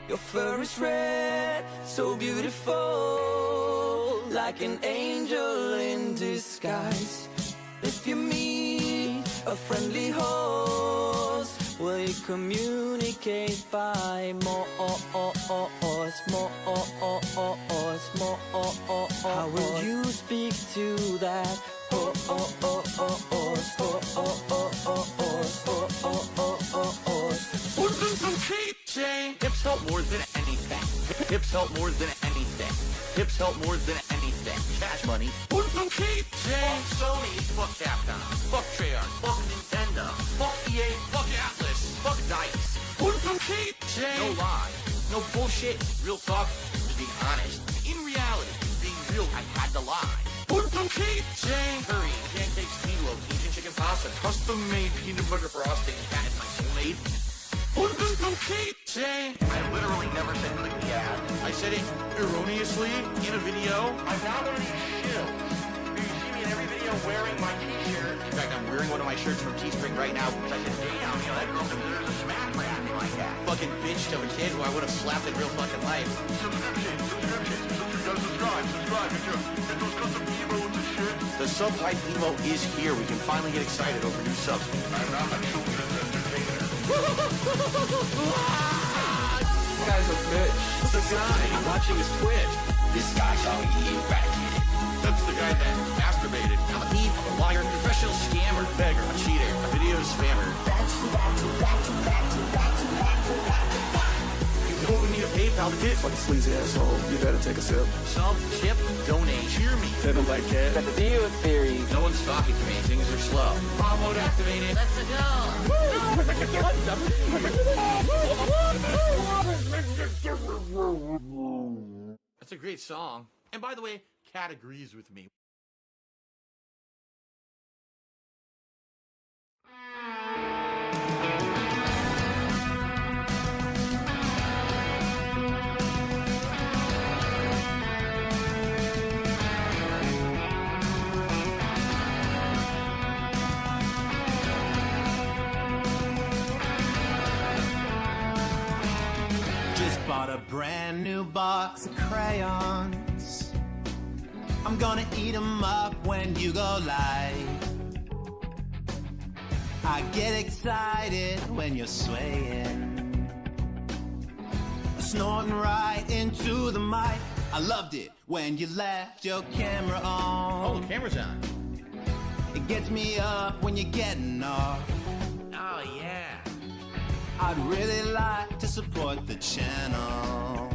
Your fur is red, so beautiful, like an angel in disguise. If you meet a friendly host, will you communicate by more? How will you speak to that? Hips help more than anything. Hips help more than anything. Hips help more than anything. Cash money. Fuck Sony. Fuck Capcom. Fuck Treyarch. Fuck Nintendo. Fuck EA. Fuck Atlas. Fuck DICE. No lie. No bullshit. Real talk. Just being honest. In reality, being real, I had to lie. Curry, pancakes, meatloaf, Cajun chicken pasta, custom-made peanut butter frosting. That is my soulmate. I literally never said click the ad. I said it erroneously in a video. I'm not one of these shills. You see me in every video wearing my t-shirt. In fact, I'm wearing one of my shirts from Teespring right now because I said, damn, you know, that girl deserves a smack for acting like that. Fucking bitch to a kid who I would have slapped in real fucking life. Subscribe. Get those custom emotes and shit. The sub-hype emo is here. We can finally get excited over new subs. I'm not a children's entertainer. This guy's a bitch. The guy I'm watching his Twitch. This guy's already eradicated. That's the guy that masturbated. I'm a thief, I'm a liar, professional scammer, beggar, a cheater, a video spammer. You don't need a PayPal to get Fucking sleazy asshole, you better take a sip. sub, tip, donate, cheer me. Tell them like that. The video theory. No one's talking to me, things are slow. Bomb mode activated. Let's go. That's a great song. And by the way, Kat agrees with me. Just bought a brand new box of crayons. I'm gonna eat 'em up when you go live. I get excited when you're swaying, snorting right into the mic. I loved it when you left your camera on. Oh, the camera's on. It gets me up when you're getting off. Oh, yeah. I'd really like to support the channel.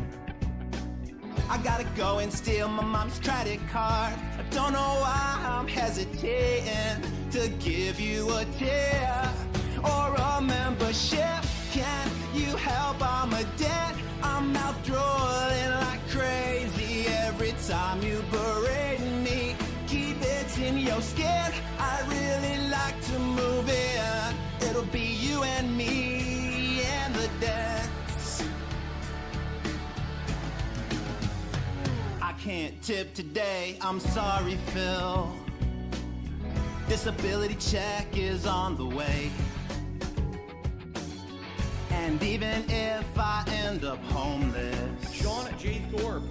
I gotta go and steal my mom's credit card. I don't know why I'm hesitating to give you a tip or a membership. Can you help? I'm a debt. I'm mouth drooling like crazy every time you berate me. Keep it in your skin. I really like to move in. It'll be you and me and the dance. I can't tip today, I'm sorry, Phil. Disability check is on the way. And even if I end up homeless, Sean J. Thorpe.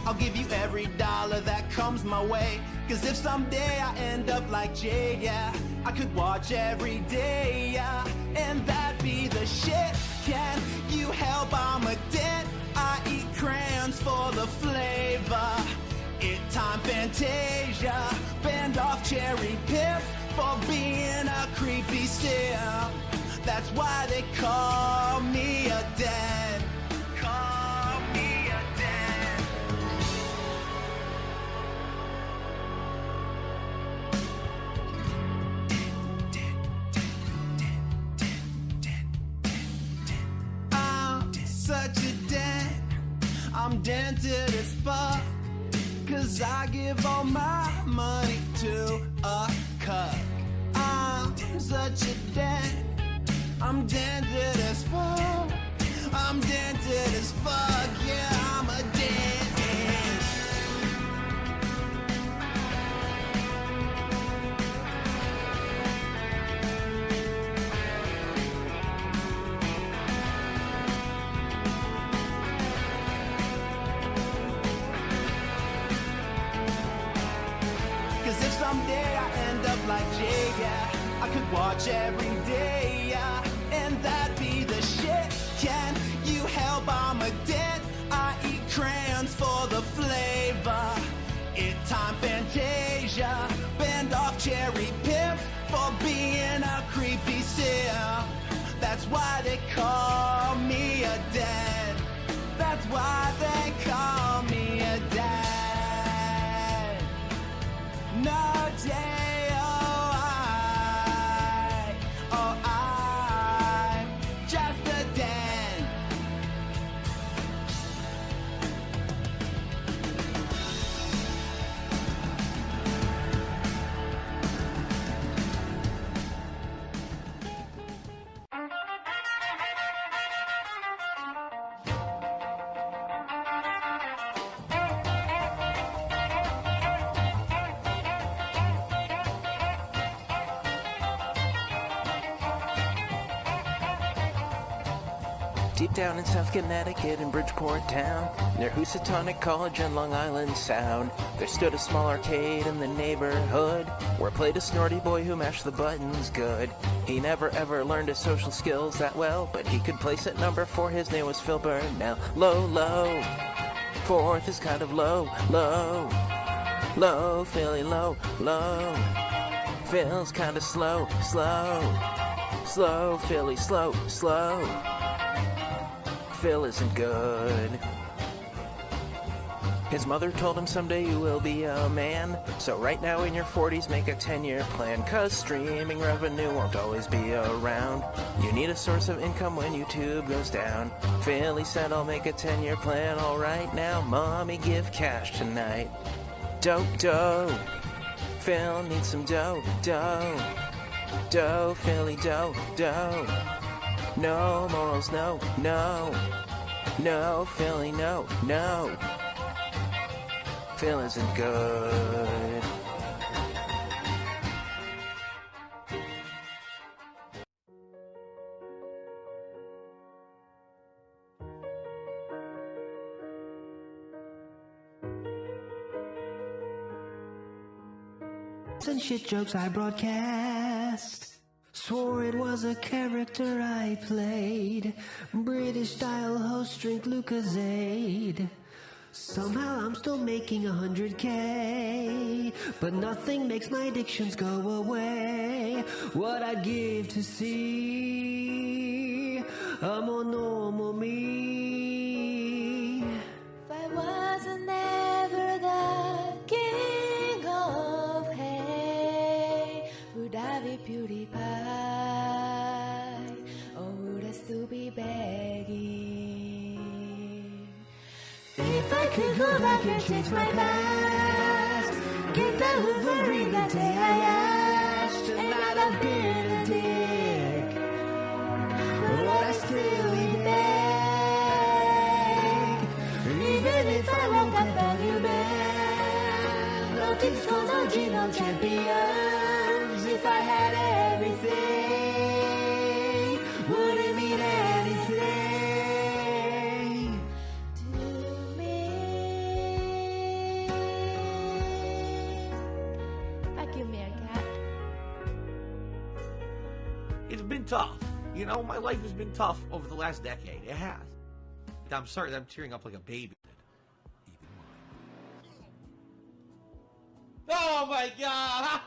I'll give you every dollar that comes my way. Cause if someday I end up like Jay, yeah, I could watch every day, yeah, and that'd be the shit. Can you help? I'm a debt. I eat crayons for the flavor. It time Fantasia. Band off cherry pips for being a creepy simp. That's why they call me a dad. Call me a dad. I'm such a dad. I'm dented as fuck. Cause I give all my money to a cuck. I'm such a dad. I'm dented as fuck. I'm dented as fuck. Yeah, I'm a dentist. That's why they call me a dad. That's why they call me a dad. No J-O-I, oh I, just a dad. Deep down in South Connecticut in Bridgeport town, near Housatonic College and Long Island Sound, there stood a small arcade in the neighborhood, where played a snorty boy who mashed the buttons good. He never ever learned his social skills that well, but he could place at number 4, his name was Phil Burnell. Low, low, 4th is kind of low, low, low, Philly, low, low. Phil's kinda slow, slow, slow, Philly, slow, slow. Phil isn't good. His mother told him someday you will be a man. So right now in your 40s make a 10-year plan, 'cause streaming revenue won't always be around. You need a source of income when YouTube goes down. Philly said I'll make a 10-year plan. Alright now, mommy give cash tonight. Dough, dough. Phil needs some dough, dough. Dough, Philly, dough, dough. No morals, no, no. No, Philly, no, no. Phil isn't good. And shit jokes I broadcast. Swore it was a character I played. British style host drink Lucozade. Somehow I'm still making 100K, but nothing makes my addictions go away. What I'd give to see a more normal me. If I wasn't ever the king of hay, would I be PewDiePie, or would I still be begging? If I could go back and change my past, get that Wolverine that day I asked, and I'd have been a dick, would I still be beg? Even if I woke up a new man, no teams called no genome champions. If I had everything, would it mean anything to me? Give me a cat. It's been tough. You know, my life has been tough over the last decade. It has. I'm sorry that I'm tearing up like a baby. Oh my God!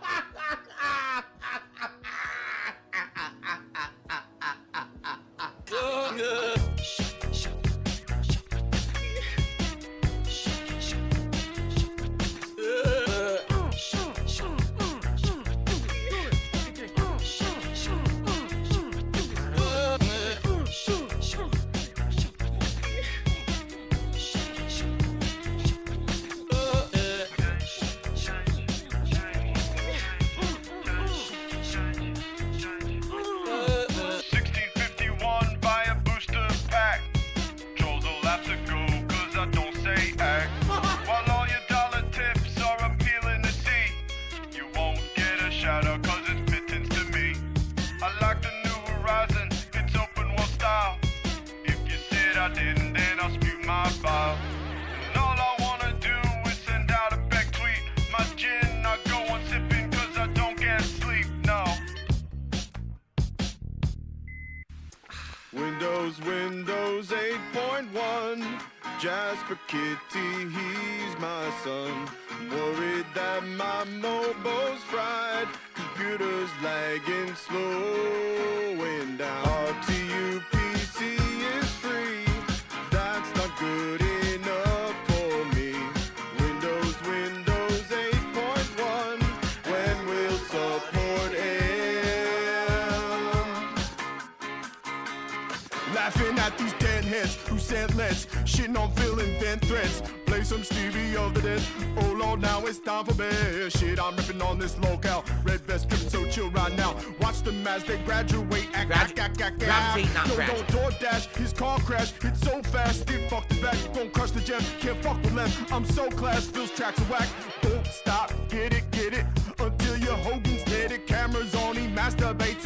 Windows 8.1. Jasper Kitty, he's my son. Worried that my mobile's fried. Computers lagging, slowing down. RT Laughing at these dead heads who sent lets, shitting on Phil and then threats. Play some Stevie of the Dead. Oh Lord, now it's time for bed. Shit, I'm ripping on this locale. Red vest dripping so chill right now. Watch them as they graduate. Gravitate, not No, crash. don't DoorDash, his car crash. Hit so fast, did fuck the back. Gon' crush the gem, can't fuck with left. I'm so class, Phil's tracks are whack. Don't stop, get it, until your Hogan's dead. It cameras on, he masturbates.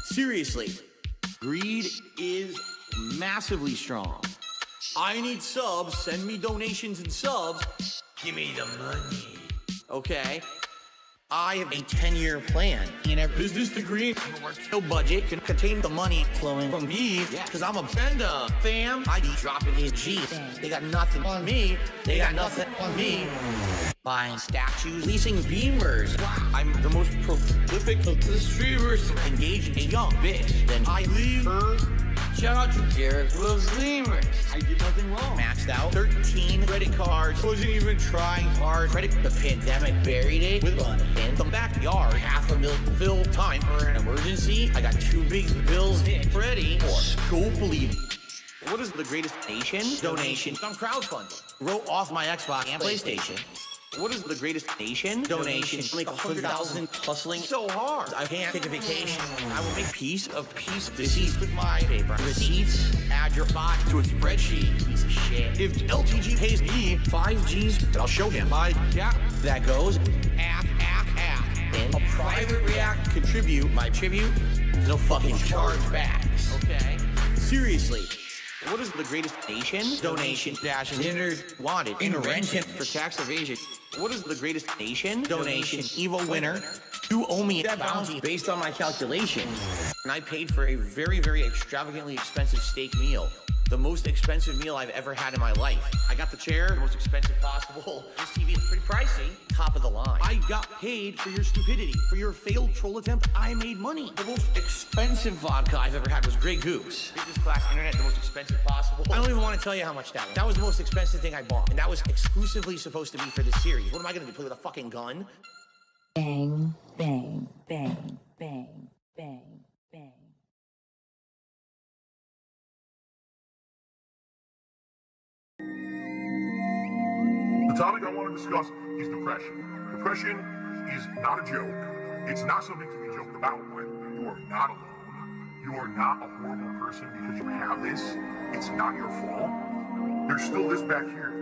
Seriously, greed is massively strong. I need subs, send me donations and subs. Give me the money. Okay? I have a 10-year plan in a business degree. No budget can contain the money flowing from me because I'm a bender, fam. I be dropping his G's. They got nothing on me. They got nothing on me. Buying statues, leasing beamers. I'm the most prolific of the streamers. Engaging a young bitch. Then I leave her. Shout out to Derek Loves Lemurs. I did nothing wrong. Maxed out 13 credit cards. Wasn't even trying hard. The pandemic buried it with fun in the backyard. $500,000 fill time for an emergency. I got 2 big bills ready for scope leaving. What is the greatest donation? I'm crowdfunding. Wrote off my Xbox and PlayStation. What is the greatest donation? Like 100,000 hustling so hard. I can't take a vacation. I will make piece of receipts with my paper. Receipts, add your bot to a spreadsheet. Piece of shit. If LTG pays me 5 G's, then I'll show him my that goes act. And a private react contribute my tribute. No fucking chargebacks. Okay? Seriously. What is the greatest donation dash wanted intervention for tax evasion? What is the greatest donation evil winner? You owe me that bounty based on my calculations. And I paid for a very, very extravagantly expensive steak meal. The most expensive meal I've ever had in my life. I got the chair, the most expensive possible. This TV is pretty pricey, top of the line. I got paid for your stupidity. For your failed troll attempt, I made money. The most expensive vodka I've ever had was Grey Goose. Business class internet, the most expensive possible. I don't even want to tell you how much that was. That was the most expensive thing I bought. And that was exclusively supposed to be for this series. What am I gonna do, play with a fucking gun? Bang, bang, bang, bang, bang, bang. The topic I want to discuss is depression. Depression is not a joke. It's not something to be joked about with. You are not alone. You are not a horrible person because you have this. It's not your fault. There's still this back here.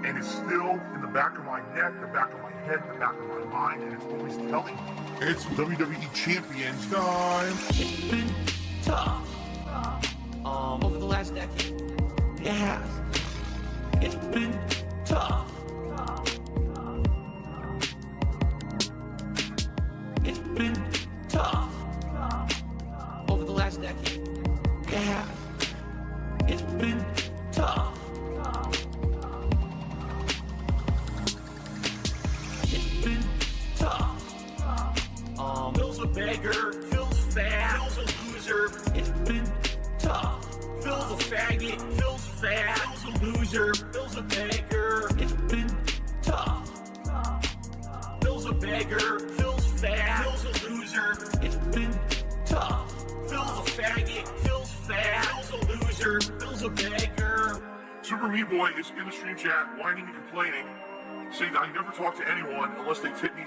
And it's still in the back of my neck, the back of my head, the back of my mind, and it's always telling me. It's WWE Champions time. It's been tough. Over the last decade. It has. It's been tough. It's been tough. Over the last decade. It has. It's been tough. It's been tough. Phil's a beggar. Phil's fat. Phil's a loser. It's been tough. Phil's a faggot. Phil's fat. Phil's a loser. Phil's a beggar. It's been tough. Phil's a beggar. Phil's fat. Phil's a loser. It's been tough. Phil's a faggot. Phil's fat. Phil's a loser. Phil's a beggar. Super Meat Boy is in the stream chat, whining and complaining, saying that I never talk to anyone unless they tip me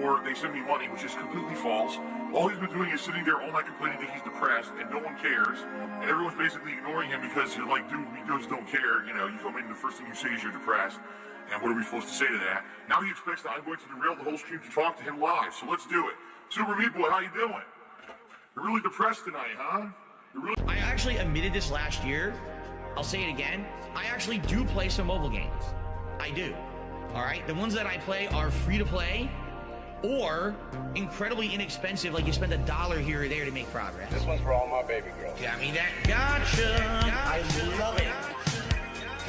or they send me money, which is completely false. All he's been doing is sitting there all night complaining that he's depressed and no one cares. And everyone's basically ignoring him because you're like, dude, we just don't care. You know, you come in and the first thing you say is you're depressed. And what are we supposed to say to that? Now he expects that I'm going to derail the whole stream to talk to him live. So let's do it. Super Meat Boy, how you doing? You're really depressed tonight, huh? I actually admitted this last year. I'll say it again. I actually do play some mobile games. I do. All right? The ones that I play are free to play or incredibly inexpensive, like you spend $1 here or there to make progress. This one's for all my baby girls. Got me that gotcha. I love it.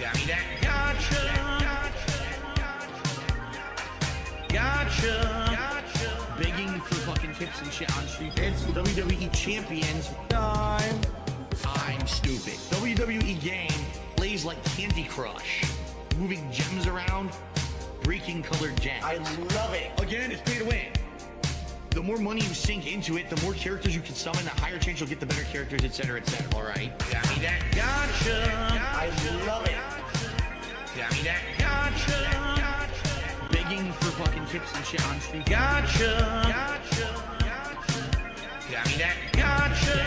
Got me that gotcha. Begging for fucking tips and shit on Street. It's WWE Champions time. I'm stupid. WWE game plays like Candy Crush. Moving gems around, breaking colored gems. I love it. Again, it's pay to win. The more money you sink into it, the more characters you can summon, the higher chance you'll get the better characters, etc., etc. All right? Got me that gotcha. I love it. Got me that gotcha. Begging for fucking tips and shit on stream. Gotcha. Got me that gotcha.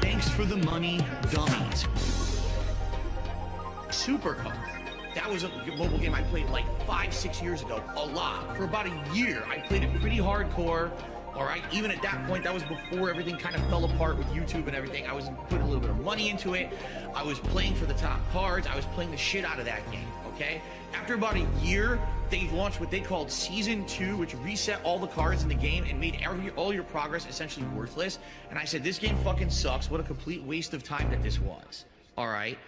Thanks for the money, dummies. Supercar. That was a mobile game I played like 5-6 years ago, a lot. For about a year, I played it pretty hardcore. All right, even at that point, that was before everything kind of fell apart with YouTube and everything. I was putting a little bit of money into it. I was playing for the top cards. I was playing the shit out of that game, okay? After about a year, they launched what they called Season 2, which reset all the cards in the game and made all your progress essentially worthless. And I said, this game fucking sucks. What a complete waste of time that this was, all right?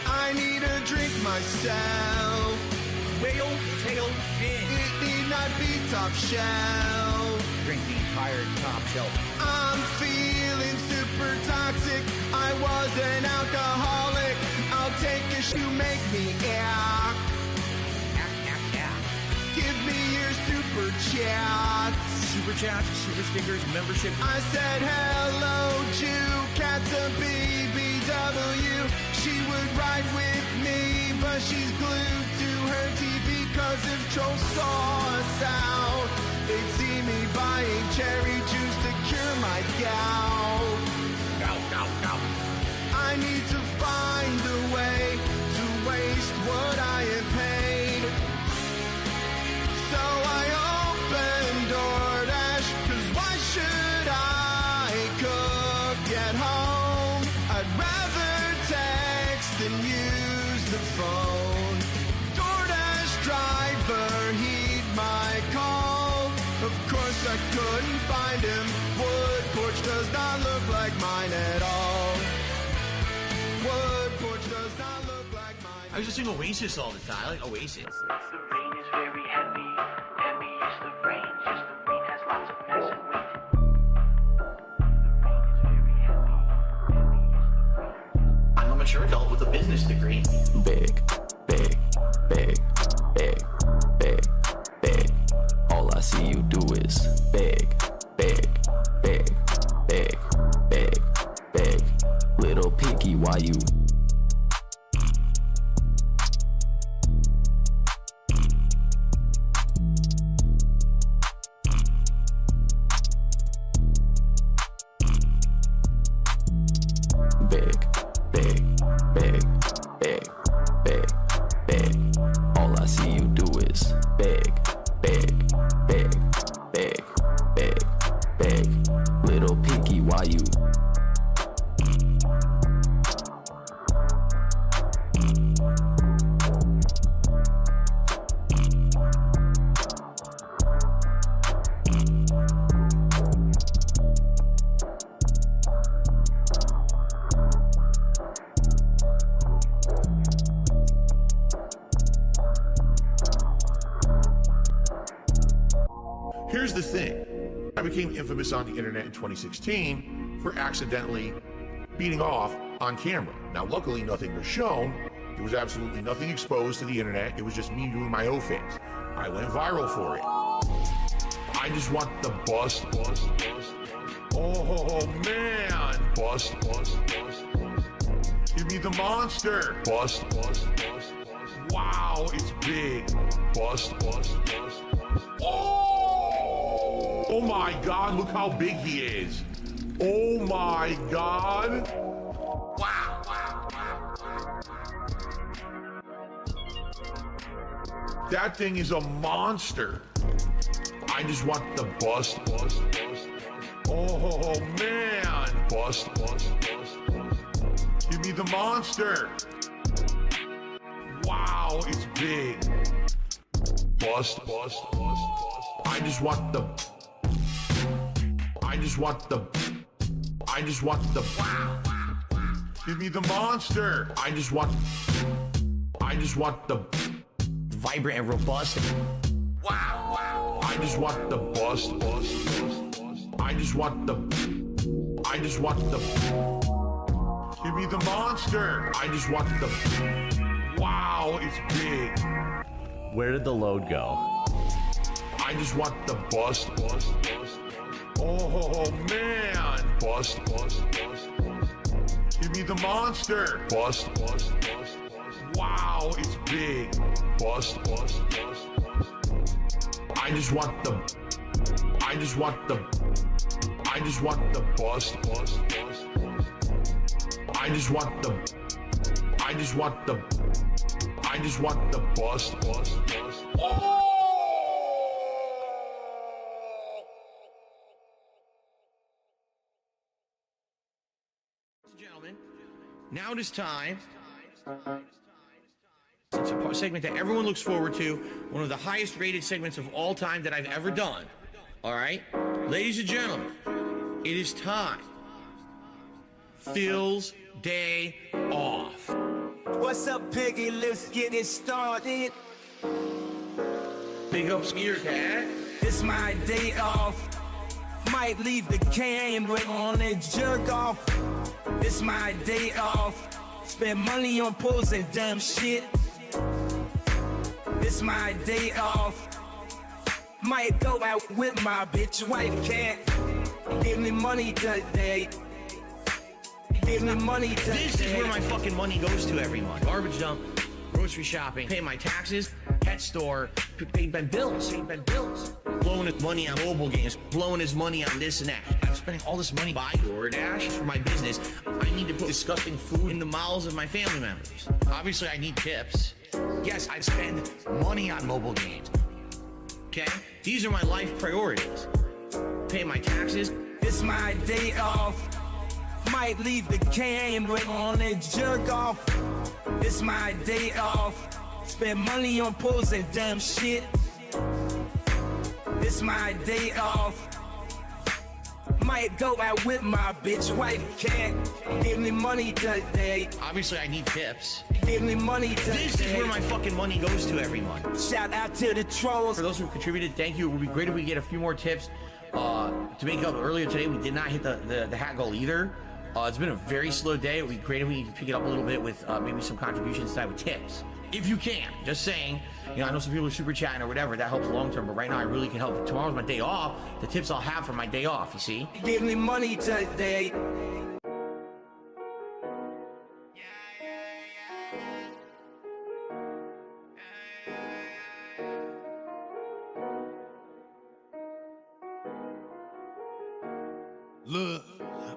I need a drink myself. Whale tail gin. It need not be top shelf. Drink the entire top shelf. I'm feeling super toxic. I was an alcoholic. I'll take a you make me act. Give me your super chat. Super chats, super stickers, membership. I said hello to Katza BBW. She would ride with me, but she's glued to her TV. Cause if trolls saw us out, they'd see me buying cherry juice to cure my gout. Gout. I need to find a way to waste what I have paid. So I opened DoorDash, cause why should I cook at home? I'd rather text than use the phone. DoorDash driver, heed my call. Of course I couldn't find him. Wood porch does not look like mine at all. Wood porch does not look like mine. I was just singing Oasis all the time. I like Oasis. The rain is very heavy. Heavy is the rain. Just the rain has lots of mess and weight. The rain is very heavy. Heavy is the rain. I'm a mature adult with a business degree. Big. All I see you do is big. Little piggy, why you? Big. All I see you do is big. Little piggy, why you? Here's the thing. I became infamous on the internet in 2016 for accidentally beating off on camera. Now, luckily, nothing was shown. There was absolutely nothing exposed to the internet. It was just me doing my own things. I went viral for it. I just want the bust. Oh, man. Bust. Give me the monster. Bust. Wow, it's big. Bust. Oh my God, look how big he is. Oh my God. Wow. That thing is a monster. I just want the bust. Oh man. Bust. Give me the monster. Wow, it's big. Bust. I just want the wow. Give me the monster. I just want the Vibrant and robust. wow. I just want the bust. I just want the Give me the monster. I just want the... Wow, it's big. Where did the load go? I just want the bust. Oh, man. Bust. Give me the monster. Bust. Wow, it's big. Bust. I just want the bust. I just want the bust. Oh! Gentlemen, now it is time. It's a segment that everyone looks forward to, one of the highest rated segments of all time that I've ever done. All right? Ladies and gentlemen, it is time. Phil's day off. What's up, Piggy? Let's get it started. Big ups here, Cat. It's my day off. Might leave the camera on and jerk off. It's my day off. Spend money on pools and dumb shit. It's my day off. Might go out with my bitch wife. Can't give me money today. Give me money today. This is where my fucking money goes to every month. Garbage dump, grocery shopping, pay my taxes, pet store, pay my bills, blowing his money on mobile games, blowing his money on this and that. I'm spending all this money buying DoorDash for my business. I need to put disgusting food in the mouths of my family members. Obviously, I need tips. Yes, I spend money on mobile games. Okay? These are my life priorities. Pay my taxes. It's my day off. Might leave the camera on and jerk off. It's my day off. Spend money on pools and dumb shit. It's my day off. Might go out with my bitch wife. Can't give me money today. Obviously, I need tips. Give me money today. This is where my fucking money goes to every month. Shout out to the trolls. For those who contributed, thank you. It would be great if we get a few more tips. To make up earlier today, we did not hit the hat goal either. It's been a very slow day. It would be great if we could pick it up a little bit with maybe some contributions tonight with tips. If you can, just saying. You know, I know some people are super chatting or whatever. That helps long term, but right now I really can help. Tomorrow's my day off. The tips I'll have for my day off, you see? Give me money today. Look,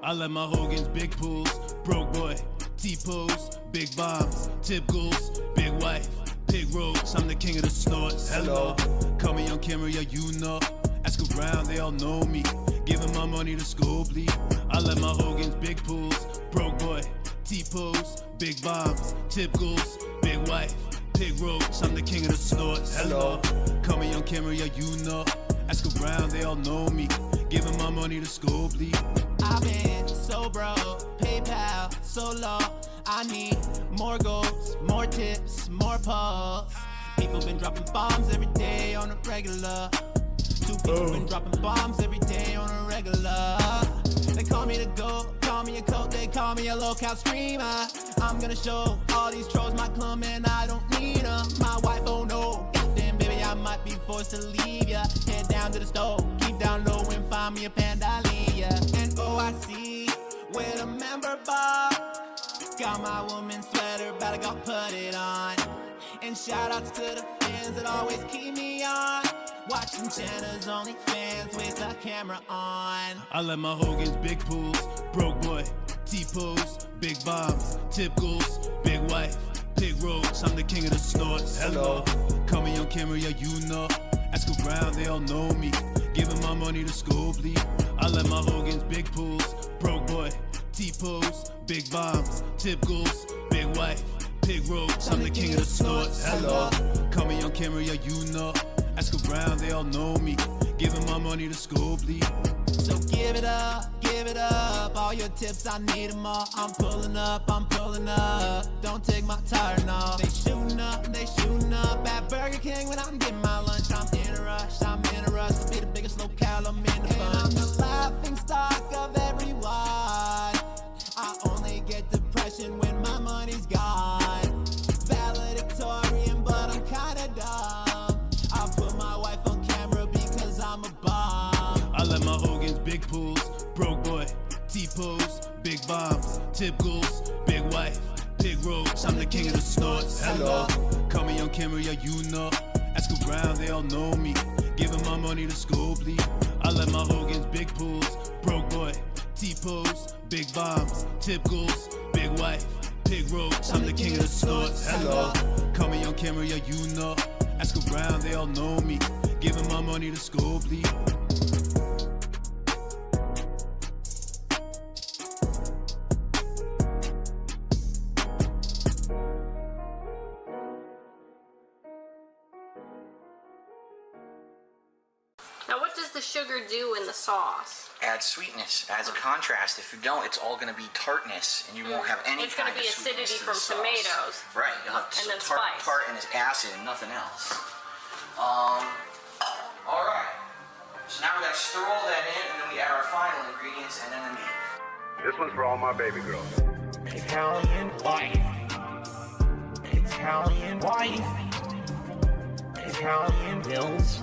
I let my Hogan's big pools, broke boy, T-pose, big bombs, tip goals, big wife, pig roach, I'm the king of the snorts. Hello, call me on camera, yeah, you know. Ask around, they all know me. Giving my money to school, bleed. I let my Hogan's big pools, broke boy, T-pose, big bombs, tip goals, big wife, pig roach, I'm the king of the snorts. Hello, call me on camera, yeah, you know. Ask around, they all know me. Giving my money to school, bleed. I've been so broke, PayPal so low. I need more goals, more tips, more pulls. People been dropping bombs every day on a regular. Two people been dropping bombs every day on a regular. They call me the GOAT, call me a coat, they call me a local streamer. I'm gonna show all these trolls my club and I don't need them. My wife, oh no, goddamn baby, I might be forced to leave ya. Head down to the stove, keep down low and find me a Pandalia. And oh, I see with a member bar. Got my woman's sweater, better go put it on. And shout outs to the fans that always keep me on. Watching Jenna's OnlyFans with the camera on. I let my Hogan's big pools, broke boy, T-pose, big bombs, tip goals, big wife, pig roach, I'm the king of the snorts. Hello, call me on camera, yeah, you know. Ask around, they all know me. Giving my money to school, bleed. I let my Hogan's big pools, broke boy, T-pose, big bombs, tip goals, big wife, pig roach, I'm the king of the snorts. Hello, call me on camera, yeah, you know. Ask around, they all know me. Giving my money to school, bleed. So give it up, all your tips, I need them all. I'm pulling up, don't take my tire, no. They shooting up at Burger King when I'm getting my lunch. I'm in a rush to be the biggest locale, I'm in the bunch. I'm the laughing stock of everyone. I only get depressed tip goose, big wife, big roach. I'm the king of the snorts. Hello, call me on camera, yeah, you know. Ask around, they all know me. Giving my money to school, please. I let my Hogan's big pools, broke boy, T-pose, big bombs, tip goose, big wife, big roach. I'm the king of the snorts. Hello, call me on camera, yeah, you know. Ask around, they all know me. Giving my money to school, please. Now, what does the sugar do in the sauce? Adds sweetness, adds a contrast. If you don't, it's all going to be tartness, and you won't have any It's going kind to be of sweetness acidity to from the sauce. tomatoes. Right, you'll have And then tart, spice. tart and it's acid and nothing else. All right. So now we got to stir all that in, and then we add our final ingredients, and then the meat. This one's for all my baby girls. Italian wife. Italian wife. Italian bills.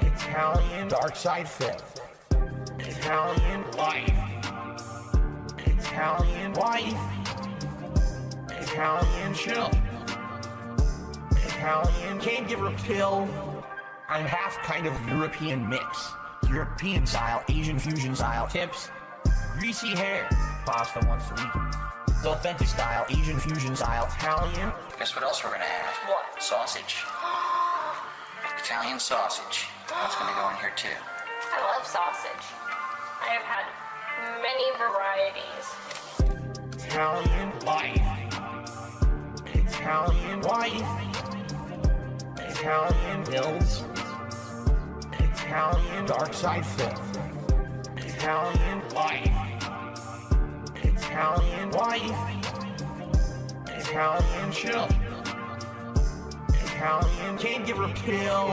Italian dark side fit. Italian wife. Italian wife. Italian chill. Italian can't give her pill. I'm half kind of European mix. European style, Asian fusion style tips. Greasy hair. Pasta once a week. It's authentic style, Asian fusion style, Italian. Guess what else we're going to add? What? Sausage. Italian sausage. That's going to go in here too. I love sausage. I have had many varieties. Italian wife. Italian wife. Italian bills. Italian dark side fit. Italian wife. Italian wife. Italian chill. Italian can't give her pill.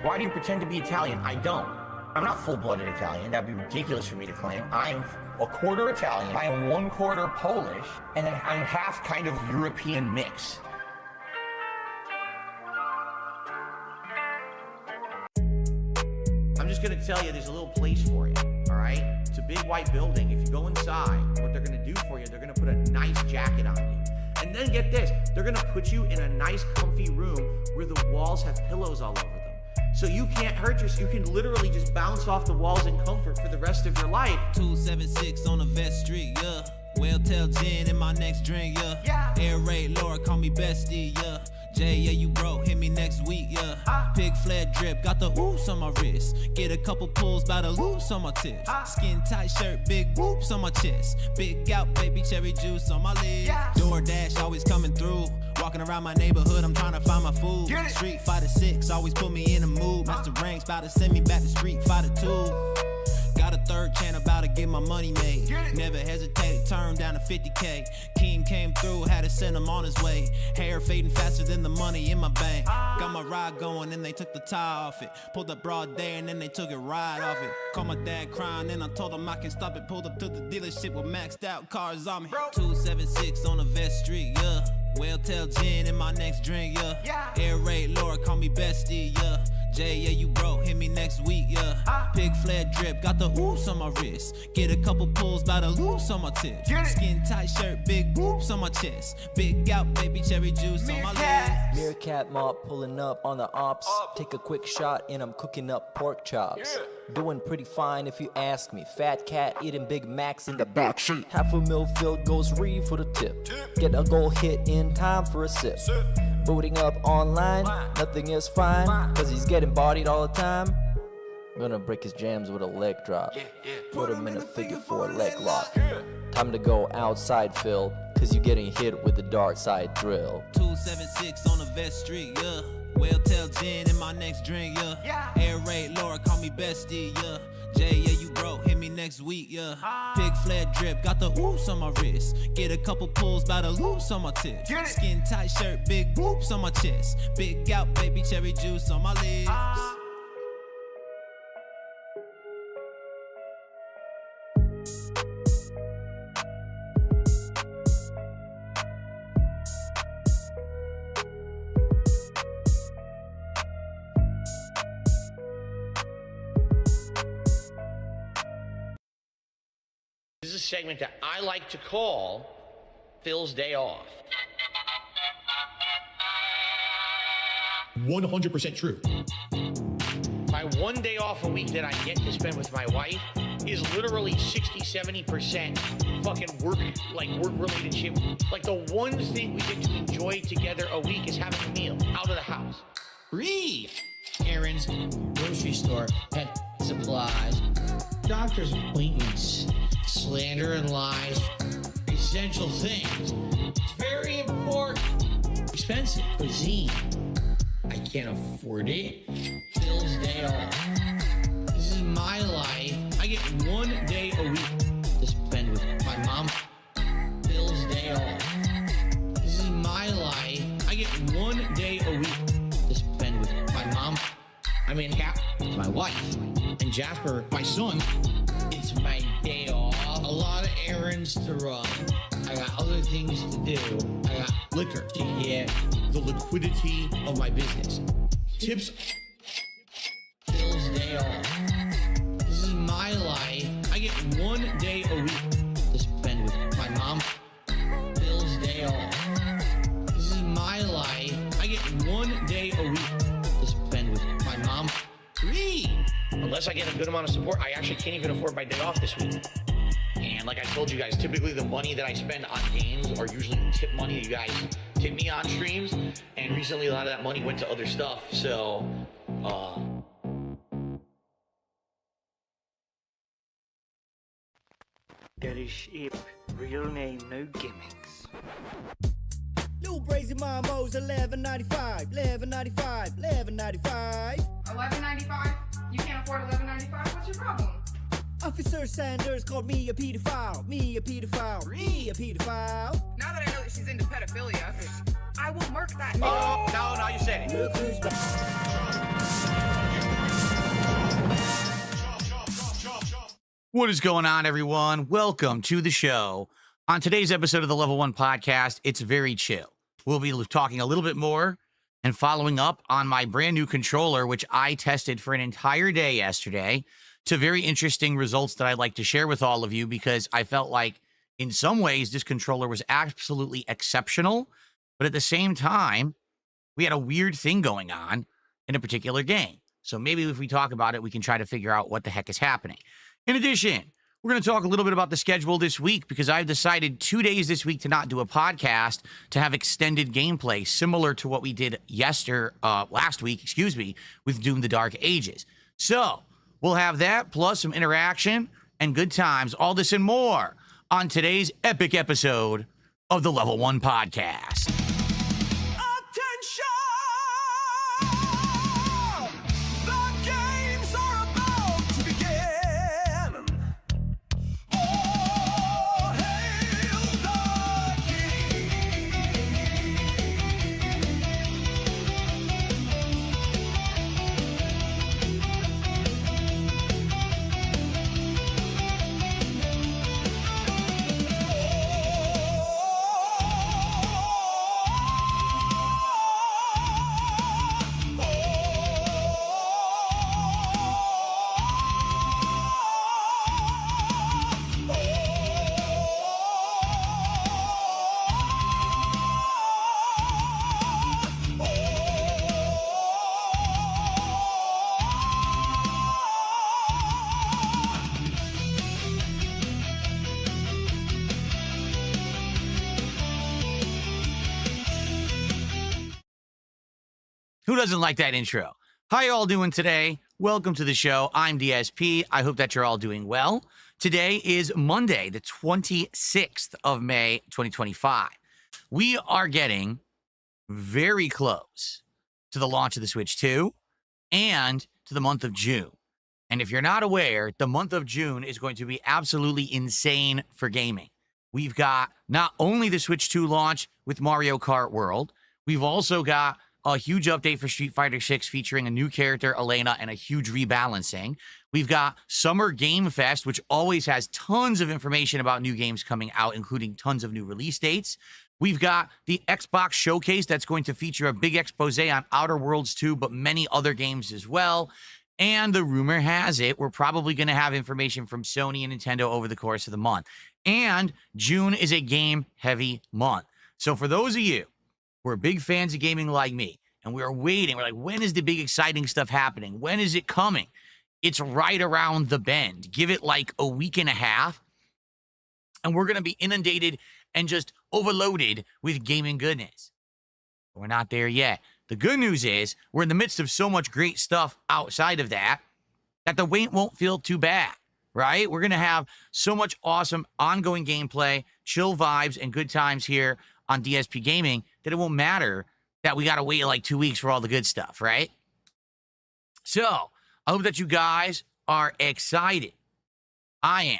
Why do you pretend to be Italian? I don't. I'm not full-blooded Italian. That'd be ridiculous for me to claim. I am a quarter Italian. I am 1/4 Polish, and then I'm half kind of European mix. I'm just gonna tell you, there's a little place for you, all right? It's a big white building. If you go inside, what they're gonna do for you, they're gonna put a nice jacket on you. And then get this, they're gonna put you in a nice comfy room where the walls have pillows all over them. So you can't hurt yourself. You can literally just bounce off the walls in comfort for the rest of your life. 276 on the Vest Street, yeah. Well, tell Jen in my next drink, yeah. Air raid Laura, call me bestie, yeah. Jay, yeah, you broke, hit me next week, yeah. Pig fled drip, got the oops on my wrist. Get a couple pulls by the loops on my tips. Skin tight shirt, big whoops on my chest. Big out, baby cherry juice on my lips. DoorDash always coming through. Walking around my neighborhood, I'm trying to find my food. Street Fighter 6 always put me in a mood. Master Ranks about to send me back to Street Fighter 2. Got a third channel about to get my money made. Never hesitated, turned down to 50K. Keem came through, had to send him on his way. Hair fading faster than the money in my bank. Got my ride going and they took the tie off it. Pulled up broad day and then they took it right off it. Called my dad crying and I told him I can stop it. Pulled up to the dealership with maxed out cars on me. 276 on the Vest Street, yeah. Well, tell Jen in my next drink, yeah. Air raid Laura, call me bestie, yeah. Jay, yeah, you broke, hit me next week, yeah. Pig fled drip, got the oops on my wrist. Get a couple pulls by the loops on my tips. Skin tight shirt, big whoops on my chest. Big out, baby cherry juice on my lips. Meerkat mob pulling up on the ops. Take a quick shot and I'm cooking up pork chops. Doing pretty fine if you ask me. Fat cat eating Big Macs in the backseat. Half a mil filled goes Reeve for the tip. Get a goal hit in time for a sip. Booting up online, nothing is fine, cause he's getting bodied all the time. I'm gonna break his jams with a leg drop. Put him in a figure 4 leg lock. Time to go outside, Phil, cause you're getting hit with the dark side drill. 276 on the Vest Street, yeah. Well, tell Jen in my next drink, yeah. Air raid Laura, call me bestie, yeah. Jay, yeah, you broke, hit me next week, yeah. Pig fled drip, got the oops on my wrist. Get a couple pulls by the loops on my tips. Skin tight shirt, big whoops on my chest. Big out, baby cherry juice on my lips. This is segment that I like to call Phil's Day Off. 100% true. My 1 day off a week that I get to spend with my wife is literally 60-70% fucking work-related shit. Like, the one thing we get to enjoy together a week is having a meal out of the house. Breathe. Errands, grocery store, pet supplies, doctor's appointments, slander and lies, essential things. It's very important. Expensive cuisine. I can't afford it. Phil's Day Off. This is my life. I get 1 day a week to spend with my mom. Phil's Day Off. This is my life. I get 1 day a week to spend with my mom. I mean, Cap, my wife, and Jasper, my son. It's my day off. A lot of errands to run. I got other things to do. I got liquor to get, the liquidity of my business. Tips. Phil's Day Off. This is my life. I get 1 day a week to spend with my mom. Phil's Day Off. This is my life. I get 1 day a week to spend with my mom. Breathe. Unless I get a good amount of support, I actually can't even afford my day off this week. And like I told you guys, typically the money that I spend on games are usually the tip money you guys tip me on streams. And recently a lot of that money went to other stuff. So, Daddy Sheep, real name, no gimmicks. Lou Brazy Mambo's $11.95, $11.95, $11.95. $11.95? You can't afford $11.95? What's your problem? Officer Sanders called me a pedophile, me a pedophile, me a pedophile. Now that I know that she's into pedophilia, I will mark that. oh, no, you said it. Look who's What is going on, everyone? Welcome to the show. On today's episode of the Level 1 podcast, it's very chill. We'll be talking a little bit more and following up on my brand new controller, which I tested for an entire day yesterday, to very interesting results that I'd like to share with all of you, because I felt like in some ways this controller was absolutely exceptional, but at the same time, we had a weird thing going on in a particular game. So maybe if we talk about it, we can try to figure out what the heck is happening. In addition, we're going to talk a little bit about the schedule this week, because I've decided 2 days this week to not do a podcast, to have extended gameplay similar to what we did last week, with Doom: The Dark Ages. So we'll have that, plus some interaction and good times, all this and more on today's epic episode of the Level 1 podcast. Who doesn't like that intro? How you all doing today? Welcome to the show. I'm DSP. I hope that you're all doing well. Today is Monday, the 26th of May, 2025. We are getting very close to the launch of the Switch 2 and to the month of June. And if you're not aware, the month of June is going to be absolutely insane for gaming. We've got not only the Switch 2 launch with Mario Kart World, we've also got a huge update for Street Fighter 6 featuring a new character, Elena, and a huge rebalancing. We've got Summer Game Fest, which always has tons of information about new games coming out, including tons of new release dates. We've got the Xbox Showcase that's going to feature a big expose on Outer Worlds 2, but many other games as well. And the rumor has it, we're probably going to have information from Sony and Nintendo over the course of the month. And June is a game-heavy month. So for those of you who are big fans of gaming like me, and we're waiting, we're like, when is the big exciting stuff happening? When is it coming? It's right around the bend. Give it like a week and a half, and we're going to be inundated and just overloaded with gaming goodness. We're not there yet. The good news is we're in the midst of so much great stuff outside of that the wait won't feel too bad, right? We're going to have so much awesome ongoing gameplay, chill vibes, and good times here on DSP Gaming that it won't matter that we got to wait like 2 weeks for all the good stuff, right? So I hope that you guys are excited. I am,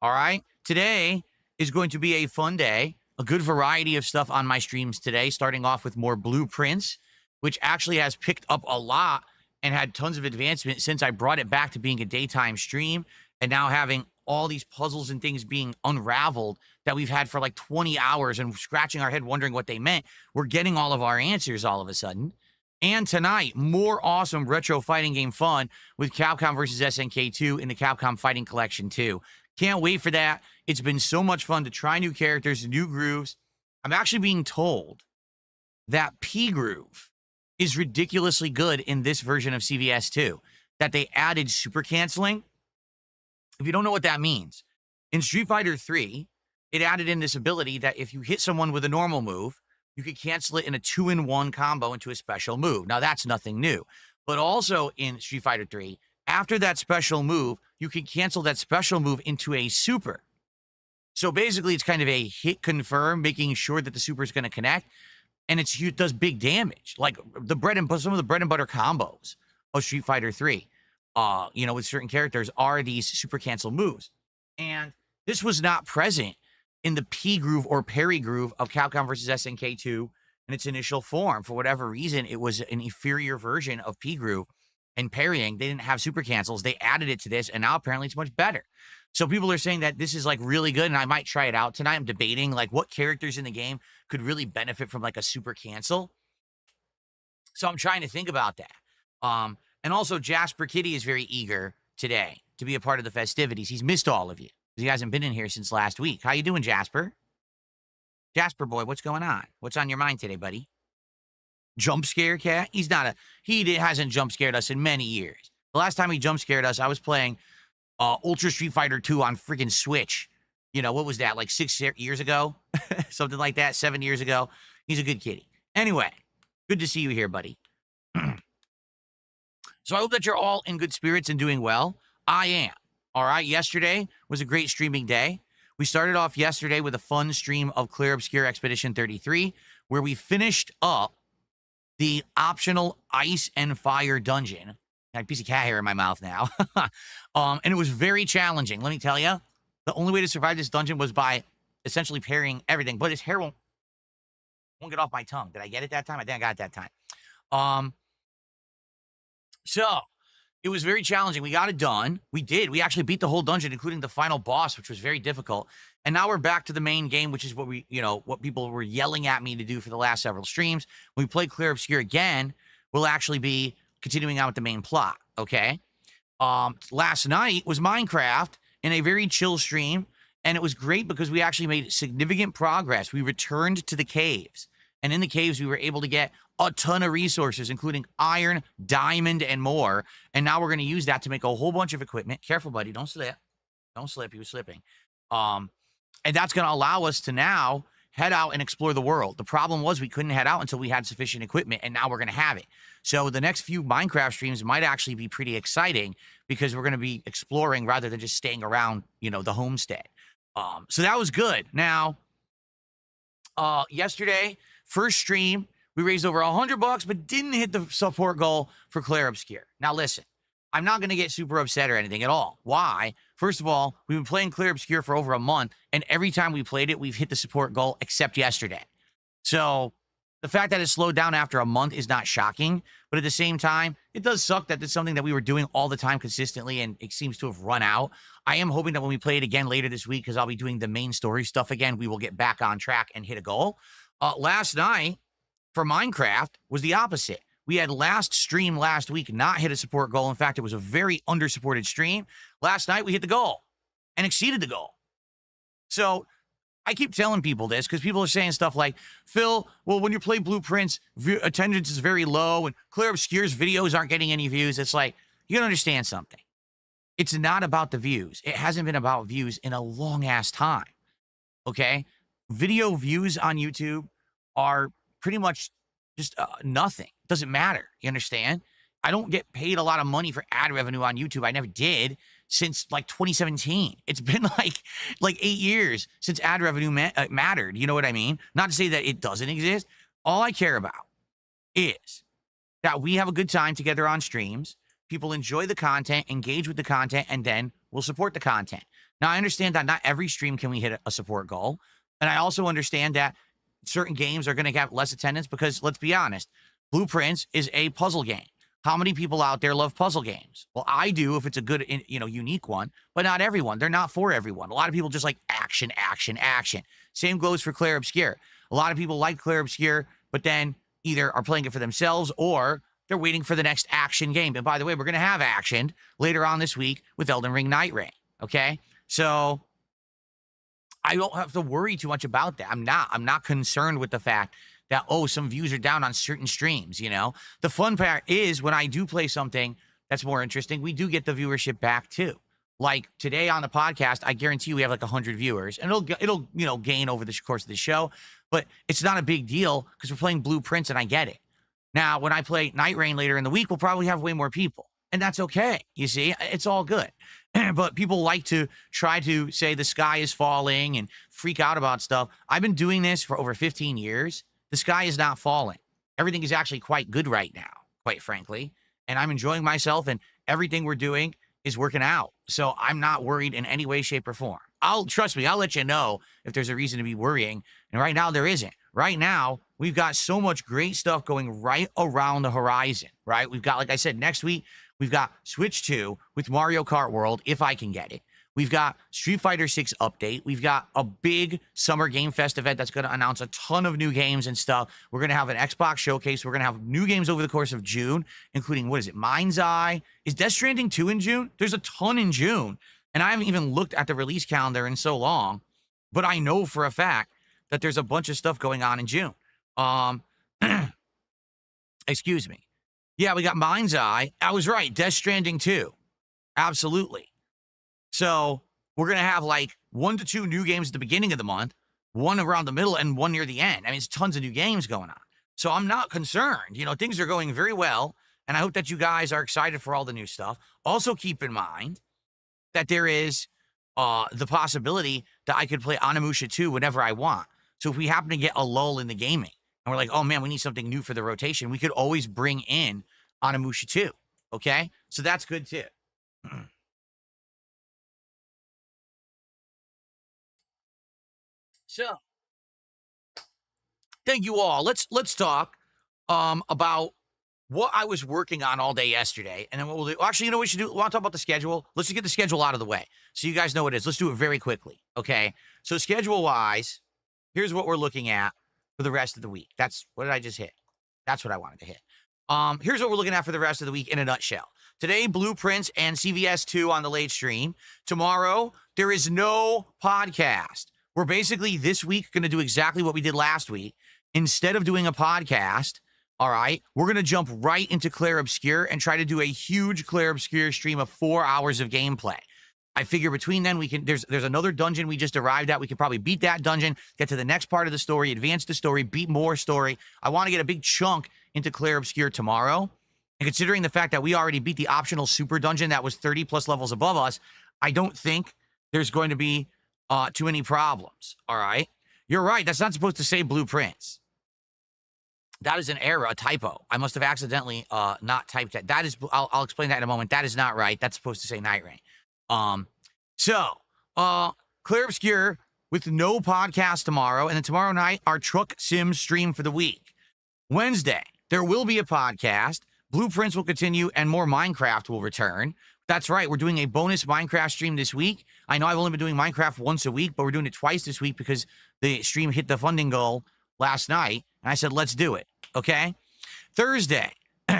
all right? Today is going to be a fun day. A good variety of stuff on my streams today, starting off with more blueprints, which actually has picked up a lot and had tons of advancement since I brought it back to being a daytime stream, and now having all these puzzles and things being unraveled that we've had for like 20 hours and scratching our head wondering what they meant. We're getting all of our answers all of a sudden. And tonight, more awesome retro fighting game fun with Capcom vs. SNK 2 in the Capcom Fighting Collection 2. Can't wait for that. It's been so much fun to try new characters, new grooves. I'm actually being told that P groove is ridiculously good in this version of CVS 2, that they added super canceling. If you don't know what that means, in Street Fighter 3, it added in this ability that if you hit someone with a normal move, you could cancel it in a 2-in-1 combo into a special move. Now, that's nothing new. But also in Street Fighter 3, after that special move, you can cancel that special move into a super. So basically, it's kind of a hit confirm, making sure that the super is going to connect, and it does big damage. Like some of the bread and butter combos of Street Fighter 3, with certain characters are these super cancel moves. And this was not present in the P groove or parry groove of Capcom vs. SNK 2 in its initial form. For whatever reason, it was an inferior version of P groove and parrying. They didn't have super cancels. They added it to this, and now apparently it's much better. So people are saying that this is like really good, and I might try it out tonight. I'm debating like what characters in the game could really benefit from like a super cancel. So I'm trying to think about that. And also Jasper Kitty is very eager today to be a part of the festivities. He's missed all of you because he hasn't been in here since last week. How you doing, Jasper? Jasper boy, what's going on? What's on your mind today, buddy? Jump scare cat? He hasn't jump scared us in many years. The last time he jump scared us, I was playing Ultra Street Fighter 2 on freaking Switch. What was that, like 6 years ago? Something like that, 7 years ago. He's a good kitty. Anyway, good to see you here, buddy. So I hope that you're all in good spirits and doing well. I am. All right, yesterday was a great streaming day. We started off yesterday with a fun stream of Clear Obscure Expedition 33, where we finished up the optional Ice and Fire dungeon. I have a piece of cat hair in my mouth now. And it was very challenging. Let me tell you, the only way to survive this dungeon was by essentially parrying everything. But his hair won't get off my tongue. Did I get it that time? I think I got it that time. So it was very challenging. We got it done. We did. We actually beat the whole dungeon, including the final boss, which was very difficult. And now we're back to the main game, which is what people were yelling at me to do for the last several streams. When we play Clear Obscure again, we'll actually be continuing on with the main plot, okay? Last night was Minecraft in a very chill stream, and it was great because we actually made significant progress. We returned to the caves, and in the caves, we were able to get a ton of resources, including iron, diamond, and more. And now we're going to use that to make a whole bunch of equipment. Careful, buddy. Don't slip. Don't slip. He was slipping. And that's going to allow us to now head out and explore the world. The problem was we couldn't head out until we had sufficient equipment, and now we're going to have it. So the next few Minecraft streams might actually be pretty exciting because we're going to be exploring rather than just staying around, the homestead. So that was good. Now, yesterday, first stream, we raised over $100, but didn't hit the support goal for Claire Obscure. Now, listen, I'm not going to get super upset or anything at all. Why? First of all, we've been playing Clear Obscure for over a month, and every time we played it, we've hit the support goal except yesterday. So the fact that it slowed down after a month is not shocking, but at the same time, it does suck that it's something that we were doing all the time consistently, and it seems to have run out. I am hoping that when we play it again later this week, because I'll be doing the main story stuff again, we will get back on track and hit a goal. Last night, for Minecraft was the opposite. We had last stream last week not hit a support goal. In fact, it was a very under-supported stream. Last night, we hit the goal and exceeded the goal. So I keep telling people this because people are saying stuff like, Phil, well, when you play Blueprints, attendance is very low and Clear Obscure's videos aren't getting any views. It's like, you gotta understand something. It's not about the views. It hasn't been about views in a long-ass time, okay? Video views on YouTube are pretty much just nothing. It doesn't matter, you understand? I don't get paid a lot of money for ad revenue on YouTube. I never did since like 2017. It's been like 8 years since ad revenue mattered. You know what I mean? Not to say that it doesn't exist. All I care about is that we have a good time together on streams. People enjoy the content, engage with the content, and then we'll support the content. Now, I understand that not every stream can we hit a support goal. And I also understand that certain games are going to have less attendance because, let's be honest, Blueprints is a puzzle game. How many people out there love puzzle games? Well, I do if it's a good, unique one, but not everyone. They're not for everyone. A lot of people just like action, action, action. Same goes for Clair Obscur. A lot of people like Clair Obscur, but then either are playing it for themselves or they're waiting for the next action game. And by the way, we're going to have action later on this week with Elden Ring Night Rain, okay? So I don't have to worry too much about that. I'm not concerned with the fact that, oh, some views are down on certain streams, you know? The fun part is when I do play something that's more interesting, we do get the viewership back too. Like today on the podcast, I guarantee you we have like 100 viewers, and it'll gain over the course of the show, but it's not a big deal because we're playing Blueprints and I get it. Now, when I play Night Rain later in the week, we'll probably have way more people, and that's okay. You see, it's all good. But people like to try to say the sky is falling and freak out about stuff. I've been doing this for over 15 years. The sky is not falling. Everything is actually quite good right now, quite frankly. And I'm enjoying myself, and everything we're doing is working out. So I'm not worried in any way, shape, or form. Trust me, I'll let you know if there's a reason to be worrying. And right now, there isn't. Right now, we've got so much great stuff going right around the horizon, right? We've got, like I said, next week, we've got Switch 2 with Mario Kart World, if I can get it. We've got Street Fighter 6 update. We've got a big Summer Game Fest event that's going to announce a ton of new games and stuff. We're going to have an Xbox showcase. We're going to have new games over the course of June, including, what is it, Mind's Eye? Is Death Stranding 2 in June? There's a ton in June. And I haven't even looked at the release calendar in so long, but I know for a fact that there's a bunch of stuff going on in June. Excuse me. Yeah, we got Mind's Eye. I was right. Death Stranding 2. Absolutely. So we're going to have like 1 to 2 new games at the beginning of the month, 1 around the middle, and 1 near the end. I mean, it's tons of new games going on. So I'm not concerned. You know, things are going very well. And I hope that you guys are excited for all the new stuff. Also keep in mind that there is the possibility that I could play Onimusha 2 whenever I want. So if we happen to get a lull in the gaming and we're like, oh man, we need something new for the rotation, we could always bring in Onimusha 2. Okay? So that's good too. So, thank you all. Let's talk about what I was working on all day yesterday, and then what we'll do. Actually, you know what we should do? We want to talk about the schedule. Let's just get the schedule out of the way so you guys know what it is. Let's do it very quickly, okay? So schedule-wise, here's what we're looking at for the rest of the week. What did I just hit? That's what I wanted to hit. Here's what we're looking at for the rest of the week in a nutshell. Today, Blueprints and CVS 2 on the late stream. Tomorrow, there is no podcast. We're basically this week going to do exactly what we did last week. Instead of doing a podcast, all right, we're going to jump right into Clair Obscur and try to do a huge Clair Obscur stream of 4 hours of gameplay. I figure between then we can, there's another dungeon we just arrived at. We can probably beat that dungeon, get to the next part of the story, advance the story, beat more story. I want to get a big chunk into Clair Obscur tomorrow. And considering the fact that we already beat the optional super dungeon that was 30 plus levels above us, I don't think there's going to be too many problems. All right. You're right. That's not supposed to say Blueprints. That is an error, a typo. I must have accidentally not typed that. That is, I'll explain that in a moment. That is not right. That's supposed to say Night Rain. Clair Obscur with no podcast tomorrow. And then tomorrow night, our Truck Sim stream for the week. Wednesday, there will be a podcast. Blueprints will continue and more Minecraft will return. That's right. We're doing a bonus Minecraft stream this week. I know I've only been doing Minecraft once a week, but we're doing it twice this week because the stream hit the funding goal last night. And I said, let's do it. Okay. Thursday,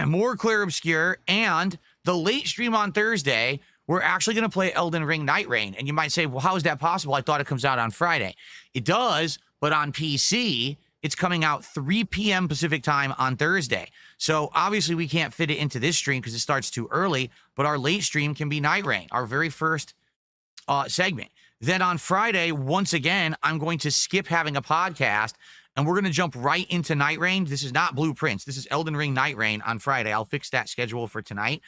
more Clear Obscure, and the late stream on Thursday, we're actually going to play Elden Ring Night Rain. And you might say, well, how is that possible? I thought it comes out on Friday. It does, but on PC, it's coming out 3 p.m. Pacific time on Thursday. So obviously we can't fit it into this stream because it starts too early, but our late stream can be Night Rain, our very first segment. Then on Friday, once again, I'm going to skip having a podcast, and we're going to jump right into Night Rain. This is not Blueprints. This is Elden Ring Night Rain on Friday. I'll fix that schedule for tonight.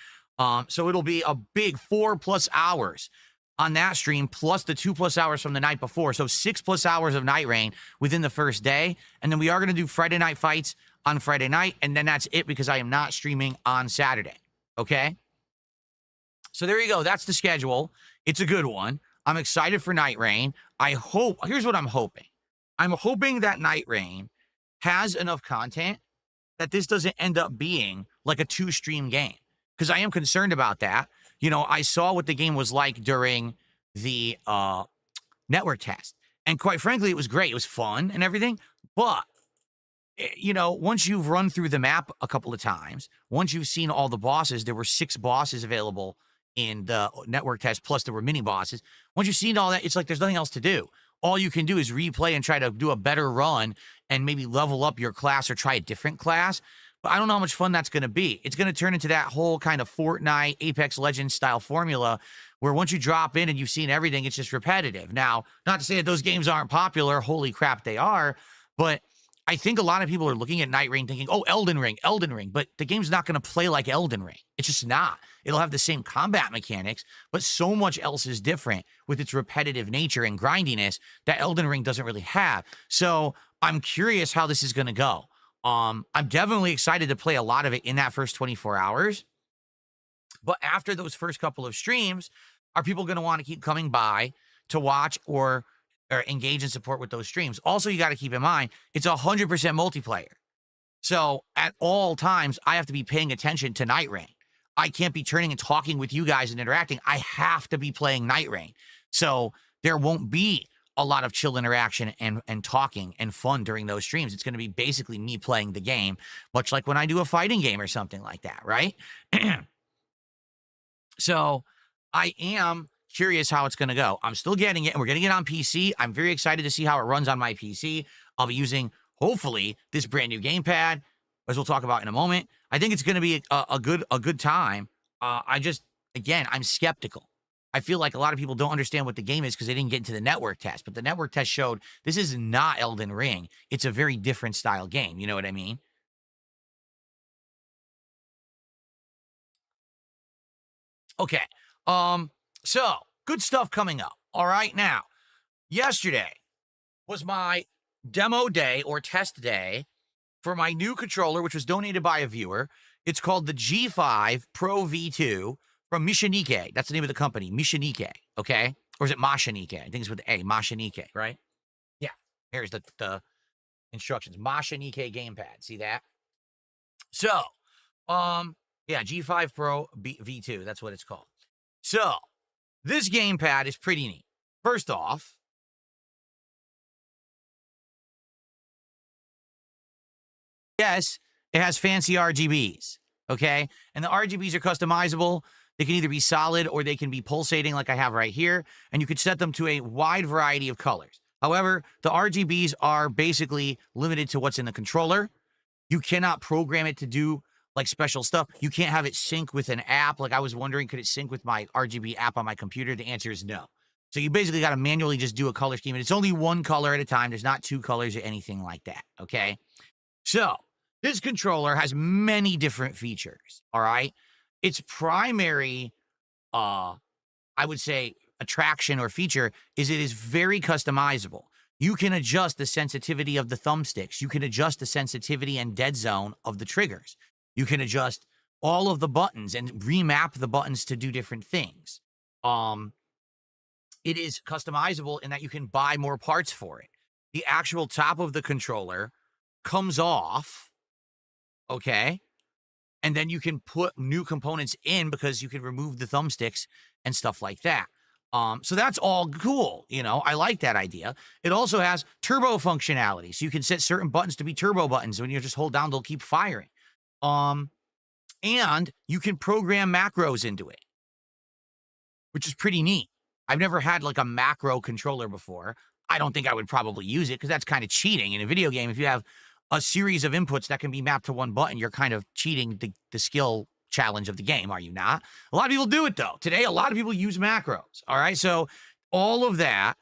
So it'll be a big 4+ hours on that stream, plus the 2+ hours from the night before. So 6+ hours of Night Rain within the first day. And then we are going to do Friday Night Fights on Friday night. And then that's it, because I am not streaming on Saturday. Okay? So there you go. That's the schedule. It's a good one. I'm excited for Night Rain. Here's what I'm hoping. I'm hoping that Night Rain has enough content that this doesn't end up being like a 2-stream game, because I am concerned about that. You know, I saw what the game was like during the network test, and quite frankly, it was great. It was fun and everything, but you know, once you've run through the map a couple of times, once you've seen all the bosses, there were 6 bosses available in the network test, plus there were mini bosses. Once you've seen all that, it's like there's nothing else to do. All you can do is replay and try to do a better run and maybe level up your class or try a different class. But I don't know how much fun that's going to be. It's going to turn into that whole kind of Fortnite, Apex Legends style formula where once you drop in and you've seen everything, it's just repetitive. Now, not to say that those games aren't popular. Holy crap, they are. But I think a lot of people are looking at Night Rain thinking, oh, Elden Ring. But the game's not going to play like Elden Ring. It's just not. It'll have the same combat mechanics, but so much else is different with its repetitive nature and grindiness that Elden Ring doesn't really have. So I'm curious how this is going to go. I'm definitely excited to play a lot of it in that first 24 hours. But after those first couple of streams, are people going to want to keep coming by to watch or engage and support with those streams? Also, you got to keep in mind, it's 100% multiplayer. So at all times, I have to be paying attention to Night Rain. I can't be turning and talking with you guys and interacting. I have to be playing Night Rain. So there won't be a lot of chill interaction and talking and fun during those streams. It's going to be basically me playing the game, much like when I do a fighting game or something like that, right? So I am curious how it's going to go. I'm still getting it, and we're getting it on PC. I'm very excited to see how it runs on my PC. I'll be using, hopefully, this brand new gamepad, as we'll talk about in a moment. I think it's going to be a good time. I'm skeptical. I feel like a lot of people don't understand what the game is because they didn't get into the network test. But the network test showed this is not Elden Ring. It's a very different style game. You know what I mean? Okay. So good stuff coming up. All right. Now, yesterday was my demo day or test day for my new controller, which was donated by a viewer. It's called the G5 Pro V2 from Mishinike. That's the name of the company, Mishinike, okay? Or is it Mashinike? I think it's with A, Mashinike, right? Yeah, here's the instructions. Mashinike gamepad, see that? So, yeah, G5 Pro V2, that's what it's called. So, this gamepad is pretty neat. First off, yes, it has fancy RGBs, okay? And the RGBs are customizable. They can either be solid or they can be pulsating like I have right here, and you could set them to a wide variety of colors. However, the RGBs are basically limited to what's in the controller. You cannot program it to do like special stuff. You can't have it sync with an app. Like I was wondering, could it sync with my RGB app on my computer? The answer is no. So you basically got to manually just do a color scheme, and it's only one color at a time. There's not 2 colors or anything like that, okay? So this controller has many different features, all right? Its primary, I would say, attraction or feature is it is very customizable. You can adjust the sensitivity of the thumbsticks. You can adjust the sensitivity and dead zone of the triggers. You can adjust all of the buttons and remap the buttons to do different things. It is customizable in that you can buy more parts for it. The actual top of the controller comes off, okay? And then you can put new components in because you can remove the thumbsticks and stuff like that. So that's all cool, you know, I like that idea. It also has turbo functionality, so you can set certain buttons to be turbo buttons. When you just hold down, they'll keep firing. And you can program macros into it, which is pretty neat. I've never had like a macro controller before. I don't think I would probably use it because that's kind of cheating. In a video game, if you have a series of inputs that can be mapped to one button, you're kind of cheating the skill challenge of the game, are you not? A lot of people do it though. Today, a lot of people use macros. All right. So all of that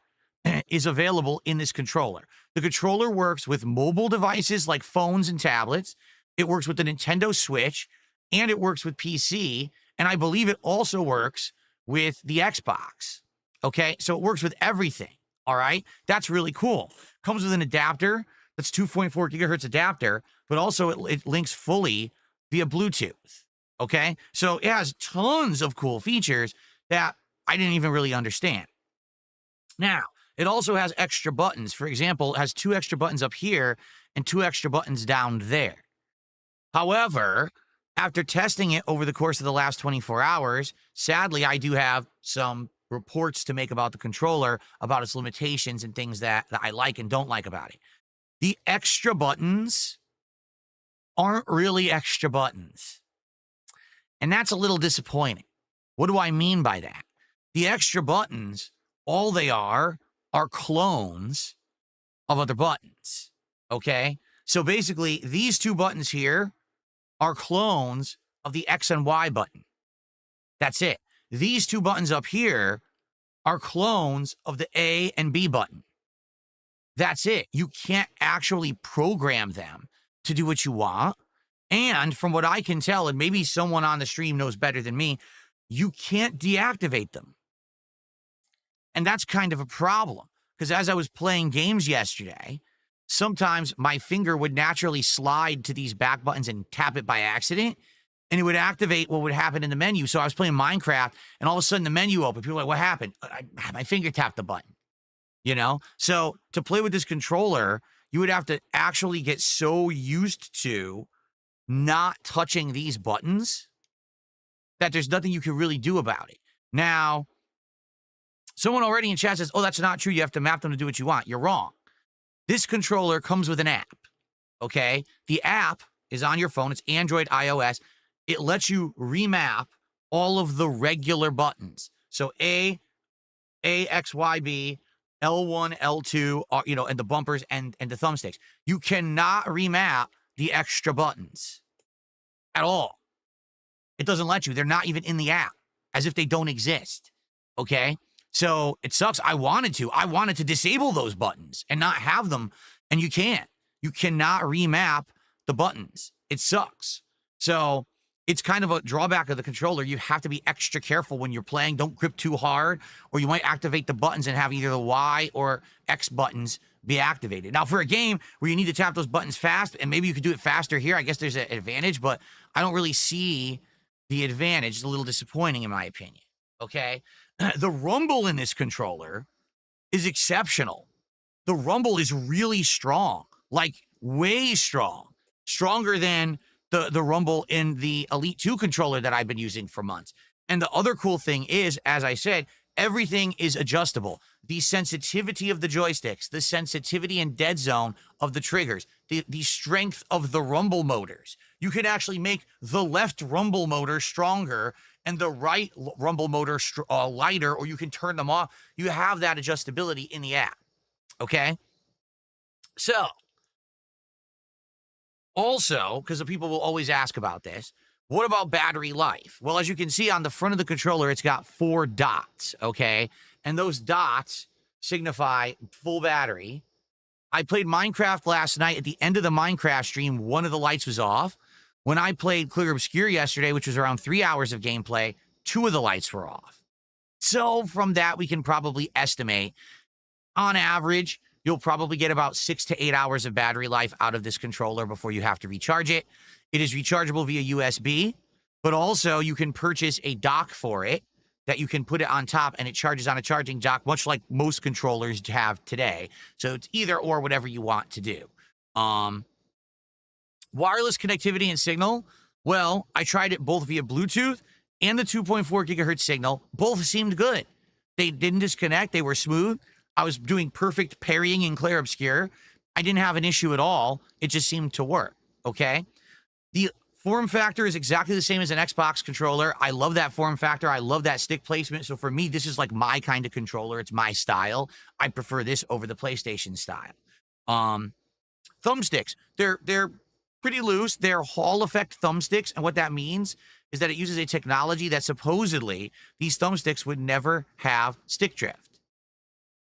is available in this controller. The controller works with mobile devices like phones and tablets. It works with the Nintendo Switch, and it works with PC. And I believe it also works with the Xbox. Okay. So it works with everything. All right. That's really cool. Comes with an adapter. That's 2.4 gigahertz adapter, but also it links fully via Bluetooth. Okay. So it has tons of cool features that I didn't even really understand. Now, it also has extra buttons. For example, it has 2 extra buttons up here and 2 extra buttons down there. However, after testing it over the course of the last 24 hours, sadly, I do have some reports to make about the controller, about its limitations and things that I like and don't like about it. The extra buttons aren't really extra buttons. And that's a little disappointing. What do I mean by that? The extra buttons, all they are clones of other buttons. Okay? So basically, these 2 buttons here are clones of the X and Y button. That's it. These 2 buttons up here are clones of the A and B button. That's it. You can't actually program them to do what you want. And from what I can tell, and maybe someone on the stream knows better than me, you can't deactivate them. And that's kind of a problem. Because as I was playing games yesterday, sometimes my finger would naturally slide to these back buttons and tap it by accident. And it would activate what would happen in the menu. So I was playing Minecraft, and all of a sudden the menu opened. People were like, what happened? My finger tapped the button. You know? So to play with this controller, you would have to actually get so used to not touching these buttons that there's nothing you can really do about it. Now, someone already in chat says, oh, that's not true. You have to map them to do what you want. You're wrong. This controller comes with an app, okay? The app is on your phone. It's Android, iOS. It lets you remap all of the regular buttons. So A, X, Y, B, L1, L2, and the bumpers and the thumbsticks. You cannot remap the extra buttons at all. It doesn't let you. They're not even in the app, as if they don't exist, okay? So it sucks. I wanted to disable those buttons and not have them, and you can't. You cannot remap the buttons. It sucks. So it's kind of a drawback of the controller. You have to be extra careful when you're playing. Don't grip too hard, or you might activate the buttons and have either the Y or X buttons be activated. Now, for a game where you need to tap those buttons fast, and maybe you could do it faster here, I guess there's an advantage, but I don't really see the advantage. It's a little disappointing in my opinion, okay? The rumble in this controller is exceptional. The rumble is really strong, like way strong, stronger than the rumble in the Elite 2 controller that I've been using for months. And the other cool thing is, as I said, everything is adjustable. The sensitivity of the joysticks, the sensitivity and dead zone of the triggers, the strength of the rumble motors. You can actually make the left rumble motor stronger and the right rumble motor lighter, or you can turn them off. You have that adjustability in the app, okay? So, also, because the people will always ask about this, what about battery life? Well, as you can see on the front of the controller, it's got 4 dots, okay? And those dots signify full battery. I played Minecraft last night. At the end of the Minecraft stream, one of the lights was off. When I played Clear Obscure yesterday, which was around 3 hours of gameplay, 2 of the lights were off. So from that, we can probably estimate, on average, you'll probably get about 6 to 8 hours of battery life out of this controller before you have to recharge it. It is rechargeable via USB, but also you can purchase a dock for it that you can put it on top, and it charges on a charging dock, much like most controllers have today. So it's either or, whatever you want to do. Wireless connectivity and signal. Well, I tried it both via Bluetooth and the 2.4 gigahertz signal. Both seemed good. They didn't disconnect. They were smooth. I was doing perfect parrying in Clear Obscure. I didn't have an issue at all. It just seemed to work, okay? The Form factor is exactly the same as an Xbox controller. I love that form factor. I love that stick placement. So for me, this is like my kind of controller. It's my style. I prefer this over the PlayStation style. Thumbsticks, they're pretty loose. They're Hall effect thumbsticks. And what that means is that it uses a technology that supposedly these thumbsticks would never have stick drift.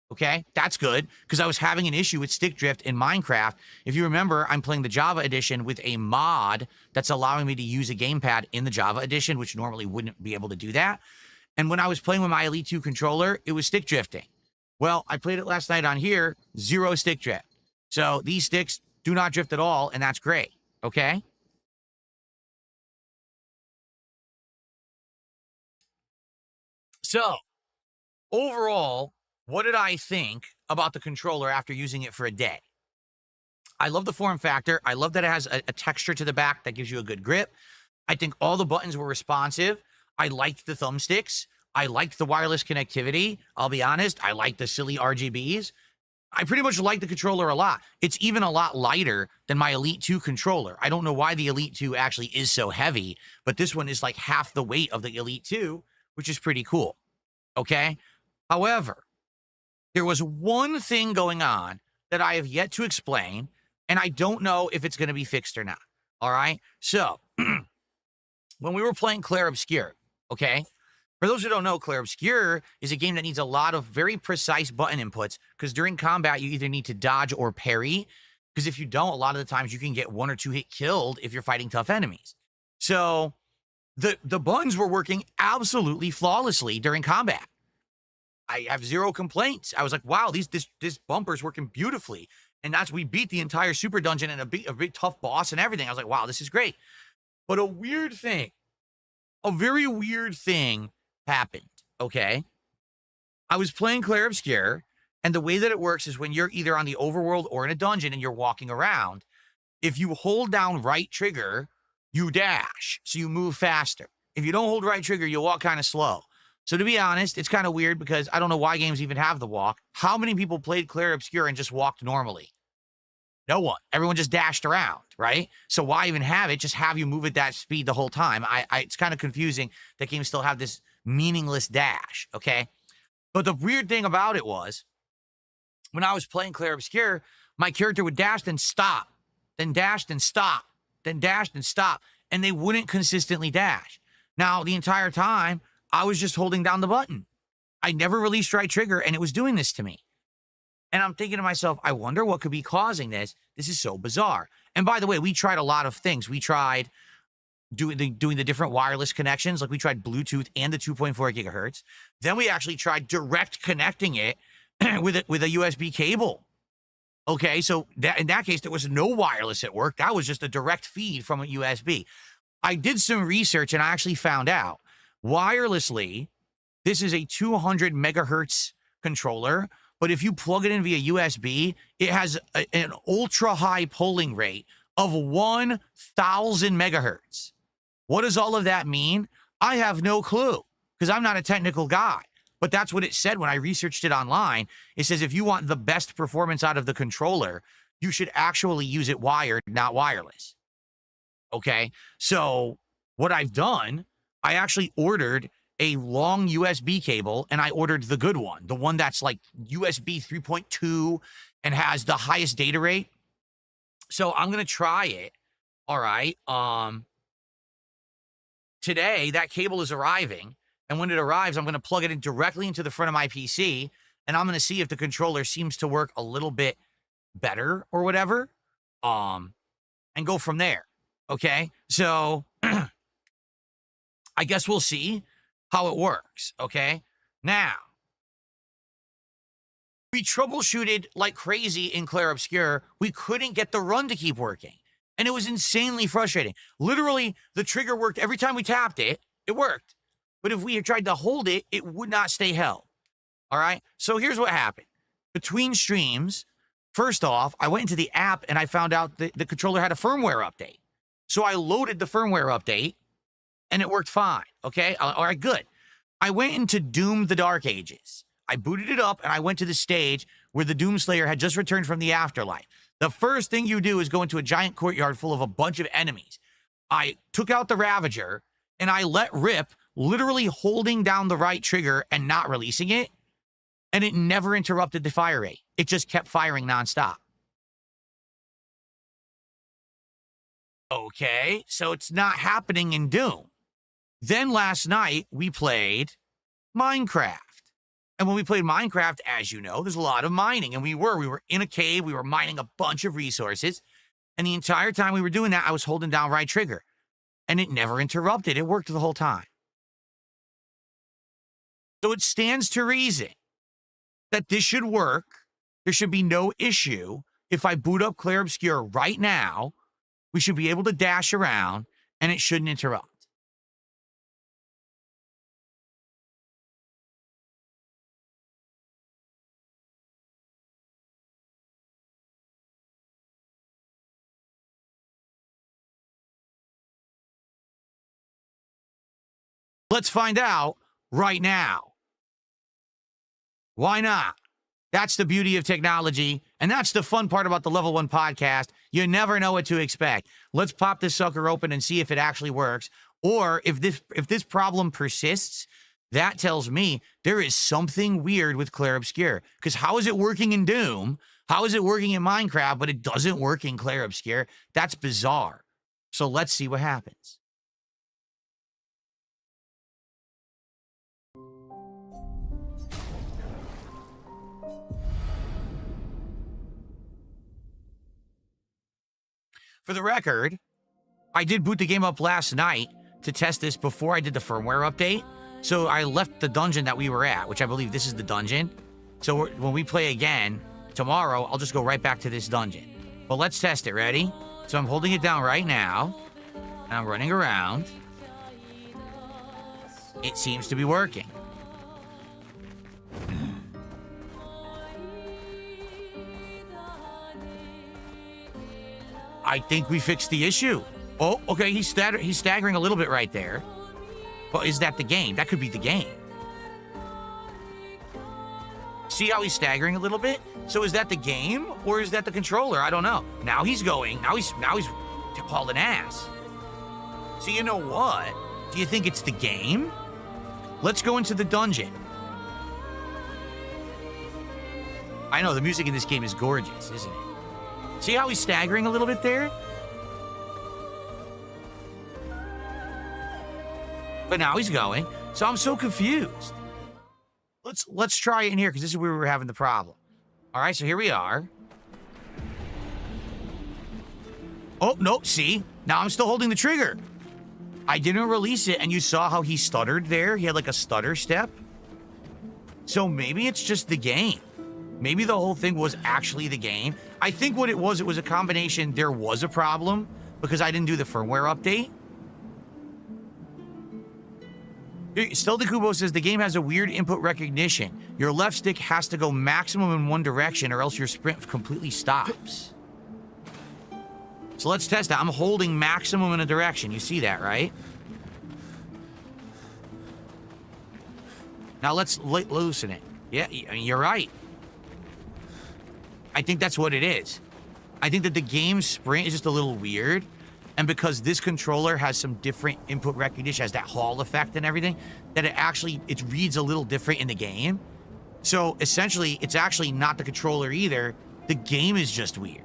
Okay, that's good because I was having an issue with stick drift in Minecraft. If you remember, I'm playing the Java edition with a mod that's allowing me to use a gamepad in the Java edition, which normally wouldn't be able to do that. And when I was playing with my Elite 2 controller, it was stick drifting. Well, I played it last night on here, 0 stick drift. So these sticks do not drift at all, and that's great. Okay? So, overall, what did I think about the controller after using it for a day? I love the form factor. I love that it has a texture to the back that gives you a good grip. I think all the buttons were responsive. I liked the thumbsticks. I liked the wireless connectivity. I'll be honest, I liked the silly RGBs. I pretty much like the controller a lot. It's even a lot lighter than my Elite 2 controller. I don't know why the Elite 2 actually is so heavy, but this one is like half the weight of the Elite 2, which is pretty cool. Okay? However, there was one thing going on that I have yet to explain, and I don't know if it's going to be fixed or not. All right? So, when we were playing Clair Obscur, okay? For those who don't know, Clair Obscur is a game that needs a lot of very precise button inputs because during combat, you either need to dodge or parry. Because if you don't, a lot of the times you can get 1 or 2 hit killed if you're fighting tough enemies. So, the buttons were working absolutely flawlessly during combat. I have 0 complaints. I was like, wow, this bumper's working beautifully. And we beat the entire super dungeon and a big tough boss and everything. I was like, wow, this is great. But a very weird thing happened, okay? I was playing Clair Obscur, and the way that it works is when you're either on the overworld or in a dungeon and you're walking around, if you hold down right trigger, you dash, so you move faster. If you don't hold right trigger, you walk kind of slow. So to be honest, it's kind of weird because I don't know why games even have the walk. How many people played Clair Obscur and just walked normally? No one. Everyone just dashed around, right? So why even have it? Just have you move at that speed the whole time. It's kind of confusing that games still have this meaningless dash, okay? But the weird thing about it was, when I was playing Clair Obscur, my character would dash and stop, then dash and stop, then dash and stop, and they wouldn't consistently dash. Now, the entire time, I was just holding down the button. I never released right trigger, and it was doing this to me. And I'm thinking to myself, I wonder what could be causing this. This is so bizarre. And by the way, we tried a lot of things. We tried doing the different wireless connections. Like we tried Bluetooth and the 2.4 gigahertz. Then we actually tried direct connecting it with a USB cable. Okay, so in that case, there was no wireless at work. That was just a direct feed from a USB. I did some research and I actually found out wirelessly, this is a 200 megahertz controller, but if you plug it in via USB, it has an ultra high polling rate of 1,000 megahertz. What does all of that mean? I have no clue because I'm not a technical guy, but that's what it said when I researched it online. It says if you want the best performance out of the controller, you should actually use it wired, not wireless. Okay, so what I've done, I actually ordered a long USB cable, and I ordered the good one, the one that's like USB 3.2 and has the highest data rate. So I'm going to try it. All right. Today, that cable is arriving, and when it arrives, I'm going to plug it in directly into the front of my PC, and I'm going to see if the controller seems to work a little bit better or whatever, and go from there. Okay? So I guess we'll see how it works, okay? Now, we troubleshooted like crazy in Clair Obscur. We couldn't get the run to keep working, and it was insanely frustrating. Literally, the trigger worked every time we tapped it. It worked. But if we had tried to hold it, it would not stay held, all right? So here's what happened. Between streams, first off, I went into the app, and I found out that the controller had a firmware update. So I loaded the firmware update, and it worked fine, okay? All right, good. I went into Doom the Dark Ages. I booted it up, and I went to the stage where the Doomslayer had just returned from the afterlife. The first thing you do is go into a giant courtyard full of a bunch of enemies. I took out the Ravager and I let rip, literally holding down the right trigger and not releasing it. And it never interrupted the fire rate. It just kept firing nonstop. Okay, so it's not happening in Doom. Then last night, we played Minecraft. And when we played Minecraft, as you know, there's a lot of mining. And we were in a cave. We were mining a bunch of resources. And the entire time we were doing that, I was holding down right trigger. And it never interrupted. It worked the whole time. So it stands to reason that this should work. There should be no issue. If I boot up Clair Obscur right now, we should be able to dash around and it shouldn't interrupt. Let's find out right now. Why not? That's the beauty of technology, and that's the fun part about the Level 1 podcast. You never know what to expect. Let's pop this sucker open and see if it actually works. Or if this problem persists, that tells me there is something weird with Clair Obscur. Because how is it working in Doom? How is it working in Minecraft, but it doesn't work in Clair Obscur? That's bizarre. So let's see what happens. For the record, I did boot the game up last night to test this before I did the firmware update. So I left the dungeon that we were at, which I believe this is the dungeon. So when we play again tomorrow, I'll just go right back to this dungeon. But let's test it. Ready? So I'm holding it down right now, and I'm running around. It seems to be working. I think we fixed the issue. Oh, okay, he's staggering a little bit right there. But is that the game? That could be the game. See how he's staggering a little bit? So is that the game or is that the controller? I don't know. Now he's going. Now he's hauling ass. So you know what? Do you think it's the game? Let's go into the dungeon. I know the music in this game is gorgeous, isn't it? See how he's staggering a little bit there? But now he's going. So I'm so confused. Let's try it in here because this is where we were having the problem. All right, so here we are. Oh, no, see? Now I'm still holding the trigger. I didn't release it, and you saw how he stuttered there? He had like a stutter step. So maybe it's just the game. Maybe the whole thing was actually the game. I think what it was a combination. There was a problem because I didn't do the firmware update. Still, the Kubo says the game has a weird input recognition. Your left stick has to go maximum in one direction or else your sprint completely stops. So let's test that. I'm holding maximum in a direction. You see that, right? Now let's loosen it. Yeah, I mean, you're right. I think that's what it is. I think that the game's sprint is just a little weird. And because this controller has some different input recognition, has that Hall effect and everything, that it reads a little different in the game. So essentially, it's actually not the controller either. The game is just weird.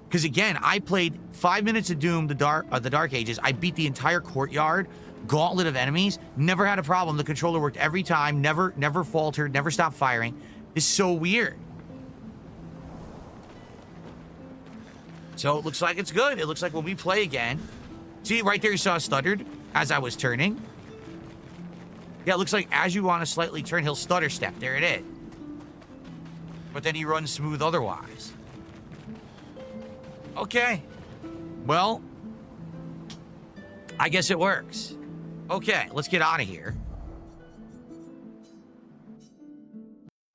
Because again, I played 5 minutes of Doom, the Dark Ages. I beat the entire courtyard, gauntlet of enemies, never had a problem. The controller worked every time, never faltered, never stopped firing. It's so weird. So it looks like it's good. It looks like when we play again, see right there, you saw stuttered as I was turning. Yeah, it looks like as you want to slightly turn, he'll stutter step. There it is. But then he runs smooth otherwise. Okay. Well, I guess it works. Okay, let's get out of here.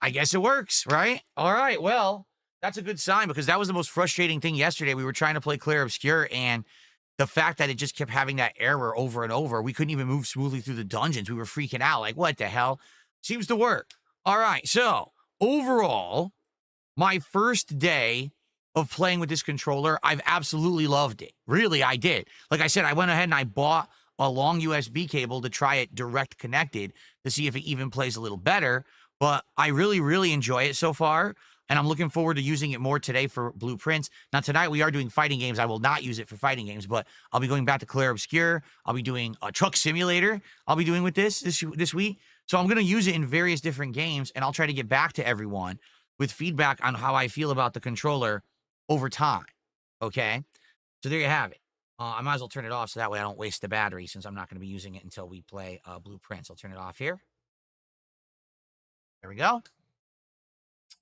I guess it works, right? All right, well, that's a good sign because that was the most frustrating thing yesterday. We were trying to play Clair Obscur, and the fact that it just kept having that error over and over, we couldn't even move smoothly through the dungeons. We were freaking out. Like, what the hell? Seems to work. All right, so overall, my first day of playing with this controller, I've absolutely loved it. Really, I did. Like I said, I went ahead and I bought a long USB cable to try it direct connected to see if it even plays a little better. But I really, really enjoy it so far. And I'm looking forward to using it more today for blueprints. Now, tonight we are doing fighting games. I will not use it for fighting games, but I'll be going back to Claire Obscure. I'll be doing a truck simulator. I'll be doing with this week. So I'm going to use it in various different games, and I'll try to get back to everyone with feedback on how I feel about the controller over time. Okay? So there you have it. I might as well turn it off so that way I don't waste the battery since I'm not going to be using it until we play blueprints. I'll turn it off here. There we go.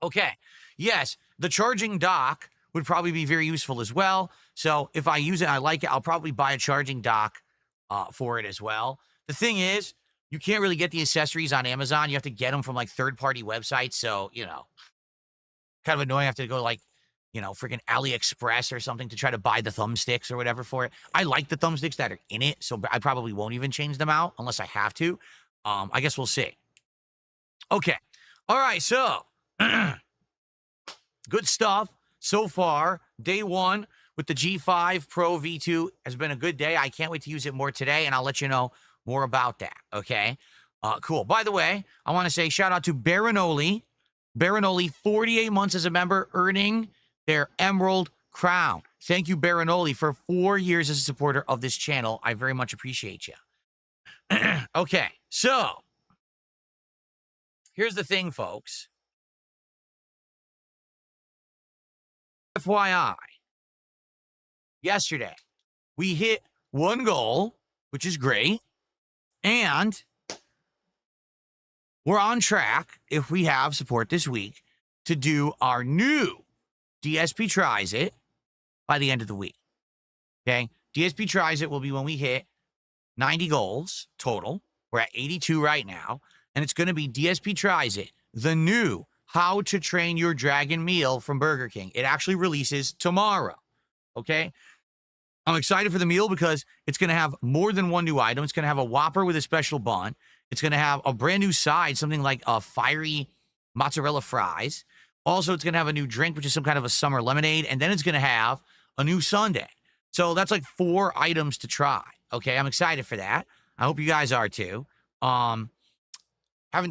Okay. Yes, the charging dock would probably be very useful as well. So if I use it, I like it, I'll probably buy a charging dock for it as well. The thing is, you can't really get the accessories on Amazon. You have to get them from like third-party websites. So, you know, kind of annoying. I have to go like, you know, freaking AliExpress or something to try to buy the thumbsticks or whatever for it. I like the thumbsticks that are in it, so I probably won't even change them out unless I have to. I guess we'll see. Okay. All right, so good stuff so far. Day one with the G5 Pro V2 has been a good day. I can't wait to use it more today, and I'll let you know more about that, okay? Cool. By the way, I want to say shout out to Baronoli. Baronoli, 48 months as a member, earning their Emerald Crown. Thank you, Baronoli, for 4 years as a supporter of this channel. I very much appreciate you. Okay, so here's the thing, folks. FYI, yesterday, we hit one goal, which is great, and we're on track, if we have support this week, to do our new DSP Tries It by the end of the week. Okay? DSP Tries It will be when we hit 90 goals total. We're at 82 right now, and it's going to be DSP Tries It, the new How to Train Your Dragon meal from Burger King. It actually releases tomorrow. Okay? I'm excited for the meal because it's going to have more than one new item. It's going to have a Whopper with a special bun. It's going to have a brand new side, something like a fiery mozzarella fries. Also, it's going to have a new drink, which is some kind of a summer lemonade. And then it's going to have a new sundae. So that's like 4 items to try. Okay, I'm excited for that. I hope you guys are too. Haven't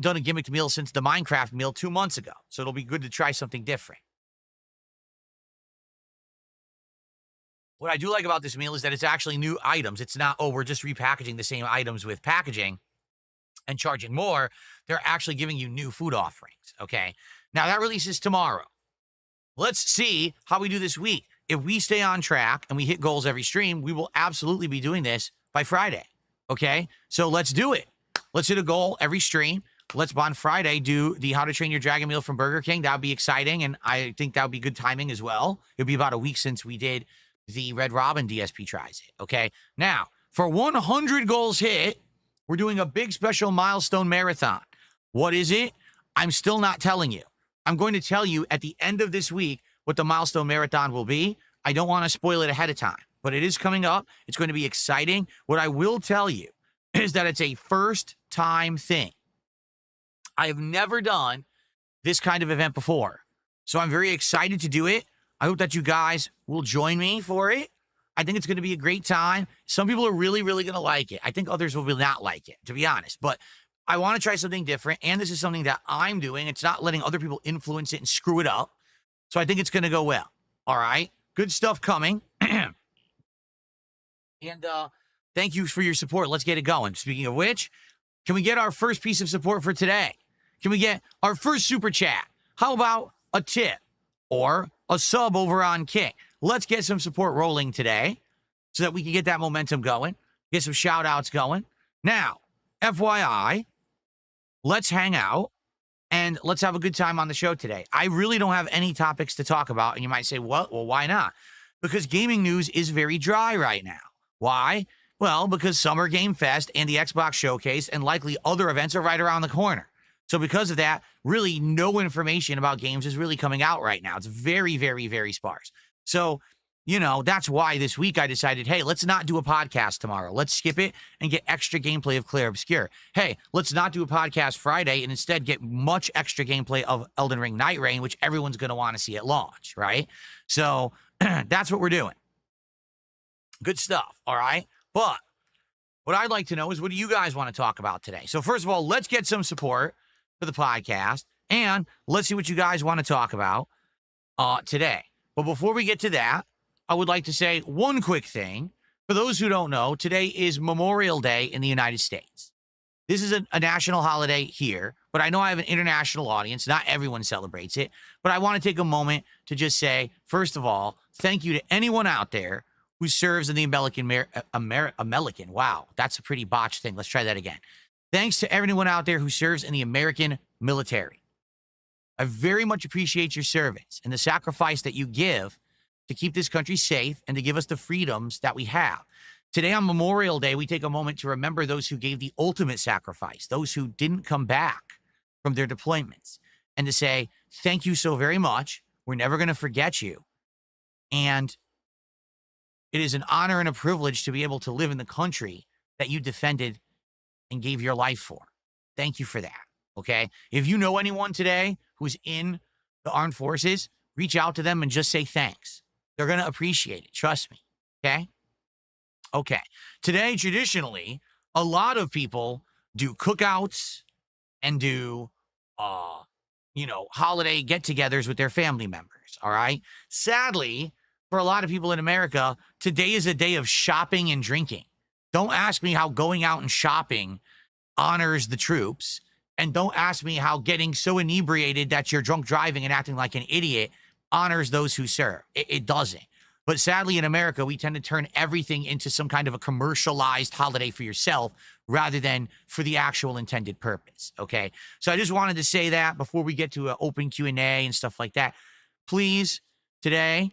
done a gimmicked meal since the Minecraft meal 2 months ago. So it'll be good to try something different. What I do like about this meal is that it's actually new items. It's not, oh, we're just repackaging the same items with packaging and charging more. They're actually giving you new food offerings, okay? Now, that releases tomorrow. Let's see how we do this week. If we stay on track and we hit goals every stream, we will absolutely be doing this by Friday, okay? So let's do it. Let's hit a goal every stream. Let's, on Friday, do the How to Train Your Dragon meal from Burger King. That would be exciting, and I think that would be good timing as well. It'll be about a week since we did the Red Robin DSP Tries It, okay? Now, for 100 goals hit, we're doing a big special milestone marathon. What is it? I'm still not telling you. I'm going to tell you at the end of this week what the milestone marathon will be. I don't want to spoil it ahead of time, but it is coming up. It's going to be exciting. What I will tell you is that it's a first-time thing. I have never done this kind of event before, so I'm very excited to do it. I hope that you guys will join me for it. I think it's going to be a great time. Some people are really, really going to like it. I think others will not like it, to be honest. But I want to try something different, and this is something that I'm doing. It's not letting other people influence it and screw it up. So I think it's going to go well. All right? Good stuff coming. And thank you for your support. Let's get it going. Speaking of which, can we get our first piece of support for today? Can we get our first super chat? How about a tip or a sub over on Kick? Let's get some support rolling today so that we can get that momentum going, get some shout outs going. Now, FYI, let's hang out and let's have a good time on the show today. I really don't have any topics to talk about, and you might say, well, why not? Because gaming news is very dry right now. Why? Well, because Summer Game Fest and the Xbox Showcase and likely other events are right around the corner. So because of that, really no information about games is really coming out right now. It's very, very, very sparse. So you know, that's why this week I decided, hey, let's not do a podcast tomorrow. Let's skip it and get extra gameplay of Clair Obscur. Hey, let's not do a podcast Friday and instead get much extra gameplay of Elden Ring Night Reign, which everyone's going to want to see at launch, right? So that's what we're doing. Good stuff, all right? But what I'd like to know is, what do you guys want to talk about today? So first of all, let's get some support for the podcast, and let's see what you guys want to talk about today. But before we get to that, I would like to say one quick thing. For those who don't know, today is Memorial Day in the United States. This is a national holiday here, but I know I have an international audience. Not everyone celebrates it, but I want to take a moment to just say, first of all, thank you to anyone out there who serves in the American. Wow, that's a pretty botched thing. Let's try that again. Thanks to everyone out there who serves in the American military. I very much appreciate your service and the sacrifice that you give to keep this country safe and to give us the freedoms that we have. Today on Memorial Day, we take a moment to remember those who gave the ultimate sacrifice, those who didn't come back from their deployments, and to say, thank you so very much. We're never going to forget you. And it is an honor and a privilege to be able to live in the country that you defended and gave your life for. Thank you for that, okay? If you know anyone today who's in the armed forces, reach out to them and just say thanks. They're going to appreciate it. Trust me. Okay? Okay. Today, traditionally, a lot of people do cookouts and do, holiday get-togethers with their family members. All right? Sadly, for a lot of people in America, today is a day of shopping and drinking. Don't ask me how going out and shopping honors the troops. And don't ask me how getting so inebriated that you're drunk driving and acting like an idiot honors those who serve. It doesn't. But sadly, in America, we tend to turn everything into some kind of a commercialized holiday for yourself rather than for the actual intended purpose, okay? So I just wanted to say that before we get to an open Q&A and stuff like that. Please, today,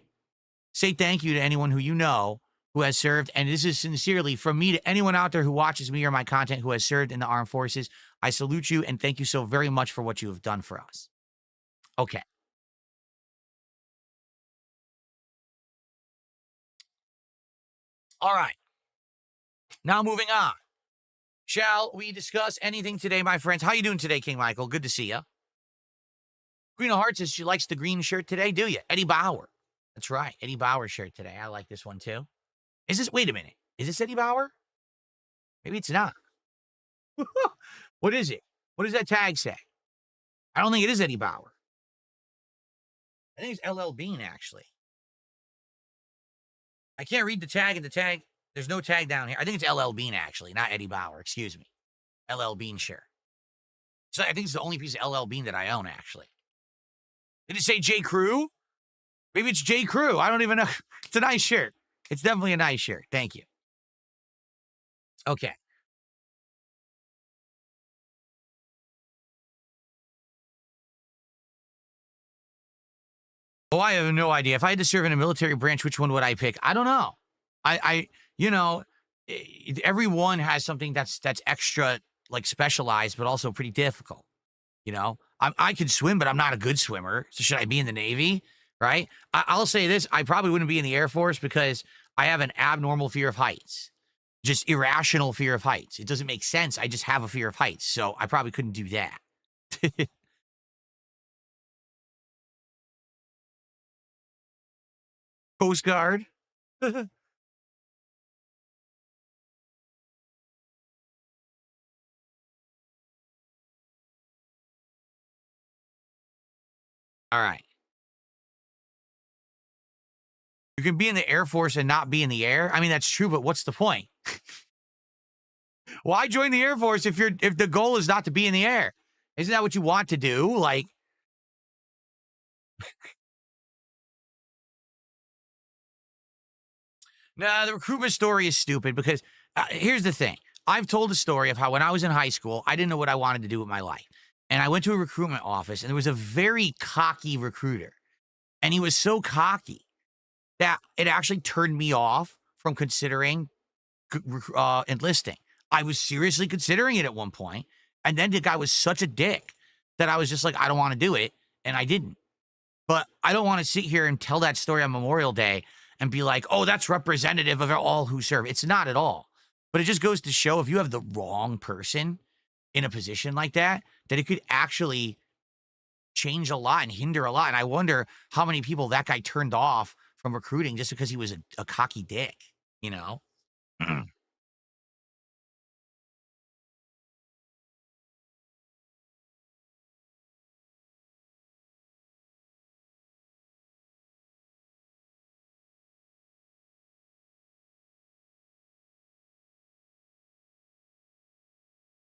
say thank you to anyone who you know who has served. And this is sincerely from me to anyone out there who watches me or my content who has served in the armed forces. I salute you and thank you so very much for what you have done for us. Okay. All right. Now moving on. Shall we discuss anything today, my friends? How you doing today, King Michael? Good to see you. Green of Heart says she likes the green shirt today, do you? Eddie Bauer. That's right. Eddie Bauer shirt today. I like this one too. Is this, wait a minute. Is this Eddie Bauer? Maybe it's not. What is it? What does that tag say? I don't think it is Eddie Bauer. I think it's LL Bean, actually. I can't read the tag and the tag. There's no tag down here. I think it's LL Bean, actually, not Eddie Bauer. Excuse me. LL Bean shirt. So I think it's the only piece of LL Bean that I own, actually. Did it say J. Crew? Maybe it's J. Crew. I don't even know. It's a nice shirt. It's definitely a nice shirt. Thank you. Okay. Oh, I have no idea. If I had to serve in a military branch, which one would I pick? I don't know. Everyone has something that's extra, like, specialized, but also pretty difficult. You know, I could swim, but I'm not a good swimmer. So should I be in the Navy? Right? I'll say this. I probably wouldn't be in the Air Force because I have an abnormal fear of heights. Just irrational fear of heights. It doesn't make sense. I just have a fear of heights. So I probably couldn't do that. Coast Guard. All right. You can be in the Air Force and not be in the air. I mean, that's true, but what's the point? Why join the Air Force if the goal is not to be in the air? Isn't that what you want to do? Like, nah, the recruitment story is stupid because here's the thing. I've told a story of how when I was in high school, I didn't know what I wanted to do with my life. And I went to a recruitment office, and there was a very cocky recruiter. And he was so cocky that it actually turned me off from considering enlisting. I was seriously considering it at one point, and then the guy was such a dick that I was just like, I don't want to do it, and I didn't. But I don't want to sit here and tell that story on Memorial Day and be like, oh, that's representative of all who serve. It's not at all. But it just goes to show if you have the wrong person in a position like that, that it could actually change a lot and hinder a lot. And I wonder how many people that guy turned off from recruiting just because he was a cocky dick, you know?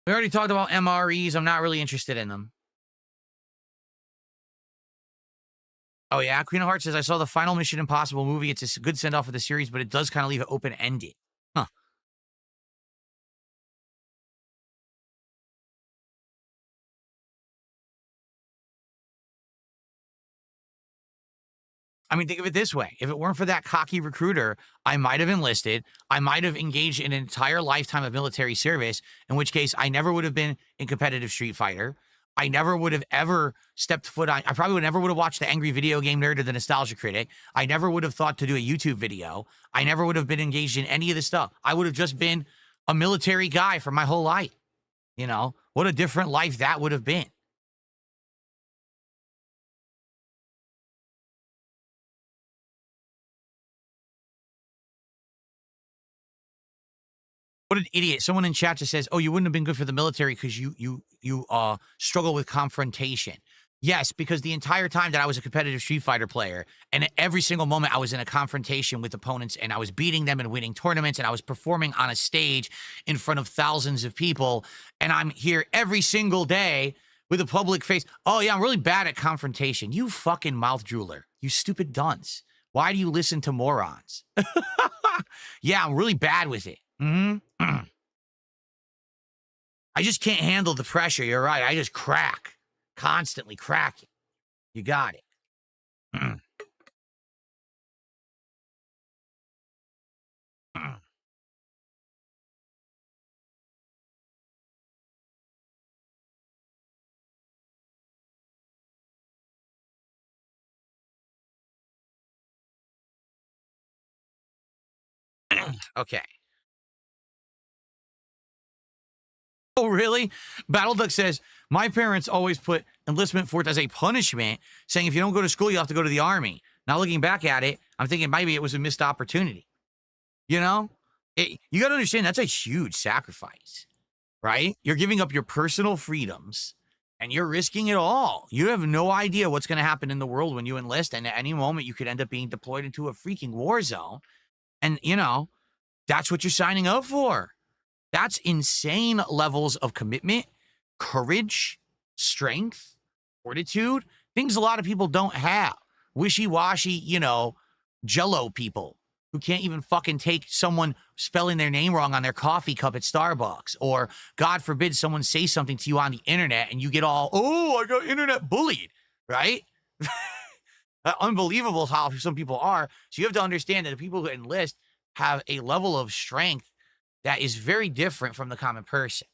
We already talked about MREs. I'm not really interested in them. Oh, yeah. Queen of Hearts says, I saw the final Mission Impossible movie. It's a good send-off of the series, but it does kind of leave it open-ended. Huh. I mean, think of it this way. If it weren't for that cocky recruiter, I might have enlisted. I might have engaged in an entire lifetime of military service, in which case I never would have been in competitive Street Fighter. I never would have ever stepped foot on. I probably never would have watched the Angry Video Game Nerd or the Nostalgia Critic. I never would have thought to do a YouTube video. I never would have been engaged in any of this stuff. I would have just been a military guy for my whole life. You know, what a different life that would have been. What an idiot. Someone in chat just says, oh, you wouldn't have been good for the military because you struggle with confrontation. Yes, because the entire time that I was a competitive Street Fighter player, and every single moment I was in a confrontation with opponents, and I was beating them and winning tournaments, and I was performing on a stage in front of thousands of people, and I'm here every single day with a public face. Oh, yeah, I'm really bad at confrontation. You fucking mouth drooler. You stupid dunce. Why do you listen to morons? Yeah, I'm really bad with it. I just can't handle the pressure. You're right. I just crack. Constantly cracking. You got it. Okay. Oh, really? Battle Duck says, my parents always put enlistment forth as a punishment, saying if you don't go to school, you have to go to the army. Now, looking back at it, I'm thinking maybe it was a missed opportunity. You know? You got to understand, that's a huge sacrifice, right? You're giving up your personal freedoms, and you're risking it all. You have no idea what's going to happen in the world when you enlist, and at any moment, you could end up being deployed into a freaking war zone. And, you know, that's what you're signing up for. That's insane levels of commitment, courage, strength, fortitude, things a lot of people don't have. Wishy-washy, you know, jello people who can't even fucking take someone spelling their name wrong on their coffee cup at Starbucks. Or, God forbid, someone say something to you on the internet and you get all, oh, I got internet bullied, right? Unbelievable how some people are. So you have to understand that the people who enlist have a level of strength that is very different from the common person.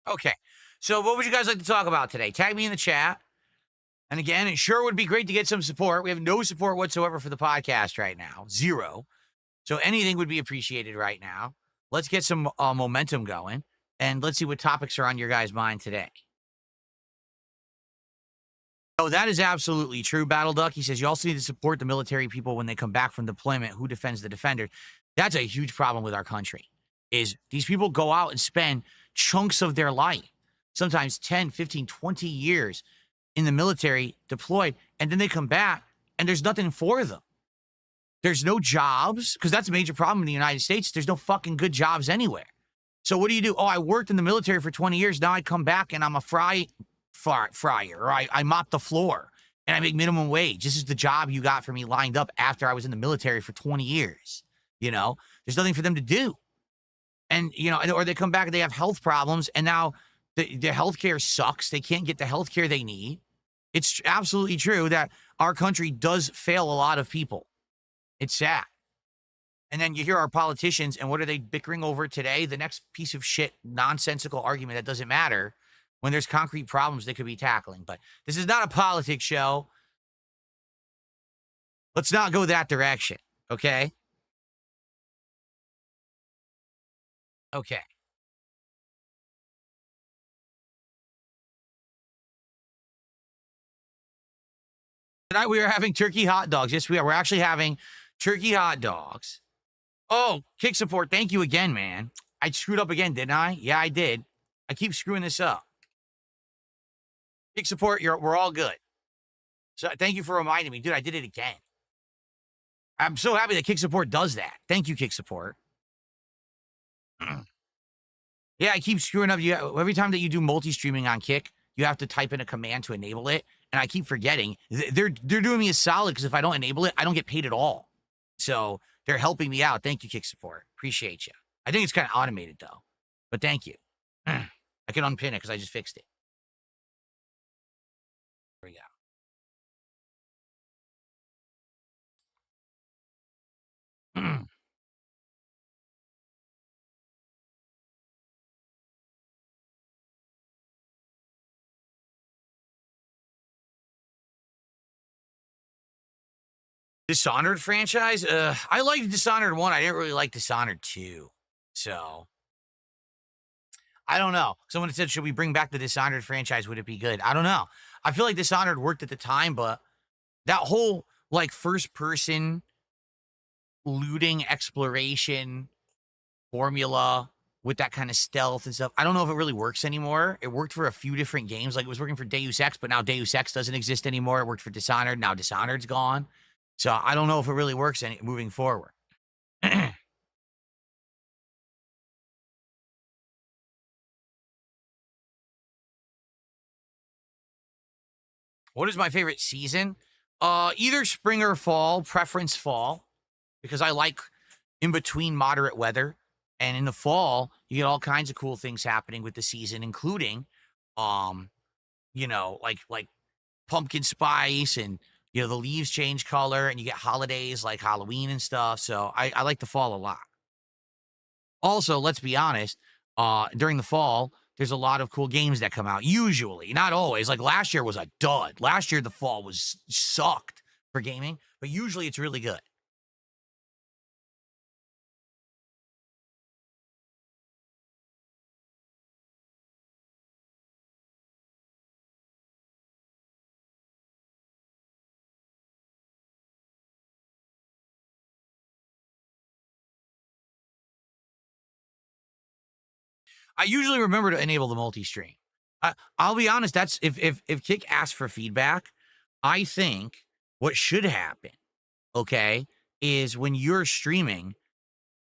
Okay, so what would you guys like to talk about today? Tag me in the chat. And again, it sure would be great to get some support. We have no support whatsoever for the podcast right now. Zero. So anything would be appreciated right now. Let's get some momentum going. And let's see what topics are on your guys' mind today. Oh, that is absolutely true, Battle Duck. He says you also need to support the military people when they come back from deployment. Who defends the defender? That's a huge problem with our country, is these people go out and spend chunks of their life, sometimes 10, 15, 20 years in the military deployed, and then they come back and there's nothing for them. There's no jobs, because that's a major problem in the United States. There's no fucking good jobs anywhere. So what do? Oh, I worked in the military for 20 years. Now I come back and I'm a fryer, or I mop the floor and I make minimum wage. This is the job you got for me lined up after I was in the military for 20 years. You know, there's nothing for them to do. And, you know, or they come back and they have health problems, and now the healthcare sucks. They can't get the healthcare they need. It's absolutely true that our country does fail a lot of people. It's sad. And then you hear our politicians, and what are they bickering over today? The next piece of shit, nonsensical argument that doesn't matter when there's concrete problems they could be tackling. But this is not a politics show. Let's not go that direction, okay? Okay. Tonight we are having turkey hot dogs. Yes, we are. We're actually having turkey hot dogs. Oh, kick support. Thank you again, man. I screwed up again, didn't I? Yeah, I did. I keep screwing this up. Kick support, we're all good. So thank you for reminding me. Dude, I did it again. I'm so happy that kick support does that. Thank you, kick support. Yeah, I keep screwing up. Every time that you do multi-streaming on Kick, you have to type in a command to enable it, and I keep forgetting. They're doing me a solid because if I don't enable it, I don't get paid at all. So they're helping me out. Thank you, Kick support. Appreciate you. I think it's kind of automated though, but thank you. I can unpin it because I just fixed it. There we go. Dishonored franchise? I liked Dishonored 1. I didn't really like Dishonored 2. So, I don't know. Someone said, should we bring back the Dishonored franchise? Would it be good? I don't know. I feel like Dishonored worked at the time, but that whole, like, first-person looting exploration formula with that kind of stealth and stuff, I don't know if it really works anymore. It worked for a few different games. Like, it was working for Deus Ex, but now Deus Ex doesn't exist anymore. It worked for Dishonored. Now Dishonored's gone. So I don't know if it really works moving forward. What is my favorite season? Either spring or fall, preference fall, because I like in between moderate weather. And in the fall, you get all kinds of cool things happening with the season, including, you know, like pumpkin spice and, you know, the leaves change color and you get holidays like Halloween and stuff. So I like the fall a lot. Also, let's be honest, during the fall, there's a lot of cool games that come out. Usually, not always. Like last year was a dud. Last year, the fall was sucked for gaming, but usually it's really good. I usually remember to enable the multi-stream. I'll be honest, that's if Kick asks for feedback, I think what should happen, okay, is when you're streaming,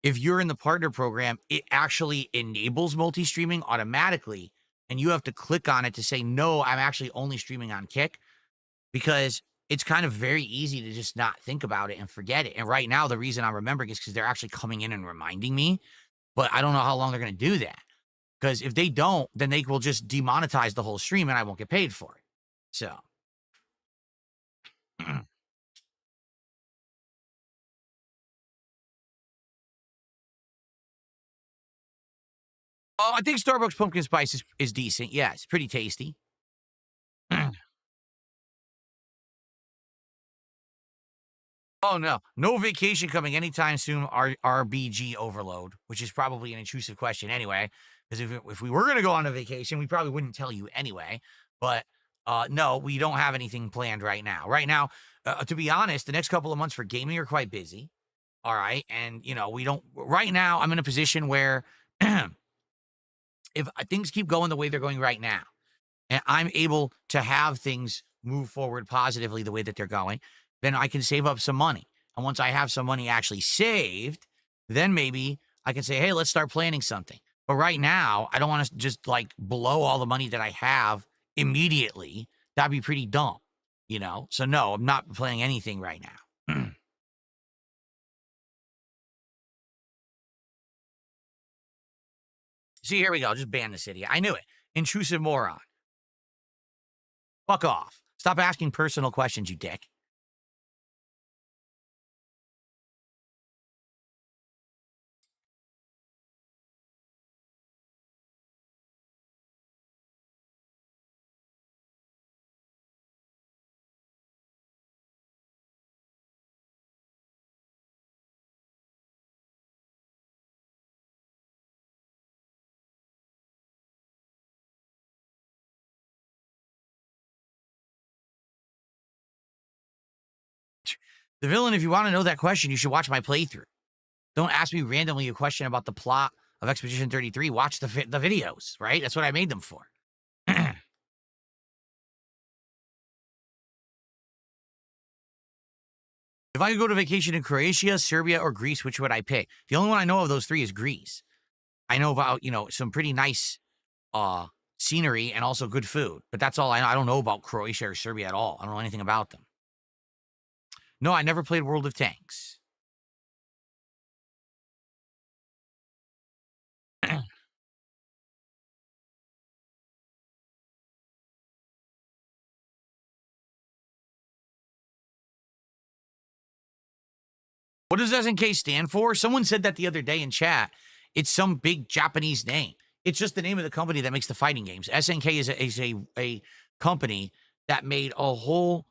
if you're in the partner program, it actually enables multi-streaming automatically, and you have to click on it to say, no, I'm actually only streaming on Kick, because it's kind of very easy to just not think about it and forget it. And right now, the reason I'm remembering is because they're actually coming in and reminding me, but I don't know how long they're going to do that. Because if they don't, then they will just demonetize the whole stream and I won't get paid for it. So. Oh, I think Starbucks pumpkin spice is decent. Yeah, it's pretty tasty. Oh, no. No vacation coming anytime soon, RBG overload, which is probably an intrusive question anyway. Because if we were going to go on a vacation, we probably wouldn't tell you anyway. But no, we don't have anything planned right now. Right now, to be honest, the next couple of months for gaming are quite busy. All right. And, you know, we don't, right now, I'm in a position where if things keep going the way they're going right now, and I'm able to have things move forward positively the way that they're going, then I can save up some money. And once I have some money actually saved, then maybe I can say, hey, let's start planning something. But right now, I don't want to just like blow all the money that I have immediately. That'd be pretty dumb. You know? So no, I'm not playing anything right now. See, here we go. Just ban the city. I knew it. Intrusive moron. Fuck off. Stop asking personal questions, you dick. The villain, if you want to know that question, you should watch my playthrough. Don't ask me randomly a question about the plot of Expedition 33. Watch the videos, right? That's what I made them for. If I could go to vacation in Croatia, Serbia, or Greece, which would I pick? The only one I know of those three is Greece. I know about, you know, some pretty nice scenery and also good food. But that's all I know. I don't know about Croatia or Serbia at all. I don't know anything about them. No, I never played World of Tanks. What does SNK stand for? Someone said that the other day in chat. It's some big Japanese name. It's just the name of the company that makes the fighting games. SNK is a company that made a whole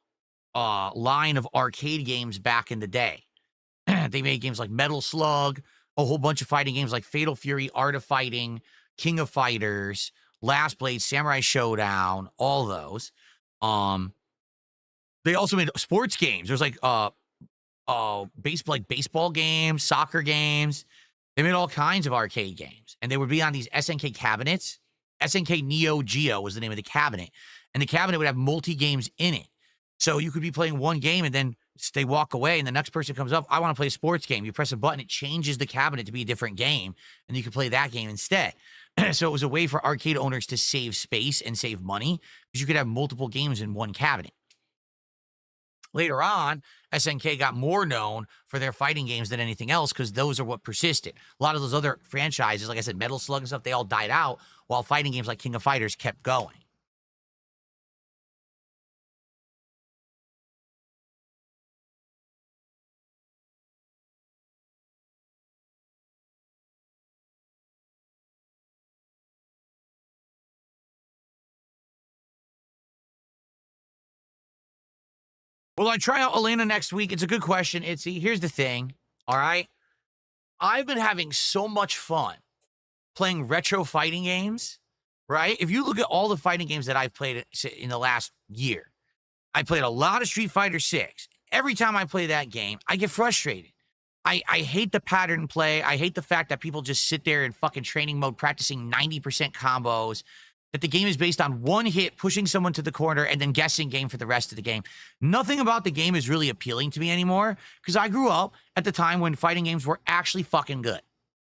line of arcade games back in the day. They made games like Metal Slug, a whole bunch of fighting games like Fatal Fury, Art of Fighting, King of Fighters, Last Blade, Samurai Showdown, all those. They also made sports games. There's like baseball games, soccer games. They made all kinds of arcade games, and they would be on these SNK cabinets. SNK Neo Geo was the name of the cabinet, and the cabinet would have multi games in it. So you could be playing one game, and then they walk away, and the next person comes up. I want to play a sports game. You press a button, it changes the cabinet to be a different game, and you can play that game instead. So it was a way for arcade owners to save space and save money because you could have multiple games in one cabinet. Later on, SNK got more known for their fighting games than anything else because those are what persisted. A lot of those other franchises, like I said, Metal Slug and stuff, they all died out while fighting games like King of Fighters kept going. Will I try out Elena next week? It's a good question, Itzy. Here's the thing, all right? I've been having so much fun playing retro fighting games, right? If you look at all the fighting games that I've played in the last year, I played a lot of Street Fighter 6. Every time I play that game, I get frustrated. I hate the pattern play. I hate the fact that people just sit there in fucking training mode practicing 90% combos, that the game is based on one hit, pushing someone to the corner, and then guessing game for the rest of the game. Nothing about the game is really appealing to me anymore because I grew up at the time when fighting games were actually fucking good,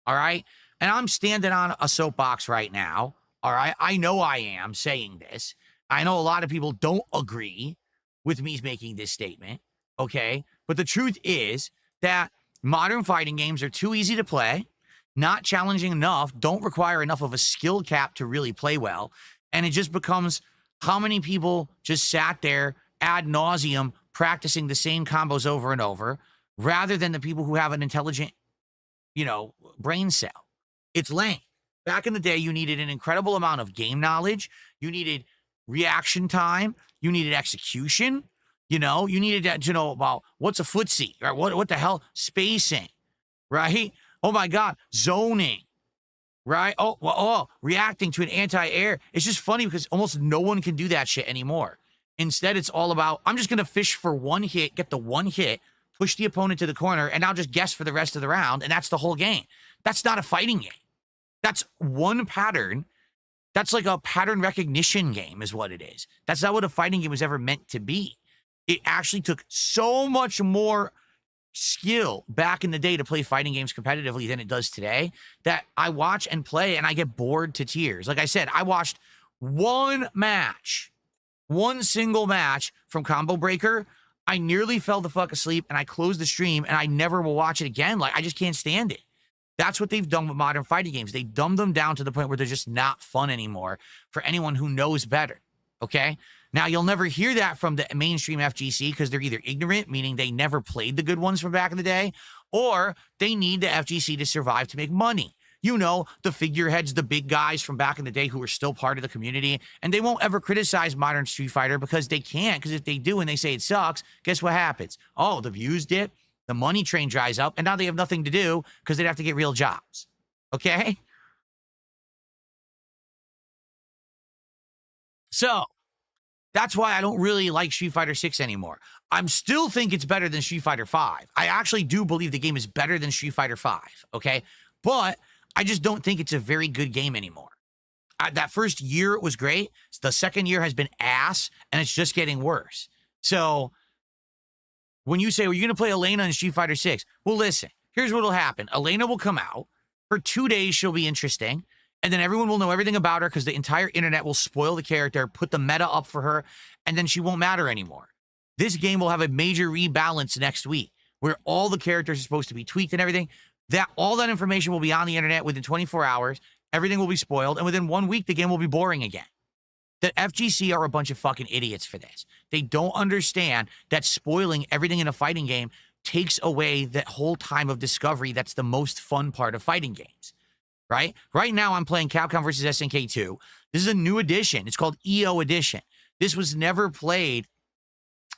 all right? And I'm standing on a soapbox right now, all right? I know I am saying this. I know a lot of people don't agree with me making this statement, okay? But the truth is that modern fighting games are too easy to play, not challenging enough, don't require enough of a skill cap to really play well. And it just becomes how many people just sat there ad nauseum practicing the same combos over and over rather than the people who have an intelligent, you know, brain cell. It's lame. Back in the day, you needed an incredible amount of game knowledge. You needed reaction time. You needed execution. You know, you needed to know about what's a footsie, or what the hell, spacing, right? Oh my God, zoning, right? Reacting to an anti-air. It's just funny because almost no one can do that shit anymore. Instead, it's all about, I'm just going to fish for one hit, get the one hit, push the opponent to the corner, and I'll just guess for the rest of the round, and that's the whole game. That's not a fighting game. That's one pattern. That's like a pattern recognition game is what it is. That's not what a fighting game was ever meant to be. It actually took so much more skill back in the day to play fighting games competitively than it does today that I watch and play and I get bored to tears. Like I said, I watched one match one single match from Combo Breaker, I nearly fell the fuck asleep and I closed the stream and I never will watch it again. Like, I just can't stand it. That's what they've done with modern fighting games. They dumb them down to the point where they're just not fun anymore for anyone who knows better. Okay? Now, you'll never hear that from the mainstream FGC because they're either ignorant, meaning they never played the good ones from back in the day, or they need the FGC to survive to make money. You know, the figureheads, the big guys from back in the day who are still part of the community, and they won't ever criticize modern Street Fighter because they can't, because if they do and they say it sucks, guess what happens? Oh, the views dip, the money train dries up, and now they have nothing to do because they'd have to get real jobs. Okay? So, that's why I don't really like Street Fighter 6 anymore. I still think it's better than Street Fighter 5. I actually do believe the game is better than Street Fighter 5, okay? But I just don't think it's a very good game anymore. That first year, it was great. The second year has been ass, and it's just getting worse. So when you say, well, you're going to play Elena in Street Fighter 6, well, listen, here's what will happen. Elena will come out. For 2 days, she'll be interesting. And then everyone will know everything about her because the entire internet will spoil the character, put the meta up for her, and then she won't matter anymore. This game will have a major rebalance next week where all the characters are supposed to be tweaked and everything. All that information will be on the internet within 24 hours. Everything will be spoiled. And within 1 week, the game will be boring again. The FGC are a bunch of fucking idiots for this. They don't understand that spoiling everything in a fighting game takes away that whole time of discovery that's the most fun part of fighting games. Right? Right now, I'm playing Capcom versus SNK 2. This is a new edition. It's called EO Edition. This was never played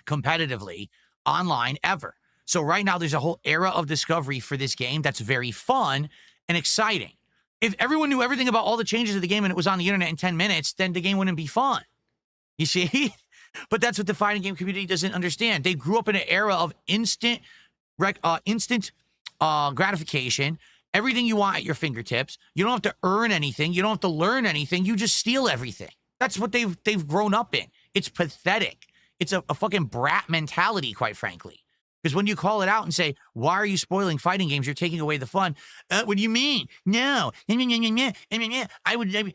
competitively online ever. So right now, there's a whole era of discovery for this game that's very fun and exciting. If everyone knew everything about all the changes of the game and it was on the internet in 10 minutes, then the game wouldn't be fun. You see? But that's what the fighting game community doesn't understand. They grew up in an era of instant gratification. Everything you want at your fingertips. You don't have to earn anything. You don't have to learn anything. You just steal everything. That's what they've grown up in. It's pathetic. It's a fucking brat mentality, quite frankly. Because when you call it out and say, why are you spoiling fighting games? You're taking away the fun. What do you mean? No. I would.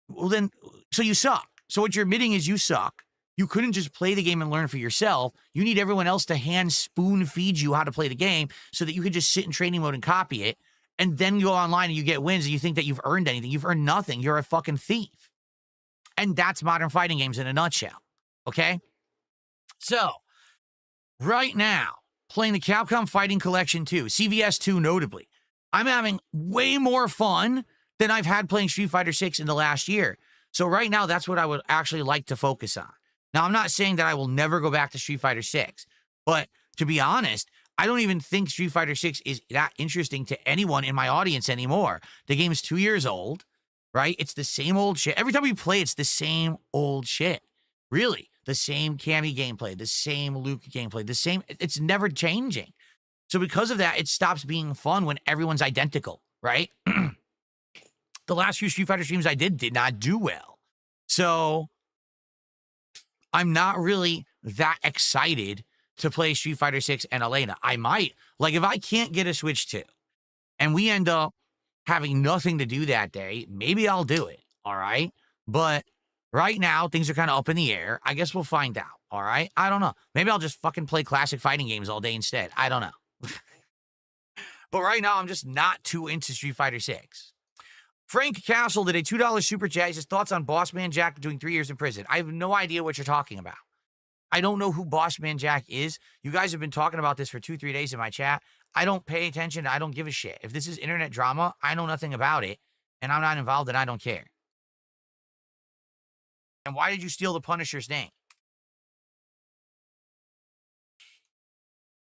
Well, then, so you suck. So what you're admitting is you suck. You couldn't just play the game and learn for yourself. You need everyone else to hand spoon feed you how to play the game so that you can just sit in training mode and copy it. And then you go online and you get wins and you think that you've earned anything. You've earned nothing. You're a fucking thief. And that's modern fighting games in a nutshell. Okay? So, right now, playing the Capcom Fighting Collection 2, CVS 2 notably, I'm having way more fun than I've had playing Street Fighter 6 in the last year. So right now, that's what I would actually like to focus on. Now, I'm not saying that I will never go back to Street Fighter 6, but to be honest, I don't even think Street Fighter 6 is that interesting to anyone in my audience anymore. The game is 2 years old, right? It's the same old shit. Every time we play, it's the same old shit. Really. The same Cammy gameplay, the same Luke gameplay, the same. It's never changing. So because of that, it stops being fun when everyone's identical, right? The last few Street Fighter streams I did not do well. So I'm not really that excited to play Street Fighter 6 and Elena. I might. Like, if I can't get a Switch 2 and we end up having nothing to do that day, maybe I'll do it, all right? But right now, things are kind of up in the air. I guess we'll find out, all right? I don't know. Maybe I'll just fucking play classic fighting games all day instead. I don't know. But right now, I'm just not too into Street Fighter 6. Frank Castle did a $2 super chat. He says, thoughts on Boss Man Jack doing 3 years in prison. I have no idea what you're talking about. I don't know who Boss Man Jack is. You guys have been talking about this for 2-3 days in my chat. I don't pay attention. I don't give a shit. If this is internet drama, I know nothing about it, and I'm not involved, and I don't care. And why did you steal the Punisher's name?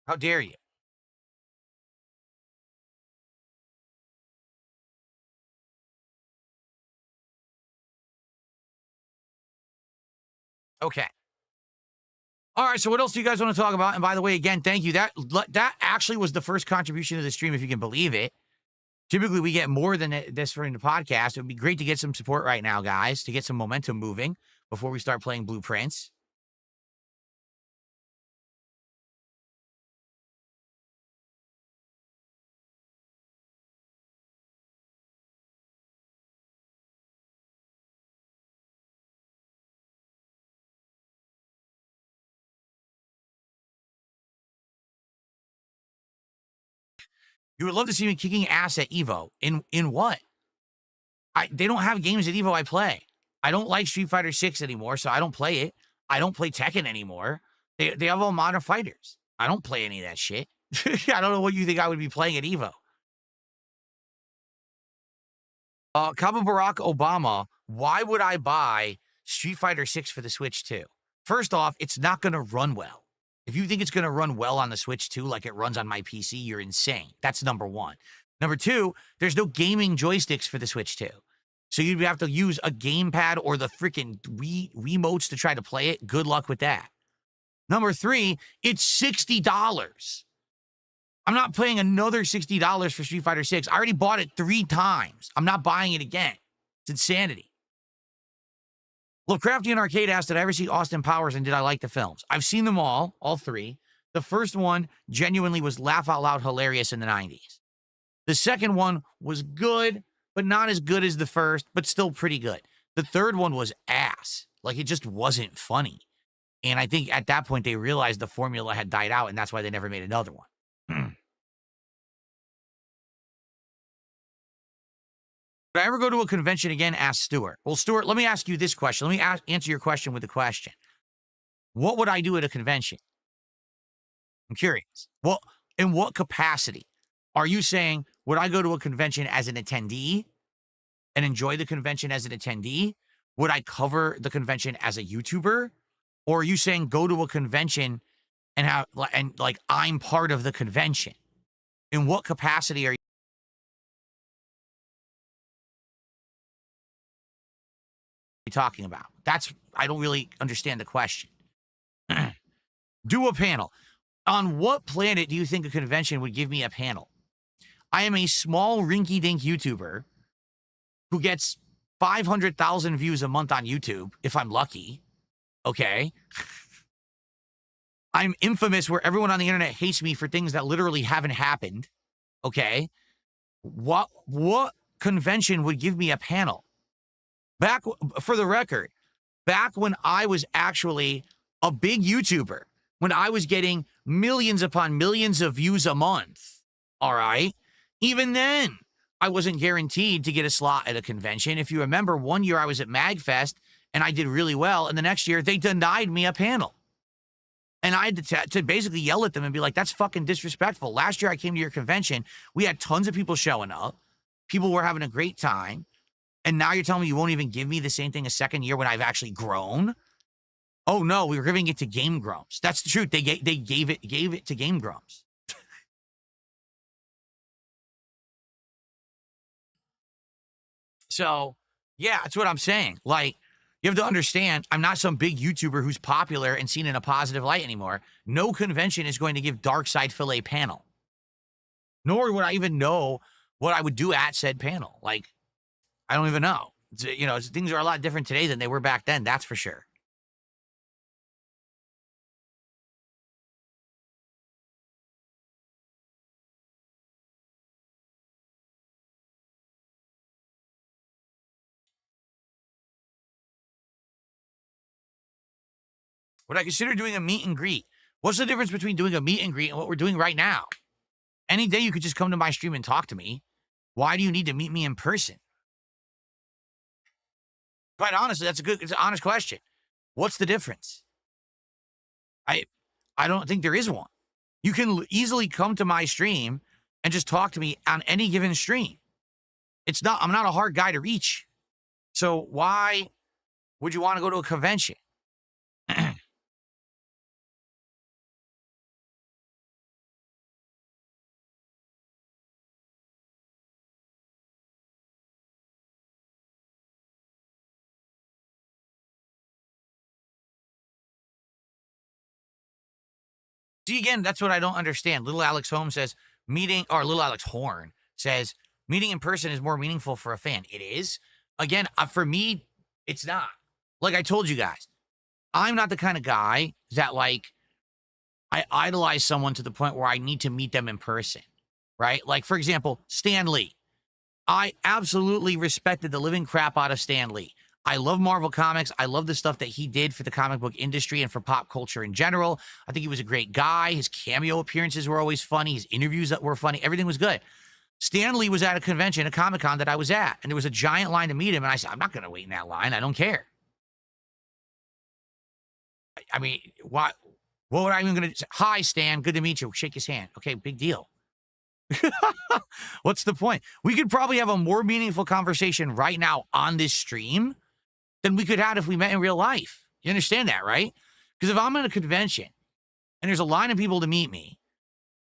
How dare you? Okay. All right, so what else do you guys want to talk about? And by the way, again, thank you. That actually was the first contribution to the stream, if you can believe it. Typically, we get more than this for the podcast. It would be great to get some support right now, guys, to get some momentum moving before we start playing Blueprints. You would love to see me kicking ass at Evo. In what? They don't have games at Evo I play. I don't like Street Fighter 6 anymore, so I don't play it. I don't play Tekken anymore. They have all modern fighters. I don't play any of that shit. I don't know what you think I would be playing at Evo. Kaba Barack Obama, why would I buy Street Fighter 6 for the Switch 2? First off, it's not going to run well. If you think it's going to run well on the Switch 2 like it runs on my PC, you're insane. That's number one. Number two, there's no gaming joysticks for the Switch 2. So you'd have to use a gamepad or the freaking Wiimotes to try to play it. Good luck with that. Number three, it's $60. I'm not paying another $60 for Street Fighter 6. I already bought it 3 times. I'm not buying it again. It's insanity. Lovecraftian Arcade asked, did I ever see Austin Powers and did I like the films? I've seen them all 3. The first one genuinely was laugh out loud hilarious in the 90s. The second one was good, but not as good as the first, but still pretty good. The third one was ass. Like, it just wasn't funny. And I think at that point they realized the formula had died out, and that's why they never made another one. Would I ever go to a convention again? Asked Stuart. Well, Stuart, let me ask you this question. Let me answer your question with a question. What would I do at a convention? I'm curious. Well, in what capacity? Are you saying, would I go to a convention as an attendee and enjoy the convention as an attendee? Would I cover the convention as a YouTuber? Or are you saying go to a convention and like I'm part of the convention? In what capacity are you talking about? I don't really understand the question. Do a panel. On what planet do you think a convention would give me a panel? I am a small rinky-dink YouTuber who gets 500,000 views a month on YouTube, if I'm lucky. Okay. I'm infamous where everyone on the internet hates me for things that literally haven't happened. Okay. What convention would give me a panel? For the record, back when I was actually a big YouTuber, when I was getting millions upon millions of views a month, all right? Even then, I wasn't guaranteed to get a slot at a convention. If you remember, one year I was at MagFest and I did really well, and the next year they denied me a panel. And I had to basically yell at them and be like, that's fucking disrespectful. Last year I came to your convention, we had tons of people showing up. People were having a great time. And now you're telling me you won't even give me the same thing a second year when I've actually grown? Oh no, we were giving it to Game Grumps. That's the truth. They gave it to Game Grumps. So, yeah, that's what I'm saying. Like, you have to understand, I'm not some big YouTuber who's popular and seen in a positive light anymore. No convention is going to give Darkside Phil a panel. Nor would I even know what I would do at said panel. Like, I don't even know. Things are a lot different today than they were back then, that's for sure. Would I consider doing a meet and greet? What's the difference between doing a meet and greet and what we're doing right now? Any day you could just come to my stream and talk to me. Why do you need to meet me in person? Quite honestly, it's an honest question. What's the difference? I don't think there is one. You can easily come to my stream and just talk to me on any given stream. I'm not a hard guy to reach. So why would you want to go to a convention? See, again, that's what I don't understand. Little Alex Holmes says Little Alex Horn says, meeting in person is more meaningful for a fan. It is. Again, for me, it's not. Like I told you guys, I'm not the kind of guy that, like, I idolize someone to the point where I need to meet them in person, right? Like, for example, Stan Lee. I absolutely respected the living crap out of Stan Lee. I love Marvel Comics. I love the stuff that he did for the comic book industry and for pop culture in general. I think he was a great guy. His cameo appearances were always funny. His interviews that were funny. Everything was good. Stan Lee was at a convention, a Comic-Con that I was at, and there was a giant line to meet him, and I said, I'm not going to wait in that line. I don't care. I mean, what would I even going to say? Hi, Stan. Good to meet you. Shake his hand. Okay, big deal. What's the point? We could probably have a more meaningful conversation right now on this stream than we could have if we met in real life. You understand that, right? Because if I'm at a convention and there's a line of people to meet me,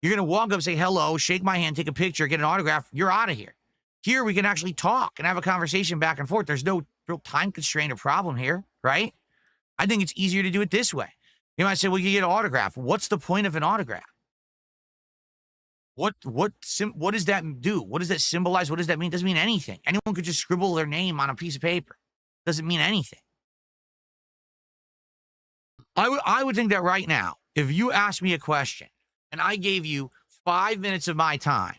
you're going to walk up, say hello, shake my hand, take a picture, get an autograph. You're out of here. Here, we can actually talk and have a conversation back and forth. There's no real time constraint or problem here, right? I think it's easier to do it this way. You might say, well, you get an autograph. What's the point of an autograph? What does that do? What does that symbolize? What does that mean? It doesn't mean anything. Anyone could just scribble their name on a piece of paper. It doesn't mean anything. I would think that right now, if you asked me a question and I gave you 5 minutes of my time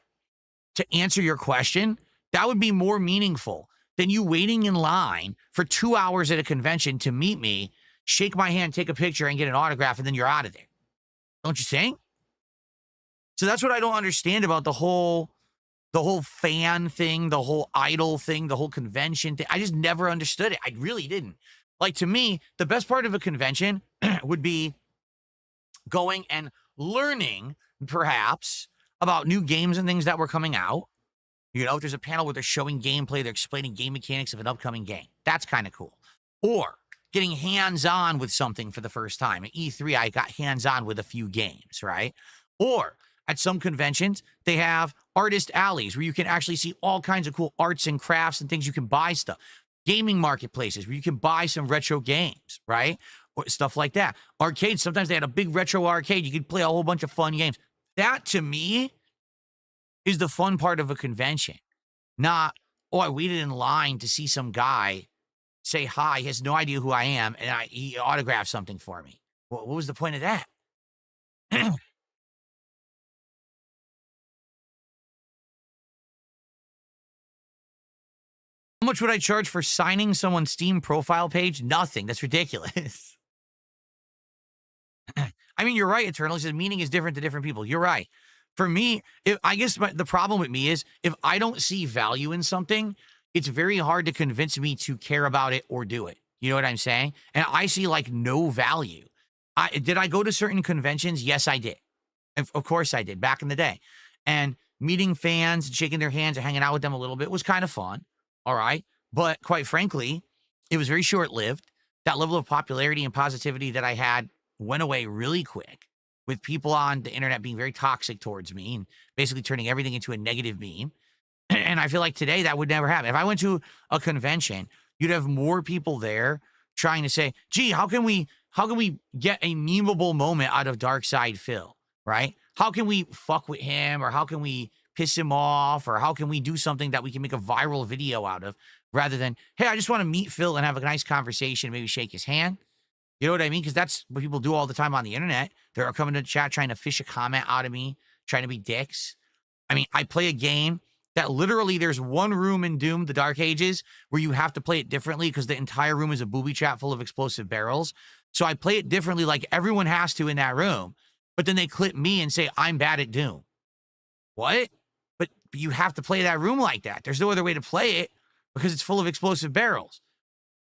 to answer your question, that would be more meaningful than you waiting in line for 2 hours at a convention to meet me, shake my hand, take a picture, and get an autograph, and then you're out of there. Don't you think? So that's what I don't understand about the whole fan thing, the whole idol thing, the whole convention thing. I just never understood it. I really didn't. Like, to me, the best part of a convention would be going and learning, perhaps, about new games and things that were coming out. You know, if there's a panel where they're showing gameplay, they're explaining game mechanics of an upcoming game. That's kind of cool. Or getting hands-on with something for the first time. At E3, I got hands-on with a few games, right? Or at some conventions, they have artist alleys where you can actually see all kinds of cool arts and crafts and things. You can buy stuff. Gaming marketplaces where you can buy some retro games, right? Or stuff like that. Arcades, sometimes they had a big retro arcade. You could play a whole bunch of fun games. That, to me, is the fun part of a convention. Not, oh, I waited in line to see some guy say hi. He has no idea who I am, and he autographed something for me. What was the point of that? How much would I charge for signing someone's Steam profile page? Nothing. That's ridiculous. I mean, you're right, Eternal. He says meaning is different to different people. You're right. For me, I guess the problem with me is if I don't see value in something, it's very hard to convince me to care about it or do it. You know what I'm saying? And I see like no value. Did I go to certain conventions? Yes, I did. Of course I did back in the day. And meeting fans and shaking their hands and hanging out with them a little bit was kind of fun. All right. But quite frankly, it was very short-lived. That level of popularity and positivity that I had went away really quick, with people on the internet being very toxic towards me and basically turning everything into a negative meme. And I feel like today that would never happen. If I went to a convention, you'd have more people there trying to say, gee, how can we get a memeable moment out of Darkside Phil, right? How can we fuck with him, or how can we piss him off, or how can we do something that we can make a viral video out of, rather than, hey, I just want to meet Phil and have a nice conversation, maybe shake his hand. You know what I mean? Because that's what people do all the time on the internet. They're coming to chat trying to fish a comment out of me, trying to be dicks. I mean, I play a game that literally there's one room in Doom, the Dark Ages, where you have to play it differently because the entire room is a booby trap full of explosive barrels. So I play it differently like everyone has to in that room. But then they clip me and say, I'm bad at Doom. What? But you have to play that room like that. There's no other way to play it because it's full of explosive barrels.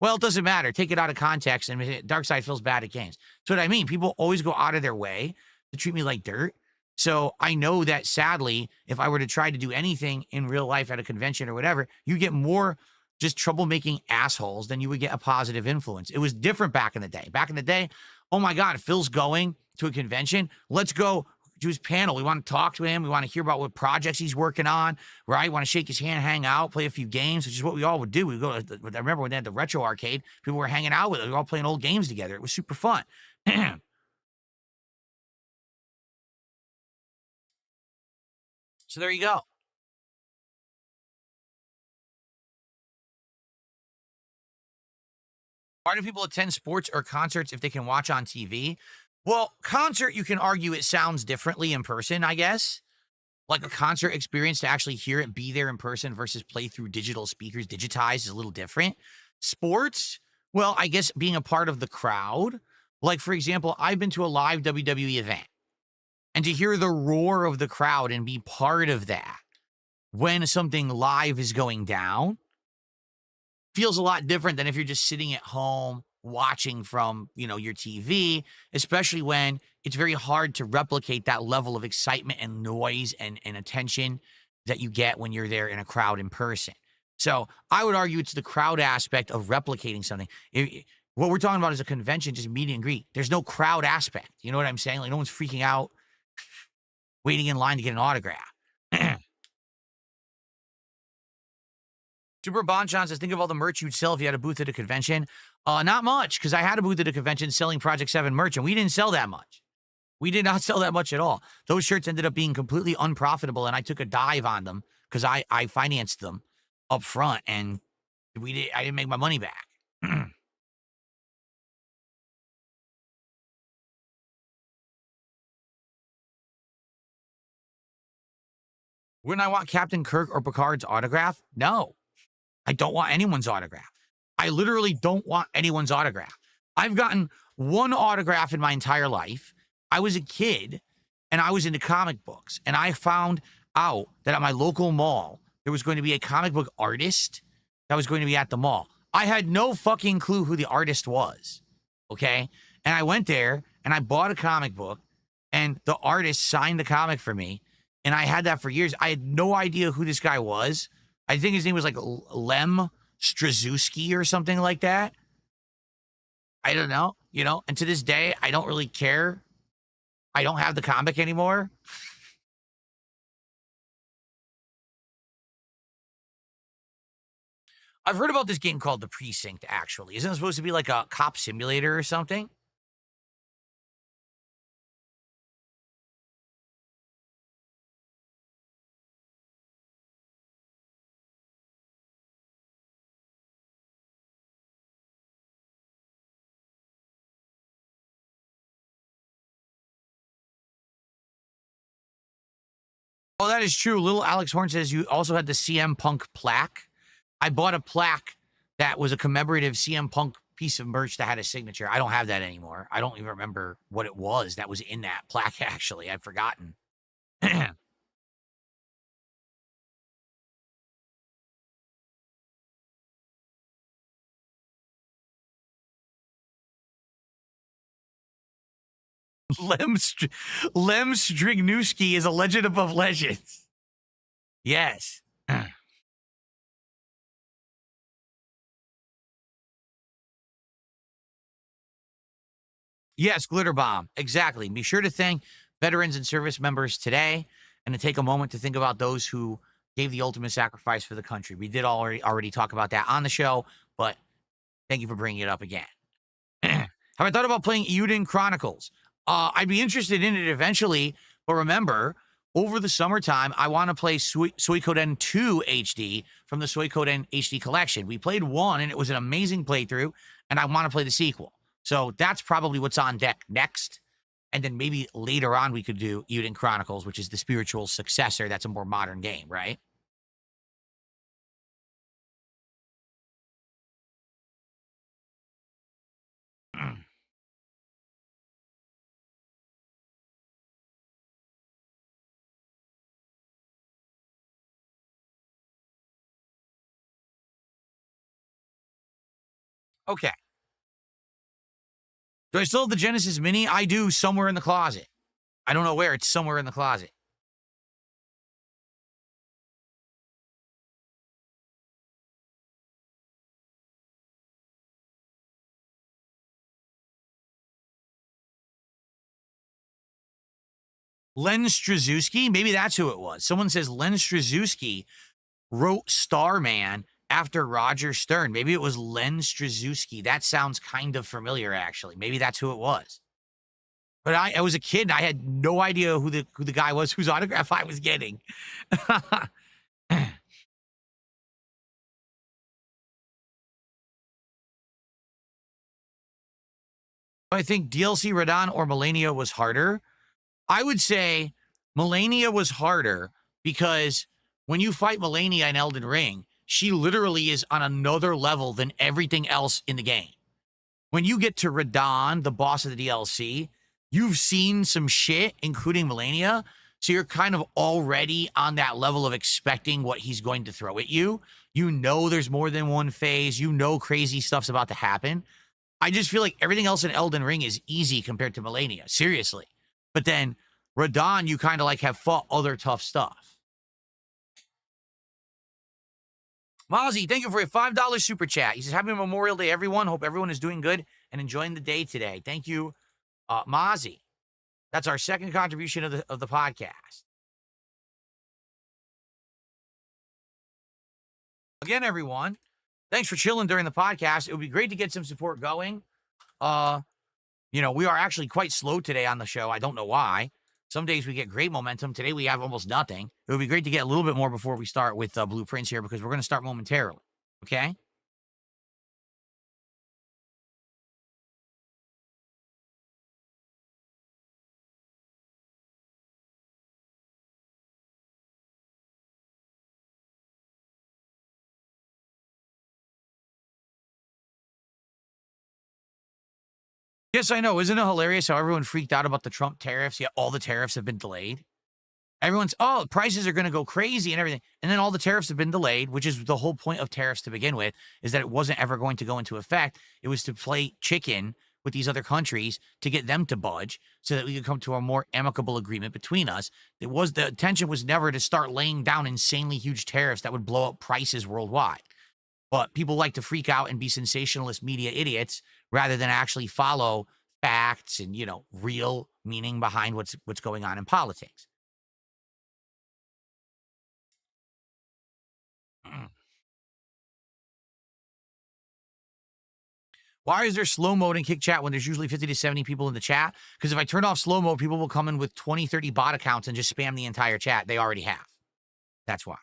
Well, it doesn't matter. Take it out of context, and Darkside feels bad at games. That's what I mean. People always go out of their way to treat me like dirt. So I know that, sadly, if I were to try to do anything in real life at a convention or whatever, you get more just troublemaking assholes than you would get a positive influence. It was different back in the day. Back in the day, oh my God, Phil's going to a convention. Let's go to his panel. We want to talk to him. We want to hear about what projects he's working on, right? We want to shake his hand, hang out, play a few games, which is what we all would do. We go to I remember when they had the retro arcade, people were hanging out with us. We were all playing old games together. It was super fun. So there you go. Why do people attend sports or concerts if they can watch on TV? Well, concert, you can argue it sounds differently in person, I guess. Like a concert experience, to actually hear it, be there in person versus play through digital speakers, digitized, is a little different. Sports, well, I guess being a part of the crowd. Like, for example, I've been to a live WWE event, and to hear the roar of the crowd and be part of that when something live is going down feels a lot different than if you're just sitting at home watching from, your TV, especially when it's very hard to replicate that level of excitement and noise and attention that you get when you're there in a crowd in person. So I would argue it's the crowd aspect of replicating something. What we're talking about is a convention, just meet and greet. There's no crowd aspect. You know what I'm saying? Like, no one's freaking out, waiting in line to get an autograph. Super Bonchon says, think of all the merch you'd sell if you had a booth at a convention. Not much, because I had a booth at a convention selling Project 7 merch, and we didn't sell that much. We did not sell that much at all. Those shirts ended up being completely unprofitable, and I took a dive on them because I financed them up front, and I didn't make my money back. Wouldn't I want Captain Kirk or Picard's autograph? No, I don't want anyone's autograph. I literally don't want anyone's autograph. I've gotten one autograph in my entire life. I was a kid, and I was into comic books, and I found out that at my local mall, there was going to be a comic book artist that was going to be at the mall. I had no fucking clue who the artist was, okay? And I went there, and I bought a comic book, and the artist signed the comic for me, and I had that for years. I had no idea who this guy was. I think his name was like Lem Strzelecki or something like that. I don't know, and to this day, I don't really care. I don't have the comic anymore. I've heard about this game called The Precinct, actually. Isn't it supposed to be like a cop simulator or something? Oh, that is true. Little Alex Horn says you also had the CM Punk plaque. I bought a plaque that was a commemorative CM Punk piece of merch that had a signature. I don't have that anymore. I don't even remember what it was that was in that plaque, actually. I've forgotten. Lem Strignuski is a legend above legends. Yes. Yes, Glitter Bomb. Exactly. Be sure to thank veterans and service members today and to take a moment to think about those who gave the ultimate sacrifice for the country. We did already talk about that on the show, but thank you for bringing it up again. Have I thought about playing Euden Chronicles? I'd be interested in it eventually, but remember, over the summertime, I want to play Suikoden 2 HD from the Suikoden HD collection. We played 1, and it was an amazing playthrough, and I want to play the sequel. So that's probably what's on deck next. And then maybe later on we could do Euden Chronicles, which is the spiritual successor. That's a more modern game, right? Okay. Do I still have the Genesis Mini? I do, somewhere in the closet. I don't know where. It's somewhere in the closet. Len Strzelecki? Maybe that's who it was. Someone says Len Strzelecki wrote Starman after Roger Stern. Maybe it was Len Strzelecki. That sounds kind of familiar, actually. Maybe that's who it was. But I was a kid, and I had no idea who the guy was whose autograph I was getting. I think DLC Radon or Melania was harder. I would say Melania was harder because when you fight Melania in Elden Ring, she literally is on another level than everything else in the game. When you get to Radon, the boss of the DLC, you've seen some shit, including Melania, so you're kind of already on that level of expecting what he's going to throw at you. You know there's more than one phase. You know crazy stuff's about to happen. I just feel like everything else in Elden Ring is easy compared to Melania, seriously. But then Radon, you kind of like have fought other tough stuff. Mozzie, thank you for a $5 super chat. He says, happy Memorial Day, everyone. Hope everyone is doing good and enjoying the day today. Thank you, Mozzie. That's our second contribution of the podcast. Again, everyone, thanks for chilling during the podcast. It would be great to get some support going. You know, we are actually quite slow today on the show. I don't know why. Some days we get great momentum. Today we have almost nothing. It would be great to get a little bit more before we start with Blueprints here, because we're going to start momentarily. Okay? Yes, I know. Isn't it hilarious how everyone freaked out about the Trump tariffs, yet all the tariffs have been delayed? Everyone's, oh, prices are going to go crazy and everything. And then all the tariffs have been delayed, which is the whole point of tariffs to begin with, is that it wasn't ever going to go into effect. It was to play chicken with these other countries to get them to budge so that we could come to a more amicable agreement between us. The intention was never to start laying down insanely huge tariffs that would blow up prices worldwide. But people like to freak out and be sensationalist media idiots rather than actually follow facts and, you know, real meaning behind what's going on in politics. Why is there slow mode in Kick Chat when there's usually 50 to 70 people in the chat? Because if I turn off slow mode, people will come in with 20, 30 bot accounts and just spam the entire chat. They already have. That's why.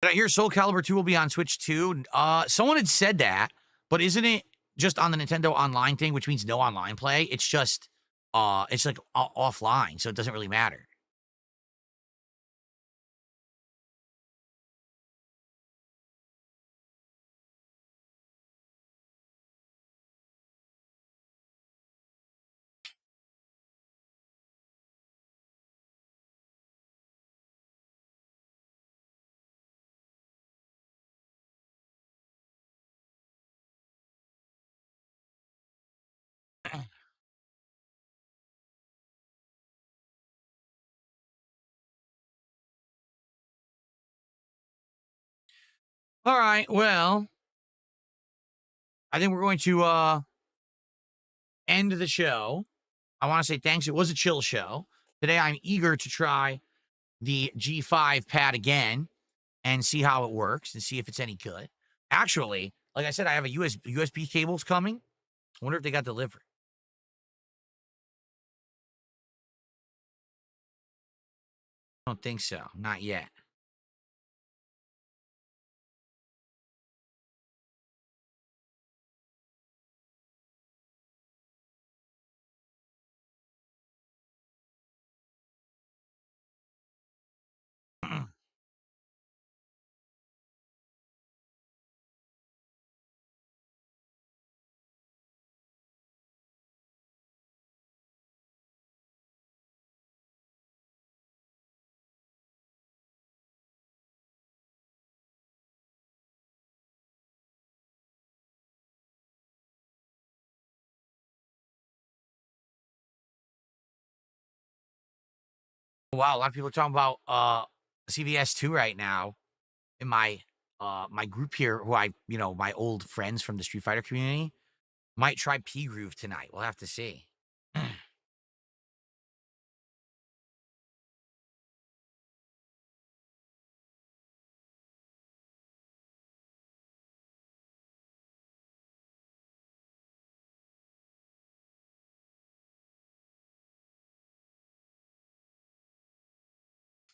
Did I hear Soul Calibur 2 will be on Switch too? Someone had said that, but isn't it just on the Nintendo Online thing, which means no online play? It's just, it's like offline, so it doesn't really matter. All right, well, I think we're going to end the show. I want to say thanks. It was a chill show. Today, I'm eager to try the G5 pad again and see how it works and see if it's any good. Actually, like I said, I have a USB cables coming. I wonder if they got delivered. I don't think so. Not yet. Wow, a lot of people are talking about CVS 2 right now in my my group here, who my old friends from the Street Fighter community might try P Groove tonight. We'll have to see.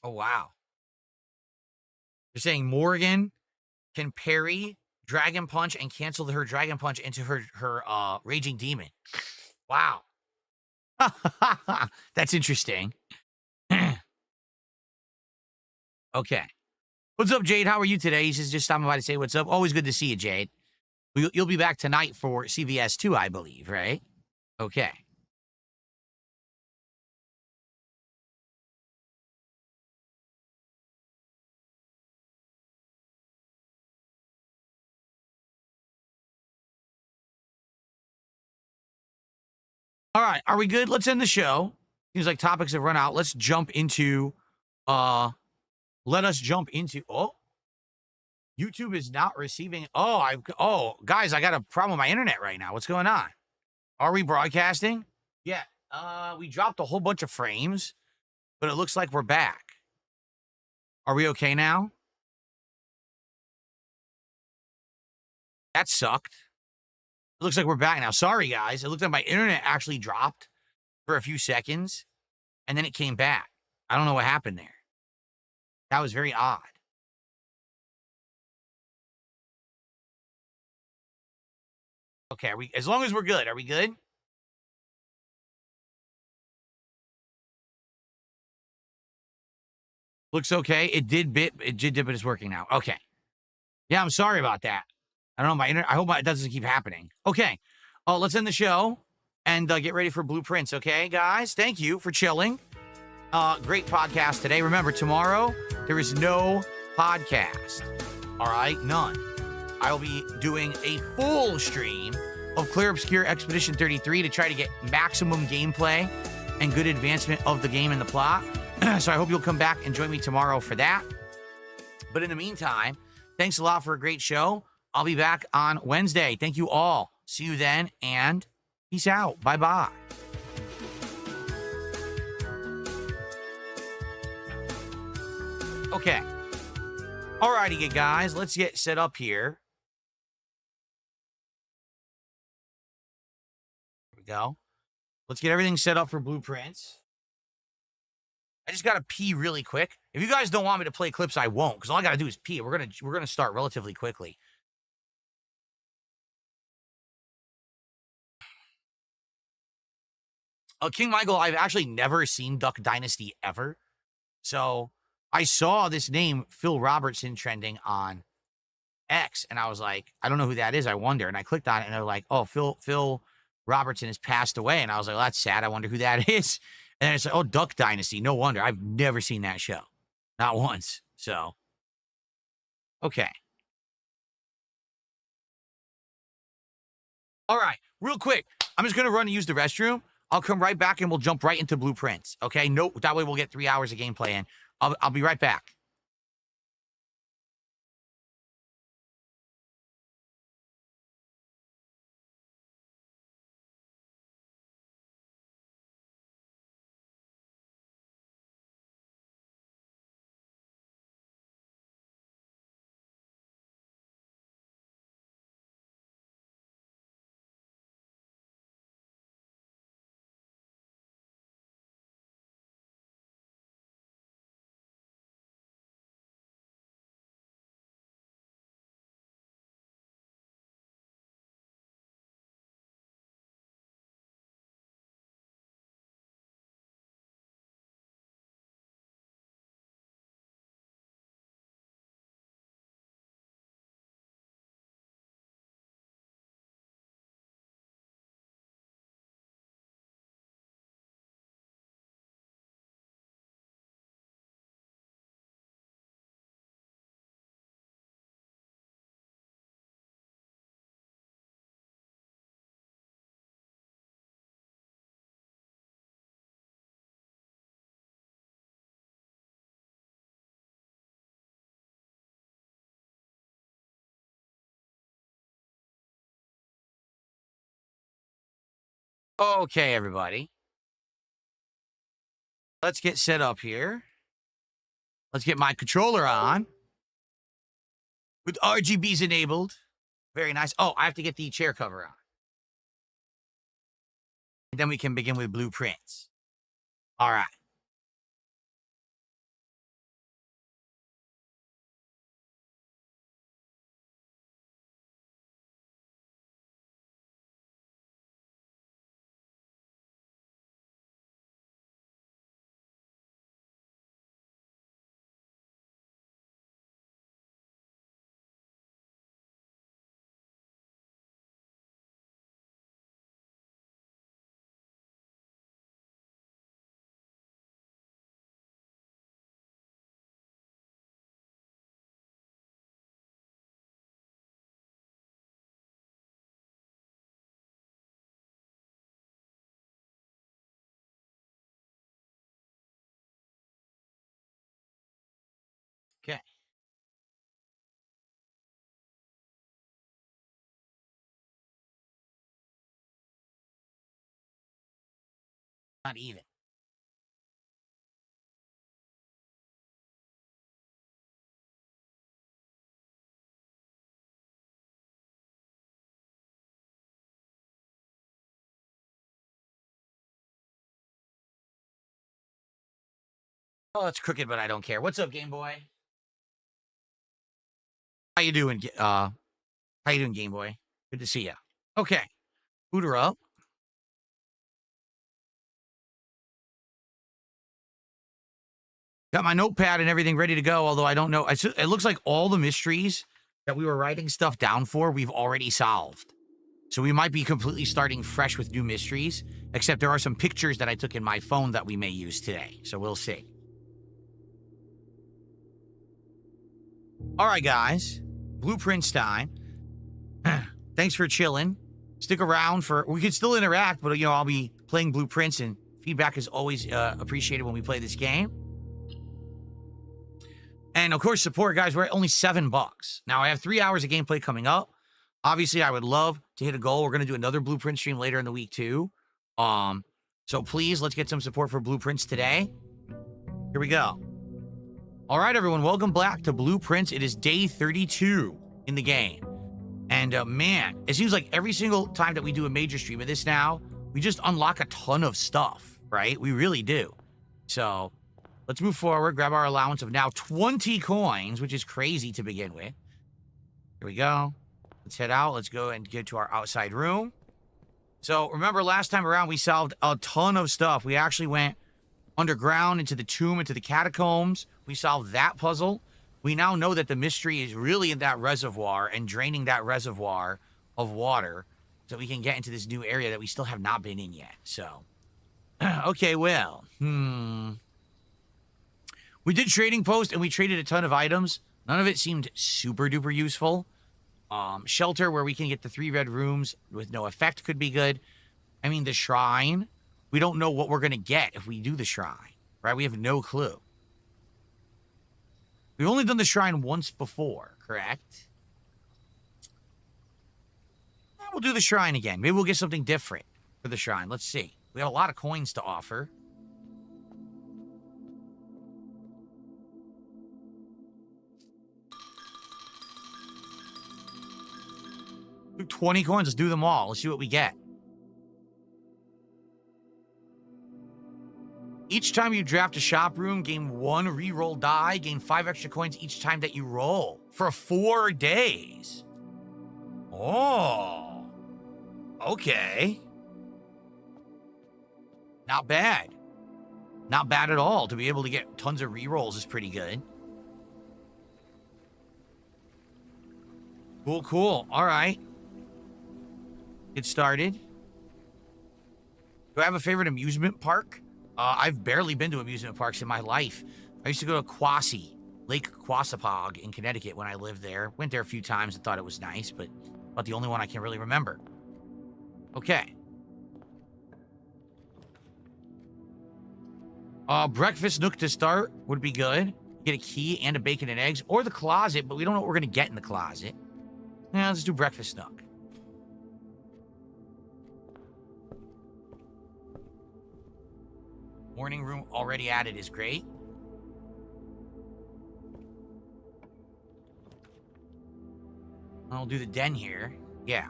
Oh wow. You're saying Morgan can parry Dragon Punch and cancel her Dragon Punch into her Raging Demon. Wow. That's interesting. Okay. What's up, Jade? How are you today? He's just stopping by to say what's up. Always good to see you, Jade. You'll be back tonight for CVS 2, I believe, right? Okay. All right, are we good? Let's end the show. Seems like topics have run out. Let's jump into oh, YouTube is not receiving. Guys, I got a problem with my internet right now. What's going on? Are we broadcasting? Yeah. We dropped a whole bunch of frames, but it looks like we're back. Are we okay now? That sucked. It looks like we're back now. Sorry, guys. It looked like my internet actually dropped for a few seconds, and then it came back. I don't know what happened there. That was very odd. Okay, as long as we're good, are we good? Looks okay. It did dip, but it's working now. Okay. Yeah, I'm sorry about that. I don't know, my internet. I hope it doesn't keep happening. Okay. Let's end the show and get ready for blueprints, okay, guys? Thank you for chilling. Great podcast today. Remember, tomorrow there is no podcast. All right? None. I will be doing a full stream of Clear Obscure Expedition 33 to try to get maximum gameplay and good advancement of the game and the plot. So I hope you'll come back and join me tomorrow for that. But in the meantime, thanks a lot for a great show. I'll be back on Wednesday. Thank you all. See you then, and peace out. Bye-bye. Okay. Alrighty, guys. Let's get set up here. Here we go. Let's get everything set up for blueprints. I just gotta pee really quick. If you guys don't want me to play clips, I won't, because all I gotta do is pee. We're gonna start relatively quickly. King Michael, I've actually never seen Duck Dynasty ever. So I saw this name, Phil Robertson, trending on X, and I was like, I don't know who that is. I wonder. And I clicked on it, and they're like, oh, Phil Robertson has passed away. And I was like, well, that's sad. I wonder who that is. And it's like, oh, Duck Dynasty. No wonder. I've never seen that show. Not once. So, okay. All right. Real quick. I'm just going to run and use the restroom. I'll come right back, and we'll jump right into blueprints. Okay? Nope. That way we'll get 3 hours of gameplay in. I'll be right back. Okay, everybody. Let's get set up here. Let's get my controller on with RGBs enabled. Very nice. Oh, I have to get the chair cover on. And then we can begin with blueprints. All right. Okay. Not even. Oh, it's crooked, but I don't care. What's up, Game Boy? How you doing? How you doing, Game Boy? Good to see you. Okay, boot her up. Got my notepad and everything ready to go. Although I don't know, it looks like all the mysteries that we were writing stuff down for, we've already solved. So we might be completely starting fresh with new mysteries. Except there are some pictures that I took in my phone that we may use today. So we'll see. All right, guys. Blueprints time. Thanks for chilling. Stick around we could still interact, but I'll be playing Blueprints, and feedback is always appreciated when we play this game. And of course, support, guys. We're at only $7. Now I have 3 hours of gameplay coming up. Obviously, I would love to hit a goal. We're going to do another Blueprint stream later in the week too. So please, let's get some support for Blueprints today. Here we go. All right, everyone, welcome back to Blueprints. It is day 32 in the game. And man, it seems like every single time that we do a major stream of this now, we just unlock a ton of stuff, right? We really do. So let's move forward, grab our allowance of now 20 coins, which is crazy to begin with. Here we go. Let's head out. Let's go and get to our outside room. So remember last time around, we solved a ton of stuff. We actually went underground into the tomb, into the catacombs. We solved that puzzle. We now know that the mystery is really in that reservoir and draining that reservoir of water so we can get into this new area that we still have not been in yet. So, okay, well, we did trading post and we traded a ton of items. None of it seemed super duper useful. Shelter where we can get the 3 red rooms with no effect could be good. I mean, the shrine, we don't know what we're going to get if we do the shrine, right? We have no clue. We've only done the shrine once before, correct? We'll do the shrine again. Maybe we'll get something different for the shrine. Let's see. We have a lot of coins to offer. Do 20 coins. Let's do them all. Let's see what we get. Each time you draft a shop room, gain 1 reroll die, gain 5 extra coins each time that you roll for 4 days. Oh, okay. Not bad. Not bad at all. To be able to get tons of rerolls is pretty good. Cool, cool. All right. Get started. Do I have a favorite amusement park? I've barely been to amusement parks in my life. I used to go to Lake Quassapog in Connecticut when I lived there. Went there a few times and thought it was nice, but about the only one I can really remember. Okay. Breakfast nook to start would be good. Get a key and a bacon and eggs, or the closet, but we don't know what we're gonna get in the closet. Yeah, let's do breakfast nook. Morning room already added is great. I'll do the den here. Yeah.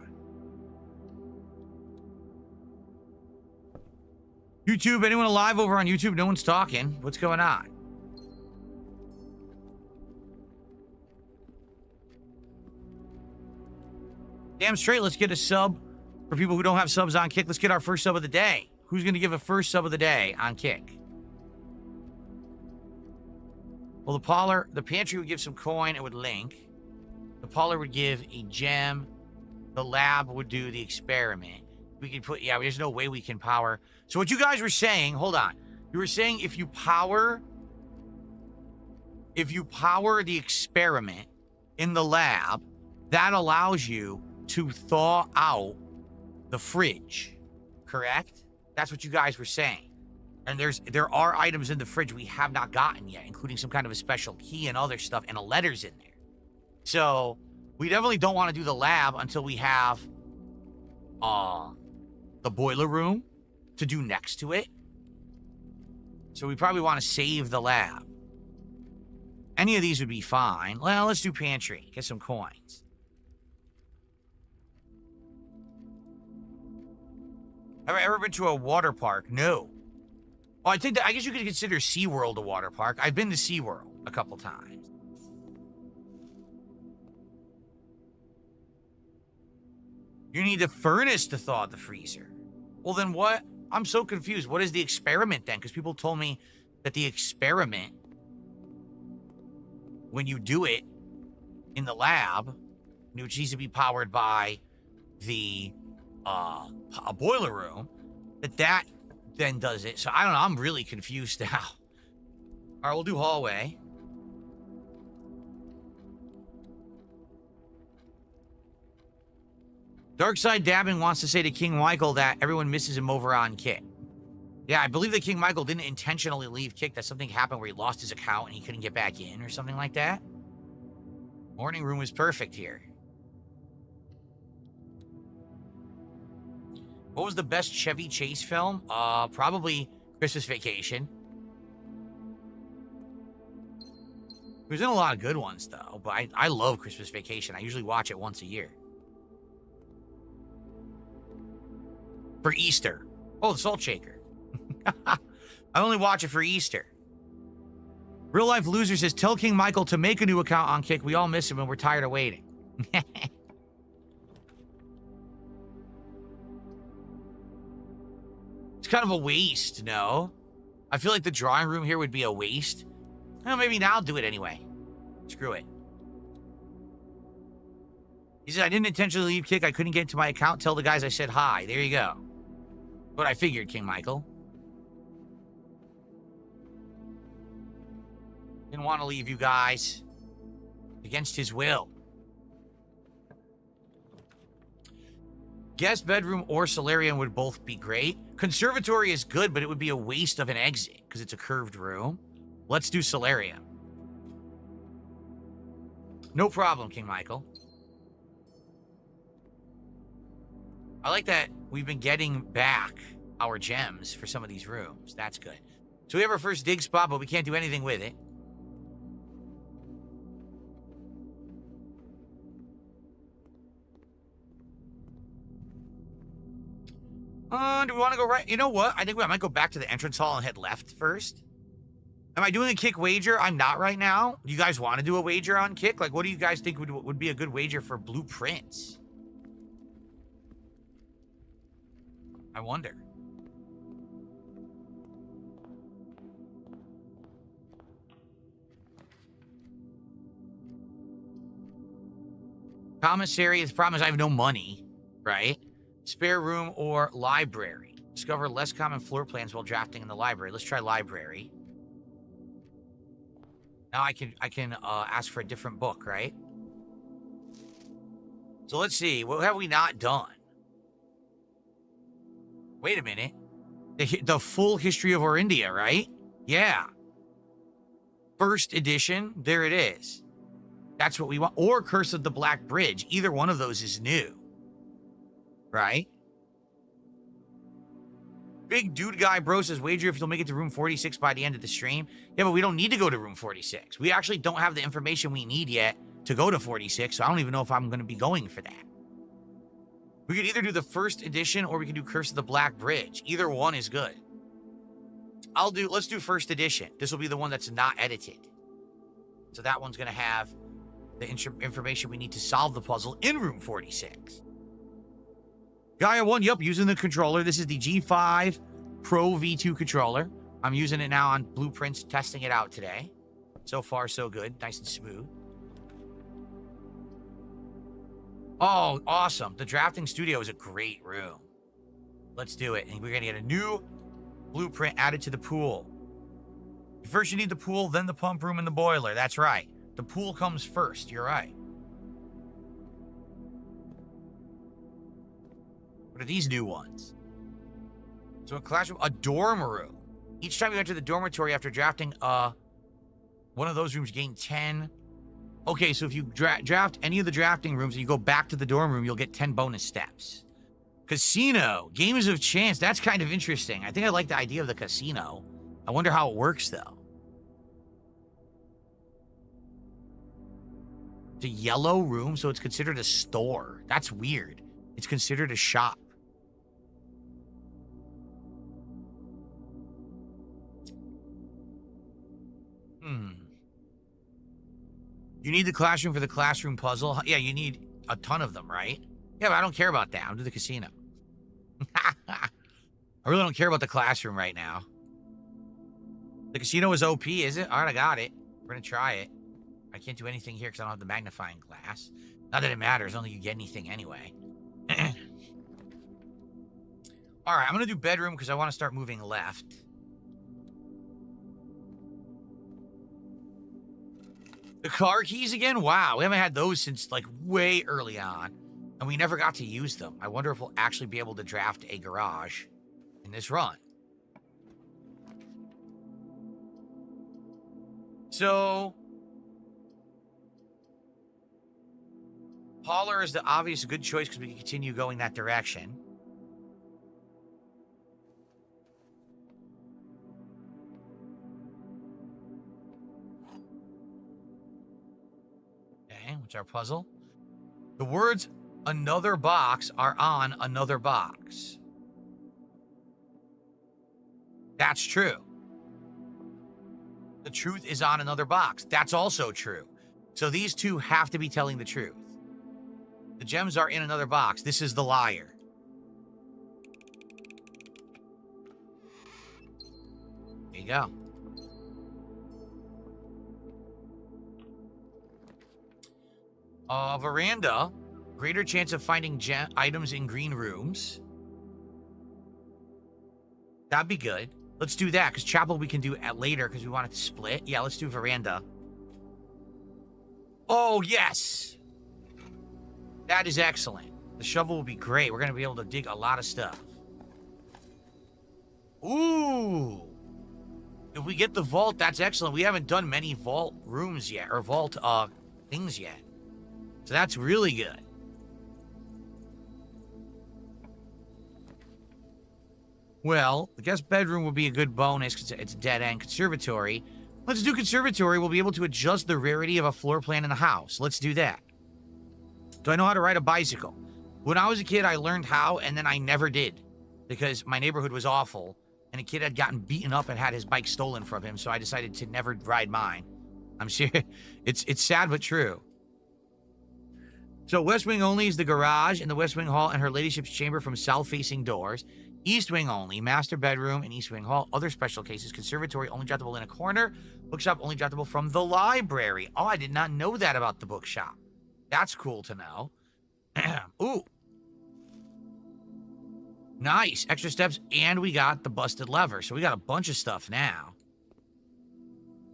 YouTube, anyone alive over on YouTube? No one's talking. What's going on? Damn straight, let's get a sub for people who don't have subs on Kick. Let's get our first sub of the day. Who's going to give a first sub of the day on Kick? Well, the pantry would give some coin. It would link. The parlor would give a gem. The lab would do the experiment. We could put, yeah, there's no way we can power. So what you guys were saying, hold on. You were saying if you power the experiment in the lab, that allows you to thaw out the fridge, correct? That's what you guys were saying. And there are items in the fridge we have not gotten yet, including some kind of a special key and other stuff, and a letter's in there. So we definitely don't want to do the lab until we have the boiler room to do next to it. So we probably want to save the lab. Any of these would be fine. Well, let's do pantry. Get some coins. Have I ever been to a water park? No. Well, I guess you could consider SeaWorld a water park. I've been to SeaWorld a couple times. You need a furnace to thaw the freezer. Well, then what? I'm so confused. What is the experiment then? Because people told me that the experiment, when you do it in the lab, which needs to be powered by the a boiler room, that then does it. So I don't know. I'm really confused now. All right, we'll do hallway. Darkside Dabbing wants to say to King Michael that everyone misses him over on Kick. Yeah, I believe that King Michael didn't intentionally leave Kick. That something happened where he lost his account and he couldn't get back in or something like that. Morning room is perfect here. What was the best Chevy Chase film? Probably Christmas Vacation. He was in a lot of good ones, though. But I love Christmas Vacation. I usually watch it once a year. For Easter. Oh, the Salt Shaker. I only watch it for Easter. Real Life Loser says, tell King Michael to make a new account on Kick. We all miss him and we're tired of waiting. It's kind of a waste, no? I feel like the drawing room here would be a waste. Well, maybe now I'll do it anyway. Screw it. He said, I didn't intentionally leave Kick. I couldn't get into my account. Tell the guys I said hi. There you go. What I figured, King Michael. Didn't want to leave you guys. Against his will. Guest bedroom or solarium would both be great. Conservatory is good, but it would be a waste of an exit because it's a curved room. Let's do solarium. No problem, King Michael. I like that we've been getting back our gems for some of these rooms. That's good. So we have our first dig spot, but we can't do anything with it. Do we want to go right? You know what? I think I might go back to the entrance hall and head left first. Am I doing a Kick wager? I'm not right now. Do you guys want to do a wager on Kick? Like, what do you guys think would be a good wager for blueprints? I wonder. Commissary. The problem is I have no money, right? Spare room or library. Discover less common floor plans while drafting in the library. Let's try library. Now I can ask for a different book, right? So let's see. What have we not done? Wait a minute. The full history of our India, right? Yeah. First edition. There it is. That's what we want. Or Curse of the Black Bridge. Either one of those is new. Right? Big Dude Guy Bro says, wager if you'll make it to room 46 by the end of the stream. Yeah, but we don't need to go to room 46. We actually don't have the information we need yet to go to 46, so I don't even know if I'm going to be going for that. We could either do the first edition or we can do Curse of the Black Bridge. Either one is good. Let's do first edition. This will be the one that's not edited. So that one's going to have the information we need to solve the puzzle in room 46. Gaia 1, yep, using the controller. This is the G5 Pro V2 controller. I'm using it now on blueprints, testing it out today. So far, so good. Nice and smooth. Oh, awesome. The drafting studio is a great room. Let's do it. And we're going to get a new blueprint added to the pool. First, you need the pool, then the pump room and the boiler. That's right. The pool comes first. You're right. What are these new ones? So a classroom, a dorm room. Each time you enter the dormitory after drafting one of those rooms, gain 10. Okay, so if you draft any of the drafting rooms and you go back to the dorm room, you'll get 10 bonus steps. Casino, games of chance. That's kind of interesting. I think I like the idea of the casino. I wonder how it works, though. It's a yellow room, so it's considered a store. That's weird. It's considered a shop. You need the classroom for the classroom puzzle? Yeah, you need a ton of them, right? Yeah, but I don't care about that. I'll do the casino. I really don't care about the classroom right now. The casino is OP, is it? All right, I got it. We're going to try it. I can't do anything here because I don't have the magnifying glass. Not that it matters. I don't think you get anything anyway. All right, I'm going to do bedroom because I want to start moving left. The car keys again? Wow, we haven't had those since like way early on. And we never got to use them. I wonder if we'll actually be able to draft a garage in this run. So, Hauler is the obvious good choice because we can continue going that direction. Okay, what's our puzzle? The words another box are on another box. That's true. The truth is on another box. That's also true. So these two have to be telling the truth. The gems are in another box. This is the liar. There you go. Veranda. Greater chance of finding items in green rooms. That'd be good. Let's do that, because chapel we can do at later because we want it to split. Yeah, let's do veranda. Oh, yes. That is excellent. The shovel will be great. We're going to be able to dig a lot of stuff. Ooh. If we get the vault, that's excellent. We haven't done many vault rooms yet, or vault things yet. So that's really good. Well, the guest bedroom will be a good bonus because it's a dead-end conservatory. Let's do conservatory. We'll be able to adjust the rarity of a floor plan in the house. Let's do that. Do I know how to ride a bicycle? When I was a kid, I learned how, and then I never did because my neighborhood was awful, and a kid had gotten beaten up and had his bike stolen from him, so I decided to never ride mine. I'm serious. It's sad but true. So West Wing only is the garage and the West Wing hall and her ladyship's chamber from south-facing doors. East Wing only, master bedroom and East Wing hall. Other special cases, conservatory only draftable in a corner. Bookshop only draftable from the library. Oh, I did not know that about the bookshop. That's cool to know. Ooh. Nice. Extra steps, and we got the busted lever. So we got a bunch of stuff now.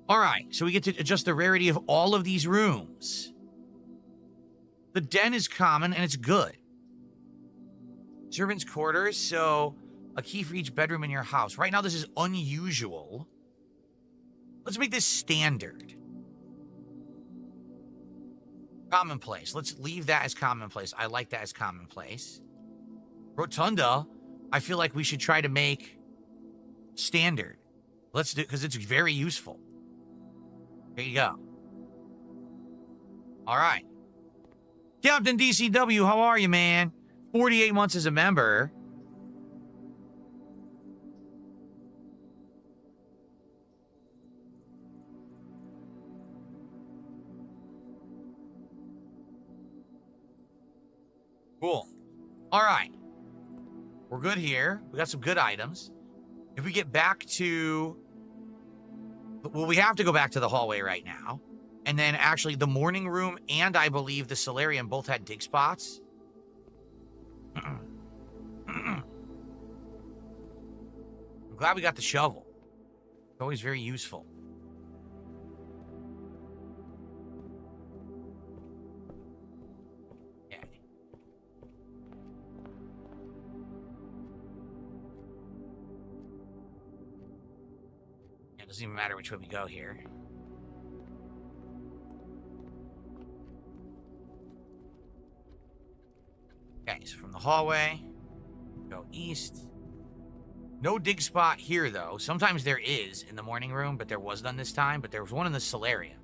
All right, so we get to adjust the rarity of all of these rooms. The den is common, and it's good. Servants' quarters, so a key for each bedroom in your house. Right now, this is unusual. Let's make this standard. Commonplace. Let's leave that as commonplace. I like that as commonplace. Rotunda, I feel like we should try to make standard. Let's do, because it's very useful. There you go. All right. Captain DCW, how are you, man? 48 months as a member. Cool. All right. We're good here. We got some good items. If we get back to... Well, we have to go back to the hallway right now. And then actually the morning room and I believe the solarium both had dig spots. I'm glad we got the shovel. It's always very useful. Okay. Doesn't even matter which way we go here. Okay, so from the hallway, go east. No dig spot here, though. Sometimes there is in the morning room, but there was none this time. But there was one in the Solarium.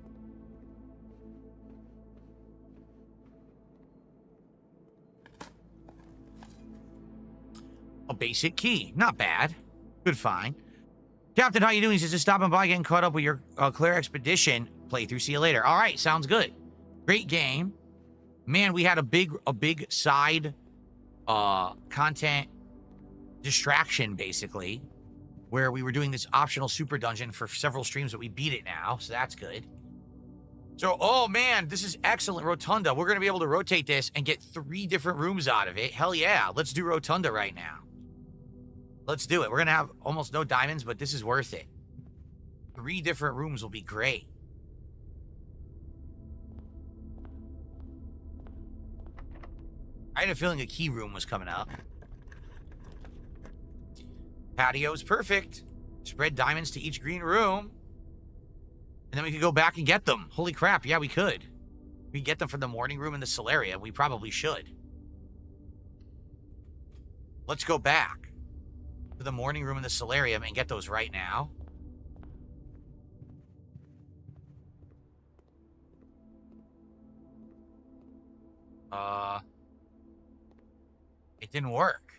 A basic key. Not bad. Good find. Captain, how you doing? He says, just stopping by, getting caught up with your Claire Expedition playthrough. See you later. All right, sounds good. Great game. Man, we had a big side content distraction, basically, where we were doing this optional super dungeon for several streams, but we beat it now, so that's good. So, oh man, this is excellent. Rotunda. We're going to be able to rotate this and get 3 different rooms out of it. Hell yeah. Let's do Rotunda right now. Let's do it. We're going to have almost no diamonds, but this is worth it. 3 different rooms will be great. I had a feeling a key room was coming up. Patio's perfect. Spread diamonds to each green room. And then we could go back and get them. Holy crap, yeah, we could. We could get them from the morning room in the Solarium. We probably should. Let's go back to the morning room in the Solarium and get those right now. It didn't work.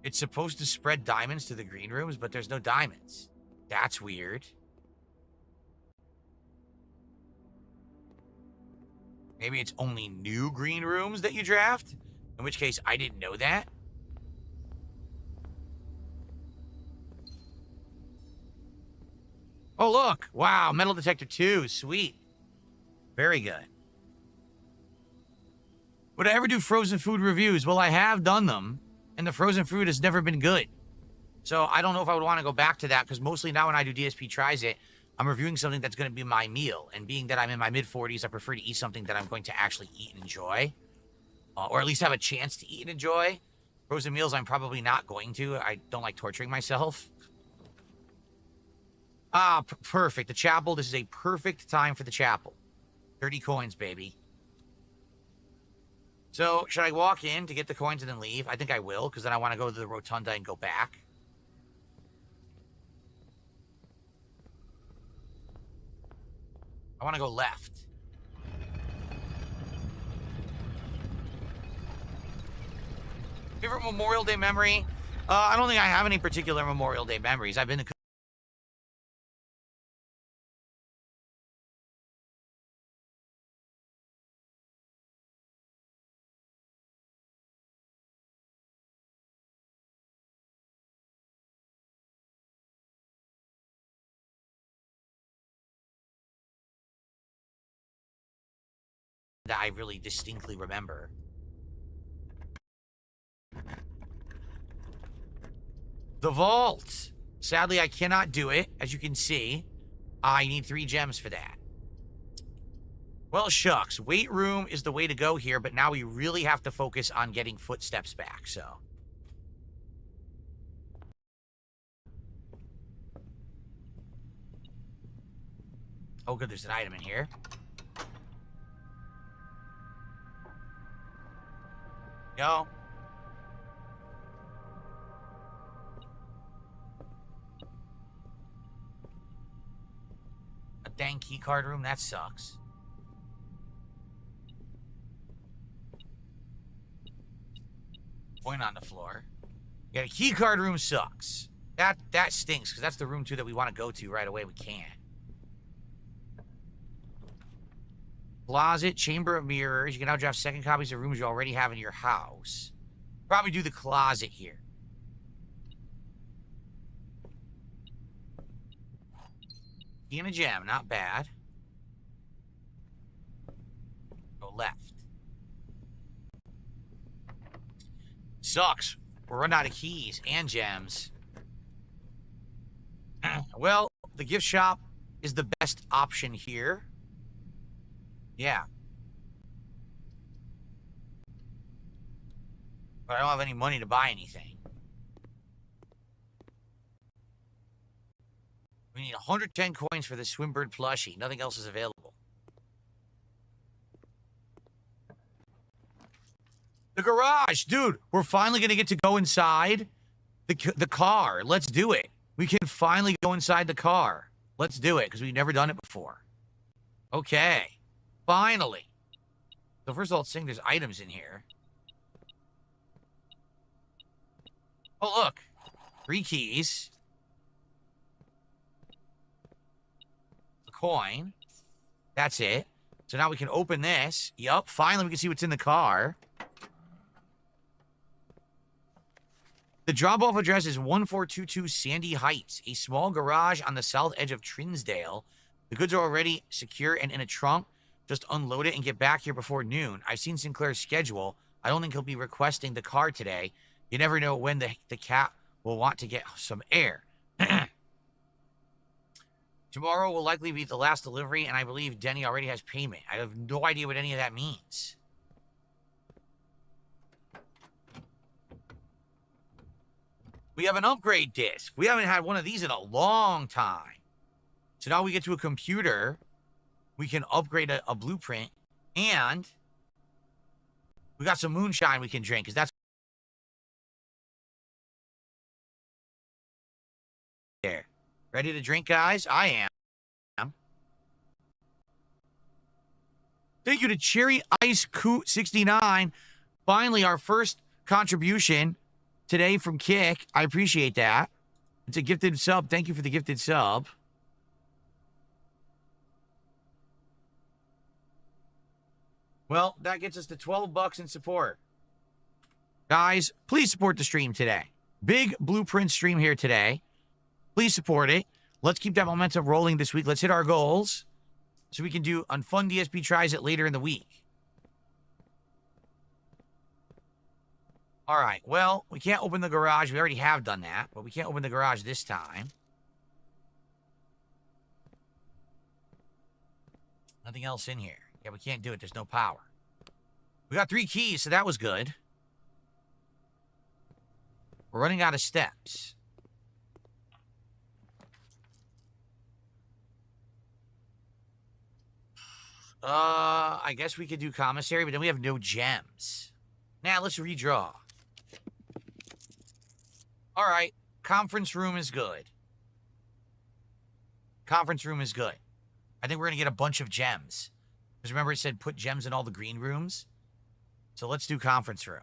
It's supposed to spread diamonds to the green rooms, but there's no diamonds. That's weird. Maybe it's only new green rooms that you draft? In which case, I didn't know that. Oh, look. Wow, metal detector 2. Sweet. Very good. Would I ever do frozen food reviews? Well, I have done them, and the frozen food has never been good. So I don't know if I would want to go back to that, because mostly now when I do DSP Tries It, I'm reviewing something that's going to be my meal. And being that I'm in my mid-40s, I prefer to eat something that I'm going to actually eat and enjoy. Or at least have a chance to eat and enjoy. Frozen meals, I'm probably not going to. I don't like torturing myself. Ah, perfect. The chapel. This is a perfect time for the chapel. 30 coins, baby. So, should I walk in to get the coins and then leave? I think I will, because then I want to go to the rotunda and go back. I want to go left. Favorite Memorial Day memory? I don't think I have any particular Memorial Day memories. I've been to that I really distinctly remember. The vault. Sadly, I cannot do it. As you can see, I need 3 gems for that. Well, shucks. Weight room is the way to go here, but now we really have to focus on getting footsteps back, so. Oh, good, there's an item in here. Go. A dang key card room? That sucks. Point on the floor. Yeah, the key card room sucks. That stinks, because that's the room, too, that we want to go to right away. We can't. Closet, chamber of mirrors. You can now draft second copies of rooms you already have in your house. Probably do the closet here. Key and a gem, not bad. Go left. Sucks. We're running out of keys and gems. Well, the gift shop is the best option here. Yeah. But I don't have any money to buy anything. 110 coins for the Swimbird plushie. Nothing else is available. The garage, dude. We're finally going to get to go inside the car. Let's do it. We can finally go inside the car. Let's do it because we've never done it before. Okay. Finally. So first of all, let's see, there's items in here. Oh, look. 3 keys. A coin. That's it. So now we can open this. Yup. Finally, we can see what's in the car. The drop-off address is 1422 Sandy Heights, a small garage on the south edge of Trinsdale. The goods are already secure and in a trunk. Just unload it and get back here before noon. I've seen Sinclair's schedule. I don't think he'll be requesting the car today. You never know when the cat will want to get some air. Tomorrow will likely be the last delivery, and I believe Denny already has payment. I have no idea what any of that means. We have an upgrade disc. We haven't had one of these in a long time. So now we get to a computer. We can upgrade a blueprint. And we got some moonshine we can drink, because that's there. Ready to drink, guys? I am. Thank you to Cherry Ice Coot 69. Finally, our first contribution today from Kick. I appreciate that. It's a gifted sub. Thank you for the gifted sub. Well, that gets us to $12 in support. Guys, please support the stream today. Big Blueprint stream here today. Please support it. Let's keep that momentum rolling this week. Let's hit our goals so we can do a fun DSP tries it later in the week. All right, well, we can't open the garage. We already have done that, but we can't open the garage this time. Nothing else in here. Yeah, we can't do it. There's no power. We got 3 keys, so that was good. We're running out of steps. I guess we could do commissary, but then we have no gems. Now, let's redraw. All right, conference room is good. Conference room is good. I think we're going to get a bunch of gems. Because remember it said put gems in all the green rooms? So let's do conference room.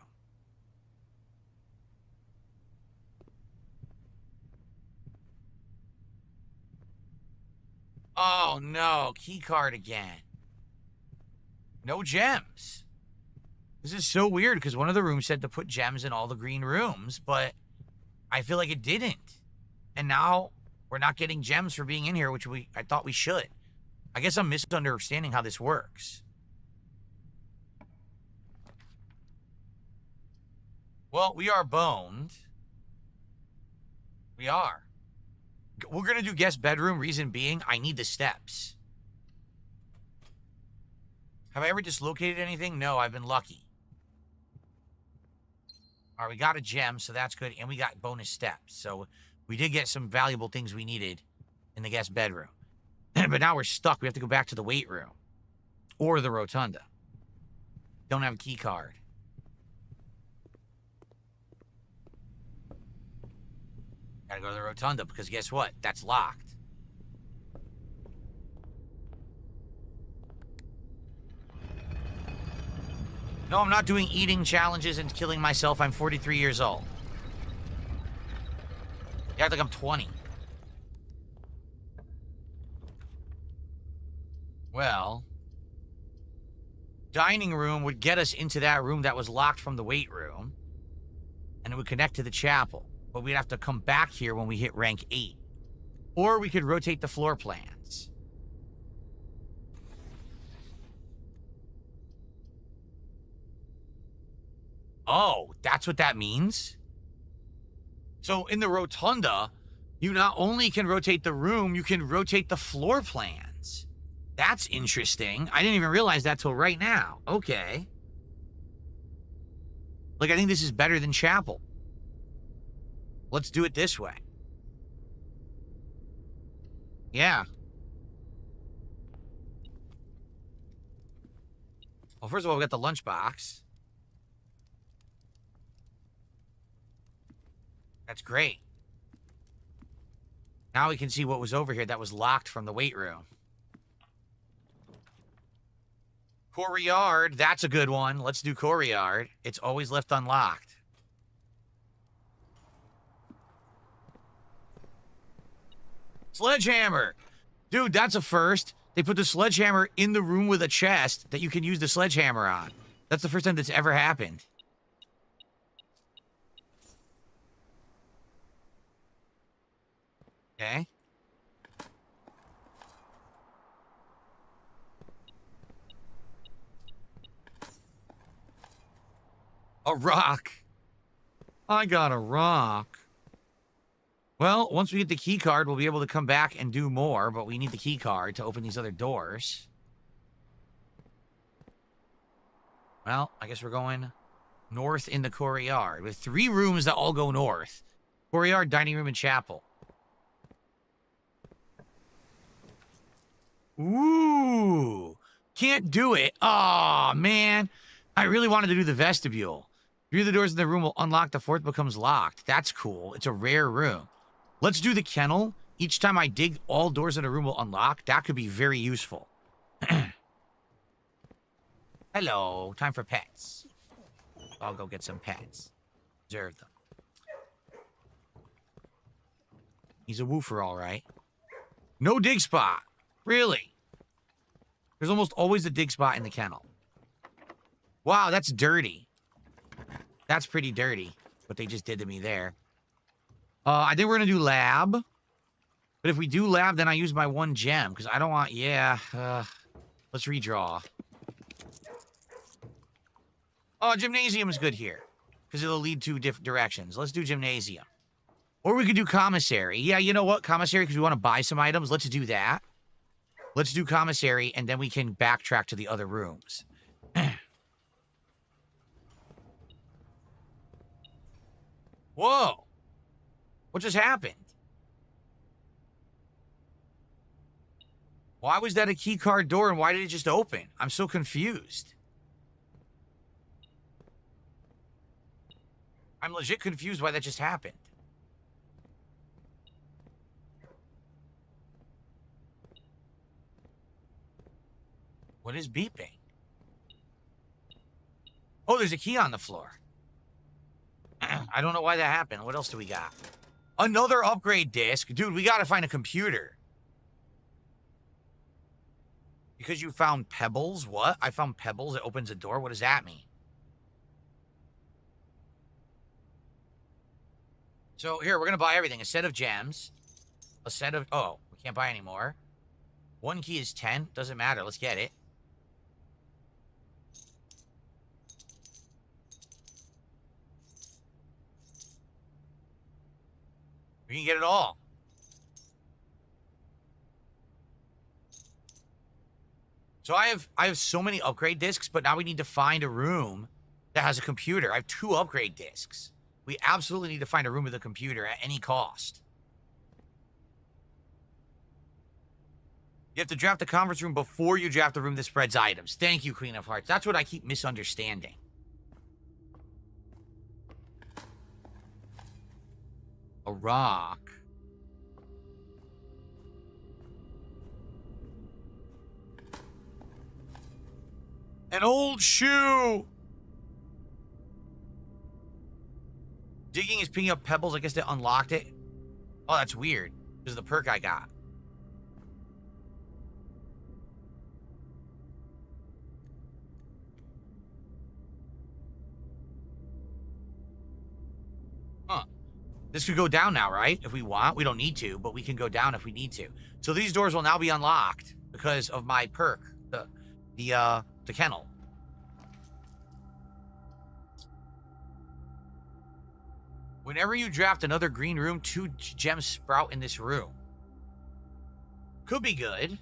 Oh, no. Key card again. No gems. This is so weird because one of the rooms said to put gems in all the green rooms, but I feel like it didn't. And now we're not getting gems for being in here, which I thought we should. I guess I'm misunderstanding how this works. Well, we are boned. We are. We're going to do guest bedroom. Reason being, I need the steps. Have I ever dislocated anything? No, I've been lucky. All right, we got a gem, so that's good. And we got bonus steps. So we did get some valuable things we needed in the guest bedroom. But now we're stuck. We have to go back to the weight room. Or the rotunda. Don't have a key card. Gotta go to the rotunda because guess what? That's locked. No, I'm not doing eating challenges and killing myself. I'm 43 years old. You act like I'm 20. Well, dining room would get us into that room that was locked from the weight room. And it would connect to the chapel. But we'd have to come back here when we hit rank 8. Or we could rotate the floor plans. Oh, that's what that means? So in the rotunda, you not only can rotate the room, you can rotate the floor plans. That's interesting. I didn't even realize that till right now. Okay. Like, I think this is better than chapel. Let's do it this way. Yeah. Well, first of all, we got the lunchbox. That's great. Now we can see what was over here that was locked from the weight room. Courtyard, that's a good one. Let's do courtyard. It's always left unlocked. Sledgehammer. Dude, that's a first. They put the sledgehammer in the room with a chest that you can use the sledgehammer on. That's the first time that's ever happened. Okay. A rock. I got a rock. Well, once we get the key card, we'll be able to come back and do more, but we need the key card to open these other doors. Well, I guess we're going north in the courtyard with 3 rooms that all go north. Courtyard, dining room, and chapel. Ooh. Can't do it. Aw, man. I really wanted to do the vestibule. 3 of the doors in the room will unlock. The 4th becomes locked. That's cool. It's a rare room. Let's do the kennel. Each time I dig, all doors in a room will unlock. That could be very useful. Hello. Time for pets. I'll go get some pets. Observe them. He's a woofer, all right. No dig spot. Really? There's almost always a dig spot in the kennel. Wow, that's dirty. That's pretty dirty, what they just did to me there. I think we're going to do lab. But if we do lab, then I use my 1 gem. Because I don't want... Yeah. Let's redraw. Oh, gymnasium is good here. Because it'll lead 2 different directions. Let's do gymnasium. Or we could do commissary. Yeah, you know what? Commissary, because we want to buy some items. Let's do that. Let's do commissary, and then we can backtrack to the other rooms. Whoa. What just happened? Why was that a key card door and why did it just open? I'm so confused. I'm legit confused why that just happened. What is beeping? Oh, there's a key on the floor. I don't know why that happened. What else do we got? Another upgrade disc. Dude, we gotta find a computer. Because you found pebbles? What? I found pebbles. It opens a door. What does that mean? So here, we're gonna buy everything. A set of gems. A set of... Oh, we can't buy anymore. 1 key is 10. Doesn't matter. Let's get it. We can get it all. So I have so many upgrade discs, but now we need to find a room that has a computer. I have 2 upgrade discs. We absolutely need to find a room with a computer at any cost. You have to draft the conference room before you draft the room that spreads items. Thank you, Queen of Hearts. That's what I keep misunderstanding. A rock. An old shoe. Digging is picking up pebbles. I guess they unlocked it. Oh, that's weird. This is the perk I got. Huh. This could go down now, right? If we want. We don't need to, but we can go down if we need to. So these doors will now be unlocked because of my perk. The kennel. Whenever you draft another green room, 2 gems sprout in this room. Could be good.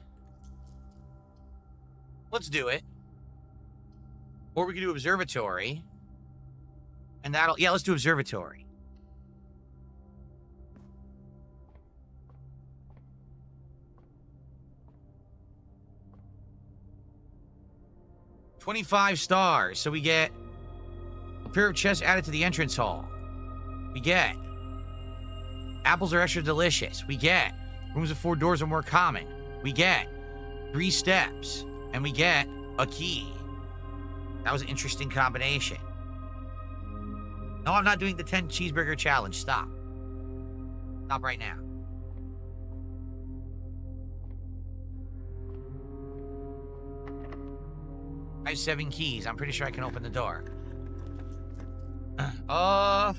Let's do it. Or we could do observatory. And that'll... Yeah, let's do observatory. 25 stars. So we get a pair of chests added to the entrance hall. We get apples are extra delicious. We get rooms with 4 doors are more common. We get 3 steps. And we get a key. That was an interesting combination. No, I'm not doing the 10 cheeseburger challenge. Stop. Stop right now. I have 7 keys. I'm pretty sure I can open the door. The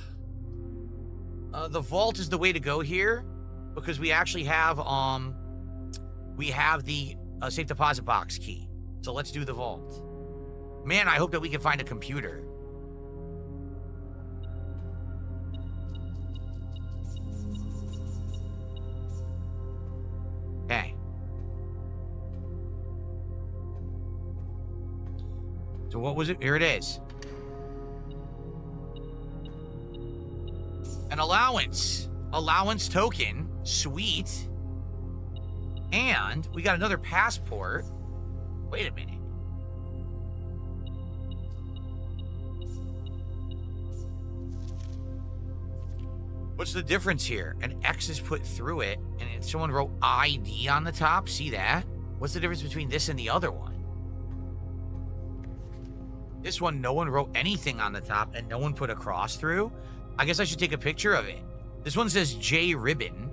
vault is the way to go here because we actually have the safe deposit box key. So let's do the vault. Man, I hope that we can find a computer. Okay. So what was it? Here it is. An allowance. Allowance token. Sweet. And we got another passport. Wait a minute. What's the difference here? An X is put through it, and someone wrote ID on the top. See that? What's the difference between this and the other one? This one, no one wrote anything on the top, and no one put a cross through. I guess I should take a picture of it. This one says J Ribbon.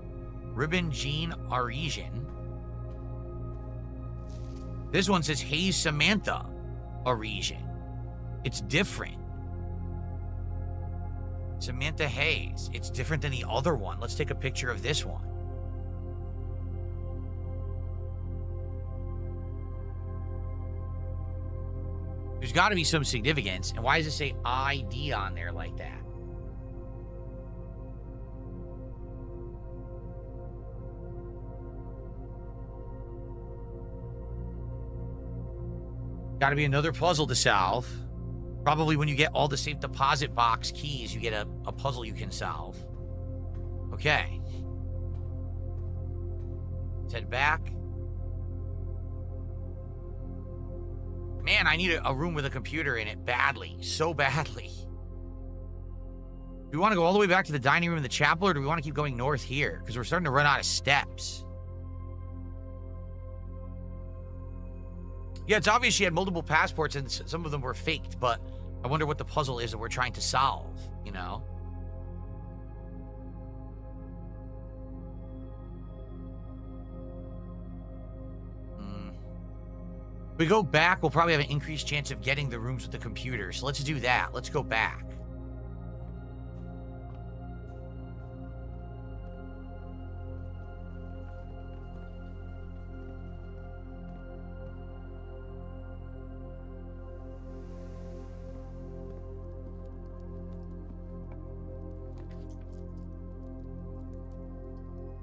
Ribbon Jean Arisian. This one says Hayes Samantha Arisian. It's different. Samantha Hayes. It's different than the other one. Let's take a picture of this one. There's got to be some significance. And why does it say ID on there like that? Got to be another puzzle to solve. Probably when you get all the safe deposit box keys, you get a puzzle you can solve. Okay. Let's head back. Man, I need a room with a computer in it badly. So badly. Do we want to go all the way back to the dining room in the chapel, or do we want to keep going north here? Because we're starting to run out of steps. Yeah, it's obvious she had multiple passports, and some of them were faked, but I wonder what the puzzle is that we're trying to solve, you know? If we go back, we'll probably have an increased chance of getting the rooms with the computer. So let's do that. Let's go back.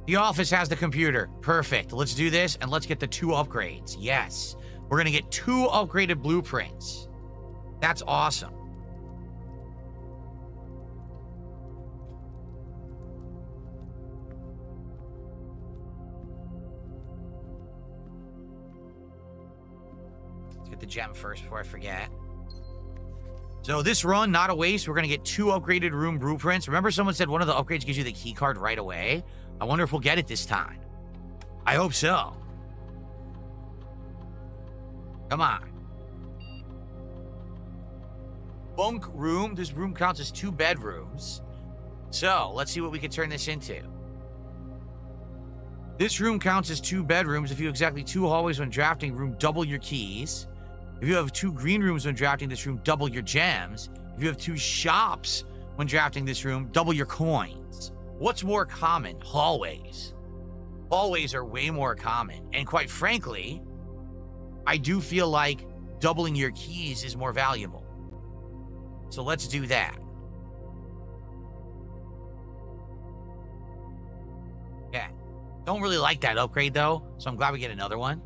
The office has the computer. Perfect. Let's do this, and let's get the 2 upgrades. Yes. We're going to get 2 upgraded blueprints. That's awesome. Let's get the gem first before I forget. So this run, not a waste. We're going to get 2 upgraded room blueprints. Remember someone said one of the upgrades gives you the key card right away? I wonder if we'll get it this time. I hope so. Come on. Bunk room. This room counts as 2 bedrooms. So, let's see what we can turn this into. This room counts as 2 bedrooms. If you have exactly 2 hallways when drafting room, double your keys. If you have 2 green rooms when drafting this room, double your gems. If you have 2 shops when drafting this room, double your coins. What's more common? Hallways. Hallways are way more common. And quite frankly, I do feel like doubling your keys is more valuable. So let's do that. Yeah. Don't really like that upgrade though, so I'm glad we get another one.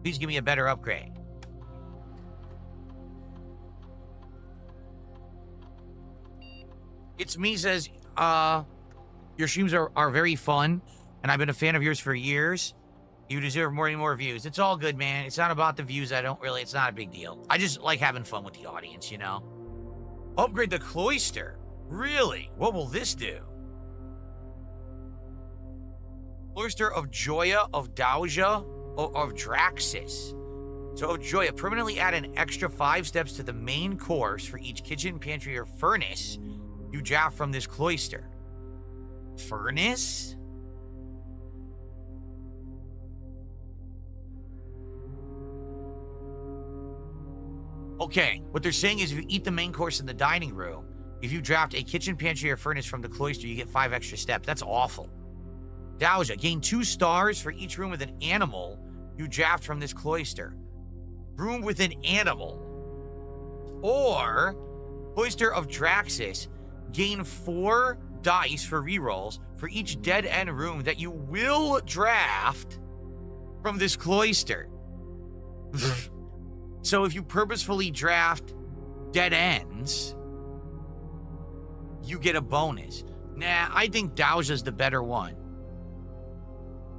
Please give me a better upgrade. It's me says, your streams are very fun, and I've been a fan of yours for years. You deserve more and more views. It's all good, man. It's not about the views. It's not a big deal. I just like having fun with the audience, you know? Upgrade the cloister. Really? What will this do? Cloister of Joya, of Dauja, of Draxis. So of Joya, permanently add an extra 5 steps to the main course for each kitchen, pantry, or furnace you draft from this cloister. Furnace? Okay, what they're saying is if you eat the main course in the dining room, if you draft a kitchen, pantry, or furnace from the cloister, you get 5 extra steps. That's awful. Dauja, gain 2 stars for each room with an animal you draft from this cloister. Room with an animal. Or, Cloister of Draxis, gain 4 dice for rerolls for each dead-end room that you will draft from this cloister. So if you purposefully draft dead ends, you get a bonus. Nah, I think Dauja's the better one.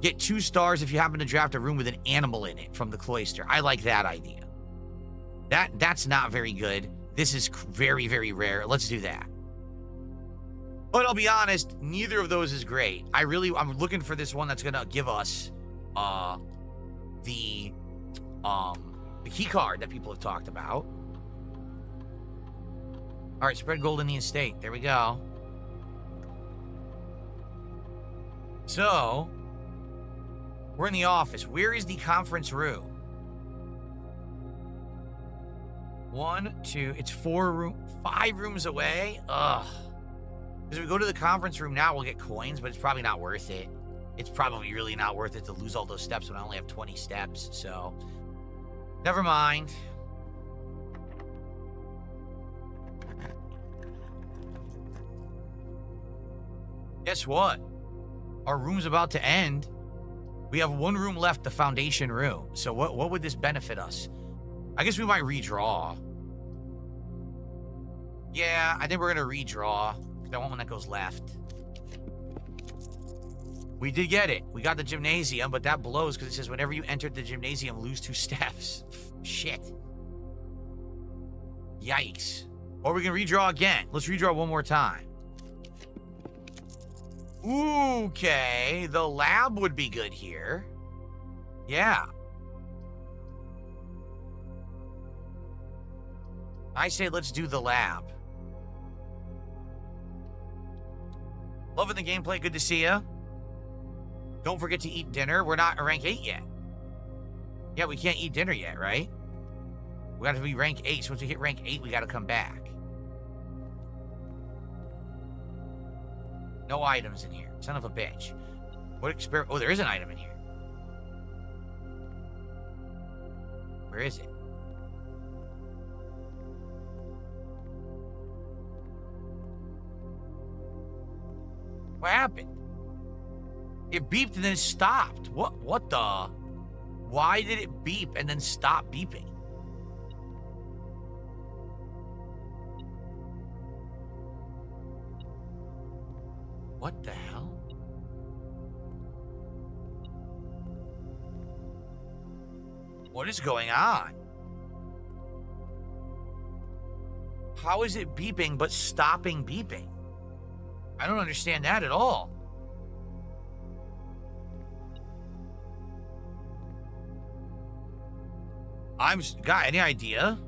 Get 2 stars if you happen to draft a room with an animal in it from the cloister. I like that idea. That's not very good. This is very, very rare. Let's do that. But I'll be honest, neither of those is great. I'm looking for this one that's gonna give us the key card that people have talked about. All right, spread gold in the estate. There we go. So, we're in the office. Where is the conference room? 1, 2, it's 5 rooms away. Ugh. Because if we go to the conference room now, we'll get coins, but it's probably not worth it. It's probably really not worth it to lose all those steps when I only have 20 steps, so never mind. Guess what? Our room's about to end. We have 1 room left, the foundation room. So what would this benefit us? I guess we might redraw. Yeah, I think we're going to redraw. I want one that goes left. We did get it. We got the gymnasium, but that blows because it says whenever you entered the gymnasium, lose 2 steps. Shit. Yikes. Or we can redraw again. Let's redraw one more time. Okay. The lab would be good here. Yeah. I say let's do the lab. Loving the gameplay. Good to see ya. Don't forget to eat dinner. We're not rank 8 yet. Yeah, we can't eat dinner yet, right? We got to be rank 8. So once we hit rank 8, we got to come back. No items in here. Son of a bitch. What Oh, there is an item in here. Where is it? What happened? It beeped and then stopped. What the? Why did it beep and then stop beeping? What the hell? What is going on? How is it beeping but stopping beeping? I don't understand that at all. Got any idea?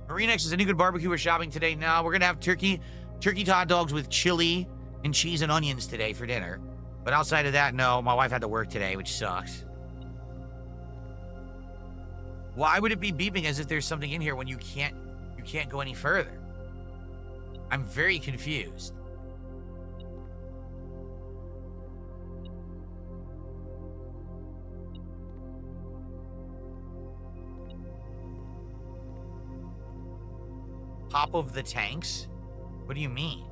Marinex, is any good barbecue we're shopping today? No, we're gonna have turkey hot dogs with chili and cheese and onions today for dinner. But outside of that, no, my wife had to work today, which sucks. Why would it be beeping as if there's something in here when you can't go any further? I'm very confused. Top of the tanks? What do you mean?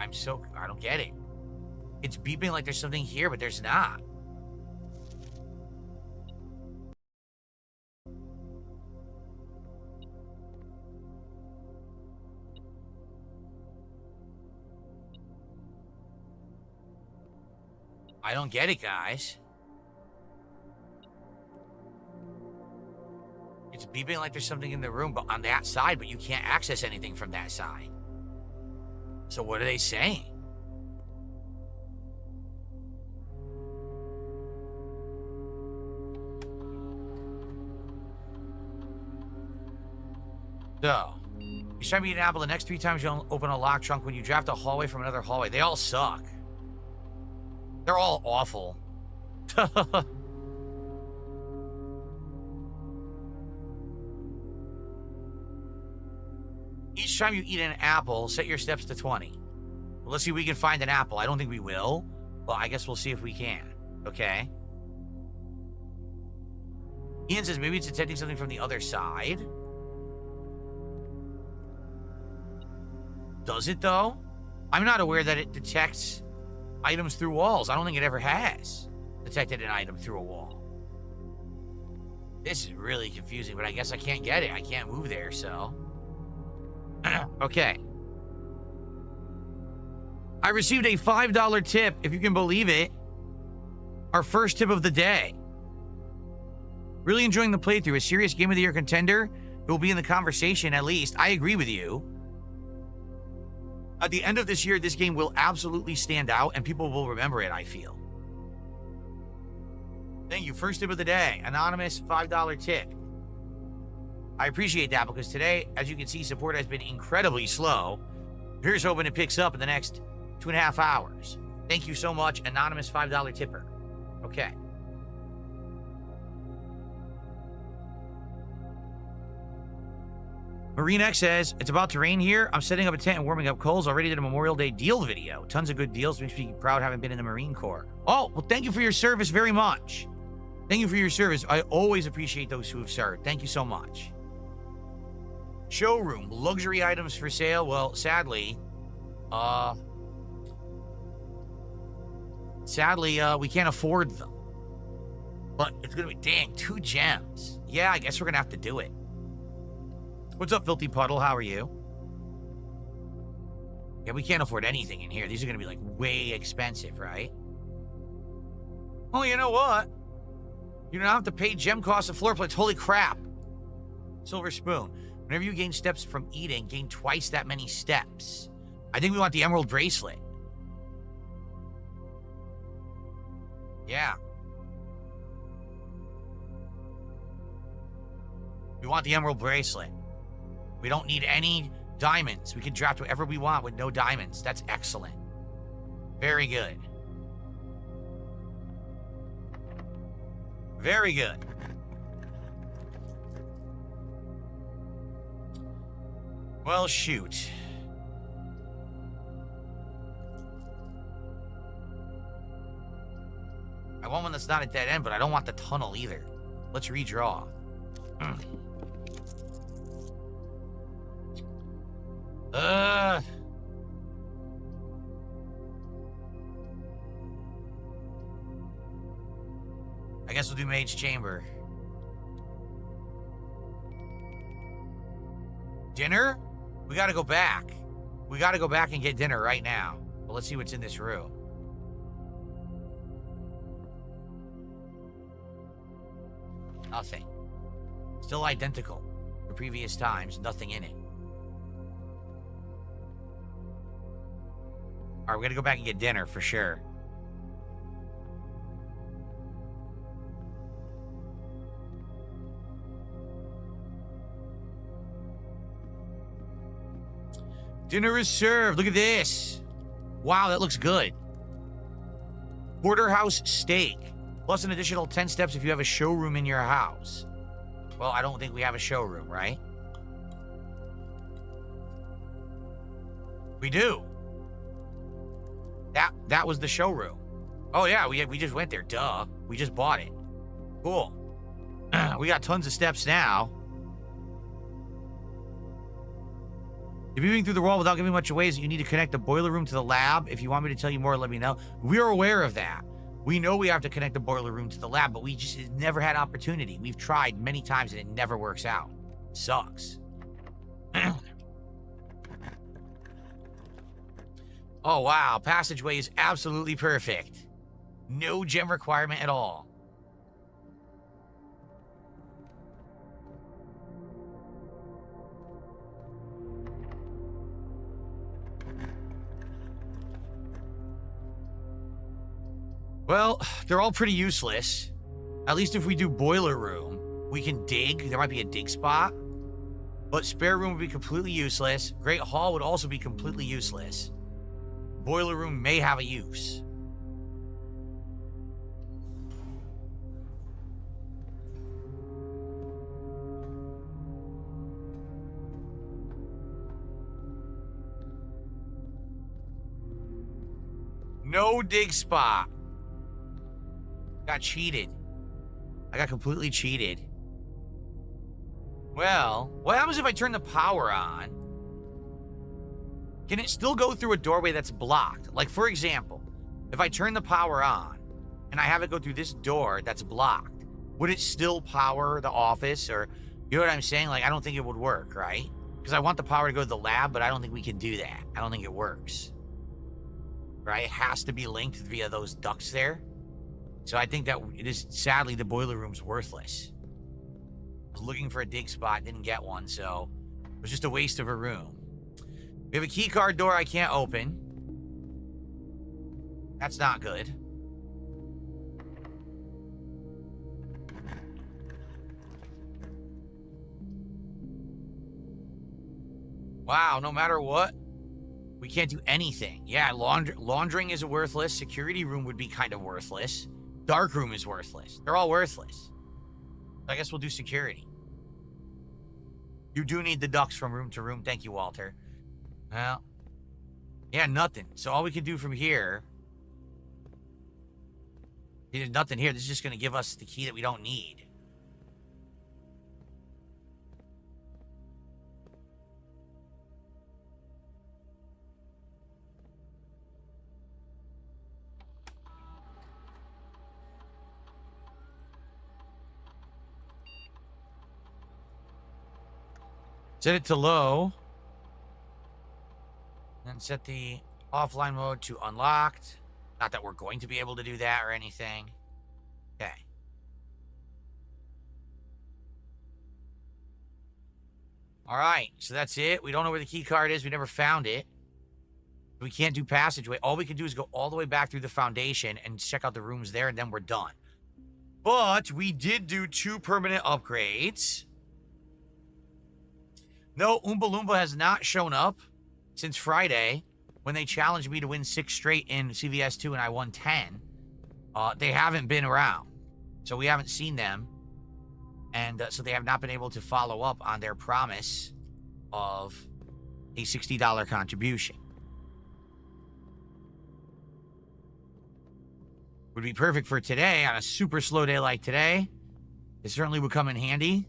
I don't get it. It's beeping like there's something here, but there's not. I don't get it, guys. It's beeping like there's something in the room but on that side, but you can't access anything from that side. So what are they saying? So, you try to eat an apple the next 3 times you'll open a locked trunk when you draft a hallway from another hallway. They all suck. They're all awful. Each time you eat an apple, set your steps to 20. Well, let's see if we can find an apple. I don't think we will, but I guess we'll see if we can. Okay. Ian says maybe it's detecting something from the other side. Does it, though? I'm not aware that it detects items through walls. I don't think it ever has detected an item through a wall. This is really confusing, but I guess I can't get it. I can't move there, so... Okay. I received a $5 tip, if you can believe it. Our first tip of the day. Really enjoying the playthrough. A serious Game of the Year contender. It will be in the conversation, at least. I agree with you. At the end of this year, this game will absolutely stand out, and people will remember it, I feel. Thank you. First tip of the day. Anonymous $5 tip. I appreciate that, because today, as you can see, support has been incredibly slow. Here's hoping it picks up in the next 2.5 hours. Thank you so much, Anonymous $5 tipper. Okay. Marine X says, it's about to rain here. I'm setting up a tent and warming up coals. Already did a Memorial Day deal video. Tons of good deals. Makes me proud having been in the Marine Corps. Oh, well, thank you for your service very much. Thank you for your service. I always appreciate those who have served. Thank you so much. Showroom. Luxury items for sale. Well, sadly, we can't afford them. But it's going to be, dang, 2 gems. Yeah, I guess we're going to have to do it. What's up, Filthy Puddle? How are you? Yeah, we can't afford anything in here. These are going to be, like, way expensive, right? Oh, you know what? You don't have to pay gem costs of floor plates. Holy crap. Silver spoon. Whenever you gain steps from eating, gain twice that many steps. I think we want the emerald bracelet. Yeah. We want the emerald bracelet. We don't need any diamonds. We can draft whatever we want with no diamonds. That's excellent. Very good. Very good. Well, shoot. I want one that's not a dead end, but I don't want the tunnel either. Let's redraw. I guess we'll do Mage Chamber. Dinner? We gotta go back. We gotta go back and get dinner right now. But let's see what's in this room. Nothing. Still identical to previous times. Nothing in it. Alright, we're gonna go back and get dinner for sure. Dinner is served. Look at this. Wow, that looks good. Porterhouse steak. Plus an additional 10 steps if you have a showroom in your house. Well, I don't think we have a showroom, right? We do. That was the showroom. Oh, yeah, we just went there. Duh. We just bought it. Cool. We got tons of steps now. If you're moving through the wall without giving much away, is you need to connect the boiler room to the lab. If you want me to tell you more, let me know. We're aware of that. We know we have to connect the boiler room to the lab, but we just never had opportunity. We've tried many times and it never works out. Sucks. Oh, wow. Passageway is absolutely perfect. No gem requirement at all. Well, they're all pretty useless. At least if we do boiler room, we can dig. There might be a dig spot. But spare room would be completely useless. Great hall would also be completely useless. Boiler room may have a use. No dig spot. Got cheated. I got completely cheated. Well, what happens if I turn the power on? Can it still go through a doorway that's blocked? Like, for example, if I turn the power on and I have it go through this door that's blocked, would it still power the office? Or, you know what I'm saying? Like, I don't think it would work, right? Because I want the power to go to the lab, but I don't think we can do that. I don't think it works. Right? It has to be linked via those ducts there. So I think that it is, sadly, the boiler room's worthless. I was looking for a dig spot, didn't get one, so it was just a waste of a room. We have a key card door I can't open. That's not good. Wow, no matter what, we can't do anything. Yeah, laundering is worthless. Security room would be kind of worthless. Dark room is worthless. They're all worthless. I guess we'll do security. You do need the ducts from room to room. Thank you, Walter. Well, yeah, nothing. So all we can do from here, there's nothing here. This is just going to give us the key that we don't need. Set it to low. Then set the offline mode to unlocked. Not that we're going to be able to do that or anything. Okay. All right, so that's it. We don't know where the key card is. We never found it. We can't do passageway. All we can do is go all the way back through the foundation and check out the rooms there, and then we're done. But we did do 2 permanent upgrades. No, Oompa Loompa has not shown up since Friday when they challenged me to win 6 straight in CVS 2 and I won 10. They haven't been around, so we haven't seen them. And so they have not been able to follow up on their promise of a $60 contribution. Would be perfect for today on a super slow day like today. It certainly would come in handy.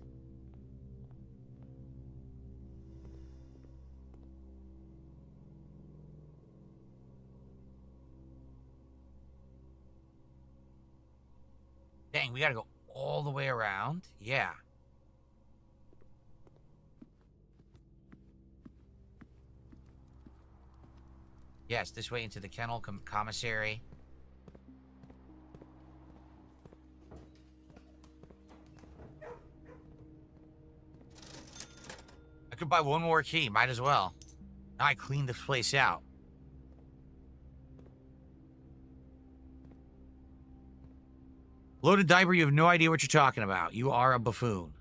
Dang, we gotta go all the way around. Yeah. Yes, this way into the kennel commissary. I could buy one more key. Might as well. Now I cleaned this place out. Loaded diaper, you have no idea what you're talking about. You are a buffoon.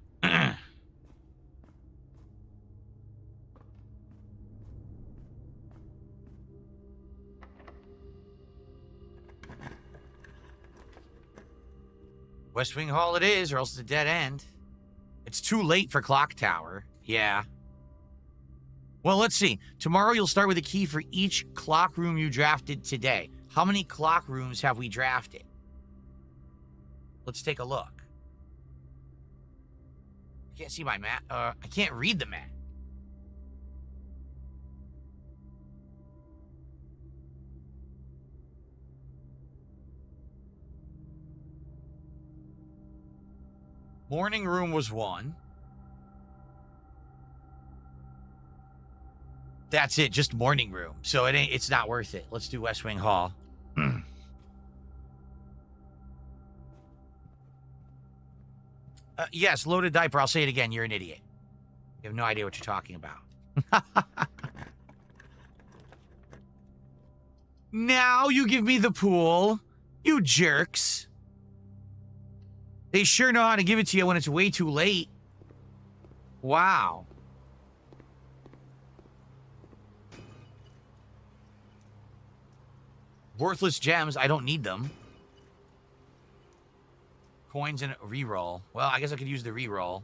West Wing Hall it is, or else it's a dead end. It's too late for Clock Tower. Yeah. Well, let's see. Tomorrow you'll start with a key for each clock room you drafted today. How many clock rooms have we drafted? Let's take a look. I can't see my map. I can't read the map. Morning room was 1. That's it, just morning room. So it's not worth it. Let's do West Wing Hall. Yes, loaded diaper. I'll say it again. You're an idiot. You have no idea what you're talking about. Now you give me the pool. You jerks. They sure know how to give it to you when it's way too late. Wow. Worthless gems. I don't need them. Coins and reroll. Well, I guess I could use the reroll.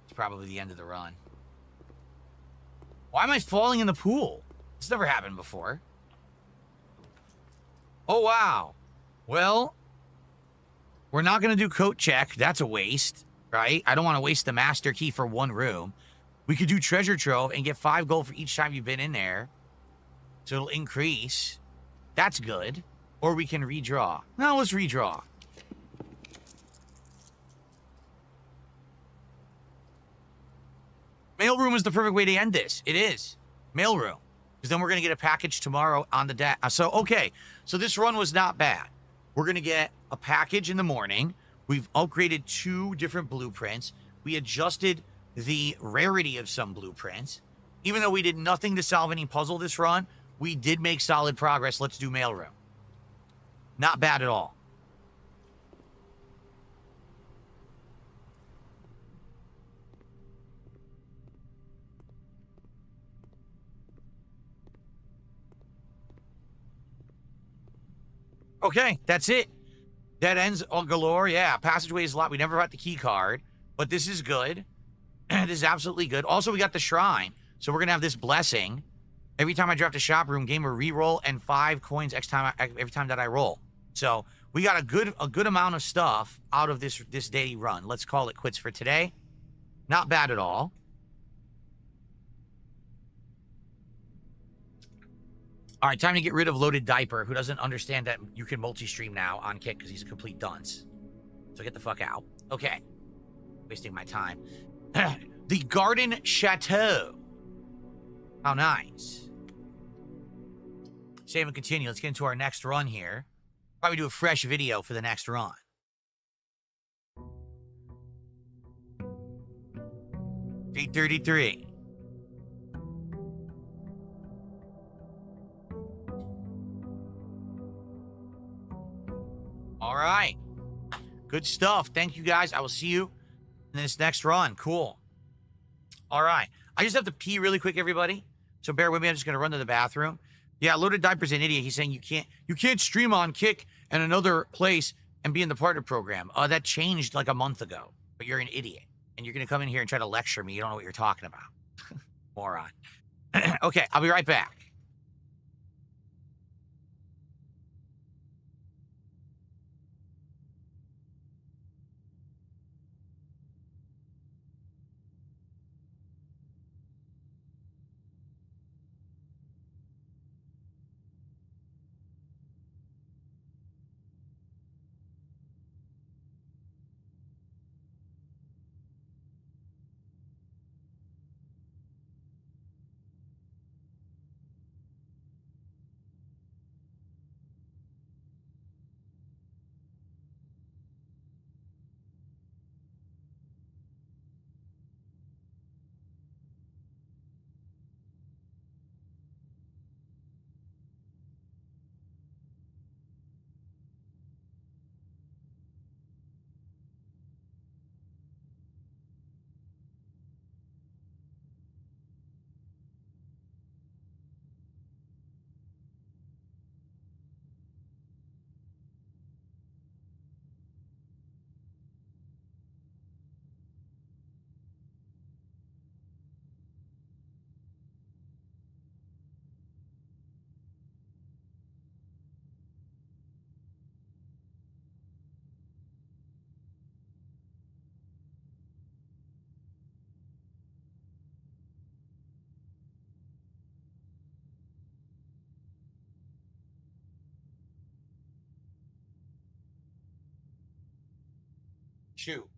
It's probably the end of the run. Why am I falling in the pool? This never happened before. Oh, wow. Well, we're not going to do coat check. That's a waste, right? I don't want to waste the master key for one room. We could do treasure trove and get 5 gold for each time you've been in there. So it'll increase. That's good. Or we can redraw. No, let's redraw. Mailroom is the perfect way to end this. It is. Mailroom. Because then we're going to get a package tomorrow on the day. So, okay. So this run was not bad. We're going to get a package in the morning. We've upgraded 2 different blueprints. We adjusted the rarity of some blueprints. Even though we did nothing to solve any puzzle this run, we did make solid progress. Let's do mailroom. Not bad at all. Okay, that's it. Dead ends on galore. Yeah, passageway is a lot. We never got the key card, but this is good. This is absolutely good. Also, we got the shrine. So we're going to have this blessing. Every time I draft a shop room, game a reroll and 5 coins every time that I roll. So we got a good amount of stuff out of this day run. Let's call it quits for today. Not bad at all. All right, time to get rid of Loaded Diaper, who doesn't understand that you can multi-stream now on Kick because he's a complete dunce. So get the fuck out. Okay. Wasting my time. The Garden Chateau. How nice. Save and continue. Let's get into our next run here. Probably do a fresh video for the next run. $833. All right. Good stuff. Thank you, guys. I will see you in this next run. Cool. All right. I just have to pee really quick, everybody. So bear with me. I'm just going to run to the bathroom. Yeah, Loaded Diaper's an idiot. He's saying you can't stream on Kick and another place and be in the partner program. That changed like a month ago. But you're an idiot. And you're going to come in here and try to lecture me. You don't know what you're talking about. Moron. Okay, I'll be right back. Shoot.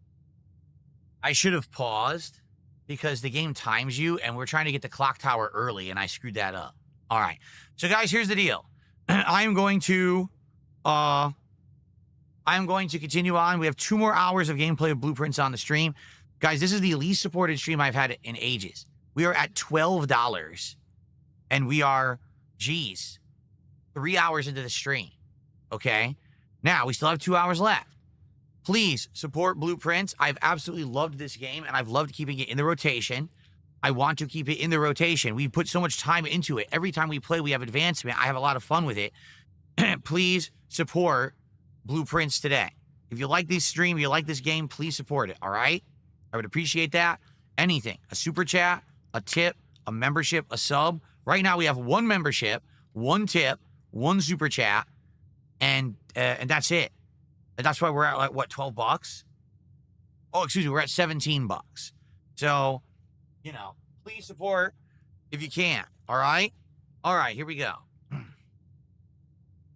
I should have paused because the game times you, and we're trying to get the clock tower early, and I screwed that up. All right. So, guys, here's the deal. I'm going to continue on. We have 2 more hours of gameplay of Blueprints on the stream. Guys, this is the least supported stream I've had in ages. We are at $12, and we are, 3 hours into the stream. Okay? Now, we still have 2 hours left. Please support Blueprints. I've absolutely loved this game, and I've loved keeping it in the rotation. I want to keep it in the rotation. We've put so much time into it. Every time we play, we have advancement. I have a lot of fun with it. Please support Blueprints today. If you like this stream, if you like this game, please support it, all right? I would appreciate that. Anything. A super chat, a tip, a membership, a sub. Right now, we have 1 membership, 1 tip, 1 super chat, and that's it. And that's why we're at, like, what, $12? Oh, excuse me, we're at $17. So, you know, please support if you can, all right? All right, here we go.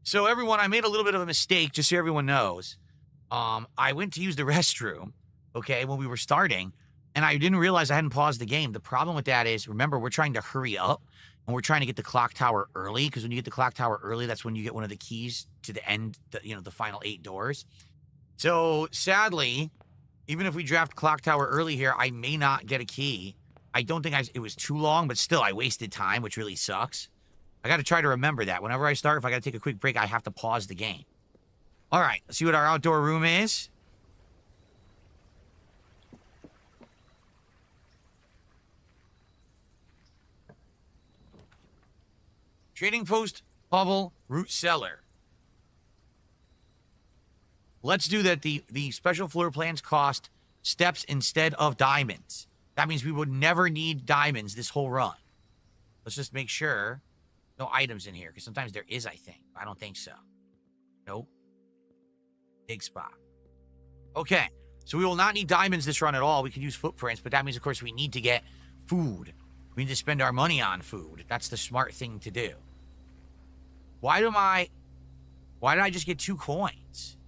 So, everyone, I made a little bit of a mistake, just so everyone knows. I went to use the restroom, okay, when we were starting, and I didn't realize I hadn't paused the game. The problem with that is, remember, we're trying to hurry up, and we're trying to get the clock tower early, because when you get the clock tower early, that's when you get one of the keys to the end, the final 8 doors. So, sadly, even if we draft clock tower early here, I may not get a key. I don't think it was too long, but still, I wasted time, which really sucks. I got to try to remember that. Whenever I start, if I got to take a quick break, I have to pause the game. All right, let's see what our outdoor room is. Trading post, hovel, root cellar. Let's do that. The special floor plans cost steps instead of diamonds. That means we would never need diamonds this whole run. Let's just make sure no items in here, because sometimes there is, I think. I don't think so. Nope. Big spot. Okay, so we will not need diamonds this run at all. We can use footprints, but that means, of course, we need to get food. We need to spend our money on food. That's the smart thing to do. Why did I just get 2 coins?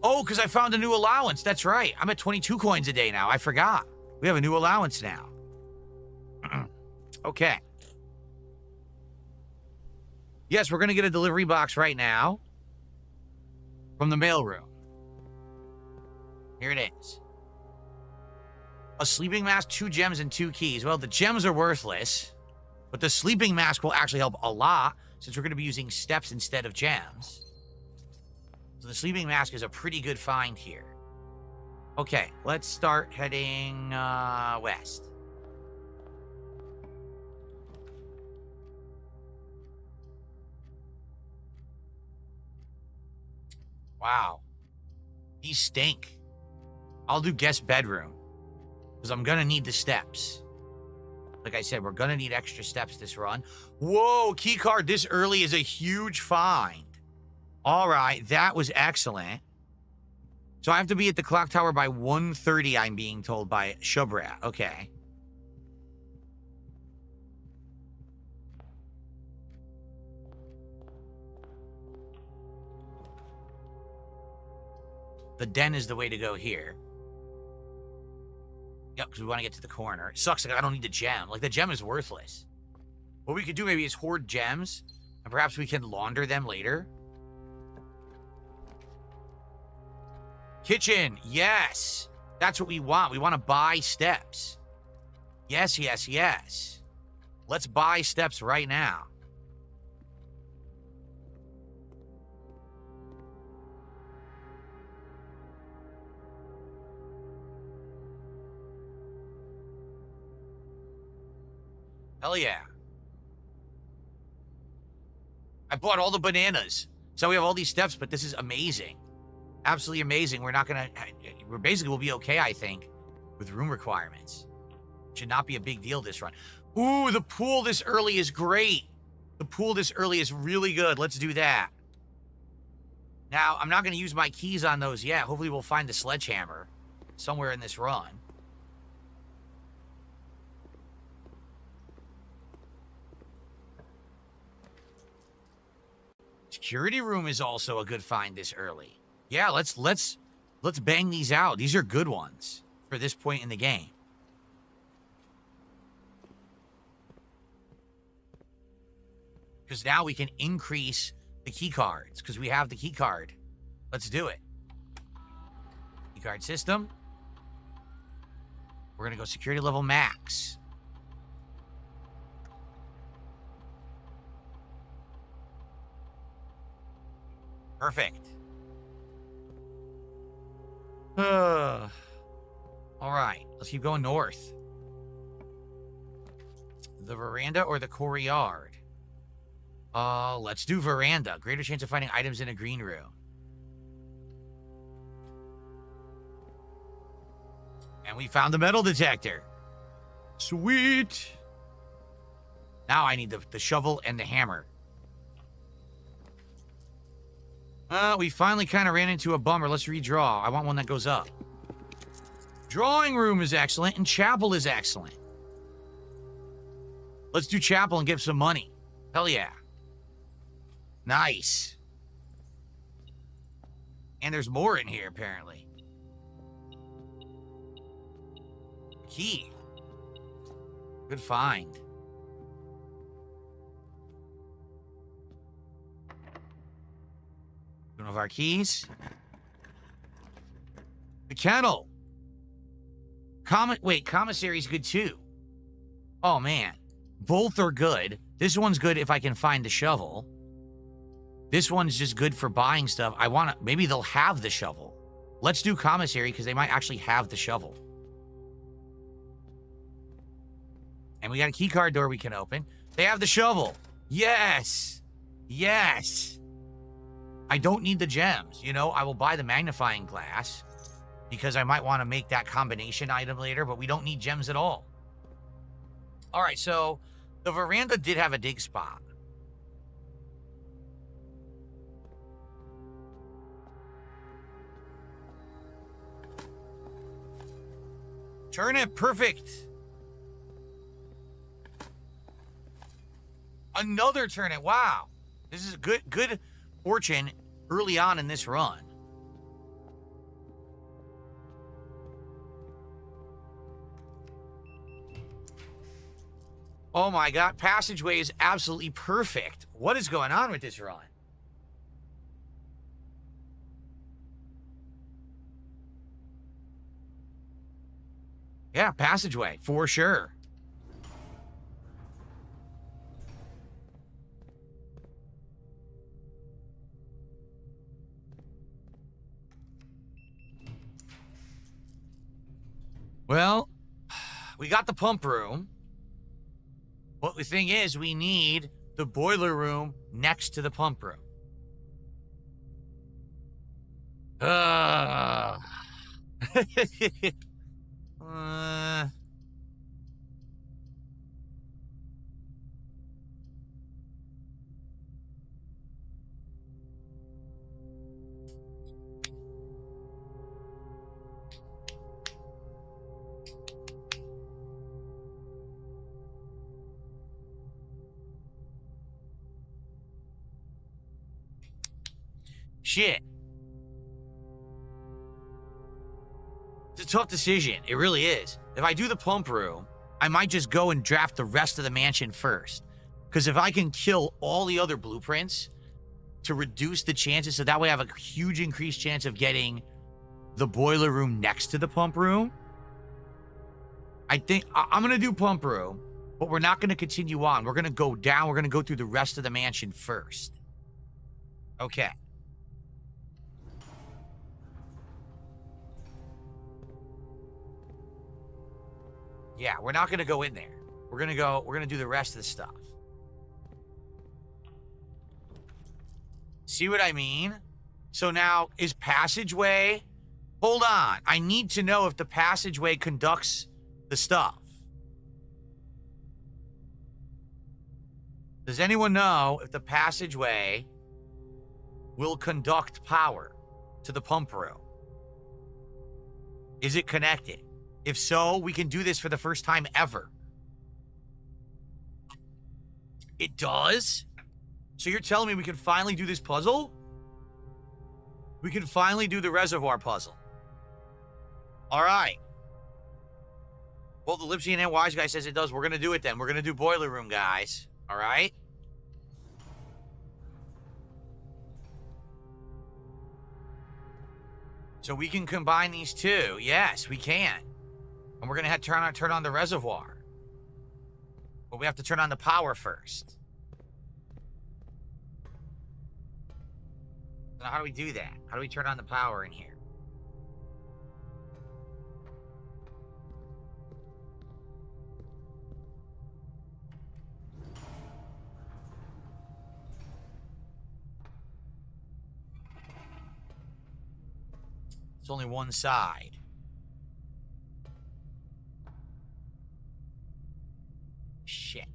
Oh, because I found a new allowance. That's right. I'm at 22 coins a day now. I forgot. We have a new allowance now. Okay. Yes, we're going to get a delivery box right now from the mailroom. Here it is. A sleeping mask, 2 gems, and 2 keys. Well, the gems are worthless, but the sleeping mask will actually help a lot since we're going to be using steps instead of gems. So the sleeping mask is a pretty good find here. Okay, let's start heading west. Wow. These stink. I'll do guest bedroom, because I'm going to need the steps. Like I said, we're going to need extra steps this run. Whoa, key card this early is a huge find. All right, that was excellent. So I have to be at the clock tower by 1:30, I'm being told by Shubrat. Okay. The den is the way to go here. Yep, because we want to get to the corner. It sucks, like I don't need the gem. Like, the gem is worthless. What we could do maybe is hoard gems, and perhaps we can launder them later. Kitchen, yes. That's what we want. We want to buy steps. Yes, yes, yes. Let's buy steps right now. Hell yeah. I bought all the bananas. So we have all these steps, but this is amazing. Absolutely amazing. We're basically will be okay, I think, with room requirements. Should not be a big deal this run. Ooh, the pool this early is great. The pool this early is really good. Let's do that. Now, I'm not going to use my keys on those yet. Hopefully we'll find the sledgehammer somewhere in this run. Security room is also a good find this early. Yeah, let's bang these out. These are good ones for this point in the game. Because now we can increase the key cards because we have the key card. Let's do it. Key card system. We're going to go security level max. Perfect. All right, let's keep going north. The veranda or the courtyard? Let's do veranda. Greater chance of finding items in a green room. And we found the metal detector. Sweet. Now I need the shovel and the hammer. We finally kind of ran into a bummer. Let's redraw. I want one that goes up. Drawing room is excellent, and chapel is excellent. Let's do chapel and give some money. Hell yeah. Nice. And there's more in here, apparently. Key. Good find. One of our keys. The kennel. Commissary's good too. Oh man. Both are good. This one's good if I can find the shovel. This one's just good for buying stuff. Maybe they'll have the shovel. Let's do commissary because they might actually have the shovel. And we got a key card door we can open. They have the shovel. Yes. Yes. I don't need the gems. You know, I will buy the magnifying glass because I might want to make that combination item later, but we don't need gems at all. All right, so the veranda did have a dig spot. Turnip, perfect. Another turnip, wow. This is good fortune early on in this run. Oh my God, passageway is absolutely perfect. What is going on with this run? Yeah, passageway, for sure. Well, we got the pump room. What the thing is, we need the boiler room next to the pump room. Shit. It's a tough decision. It really is. If I do the pump room, I might just go and draft the rest of the mansion first. Because if I can kill all the other blueprints to reduce the chances, so that way I have a huge increased chance of getting the boiler room next to the pump room, I think I'm going to do pump room, but we're not going to continue on. We're going to go down. We're going to go through the rest of the mansion first. Okay. Yeah, we're not going to go in there. We're going to do the rest of the stuff. See what I mean? So now, is passageway... Hold on. I need to know if the passageway conducts the stuff. Does anyone know if the passageway will conduct power to the pump room? Is it connected? If so, we can do this for the first time ever. It does? So you're telling me we can finally do this puzzle? We can finally do the reservoir puzzle. All right. Well, the Lipsy and Wise guy says it does. We're going to do it then. We're going to do boiler room, guys. All right? So we can combine these two. Yes, we can. And we're going to have to turn on the reservoir. But we have to turn on the power first. So how do we do that? How do we turn on the power in here? It's only one side. Shit.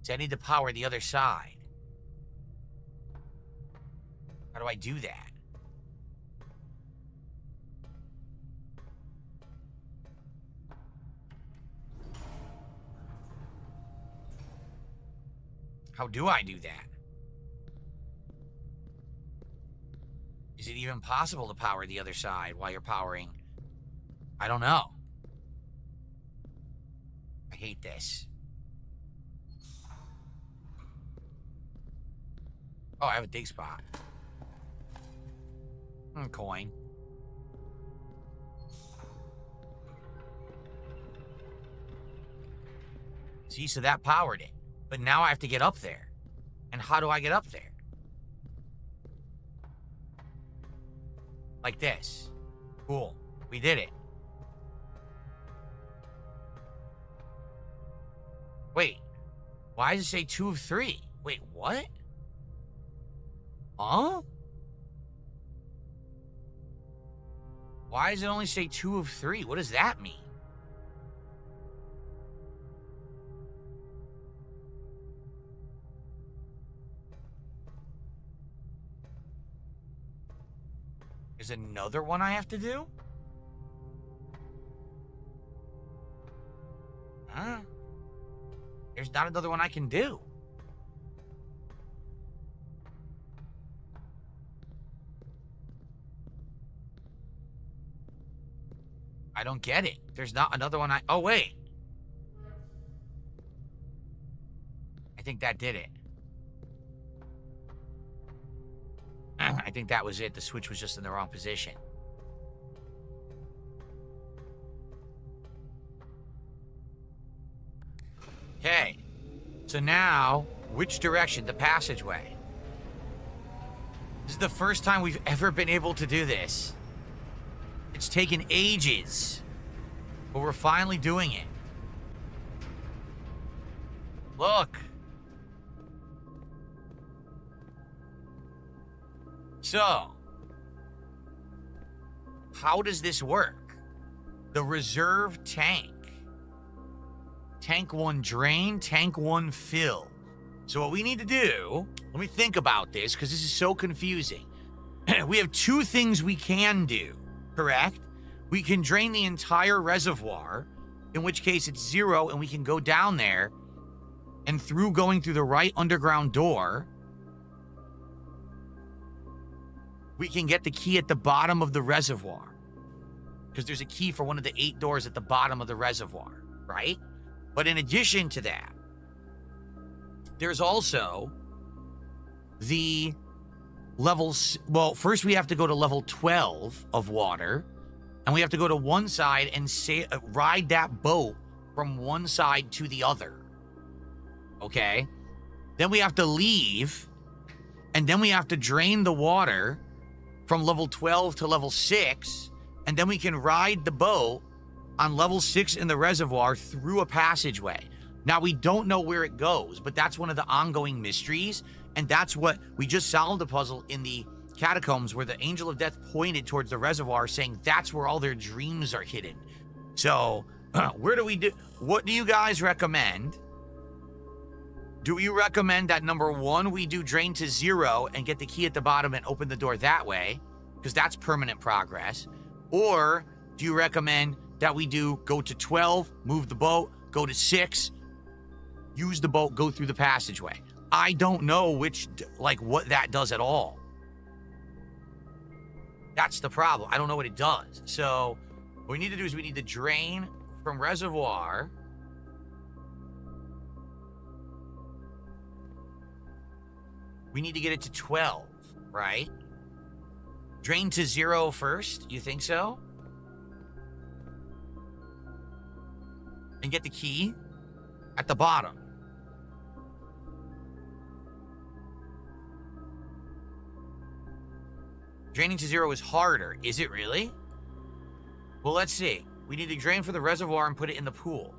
So I need to power the other side. How do I do that? How do I do that? Is it even possible to power the other side while you're powering? I don't know. I hate this. Oh, I have a dig spot. Coin. See, so that powered it. But now I have to get up there. And how do I get up there? Like this. Cool. We did it. Wait. Why does it say 2 of 3? Wait, what? Huh? Why does it only say 2 of 3? What does that mean? Is another one I have to do? Huh? There's not another one I can do. I don't get it. There's not another one I... Oh, wait. I think that did it. I think that was it. The switch was just in the wrong position. Okay. So now, which direction? The passageway. This is the first time we've ever been able to do this. It's taken ages. But we're finally doing it. Look. So, how does this work? The reserve tank. Tank 1 drain, tank 1 fill. So what we need to do, let me think about this because this is so confusing. We have 2 things we can do, correct? We can drain the entire reservoir, in which case it's 0 and we can go down there and through going through the right underground door, we can get the key at the bottom of the reservoir. Because there's a key for one of the 8 doors at the bottom of the reservoir, right? But in addition to that, there's also the levels. Well, first we have to go to level 12 of water. And we have to go to one side and ride that boat from one side to the other. Okay? Then we have to leave. And then we have to drain the water from level 12 to level 6, and then we can ride the boat on level 6 in the reservoir through a passageway. Now, we don't know where it goes, but that's one of the ongoing mysteries, and that's what we just solved the puzzle in the catacombs where the Angel of Death pointed towards the reservoir saying that's where all their dreams are hidden. So, what do you guys recommend? Do you recommend that number 1, we do drain to 0 and get the key at the bottom and open the door that way? Because that's permanent progress. Or do you recommend that we do go to 12, move the boat, go to 6, use the boat, go through the passageway? I don't know what that does at all. That's the problem. I don't know what it does. So what we need to do is we need to drain from reservoir. We need to get it to 12, right? Drain to 0 first. You think so? And get the key at the bottom. Draining to 0 is harder. Is it really? Well, let's see. We need to drain for the reservoir and put it in the pool.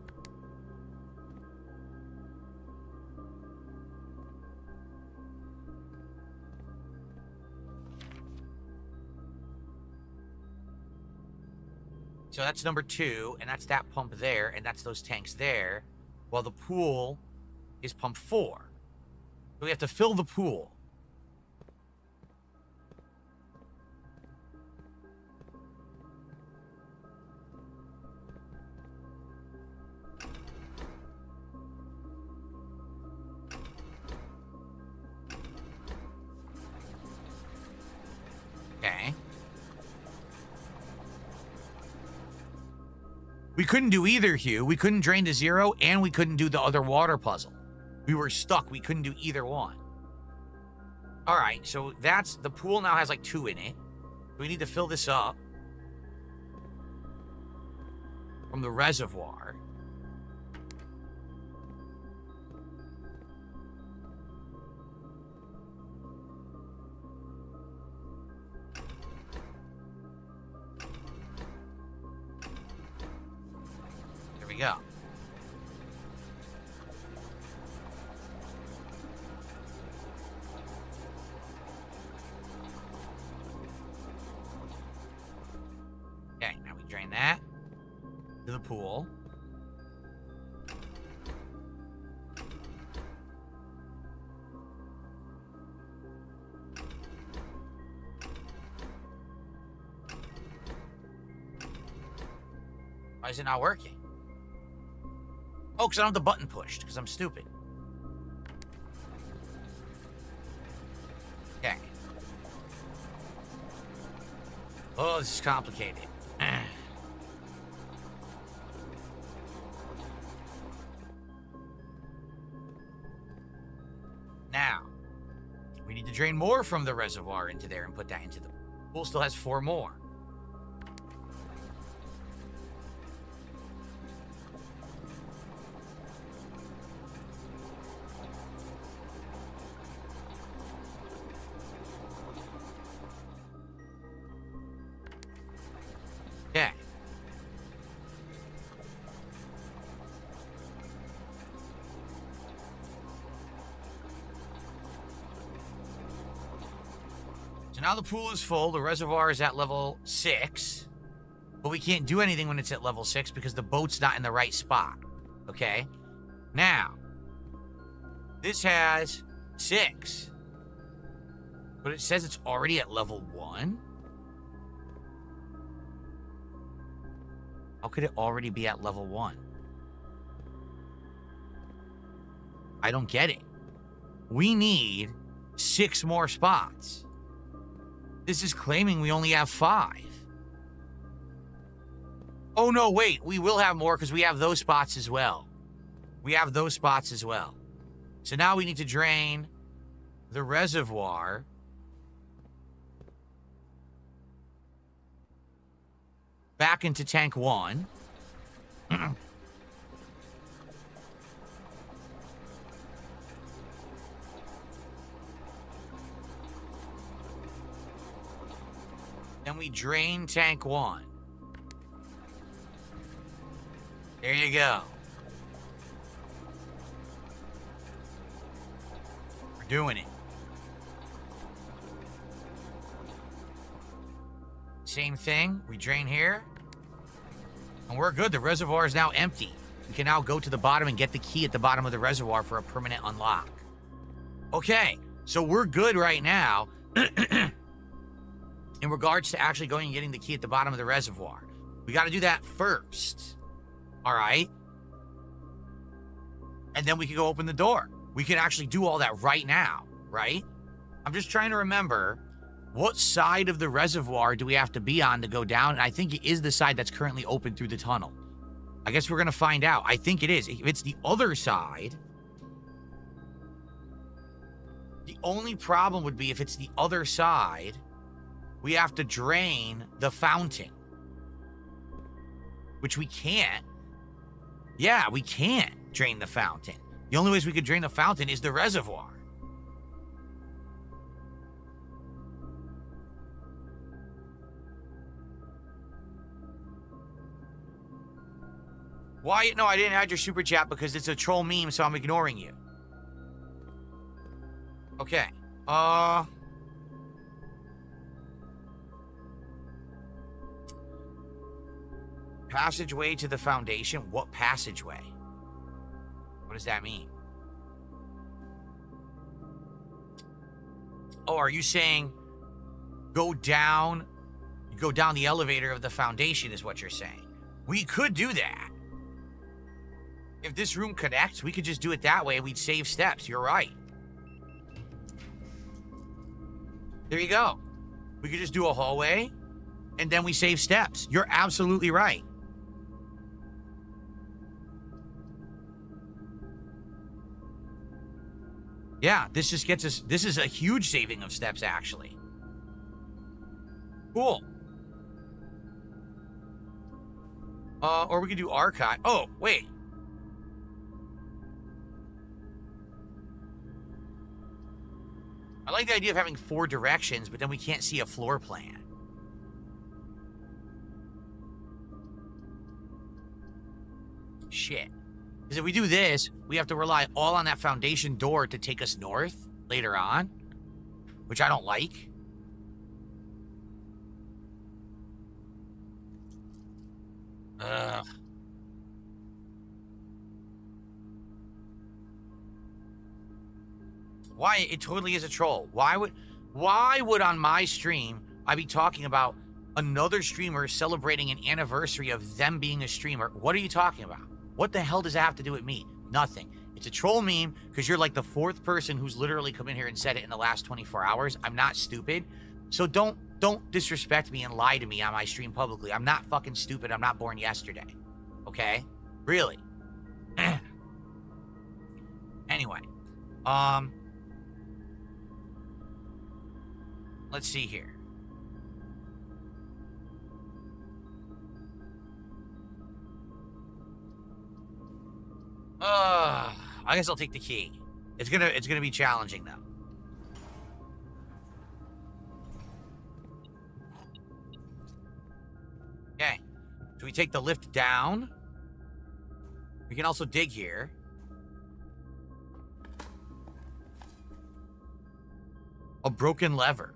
So that's number 2, and that's that pump there, and that's those tanks there, while the pool is pump 4. So we have to fill the pool. Okay. We couldn't do either, Hugh. We couldn't drain to 0, and we couldn't do the other water puzzle. We were stuck. We couldn't do either one. All right, so that's... The pool now has like 2 in it. We need to fill this up from the reservoir. Go. Okay, now we drain that to the pool. Why is it not working? Oh, because I don't have the button pushed, because I'm stupid. Okay. Oh, this is complicated. Now, we need to drain more from the reservoir into there and put that into the pool. Still has 4 more. Okay. So now the pool is full. The reservoir is at level 6. But we can't do anything when it's at level 6 because the boat's not in the right spot. Okay? Now, this has 6. But it says it's already at level 1. How could it already be at level 1? I don't get it. We need 6 more spots. This is claiming we only have 5. Oh, no, wait. We will have more because we have those spots as well. We have those spots as well. So now we need to drain the reservoir. Back into tank 1. Then we drain tank 1. There you go. We're doing it. Same thing. We drain here. And we're good. The reservoir is now empty. We can now go to the bottom and get the key at the bottom of the reservoir for a permanent unlock. Okay. So we're good right now in regards to actually going and getting the key at the bottom of the reservoir. We got to do that first. All right. And then we can go open the door. We can actually do all that right now, right? I'm just trying to remember what side of the reservoir do we have to be on to go down? And I think it is the side that's currently open through the tunnel. I guess we're going to find out. I think it is. If it's the other side, the only problem would be if it's the other side, we have to drain the fountain. Which we can't. Yeah, we can't drain the fountain. The only ways we could drain the fountain is the reservoir. Why? No, I didn't add your super chat because it's a troll meme, so I'm ignoring you. Okay. Passageway to the foundation? What passageway? What does that mean? Oh, are you saying go down the elevator of the foundation is what you're saying? We could do that. If this room connects, we could just do it that way. We'd save steps. You're right. There you go. We could just do a hallway, and then we save steps. You're absolutely right. Yeah, this just gets us... This is a huge saving of steps, actually. Cool. Or we could do archive. Oh, wait. I like the idea of having 4 directions, but then we can't see a floor plan. Shit. Because if we do this, we have to rely all on that foundation door to take us north later on, which I don't like. Ugh. Why? It totally is a troll. Why would on my stream I be talking about another streamer celebrating an anniversary of them being a streamer? What are you talking about? What the hell does that have to do with me? Nothing. It's a troll meme because you're like the 4th person who's literally come in here and said it in the last 24 hours. I'm not stupid. So don't disrespect me and lie to me on my stream publicly. I'm not fucking stupid. I'm not born yesterday. Okay? Really. Anyway. Let's see here. I guess I'll take the key. It's gonna be challenging though. Okay. So we take the lift down. We can also dig here. A broken lever.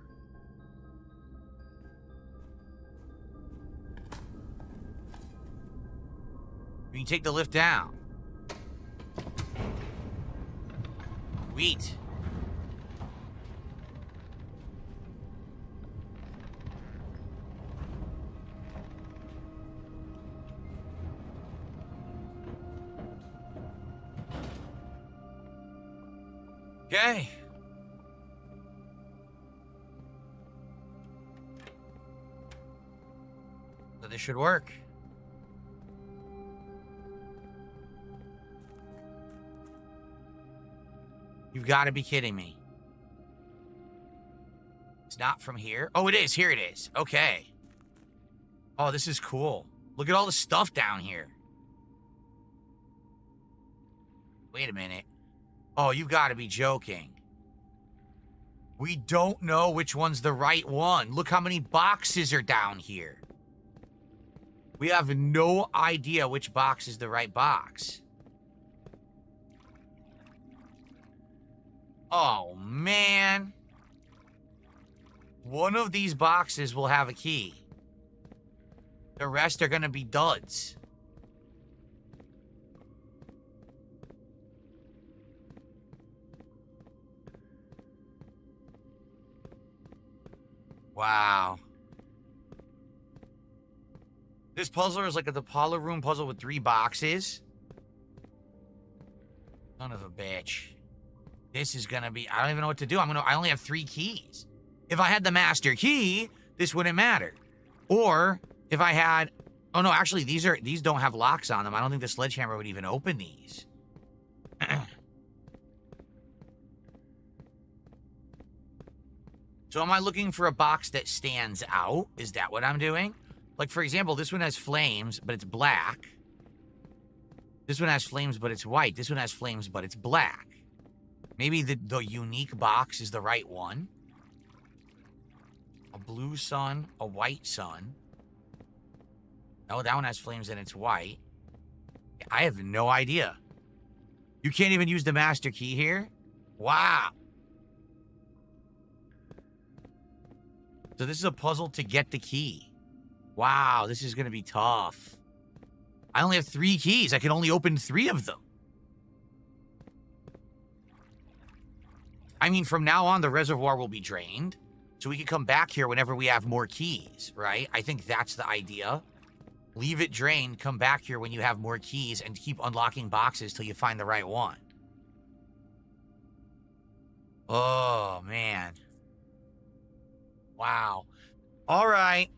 We can take the lift down. Sweet. Okay. So this should work. You've got to be kidding me. It's not from here. Oh, it is. Here it is. Okay. Oh, this is cool. Look at all the stuff down here. Wait a minute. Oh, you've got to be joking. We don't know which one's the right one. Look how many boxes are down here. We have no idea which box is the right box. Oh, man. One of these boxes will have a key. The rest are going to be duds. Wow. This puzzle is like a Apollo room puzzle with 3 boxes. Son of a bitch. This is gonna be, I don't even know what to do. I only have 3 keys. If I had the master key, this wouldn't matter. Or if I had, oh no, actually these don't have locks on them. I don't think the sledgehammer would even open these. So am I looking for a box that stands out? Is that what I'm doing? Like, for example, this one has flames, but it's black. This one has flames, but it's white. This one has flames, but it's black. Maybe the unique box is the right one. A blue sun, a white sun. Oh, that one has flames and it's white. I have no idea. You can't even use the master key here? Wow. So this is a puzzle to get the key. Wow, this is going to be tough. I only have 3 keys. I can only open 3 of them. I mean, from now on, the reservoir will be drained. So we can come back here whenever we have more keys, right? I think that's the idea. Leave it drained, come back here when you have more keys, and keep unlocking boxes till you find the right one. Oh, man. Wow. All right.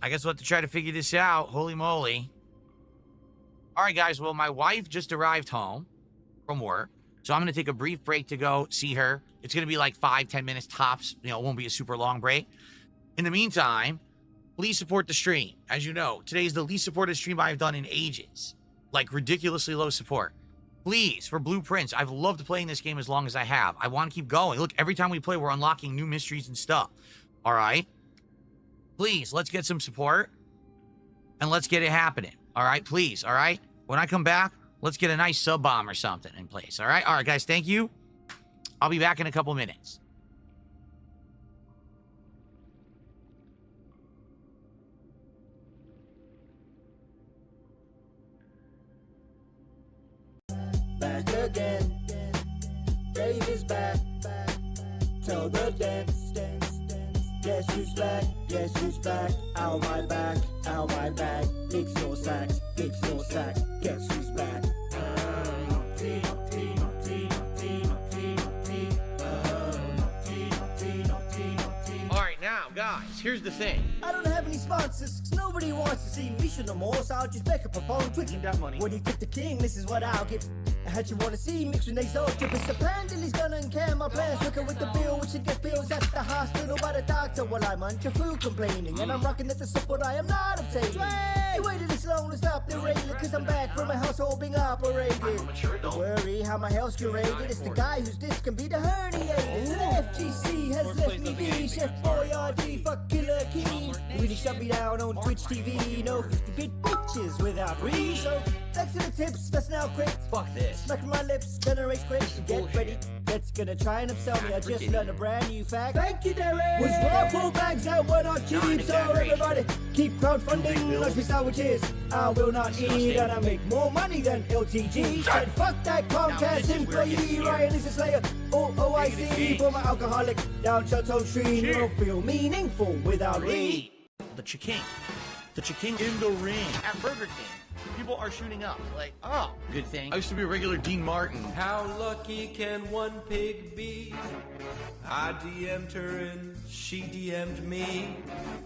I guess we'll have to try to figure this out. Holy moly. All right, guys. Well, my wife just arrived home from work. So I'm going to take a brief break to go see her. It's going to be like 5-10 minutes tops. You know, it won't be a super long break. In the meantime, please support the stream. As you know, today is the least supported stream I've done in ages. Like, ridiculously low support. Please, for Blueprints, I've loved playing this game as long as I have. I want to keep going. Look, every time we play, we're unlocking new mysteries and stuff. All right? Please, let's get some support. And let's get it happening. All right? Please, all right? When I come back, let's get a nice sub bomb or something in place. All right? All right, guys, thank you. I'll be back in a couple minutes. Back again. Dave is back. Tell the dance. Guess who's back? Guess who's back? Out my back, out my back. Big snow sacks, big snow sack. Guess who's back? All right, now, guys, here's the thing. I don't have any sponsors, 'cause nobody wants to see me show no more, so I'll just make up a phone Twitch. That money. When he picked the king, this is what I'll give. I had you wanna see mix when they so trip. It's a plan till he's gonna encam my plans. Working with the bill, which gets bills at the hospital by the doctor. While I'm on your food complaining, and I'm rocking at the support I am not obtaining. He waited this long to stop the rating, 'cause I'm back from my household being operated. Don't worry how my health's curated. It's the guy whose disc can be the herniated. So the FGC has left me be. Chef Boyardee, fuck Killer Key. Really shut me down on Twitch TV. No 50-bit bitches without reason. So thanks to the tips, that's now quick. Fuck this. Smacking my lips, generate quick. Get ready. That's gonna try and upsell me. I just learned a brand new fact. Thank you, Derek. Was raffle bags that were not cheap. So everybody keep crowdfunding lunch me sandwiches. I will not eat, and I make more money than LTG. Said fuck that Comcast employee. Ryan is a slayer. OIC for my alcoholic down Chateau Tree. You don't feel meaningful without me. The Chiking. The Chiking in the ring at Burger King. People are shooting up. Like, oh, good thing. I used to be a regular Dean Martin. How lucky can one pig be? I DM'd her and she DM'd me.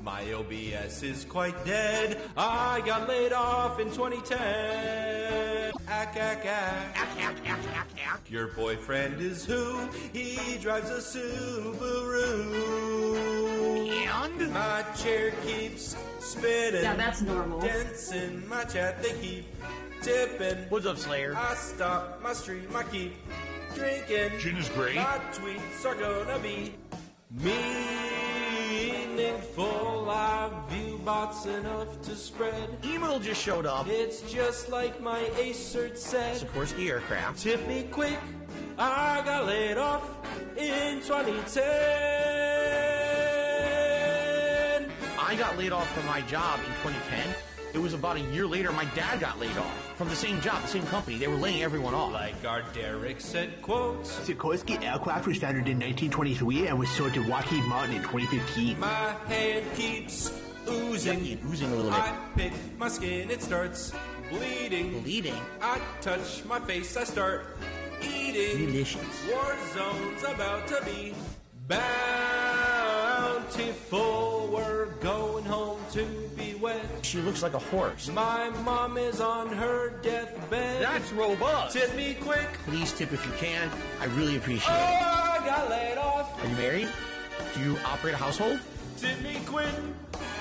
My OBS is quite dead. I got laid off in 2010. Ack, ack, ack. Ack, ack, ack, ack, ack. Your boyfriend is who? He drives a Subaru. And? My chair keeps spinning. Yeah, that's normal. Dents in my chat, they keep tipping. What's up, Slayer? I stop my stream, I keep drinking. Gin is great. My tweets are gonna be meaningful. I view bots enough to spread. Email just showed up. It's just like my Acer said. Sikorsky Aircraft. Tip me quick. I got laid off in 2010. I got laid off from my job in 2010. It was about a year later, my dad got laid off from the same job, the same company. They were laying everyone off. Like our Derek said, quote, Sikorsky Aircraft was founded in 1923 and was sold to Lockheed Martin in 2015. My hand keeps oozing. Yeah, oozing a little bit. I pick my skin, it starts bleeding. Bleeding? I touch my face, I start eating. bleeding. Delicious. War zone's about to be bountiful. We're going home to be wed. She looks like a horse. My mom is on her deathbed. That's robust. Tip me quick. Please tip if you can. I really appreciate it. I got laid off. Are you married? Do you operate a household? Tip me quick.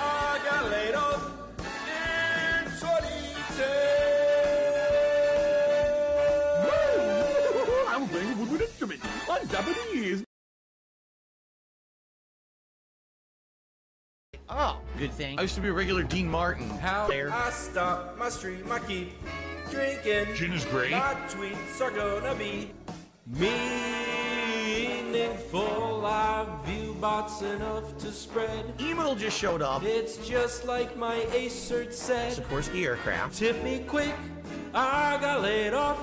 I got laid off in 2010. I'm playing a woodwind instrument on Japanese. Oh, good thing. I used to be a regular Dean Martin. How There. I stop my stream, I keep drinking. Gin is great. My tweets are gonna be meaningful. I view bots enough to spread. Email just showed up. It's just like my Acert said. Sikorsky Aircraft. Tip me quick, I got laid off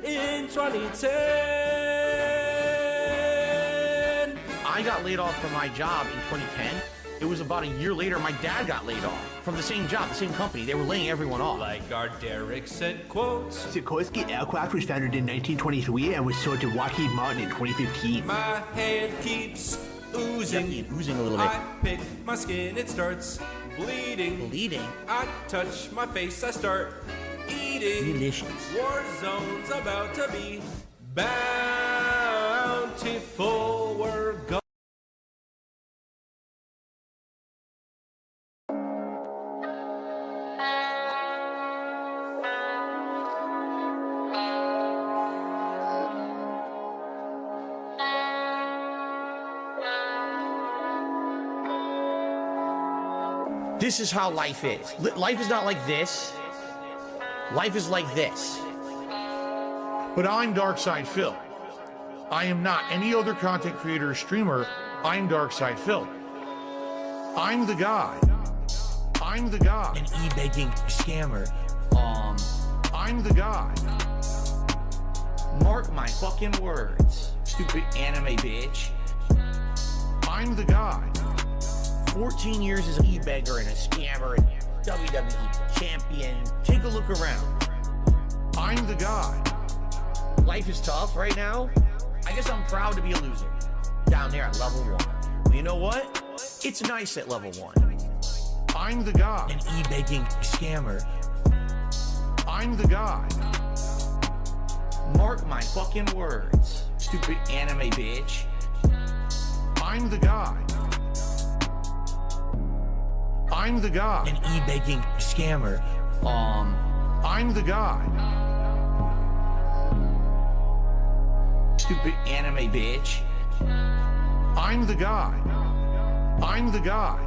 in 2010. I got laid off from my job in 2010. It was about a year later, my dad got laid off from the same job, the same company. They were laying everyone off. Like our Derek said, quotes. Sikorsky Aircraft was founded in 1923 and was sold to Lockheed Martin in 2015. My hand keeps oozing. Yep, oozing a little bit. I pick my skin, it starts bleeding. Bleeding? I touch my face, I start eating. Delicious. War zone's about to be bountiful. We're going. This is how life is. Life is not like this. Life is like this. But I'm Darkside Phil. I am not any other content creator or streamer. I'm Darkside Phil. I'm the guy. I'm the guy. An e-begging scammer. I'm the guy. Mark my fucking words. Stupid anime bitch. I'm the guy. 14 years as an e-beggar and a scammer and WWE champion. Take a look around. I'm the guy. Life is tough right now. I guess I'm proud to be a loser. Down there at level 1. But you know what? It's nice at level 1. I'm the guy. An e-begging scammer. I'm the guy. Mark my fucking words. Stupid anime bitch. I'm the guy. I'm the guy. An e-begging scammer. I'm the guy. Stupid anime bitch. I'm the guy. I'm the guy.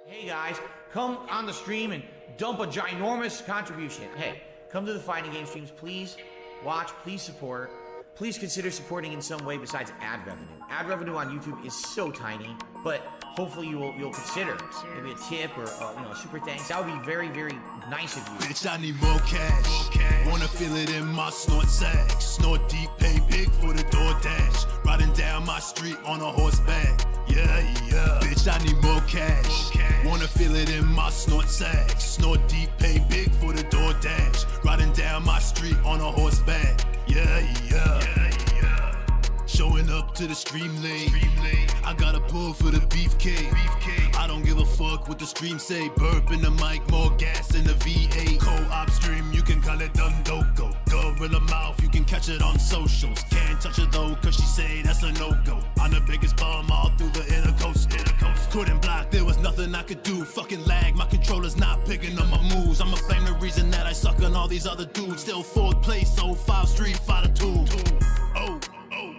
Hey guys, come on the stream and dump a ginormous contribution. Hey, come to the fighting game streams, please. Watch, please support. Please consider supporting in some way besides ad revenue. Ad revenue on YouTube is so tiny, but hopefully you'll consider maybe a tip or a super thanks. That would be very, very nice of you. Bitch, I need more cash. Wanna feel it in my snort sack. Snort deep, pay big for the DoorDash. Riding down my street on a horseback. Yeah, yeah. Bitch, I need more cash. Wanna feel it in my snort sack. Snort deep, pay big for the DoorDash. Riding down my street on a horseback. Yeah, yeah. Showing up to the stream lane. I got a pull for the beefcake. I don't give a fuck what the stream say. Burp in the mic, more gas in the V8. Co-op stream, you can call it Dundoko. Gorilla mouth, you can catch it on socials. Can't touch it though, cause she say that's a no-go. I'm the biggest bum all through the intercoast. Couldn't block, there was nothing I could do. Fucking lag, my controller's not picking up my moves. I'ma blame the reason that I suck on all these other dudes. Still 4th place, 05 Street Fighter 2. Oh.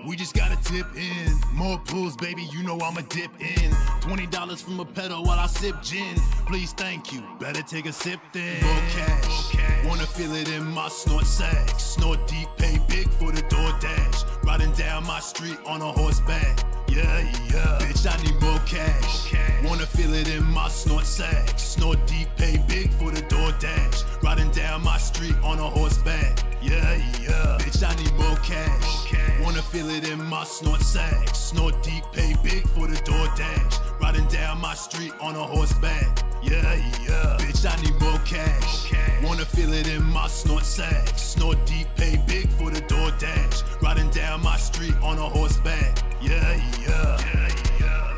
We just gotta tip in. More pulls, baby, you know I'ma dip in. $20 from a pedal while I sip gin. Please, thank you. Better take a sip then. More cash. Wanna feel it in my snort sack. Snort deep, pay big for the DoorDash. Riding down my street on a horseback. Yeah, yeah. Bitch, I need more cash. Wanna feel it in my snort sack. Snort deep, pay big for the DoorDash. Riding down my street on a horseback. Yeah, yeah. Bitch, I need more cash. Wanna feel it in my snort sack. Snort deep, pay big for the DoorDash. Riding down my street on a horseback. Yeah, yeah. Bitch, I need more cash. Wanna feel it in my snort sack. Snort deep, pay big for the DoorDash. Riding down my street on a horseback. Yeah, yeah. Yeah, yeah.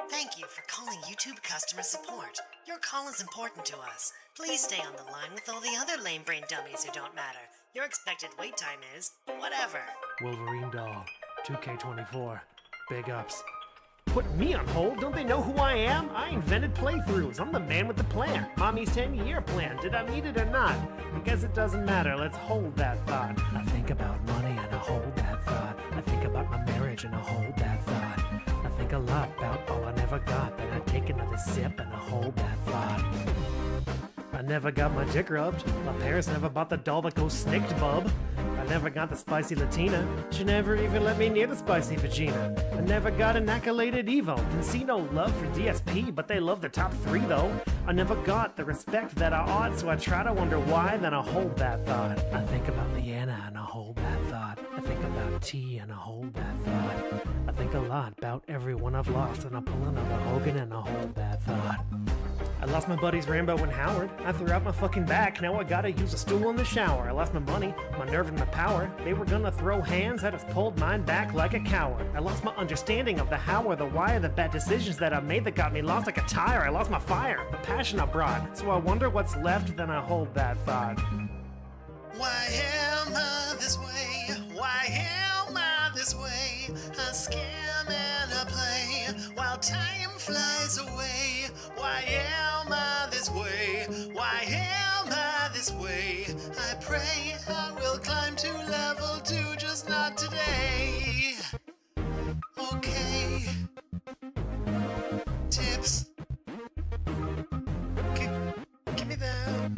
Thank you for calling YouTube customer support. Your call is important to us. Please stay on the line with all the other lame brain dummies who don't matter. Your expected wait time is whatever. Wolverine doll, 2K24, big ups. Put me on hold? Don't they know who I am? I invented playthroughs. I'm the man with the plan. Mommy's 10-year plan. Did I meet it or not? I guess it doesn't matter. Let's hold that thought. I think about money and I hold that thought. I think about my marriage and I hold that thought. I think a lot about all I never got. Then I take another sip and I hold that thought. I never got my dick rubbed. My parents never bought the doll that goes snicked, bub. I never got the spicy Latina. She never even let me near the spicy vagina. I never got an accoladed Evo. Can see no love for DSP, but they love the top 3 though. I never got the respect that I ought, so I try to wonder why, then I hold that thought. I think about Leanna and I hold that thought. I think about T and I hold that thought. I think a lot about everyone I've lost, and I pull another Hogan and I hold that thought. I lost my buddies Rambo and Howard. I threw out my fucking back, now I gotta use a stool in the shower. I lost my money, my nerve and my power. They were gonna throw hands, I just pulled mine back like a coward. I lost my understanding of the how or the why of the bad decisions that I made that got me lost like a tire. I lost my fire, the passion I brought. So I wonder what's left, then I hold that thought. Why am I this way? Why am I this way? A scam and a play while time flies away. Why am I this way? Why am I this way? I pray I will climb to level 2, just not today. Okay. Tips. Give me that.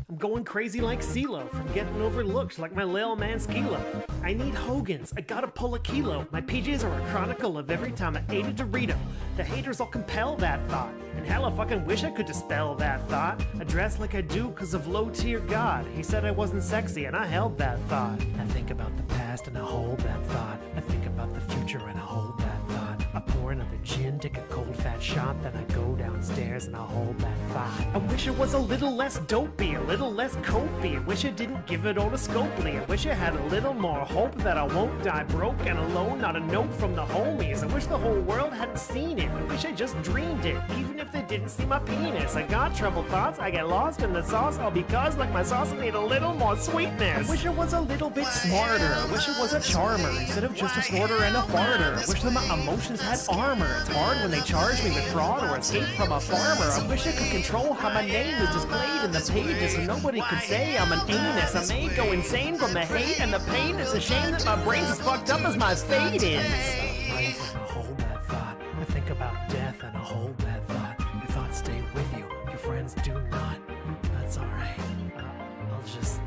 I'm going crazy like CeeLo from getting overlooked like my Lil Man Skilo. I need Hogan's, I gotta pull a kilo. My PJs are a chronicle of every time I ate a Dorito. The haters all compel that thought, and hell I fucking wish I could dispel that thought. I dress like I do cause of low tier God. He said I wasn't sexy and I held that thought. I think about the past and I hold that thought. I think about the future and I hold that thought. I pour another gin, take a cold fat shot, then I go downstairs and I hold that thought. I wish it was a little less dopey, a little less copey. I wish I didn't give it all to Scopely. I wish I had a little more hope that I won't die broke and alone, not a note from the homies. I wish the whole world hadn't seen it. I wish I just dreamed it, even if they didn't see my penis. I got troubled thoughts, I get lost in the sauce, all because, like my sauce, I need a little more sweetness. I wish I was a little bit smarter. I wish I was a charmer instead of just a snorter and a farter. I wish that my emotions had armor. It's hard when they charge me with fraud or escape from a farmer. I wish I could control how my name is displayed in the pages so nobody could say I'm an anus. I may go insane from the hate and the pain. It's a shame that my brain's as fucked up as my fate is. I hold that thought. I think about death and I hold that thought. Your thoughts stay with you. Your friends do not. That's alright. I'll just...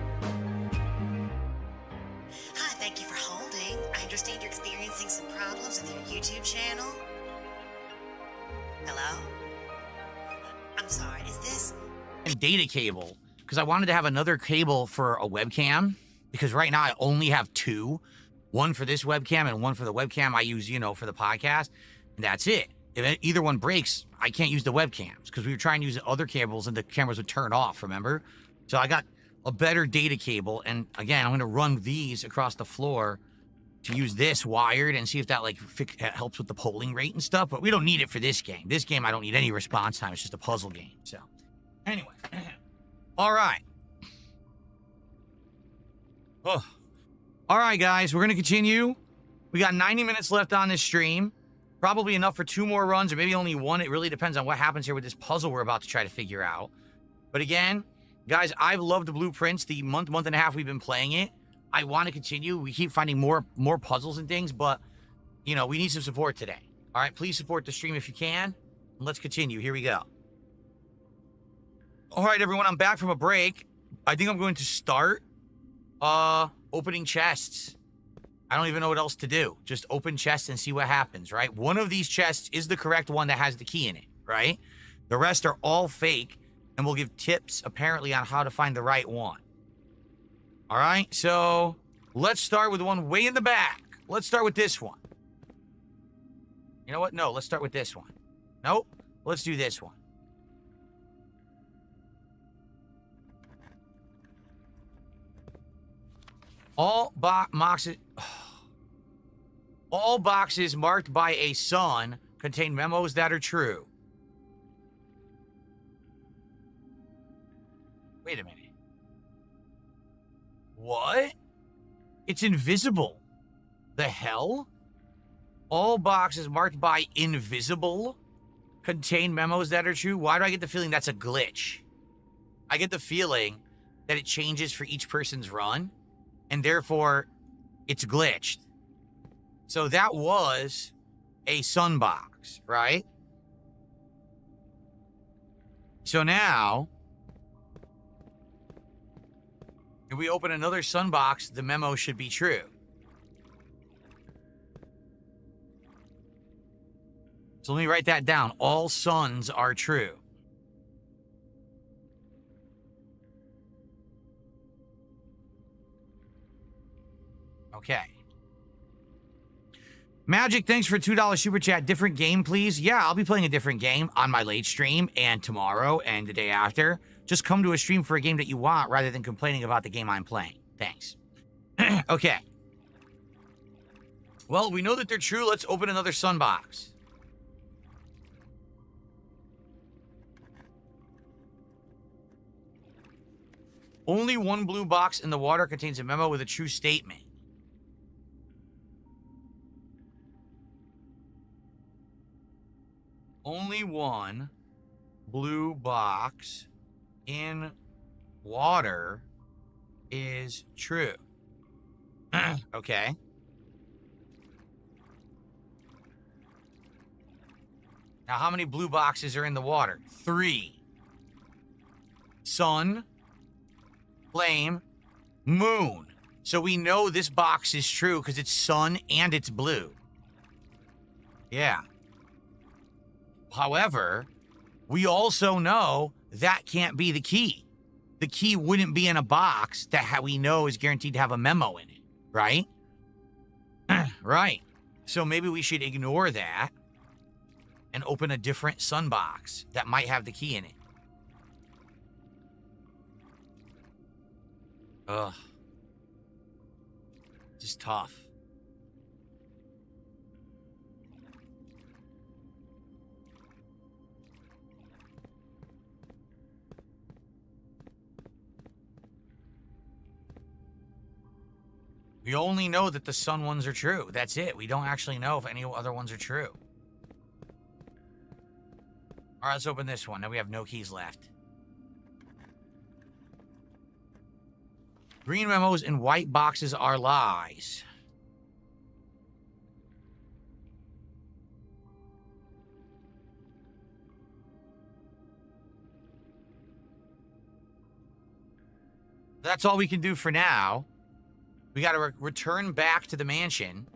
Hi, thank you for holding. I understand you're experiencing some problems with your YouTube channel. Hello? I'm sorry, is this... Data cable, because I wanted to have another cable for a webcam, because right now I only have 2. One for this webcam and one for the webcam I use, for the podcast, and that's it. If either one breaks, I can't use the webcams, because we were trying to use other cables and the cameras would turn off, remember? So I got a better data cable, and again, I'm going to run these across the floor to use this wired and see if that helps with the polling rate and stuff, but we don't need it for this game. This game, I don't need any response time. It's just a puzzle game. So anyway, all right. Oh. All right, guys, we're going to continue. We got 90 minutes left on this stream. Probably enough for 2 more runs or maybe only 1. It really depends on what happens here with this puzzle we're about to try to figure out. But again, guys, I've loved Blueprints the month and a half we've been playing it. I want to continue. We keep finding more puzzles and things, but, we need some support today. All right, please support the stream if you can. Let's continue. Here we go. All right, everyone, I'm back from a break. I think I'm going to start opening chests. I don't even know what else to do. Just open chests and see what happens, right? One of these chests is the correct one that has the key in it, right? The rest are all fake, and we'll give tips, apparently, on how to find the right one. All right, so let's start with the one way in the back. let's start with this one. You know what? No, let's start with this one. Nope. Let's do this one. All boxes marked by a sun contain memos that are true. Wait a minute. What? It's invisible. The hell? All boxes marked by invisible contain memos that are true? Why do I get the feeling that's a glitch? I get the feeling that it changes for each person's run, and therefore it's glitched. So that was a sun box, right? So now, if we open another sun box, the memo should be true. So let me write that down. All suns are true. Okay. Magic, thanks for $2 super chat. Different game, please. Yeah, I'll be playing a different game on my late stream and tomorrow and the day after. Just come to a stream for a game that you want rather than complaining about the game I'm playing. Thanks. Okay. Well, we know that they're true. Let's open another sun box. Only one blue box in the water contains a memo with a true statement. Only one blue box in water is true. Okay. Now, how many blue boxes are in the water? 3. Sun, flame, moon. So we know this box is true because it's sun and it's blue. Yeah. However, we also know that can't be the key. The key wouldn't be in a box that we know is guaranteed to have a memo in it, right? Right. So maybe we should ignore that and open a different sun box that might have the key in it. Ugh. This is tough. We only know that the sun ones are true. That's it. We don't actually know if any other ones are true. All right, let's open this one. Now we have no keys left. Green memos in white boxes are lies. That's all we can do for now. We got to return back to the mansion,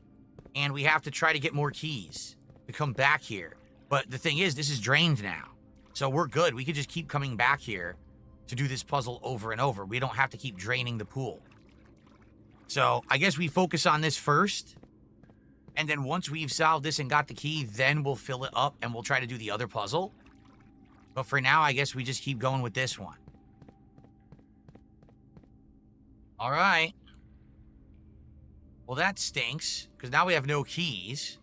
and we have to try to get more keys to come back here. But the thing is, this is drained now. So we're good. We could just keep coming back here to do this puzzle over and over. We don't have to keep draining the pool. So I guess we focus on this first. And then once we've solved this and got the key, then we'll fill it up and we'll try to do the other puzzle. But for now, I guess we just keep going with this one. All right. Well, that stinks, because now we have no keys.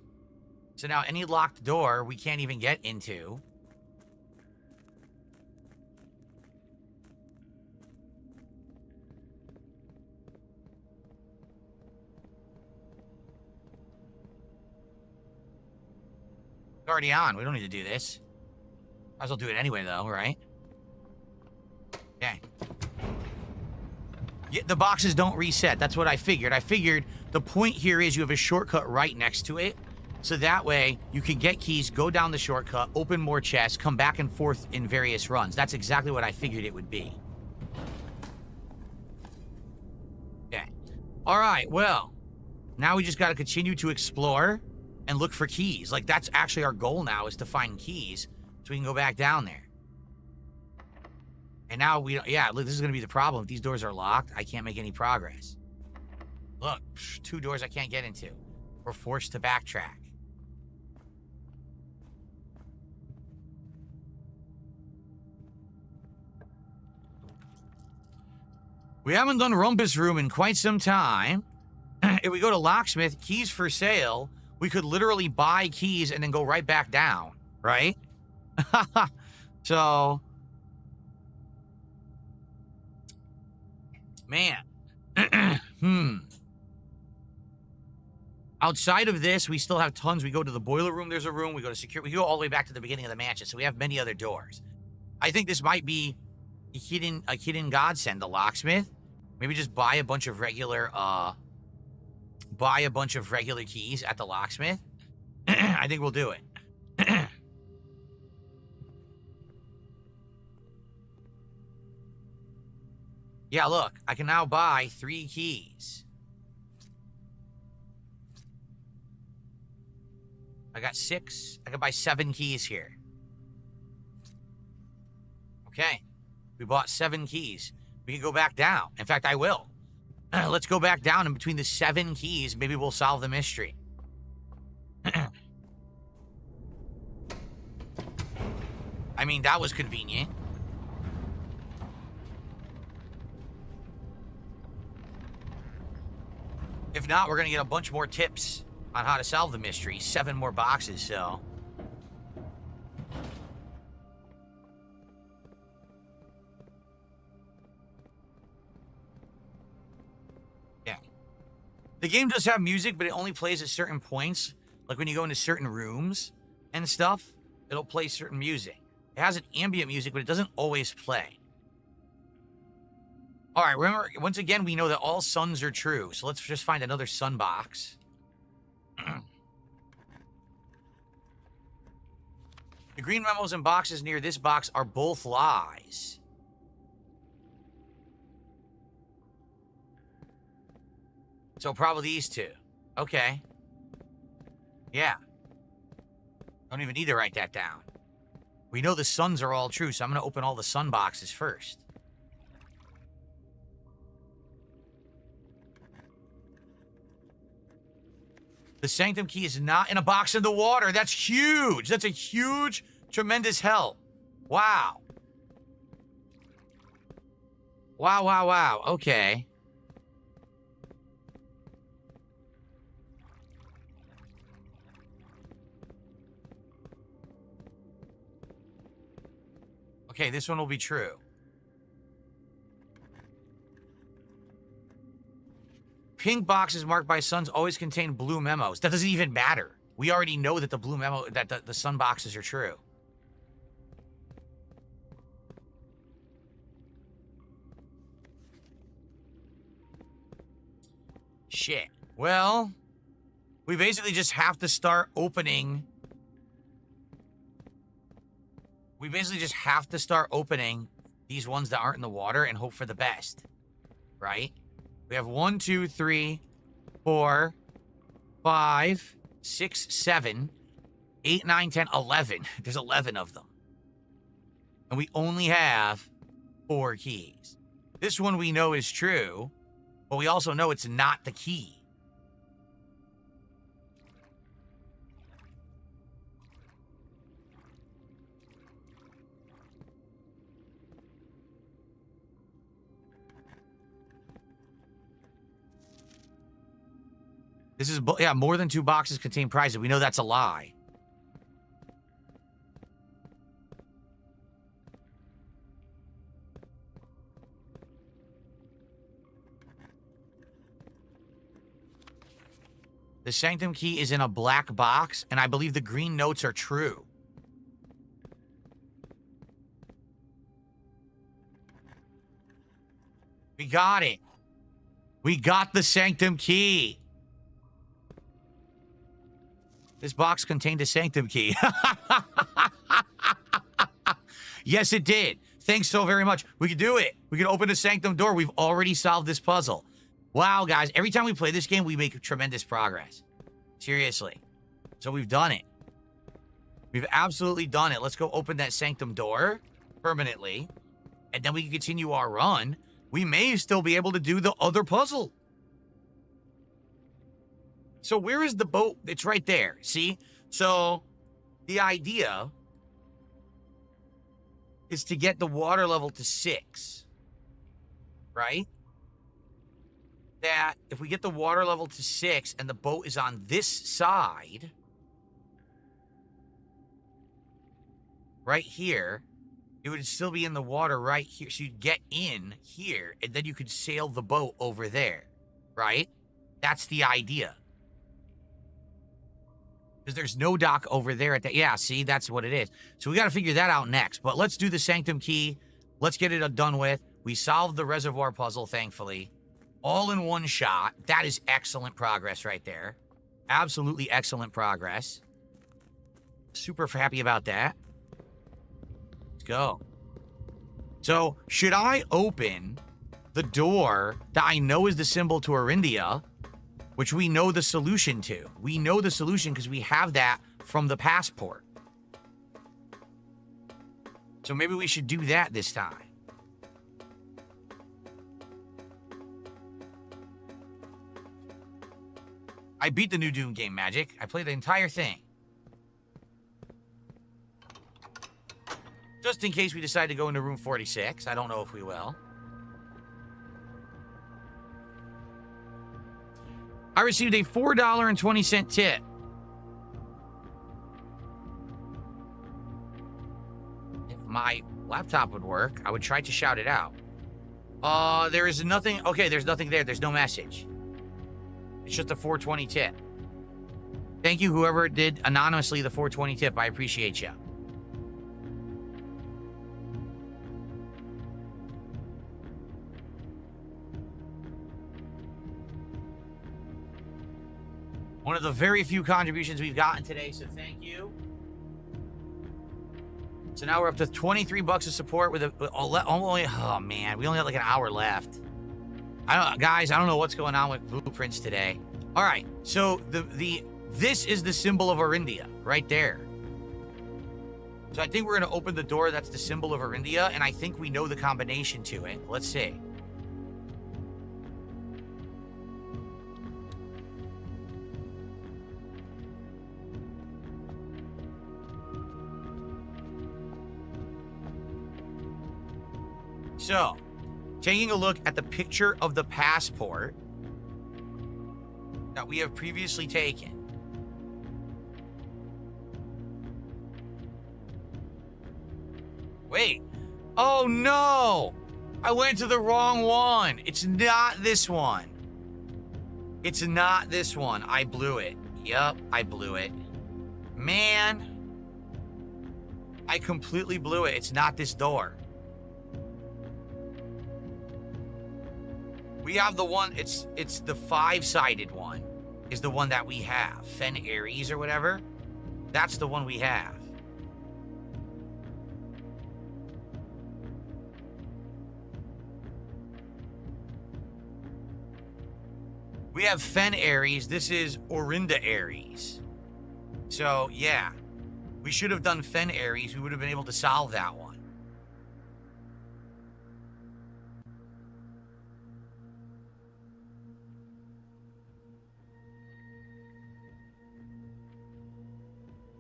So now any locked door we can't even get into. It's already on. We don't need to do this. Might as well do it anyway, though, right? Okay. Yeah, the boxes don't reset. That's what I figured. I figured the point here is you have a shortcut right next to it. So that way you can get keys, go down the shortcut, open more chests, come back and forth in various runs. That's exactly what I figured it would be. Okay. All right, well, now we just got to continue to explore and look for keys. Like, that's actually our goal now, is to find keys so we can go back down there. And now we, yeah, look, this is going to be the problem. If these doors are locked, I can't make any progress. Look, 2 doors I can't get into. We're forced to backtrack. We haven't done Rumpus Room in quite some time. If we go to Locksmith, keys for sale, we could literally buy keys and then go right back down, right? So, man. Outside of this, we still have tons. We go to the boiler room, there's a room. We go to security. We go all the way back to the beginning of the mansion, so we have many other doors. I think this might be a hidden godsend, the Locksmith. Maybe just buy a bunch of regular keys at the Locksmith. I think we'll do it. Yeah, look, I can now buy 3 keys. I got 6. I can buy 7 keys here. Okay. We bought 7 keys. We can go back down. In fact, I will. Let's go back down, and between the 7 keys, maybe we'll solve the mystery. I mean, that was convenient. If not, we're going to get a bunch more tips on how to solve the mystery. 7 more boxes, so... yeah. The game does have music, but it only plays at certain points. Like when you go into certain rooms and stuff, it'll play certain music. It has an ambient music, but it doesn't always play. All right, remember, once again, we know that all suns are true. So let's just find another sun box. The green memos and boxes near this box are both lies. So probably these 2. Okay. Yeah. Don't even need to write that down. We know the suns are all true, so I'm going to open all the sun boxes first. The Sanctum key is not in a box in the water. That's huge. That's a huge, tremendous help. Wow. Wow, wow, wow. Okay. Okay, this one will be true. Pink boxes marked by suns always contain blue memos. That doesn't even matter. We already know that the blue memo, that the sun boxes are true. Shit. Well, we basically just have to start opening. We basically just have to start opening these ones that aren't in the water and hope for the best. Right? We have 1, 2, 3, 4, 5, 6, 7, 8, 9, 10, 11. There's 11 of them. And we only have 4 keys. This one we know is true, but we also know it's not the key. This is, yeah, more than 2 boxes contain prizes. We know that's a lie. The Sanctum key is in a black box, and I believe the green notes are true. We got it. We got the Sanctum key. This box contained a Sanctum key. Yes, it did. Thanks so very much. We can do it. We can open the Sanctum door. We've already solved this puzzle. Wow, guys. Every time we play this game, we make tremendous progress. Seriously. So we've done it. We've absolutely done it. Let's go open that Sanctum door permanently. And then we can continue our run. We may still be able to do the other puzzle. So where is the boat? It's right there. See? So the idea is to get the water level to 6. Right? That if we get the water level to 6 and the boat is on this side, right here, it would still be in the water right here. So you'd get in here, and then you could sail the boat over there, right? That's the idea. Because there's no dock over there at that. Yeah, see, that's what it is. So we got to figure that out next. But let's do the Sanctum Key. Let's get it done with. We solved the reservoir puzzle, thankfully. All in one shot. That is excellent progress right there. Absolutely excellent progress. Super happy about that. Let's go. So, should I open the door that I know is the symbol to Arindia, which we know the solution to? We know the solution because we have that from the passport. So maybe we should do that this time. I beat the new Doom game, Magic. I played the entire thing. Just in case we decide to go into room 46. I don't know if we will. I received a $4.20 tip. If my laptop would work, I would try to shout it out. There is nothing. Okay, there's nothing there. There's no message. It's just a 420 tip. Thank you, whoever did anonymously the 420 tip. I appreciate you. One of the very few contributions we've gotten today, so thank you. So now we're up to 23 bucks of support with oh man, we only have like an hour left. Guys, I don't know what's going on with blueprints today. All right, so this is the symbol of Arindia right there. So I think we're gonna open the door. That's the symbol of Arindia, and I think we know the combination to it. Let's see. So, taking a look at the picture of the passport that we have previously taken. Wait. Oh no! I went to the wrong one. It's not this one. It's not this one. I blew it. Yup, I blew it. Man. I completely blew it. It's not this door. We have the one, it's the 5-sided one, is the one that we have. Fen Aries or whatever. That's the one we have. We have Fen Aries. This is Orinda Aries. So, yeah. We should have done Fen Aries. We would have been able to solve that one.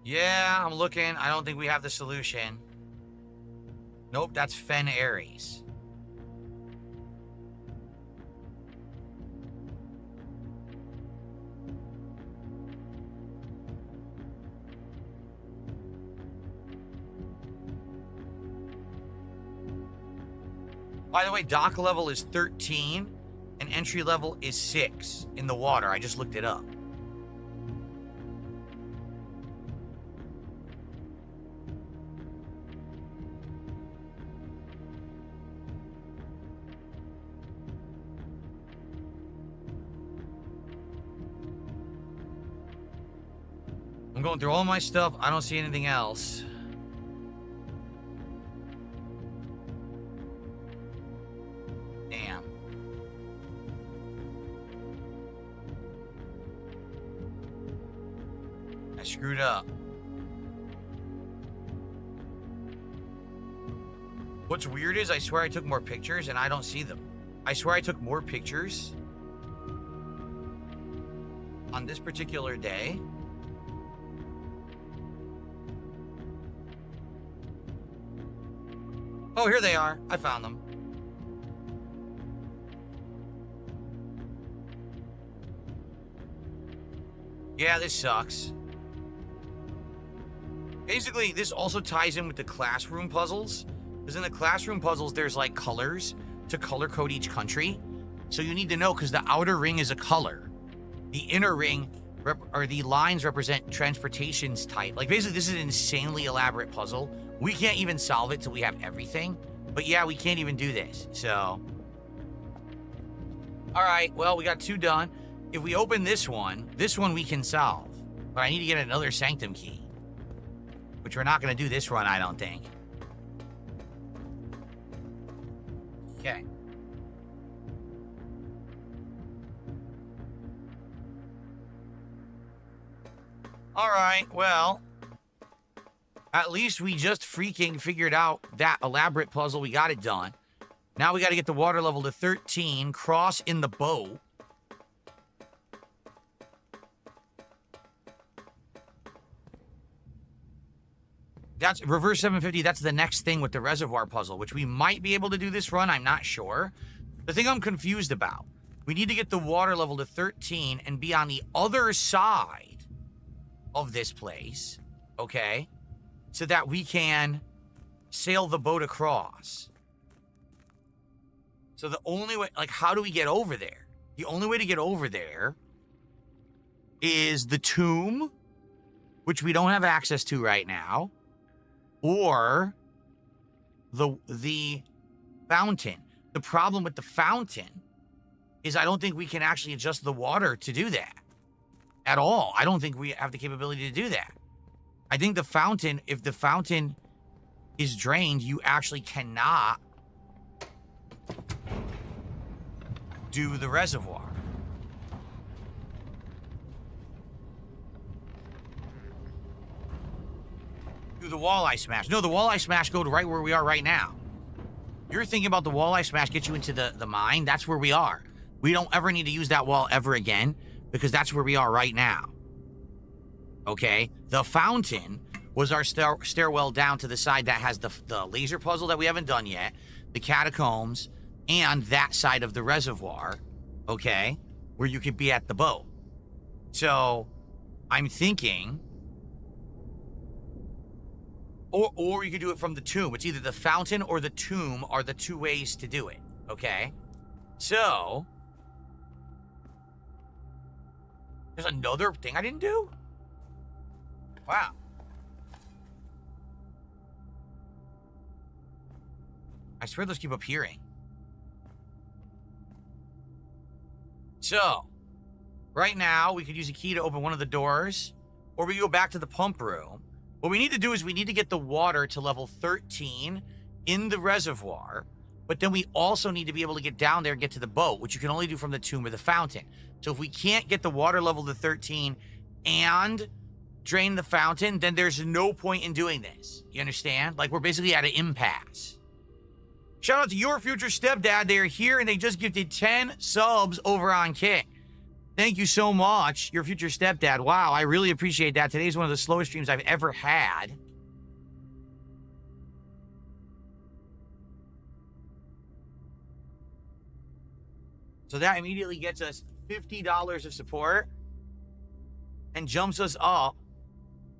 Yeah, I'm looking. I don't think we have the solution. Nope, that's Fen Aries. By the way, dock level is 13 and entry level is 6 in the water. I just looked it up. I'm going through all my stuff. I don't see anything else. Damn. I screwed up. What's weird is I swear I took more pictures and I don't see them. I swear I took more pictures. on this particular day. Oh, here they are. I found them. Yeah, this sucks. Basically, this also ties in with the classroom puzzles. Because in the classroom puzzles, there's like colors to color code each country. So you need to know, because the outer ring is a color. The inner ring, or the lines represent transportation's type. Like, basically, this is an insanely elaborate puzzle. We can't even solve it till we have everything. But yeah, we can't even do this. So. All right, well, we got 2 done. If we open this one we can solve. But I need to get another sanctum key. Which we're not going to do this run, I don't think. Okay. All right, well, at least we just freaking figured out that elaborate puzzle. We got it done. Now we got to get the water level to 13, cross in the boat. That's reverse 750. That's the next thing with the reservoir puzzle, which we might be able to do this run. I'm not sure. The thing I'm confused about, we need to get the water level to 13 and be on the other side of this place, okay? So that we can sail the boat across. So the only way, like, how do we get over there? The only way to get over there is the tomb, which we don't have access to right now, or the fountain. The problem with the fountain is I don't think we can actually adjust the water to do that at all. I don't think we have the capability to do that. I think the fountain, if the fountain is drained, you actually cannot do the reservoir. Do the walleye smash. No, the walleye smash go to right where we are right now. You're thinking about the walleye smash get you into the mine. That's where we are. We don't ever need to use that wall ever again because that's where we are right now. Okay? The fountain was our stairwell down to the side that has the laser puzzle that we haven't done yet, the catacombs, and that side of the reservoir, okay, where you could be at the boat. So, I'm thinking, or you could do it from the tomb. It's either the fountain or the tomb are the 2 ways to do it, okay? So, there's another thing I didn't do? Wow. I swear those keep appearing. So, right now, we could use a key to open one of the doors, or we can go back to the pump room. What we need to do is we need to get the water to level 13 in the reservoir, but then we also need to be able to get down there and get to the boat, which you can only do from the tomb or the fountain. So if we can't get the water level to 13 and drain the fountain, then there's no point in doing this. You understand? Like, we're basically at an impasse. Shout out to your future stepdad. They're here and they just gifted 10 subs over on Kick. Thank you so much, your future stepdad. Wow, I really appreciate that. Today's one of the slowest streams I've ever had. So that immediately gets us $50 of support and jumps us up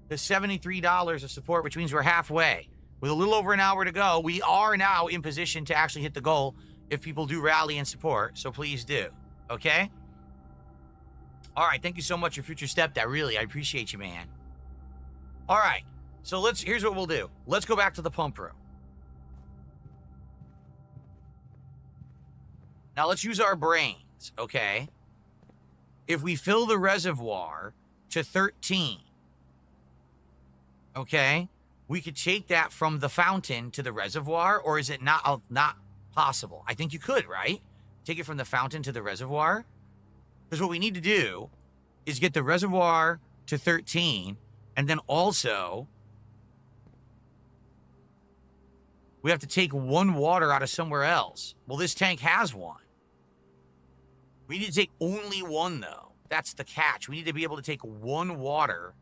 to $73 of support, which means we're halfway. With a little over an hour to go, we are now in position to actually hit the goal if people do rally and support. So please do, okay? All right, thank you so much, your future stepdad. Really, I appreciate you, man. All right, so here's what we'll do. Let's go back to the pump room. Now let's use our brains, okay? If we fill the reservoir to 13, okay, we could take that from the fountain to the reservoir, or is it not possible? I think you could, right? Take it from the fountain to the reservoir. Because what we need to do is get the reservoir to 13, and then also we have to take one water out of somewhere else. Well, this tank has one. We need to take only one, though. That's the catch. We need to be able to take one water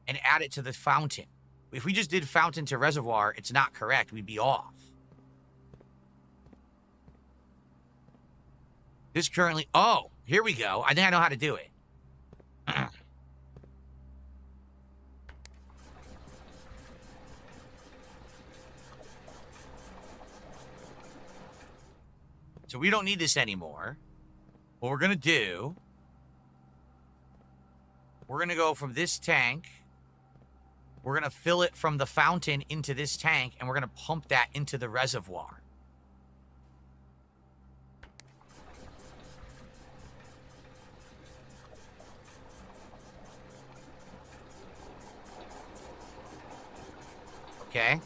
and add it to the fountain. If we just did fountain to reservoir, it's not correct. We'd be off. This currently... Oh, here we go. I think I know how to do it. So we don't need this anymore. What we're going to do... We're going to go from this tank. We're going to fill it from the fountain into this tank, and we're going to pump that into the reservoir. Okay.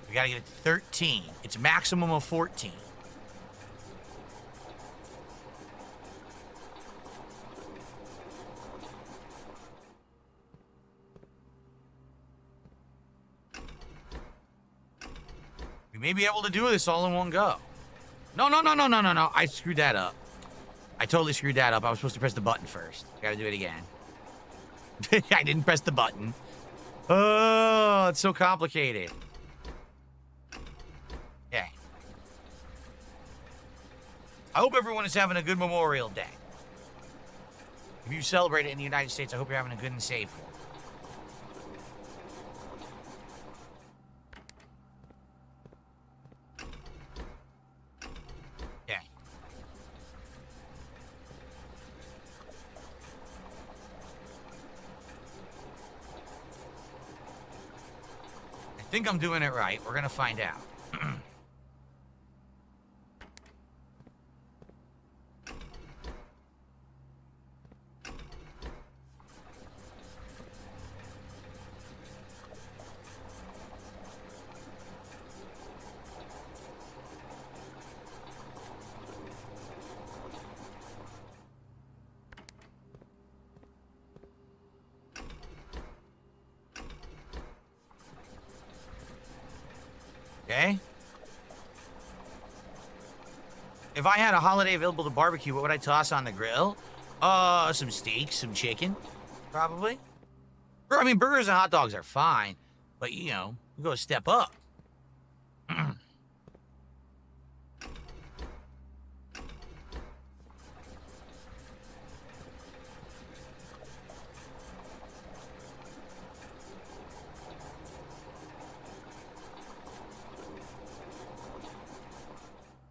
We gotta get it to 13. It's maximum of 14. We may be able to do this all in one go. No. I screwed that up. I totally screwed that up. I was supposed to press the button first. Gotta do it again. I didn't press the button. Oh, it's so complicated. Okay. I hope everyone is having a good Memorial Day. If you celebrate it in the United States, I hope you're having a good and safe one. Okay. I think I'm doing it right. We're gonna find out. Okay. If I had a holiday available to barbecue, what would I toss on the grill? Some steaks, some chicken, probably. I mean, burgers and hot dogs are fine, but you know, you go a step up.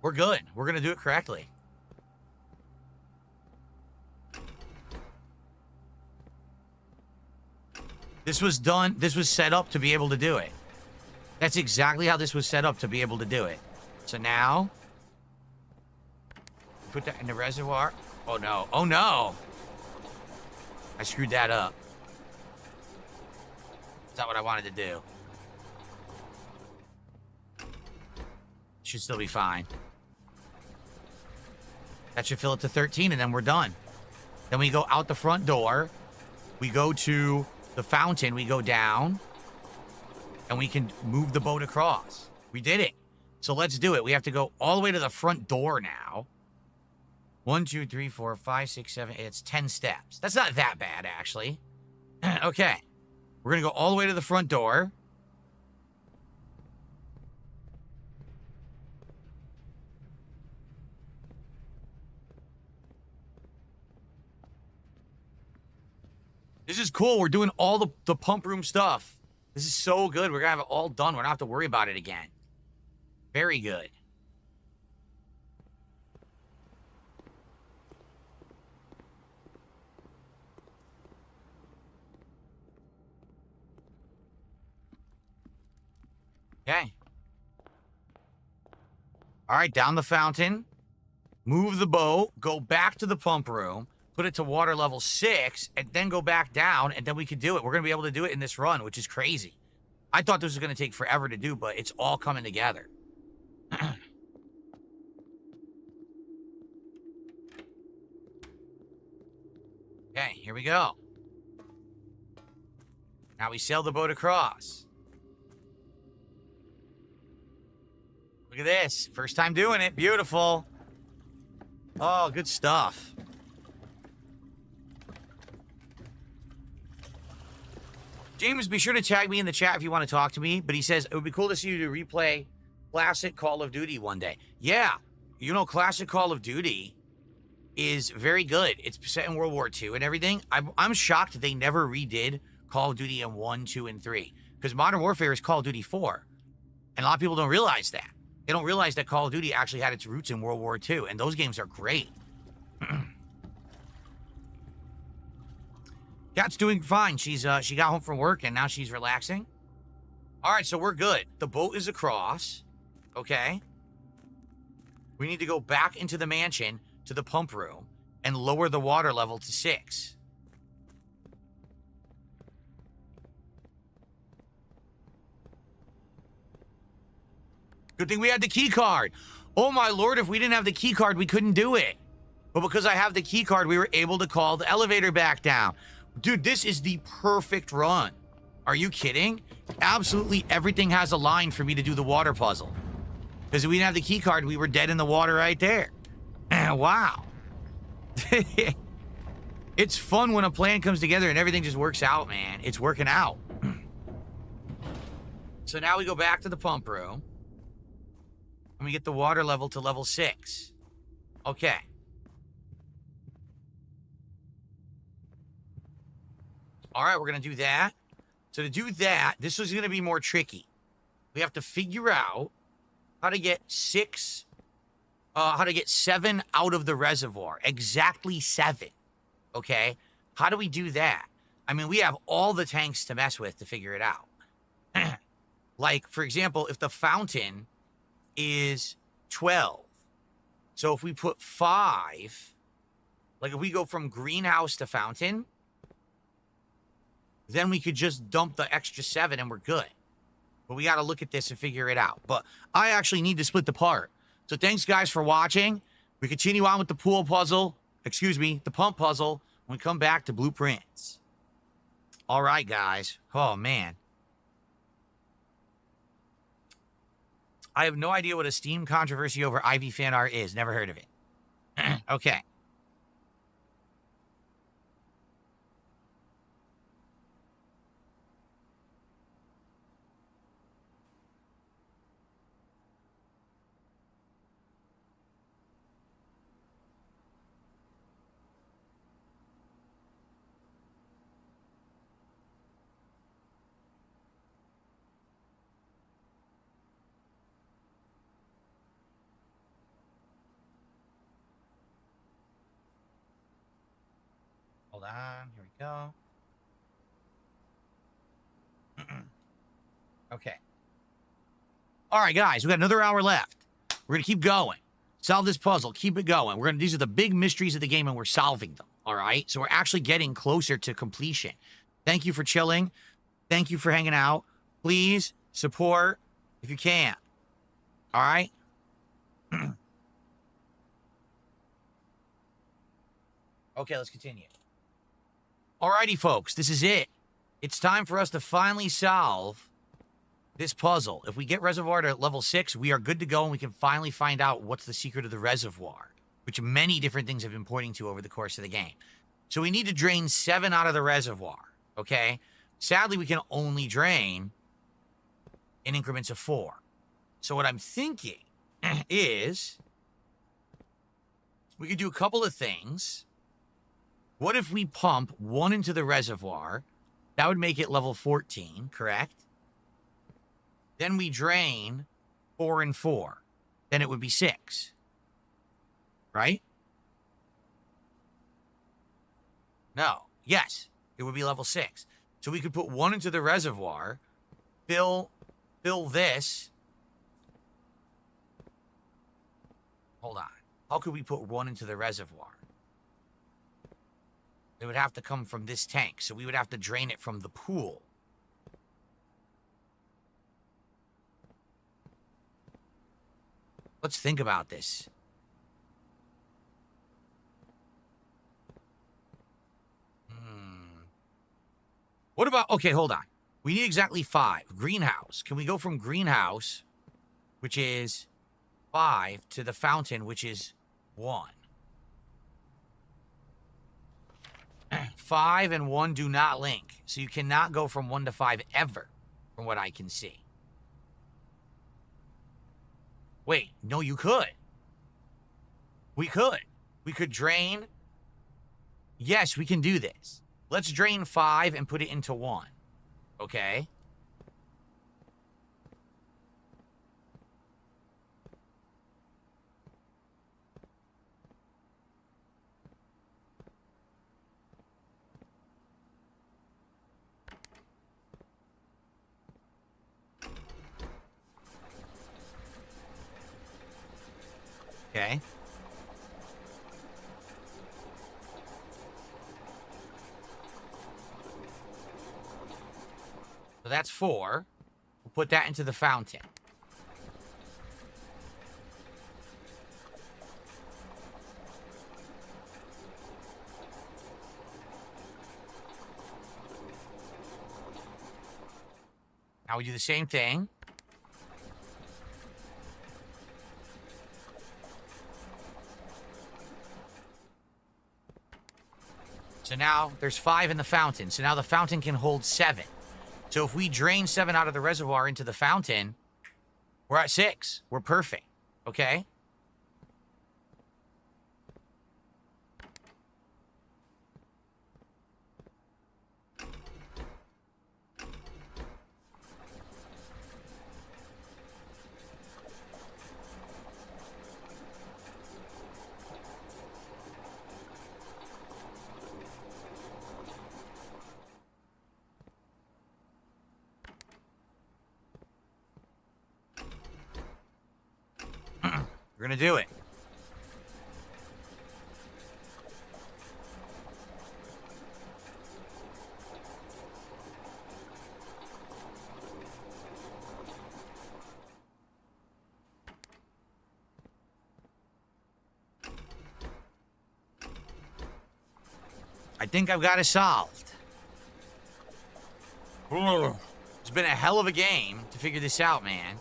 We're good. We're going to do it correctly. This was done. This was set up to be able to do it. That's exactly how this was set up to be able to do it. So now, put that in the reservoir. Oh no. Oh no. I screwed that up. That's not what I wanted to do. Should still be fine. That should fill it to 13, and then we're done. Then we go out the front door. We go to the fountain. We go down. And we can move the boat across. We did it. So let's do it. We have to go all the way to the front door now. 1, 2, 3, 4, 5, 6, 7, 8. It's 10 steps. That's not that bad, actually. Okay. We're going to go all the way to the front door. This is cool. We're doing all the pump room stuff. This is so good. We're going to have it all done. We're not have to worry about it again. Very good. Okay. All right, down the fountain. Move the boat. Go back to the pump room. Put it to water level 6, and then go back down, and then we can do it. We're going to be able to do it in this run, which is crazy. I thought this was going to take forever to do, but it's all coming together. Okay, here we go. Now we sail the boat across. Look at this. First time doing it. Beautiful. Oh, good stuff. James, be sure to tag me in the chat if you want to talk to me. But he says, it would be cool to see you to replay classic Call of Duty one day. Yeah. You know, classic Call of Duty is very good. It's set in World War II and everything. I'm shocked that they never redid Call of Duty in 1, 2, and 3. Because Modern Warfare is Call of Duty 4. And a lot of people don't realize that. They don't realize that Call of Duty actually had its roots in World War II. And those games are great. Kat's doing fine. She got home from work and now she's relaxing. All right, so we're good. The boat is across. Okay. We need to go back into the mansion to the pump room and lower the water level to 6. Good thing we had the key card. Oh my lord, if we didn't have the key card, we couldn't do it. But because I have the key card, we were able to call the elevator back down. Dude, this is the perfect run. Are you kidding? Absolutely everything has a line for me to do the water puzzle. Because if we didn't have the key card, we were dead in the water right there. Wow. It's fun when a plan comes together and everything just works out, man. It's working out. So now we go back to the pump room. And we get the water level to level 6. Okay. All right, we're going to do that. So to do that, this is going to be more tricky. We have to figure out how to get 7 out of the reservoir. Exactly 7. Okay? How do we do that? I mean, we have all the tanks to mess with to figure it out. Like, for example, if the fountain is 12. So if we put 5, like if we go from greenhouse to fountain, then we could just dump the extra 7 and we're good. But we got to look at this and figure it out. But I actually need to split the part. So thanks, guys, for watching. We continue on with the pool puzzle. Excuse me, the pump puzzle when we come back to blueprints. All right, guys. Oh, man. I have no idea what a Steam controversy over Ivy fan art is. Never heard of it. Okay. Hold on. Here we go. Okay. All right, guys. We got another hour left. We're going to keep going. Solve this puzzle. Keep it going. These are the big mysteries of the game, and we're solving them. All right? So we're actually getting closer to completion. Thank you for chilling. Thank you for hanging out. Please support if you can. All right? Okay, let's continue. Alrighty, folks, this is it. It's time for us to finally solve this puzzle. If we get reservoir to level 6, we are good to go, and we can finally find out what's the secret of the reservoir, which many different things have been pointing to over the course of the game. So we need to drain 7 out of the reservoir, okay? Sadly, we can only drain in increments of 4. So what I'm thinking is we could do a couple of things. What if we pump 1 into the reservoir? That would make it level 14, correct? Then we drain 4 and 4. Then it would be 6. Right? No. Yes. It would be level 6. So we could put 1 into the reservoir, fill this. Hold on. How could we put 1 into the reservoir? It would have to come from this tank, so we would have to drain it from the pool. Let's think about this. What about, okay, hold on. We need exactly 5. Greenhouse. Can we go from greenhouse, which is 5, to the fountain, which is 1? 5 and 1 do not link. So you cannot go from 1 to 5 ever, from what I can see. Wait, no, you could. We could. We could drain. Yes, we can do this. Let's drain 5 and put it into 1. Okay? Okay. So that's 4. We'll put that into the fountain. Now we do the same thing. So now there's 5 in the fountain. So now the fountain can hold 7. So if we drain 7 out of the reservoir into the fountain, we're at 6. We're perfect. Okay? We're gonna do it. I think I've got it solved. It's been a hell of a game to figure this out, man.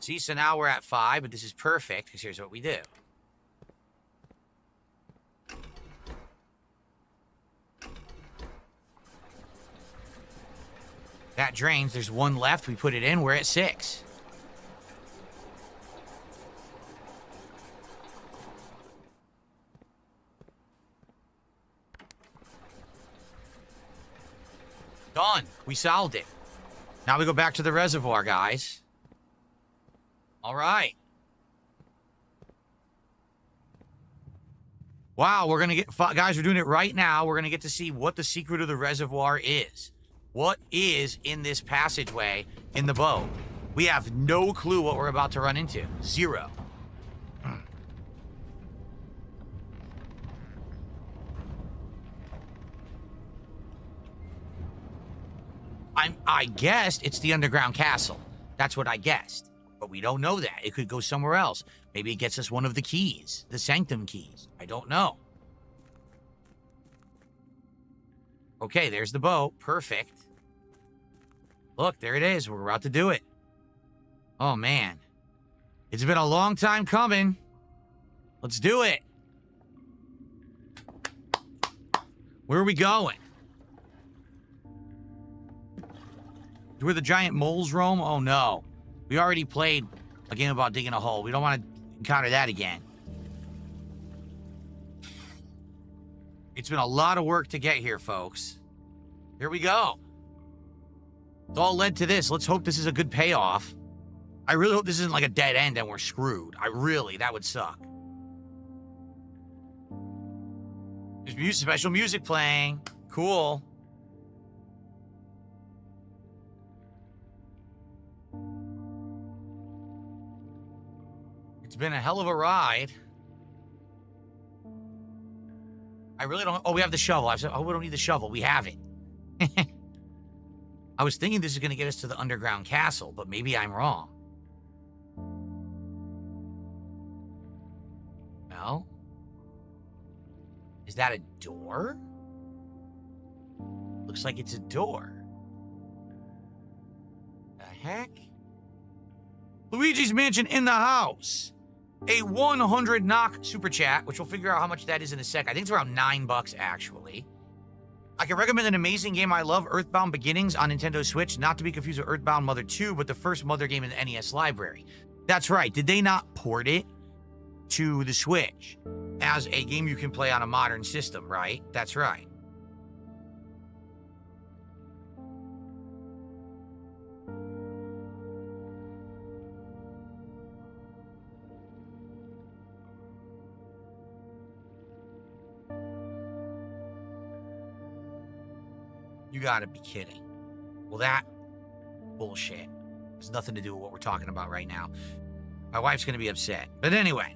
See, so now we're at 5, but this is perfect, because here's what we do. That drains. There's 1 left. We put it in. We're at 6. Done. We solved it. Now we go back to the reservoir, guys. All right. Wow, we're going to get... Guys, we're doing it right now. We're going to get to see what the secret of the reservoir is. What is in this passageway in the boat? We have no clue what we're about to run into. 0. I guessed it's the underground castle. That's what I guessed. But we don't know that. It could go somewhere else. Maybe it gets us one of the keys. The sanctum keys. I don't know. Okay, there's the boat. Perfect. Look, there it is. We're about to do it. Oh, man. It's been a long time coming. Let's do it. Where are we going? Where the giant moles roam? Oh, no. We already played a game about digging a hole. We don't want to encounter that again. It's been a lot of work to get here, folks. Here we go. It's all led to this. Let's hope this is a good payoff. I really hope this isn't like a dead end and we're screwed. That would suck. There's special music playing. Cool. It's been a hell of a ride. I really don't... Oh, we have the shovel. I said, oh, we don't need the shovel. We have it. I was thinking this is going to get us to the underground castle, but maybe I'm wrong. No. Is that a door? Looks like it's a door. The heck? Luigi's Mansion in the house. A 100 knock super chat, which we'll figure out how much that is in a sec. I think it's around $9 actually. I can recommend an amazing game I love, Earthbound Beginnings on Nintendo Switch, not to be confused with Earthbound Mother 2, but the first Mother game in the NES library. That's right. Did they not port it to the Switch as a game you can play on a modern system, right? That's right. You gotta be kidding. Well, that bullshit has nothing to do with what we're talking about right now. My wife's gonna be upset. But anyway.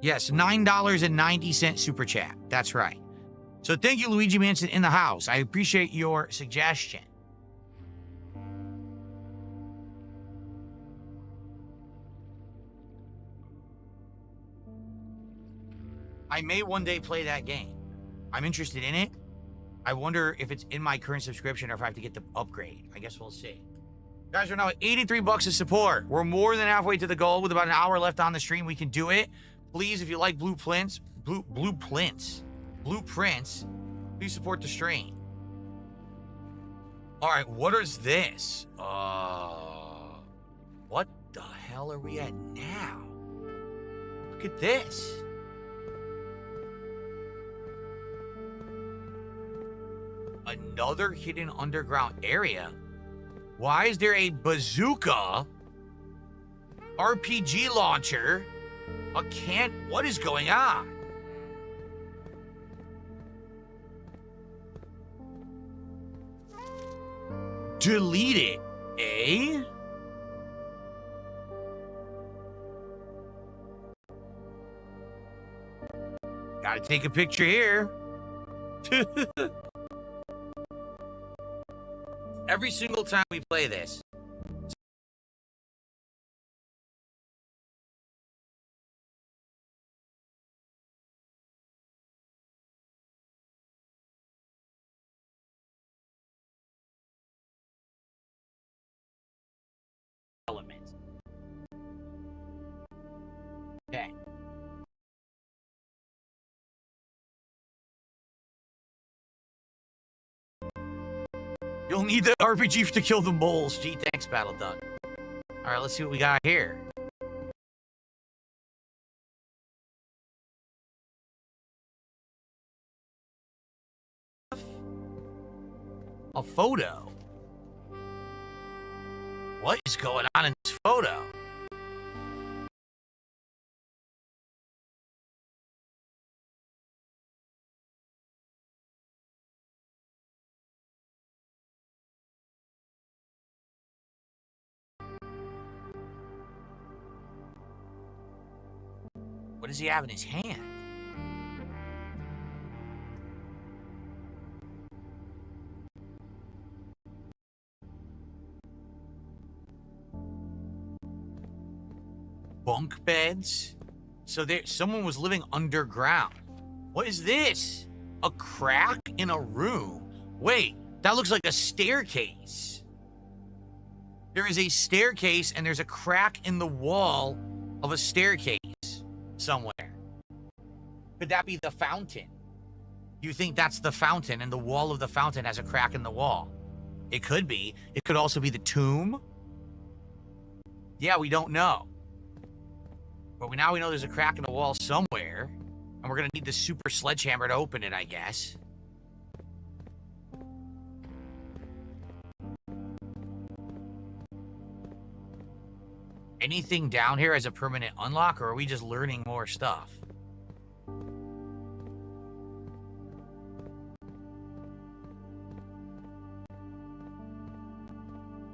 Yes, $9.90 super chat. That's right. So thank you, Luigi Mansion in the house. I appreciate your suggestion. I may one day play that game. I'm interested in it. I wonder if it's in my current subscription or if I have to get the upgrade. I guess we'll see. Guys, we're now at $83 of support. We're more than halfway to the goal. With about an hour left on the stream, we can do it. Please, if you like blueprints, please support the stream. All right, what is this? What the hell are we at now? Look at this. Another hidden underground area. Why is there a bazooka, RPG launcher, a can? What is going on? Delete it, eh? Gotta take a picture here. Every single time we play this. Element. Okay. You'll need the RPG to kill the moles. Gee, thanks, Battle Duck. All right, let's see what we got here. A photo. What is going on in this photo? What does he have in his hand? Bunk beds? So someone was living underground. What is this? A crack in a room? Wait, that looks like a staircase. There is a staircase and there's a crack in the wall of a staircase somewhere. Could that be the fountain? You think that's the fountain and the wall of the fountain has a crack in the wall? It could be. It could also be the tomb. Yeah, we don't know. But now we know there's a crack in the wall somewhere. And we're going to need the super sledgehammer to open it, I guess. Anything down here as a permanent unlock, or are we just learning more stuff?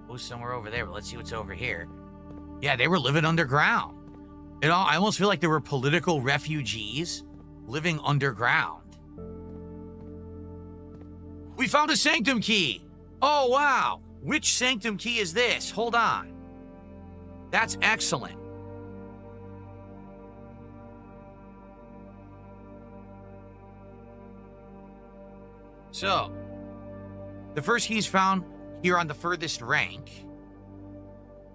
Oh, somewhere over there, but let's see what's over here. Yeah, they were living underground. I almost feel like there were political refugees living underground. We found a sanctum key. Oh, wow. Which sanctum key is this? Hold on. That's excellent. So, the first key is found here on the furthest rank.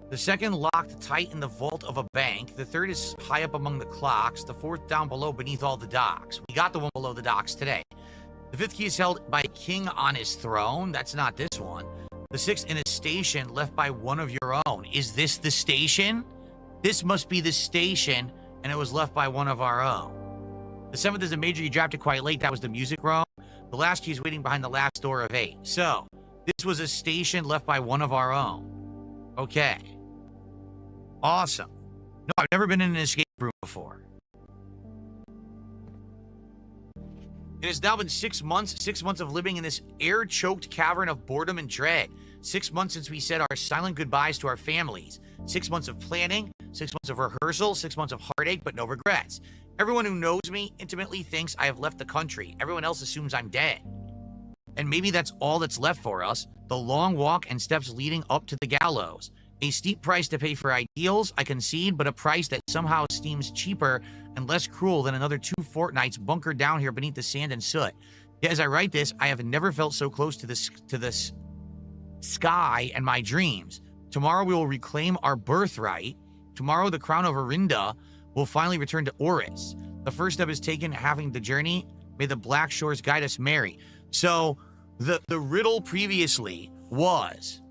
The second locked tight in the vault of a bank. The third is high up among the clocks. The fourth down below beneath all the docks. We got the one below the docks today. The fifth key is held by a king on his throne. That's not this one. The sixth in a station left by one of your own. Is this the station? This must be the station, and it was left by one of our own. The seventh is a major you dropped it quite late. That was the music room. The last key is waiting behind the last door of 8. So, this was a station left by one of our own. Okay. Awesome. No, I've never been in an escape room before. It has now been 6 months. 6 months of living in this air-choked cavern of boredom and dread. 6 months since we said our silent goodbyes to our families. 6 months of planning. 6 months of rehearsal. 6 months of heartache, but no regrets. Everyone who knows me intimately thinks I have left the country. Everyone else assumes I'm dead. And maybe that's all that's left for us. The long walk and steps leading up to the gallows. A steep price to pay for ideals, I concede, but a price that somehow seems cheaper and less cruel than another 2 fortnights bunkered down here beneath the sand and soot. Yet as I write this, I have never felt so close to this sky and my dreams. Tomorrow we will reclaim our birthright. Tomorrow the crown of Arinda will finally return to Oris. The first step is taken, having the journey. May the black shores guide us merry. So the riddle previously was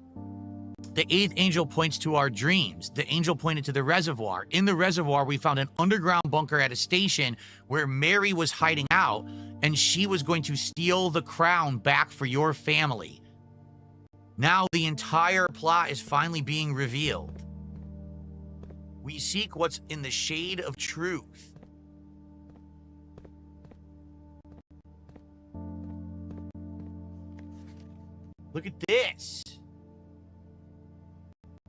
the 8th angel points to our dreams. The angel pointed to the reservoir. In the reservoir, we found an underground bunker at a station where Mary was hiding out, and she was going to steal the crown back for your family. Now the entire plot is finally being revealed. We seek what's in the shade of truth. Look at this.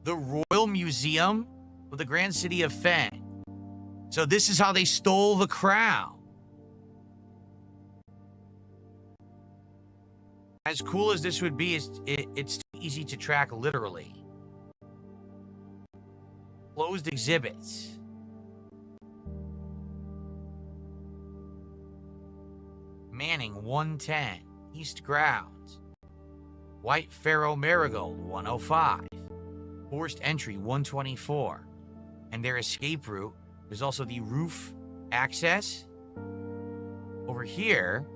The Royal Museum of the Grand City of Fen. So this is how they stole the crown. As cool as this would be, it's too easy to track literally. Closed exhibits. Manning 110. East Grounds. White Pharaoh Marigold 105. Forced entry 124. And their escape route. There's also the roof access. Over here.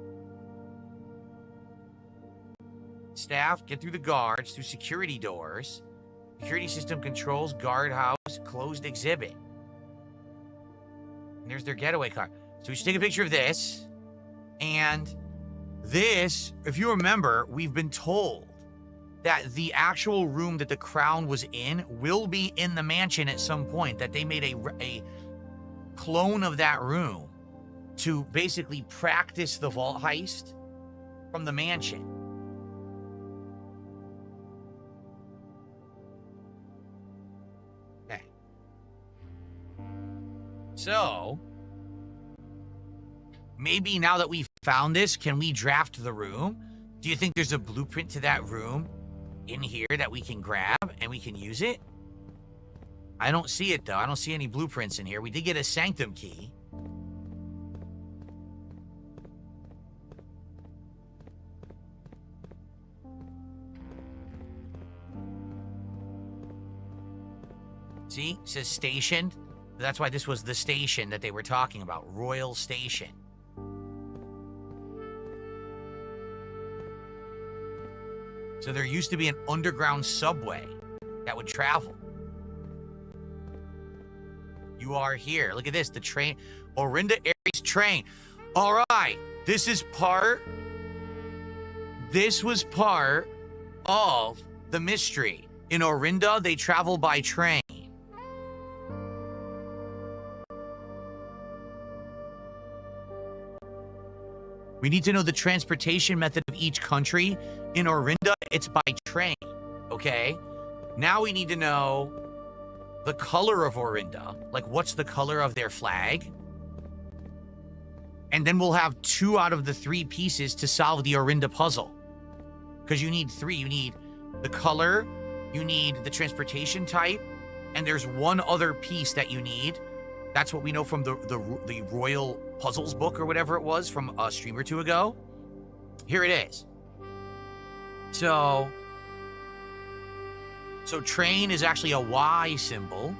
Staff get through the guards, through security doors. Security system controls, guardhouse, closed exhibit. And there's their getaway car. So we should take a picture of this. And this, if you remember, we've been told that the actual room that the crown was in will be in the mansion at some point. That they made a clone of that room to basically practice the vault heist from the mansion. Okay. So, maybe now that we've found this, can we draft the room? Do you think there's a blueprint to that room in here that we can grab and we can use it? I don't see it, though. I don't see any blueprints in here. We did get a sanctum key. See? It says station. That's why this was the station that they were talking about. Royal Station. So there used to be an underground subway that would travel. You are here. Look at this, the train, Orinda Aries train. All right, this was part of the mystery. In Orinda, they travel by train. We need to know the transportation method of each country. In Orinda, it's by train, okay? Now we need to know the color of Orinda. Like, what's the color of their flag? And then we'll have 2 out of the 3 pieces to solve the Orinda puzzle. Because you need 3. You need the color, you need the transportation type, and there's one other piece that you need. That's what we know from the Royal Puzzles book or whatever it was from a stream or 2 ago. Here it is. So train is actually a Y symbol.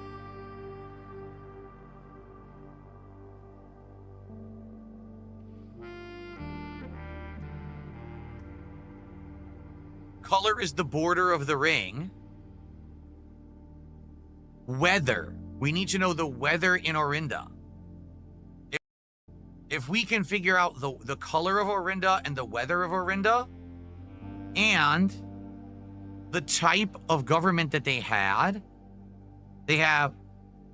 Color is the border of the ring. Weather. We need to know the weather in Orinda. If we can figure out the color of Orinda and the weather of Orinda and the type of government that they have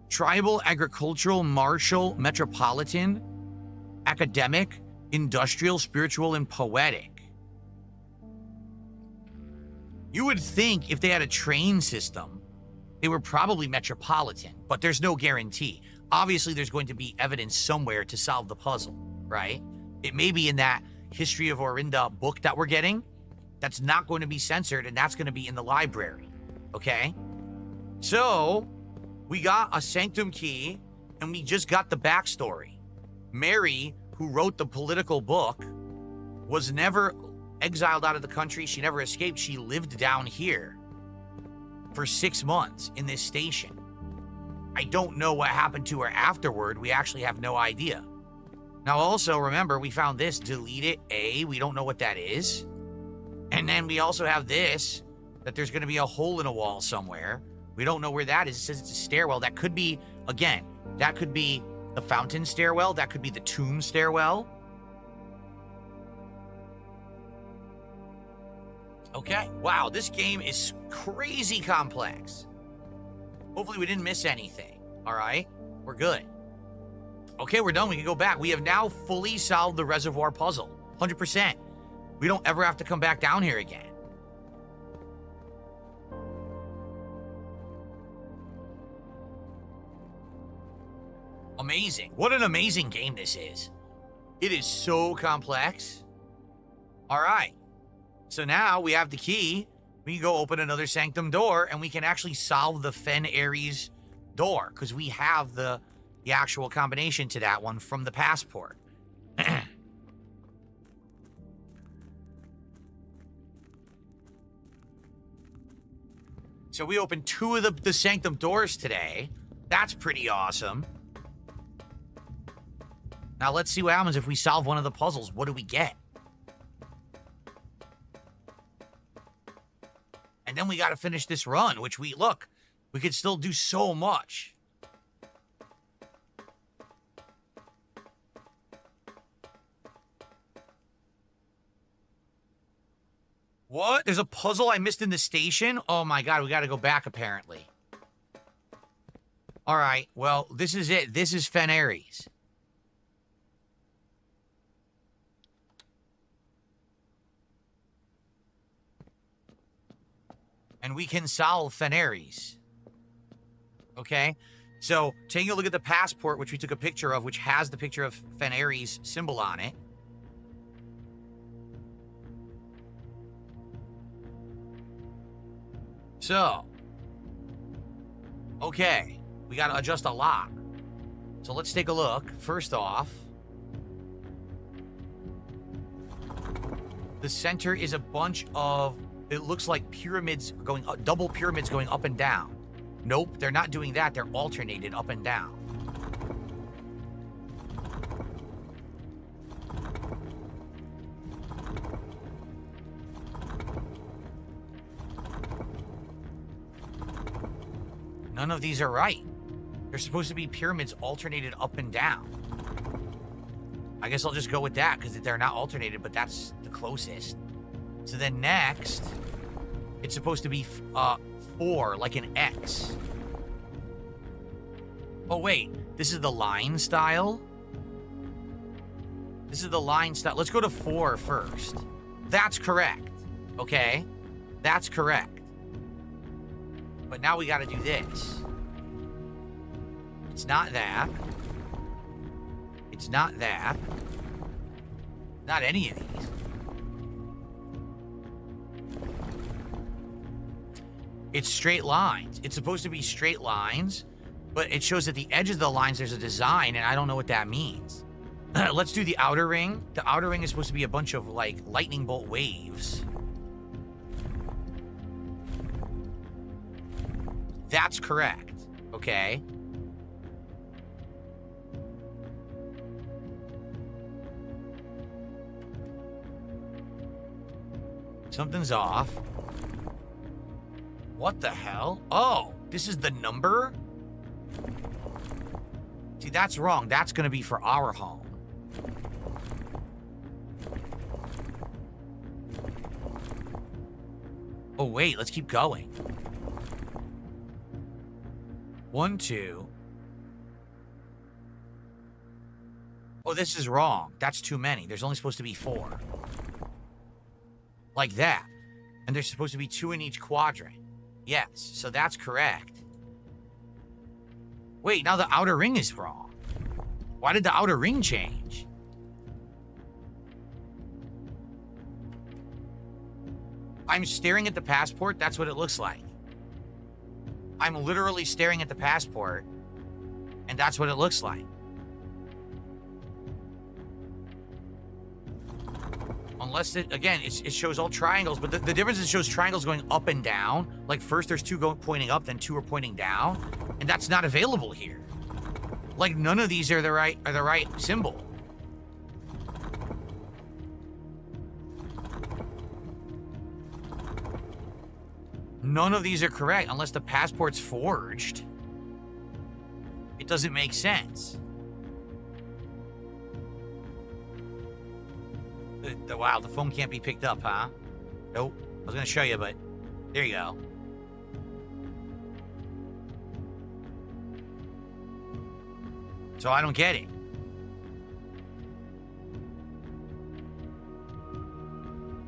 tribal, agricultural, martial, metropolitan, academic, industrial, spiritual, and poetic. You would think if they had a train system, they were probably metropolitan, but there's no guarantee. Obviously, there's going to be evidence somewhere to solve the puzzle, right? It may be in that History of Orinda book that we're getting. That's not going to be censored, and that's going to be in the library, okay? So, we got a sanctum key, and we just got the backstory. Mary, who wrote the political book, was never exiled out of the country. She never escaped. She lived down here for 6 months in this station. I don't know what happened to her afterward. We actually have no idea. Now, also, remember, we found this, delete it, A. We don't know what that is. And then we also have this, that there's going to be a hole in a wall somewhere. We don't know where that is. It says it's a stairwell. That could be, again, that could be the fountain stairwell. That could be the tomb stairwell. Okay. Wow, this game is crazy complex. Hopefully we didn't miss anything. All right? We're good. Okay, we're done. We can go back. We have now fully solved the reservoir puzzle. 100%. We don't ever have to come back down here again. Amazing. What an amazing game this is. It is so complex. All right. So now we have the key. We can go open another sanctum door, and we can actually solve the Fen Aries door, because we have the actual combination to that one from the passport. So we opened 2 of the sanctum doors today. That's pretty awesome. Now let's see what happens if we solve one of the puzzles. What do we get? And then we got to finish this run, which we could still do so much. What? There's a puzzle I missed in the station? Oh my God, we got to go back apparently. All right, well, this is it. This is Fen Aries. And we can solve Fen Aries. Okay? So, taking a look at the passport, which we took a picture of, which has the picture of Fen Aries symbol on it. So, okay, we got to adjust a lock. So let's take a look. First off, the center is a bunch of, it looks like pyramids going, double pyramids going up and down. Nope, they're not doing that. They're alternated up and down. None of these are right. They're supposed to be pyramids alternated up and down. I guess I'll just go with that because they're not alternated, but that's the closest. So then next, it's supposed to be 4, like an X. Oh, wait. This is the line style? This is the line style. Let's go to 4 first. That's correct. Okay? That's correct. But now we got to do this. It's not that. It's not that. Not any of these. It's straight lines. It's supposed to be straight lines, but it shows at the edges of the lines there's a design, and I don't know what that means. Let's do the outer ring. The outer ring is supposed to be a bunch of, like, lightning bolt waves. That's correct. Okay. Something's off. What the hell? Oh, this is the number? See, that's wrong. That's going to be for our home. Oh, wait. Let's keep going. 1, 2. Oh, this is wrong. That's too many. There's only supposed to be 4. Like that. And there's supposed to be 2 in each quadrant. Yes, so that's correct. Wait, now the outer ring is wrong. Why did the outer ring change? I'm staring at the passport. That's what it looks like. I'm literally staring at the passport, and that's what it looks like. Unless, again, it shows all triangles, but the difference is it shows triangles going up and down. Like, first there's 2 pointing up, then 2 are pointing down, and that's not available here. Like, none of these are the right symbol. None of these are correct unless the passport's forged. It doesn't make sense. Wow, the phone can't be picked up, huh? Nope. I was going to show you, but there you go. So I don't get it.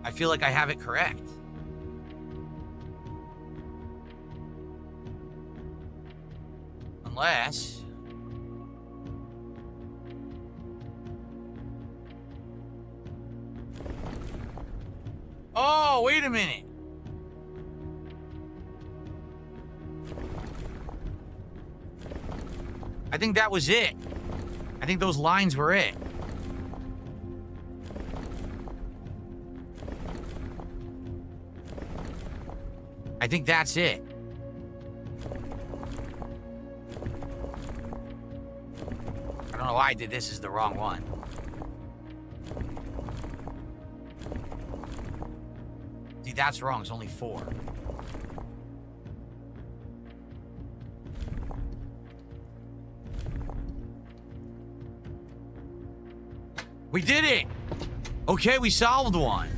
I feel like I have it correct. Unless... Oh, wait a minute. I think that was it. I think those lines were it. I think that's it. I don't know why I did this. Is the wrong one. See, that's wrong. It's only 4. We did it! Okay, we solved one.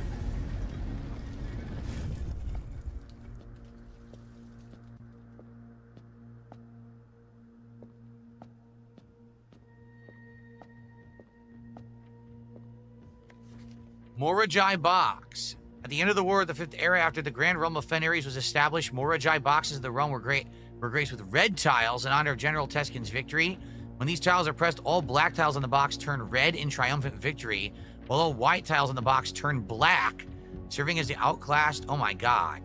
Morajai Box. At the end of the war of the 5th era, after the Grand Realm of Fenris was established, Morajai boxes of the realm were graced with red tiles in honor of General Teskin's victory. When these tiles are pressed, all black tiles on the box turn red in triumphant victory, while all white tiles on the box turn black, serving as the outclassed. Oh my god.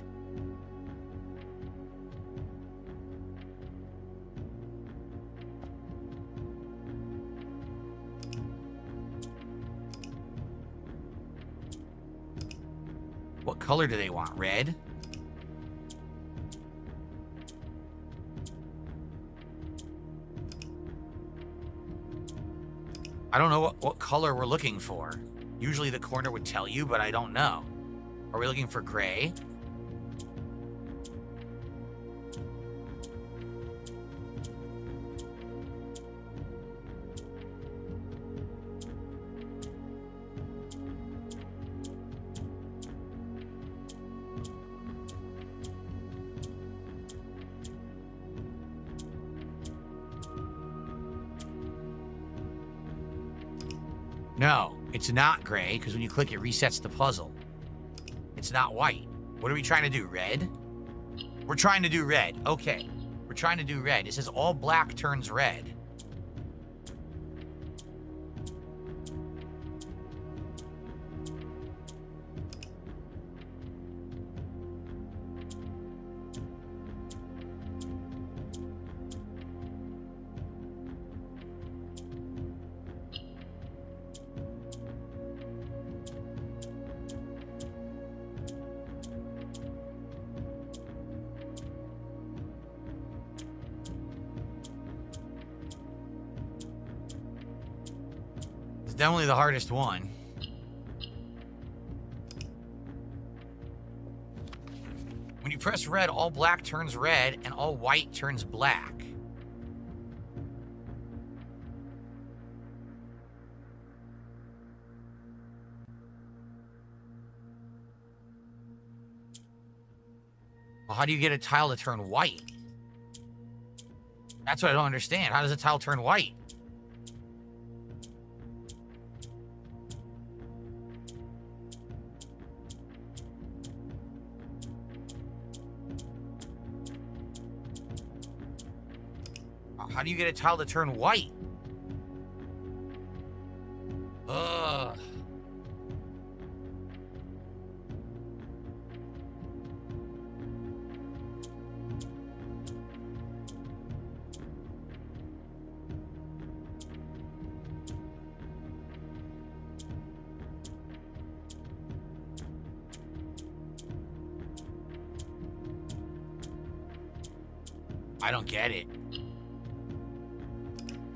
What color do they want? Red? I don't know what color we're looking for. Usually the corner would tell you, but I don't know. Are we looking for gray? No, it's not gray, because when you click, it resets the puzzle. It's not white. What are we trying to do, red? We're trying to do red. Okay, we're trying to do red. It says all black turns red. Definitely the hardest one. When you press red, all black turns red and all white turns black. Well, how do you get a tile to turn white? That's what I don't understand. How does a tile turn white? How do you get a tile to turn white? Ugh. I don't get it.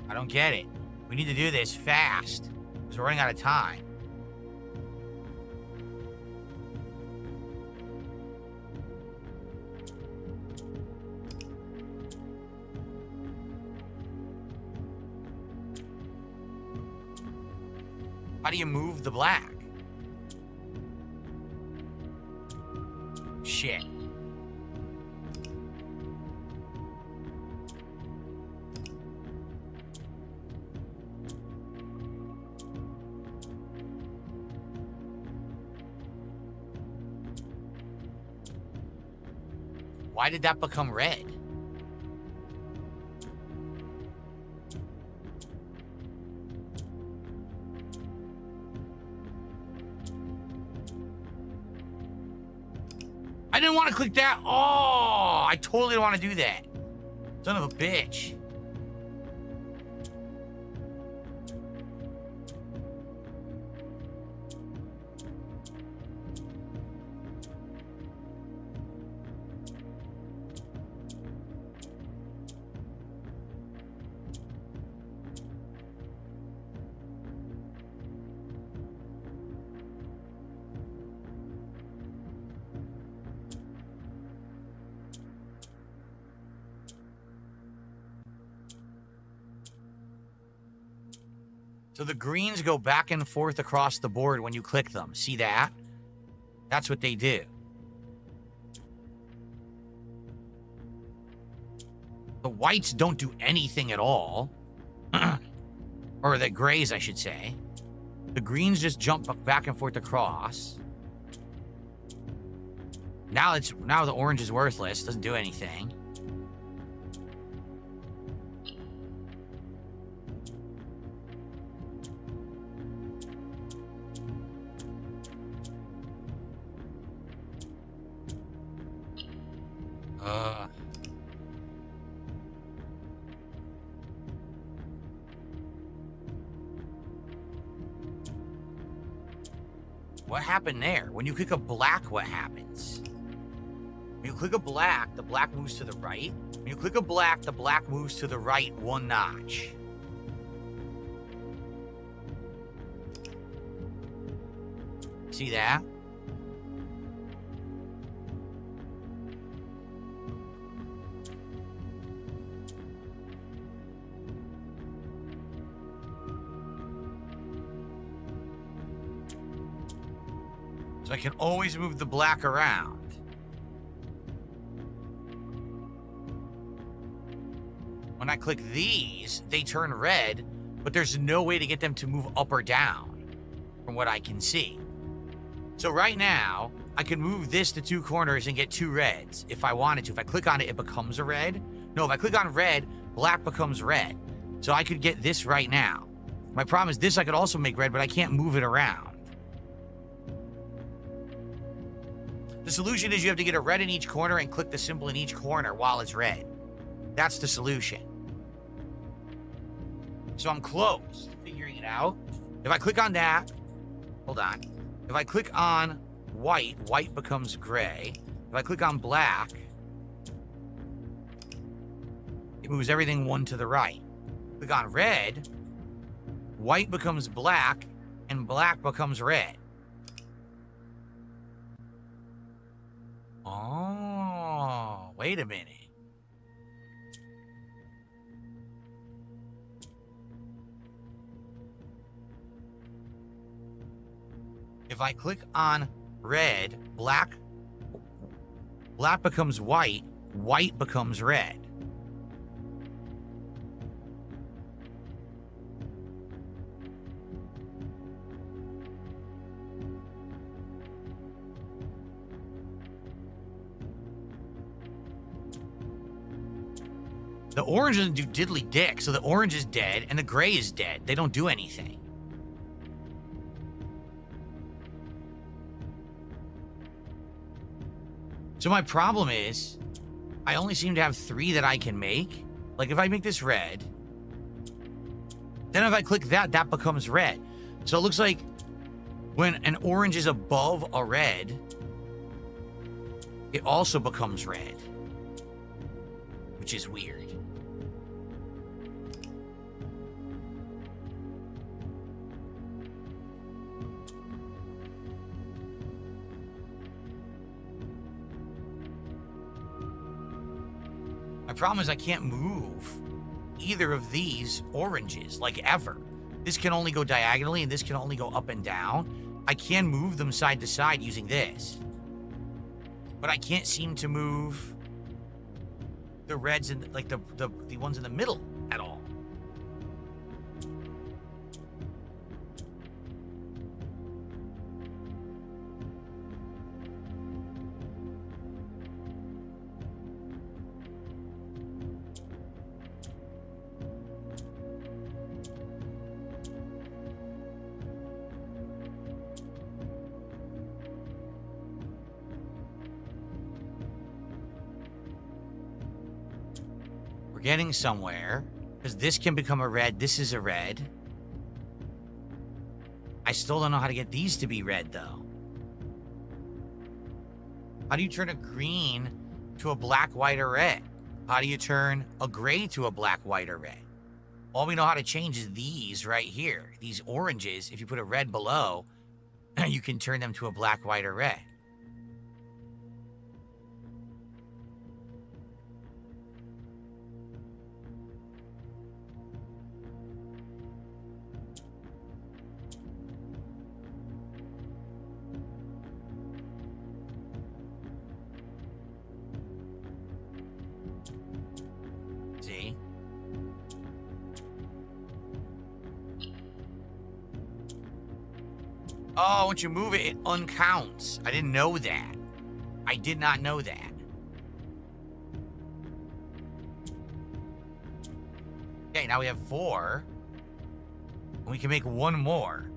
I don't get it. We need to do this fast, because we're running out of time. How do you move the black? Shit. Why did that become red? I didn't want to click that. Oh, I totally don't want to do that. Son of a bitch. So the greens go back and forth across the board when you click them. See that? That's what they do. The whites don't do anything at all. Or the grays, I should say. The greens just jump back and forth across. Now the orange is worthless. Doesn't do anything. What happened there? When you click a black, what happens? When you click a black, the black moves to the right. When you click a black, the black moves to the right one notch. See that? So I can always move the black around. When I click these, they turn red, but there's no way to get them to move up or down. from what I can see. So right now, I can move this to 2 corners and get 2 reds if I wanted to. If I click on it, it becomes a red. No, if I click on red, black becomes red. So I could get this right now. My problem is this I could also make red, but I can't move it around. The solution is you have to get a red in each corner and click the symbol in each corner while it's red. That's the solution. So I'm close to figuring it out. If I click on that, hold on. If I click on white, white becomes gray. If I click on black, it moves everything 1 to the right. Click on red, white becomes black, and black becomes red. Oh, wait a minute. If I click on red, black becomes white, white becomes red. The orange doesn't do diddly dick, so the orange is dead and the gray is dead. They don't do anything. So my problem is, I only seem to have 3 that I can make. Like if I make this red, then if I click that, that becomes red. So it looks like when an orange is above a red, it also becomes red, which is weird. My problem is I can't move either of these oranges, like ever. This can only go diagonally and this can only go up and down. I can move them side to side using this. But I can't seem to move the reds and like the ones in the middle at all. Getting somewhere, because this can become a red. This is a red. I still don't know how to get these to be red, though. How do you turn a green to a black, white, or red? How do you turn a gray to a black, white, or red? All we know how to change is these right here. These oranges, if you put a red below, you can turn them to a black, white, or red. Oh, once you move it, it uncounts. I didn't know that. I did not know that. Okay, now we have 4. And we can make 1 more.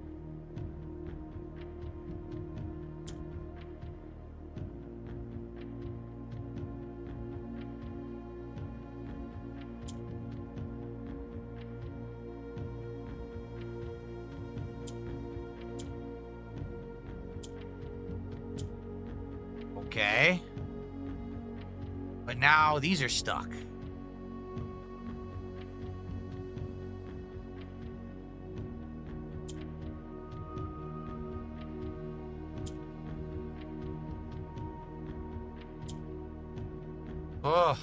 Okay. But now these are stuck. Ugh.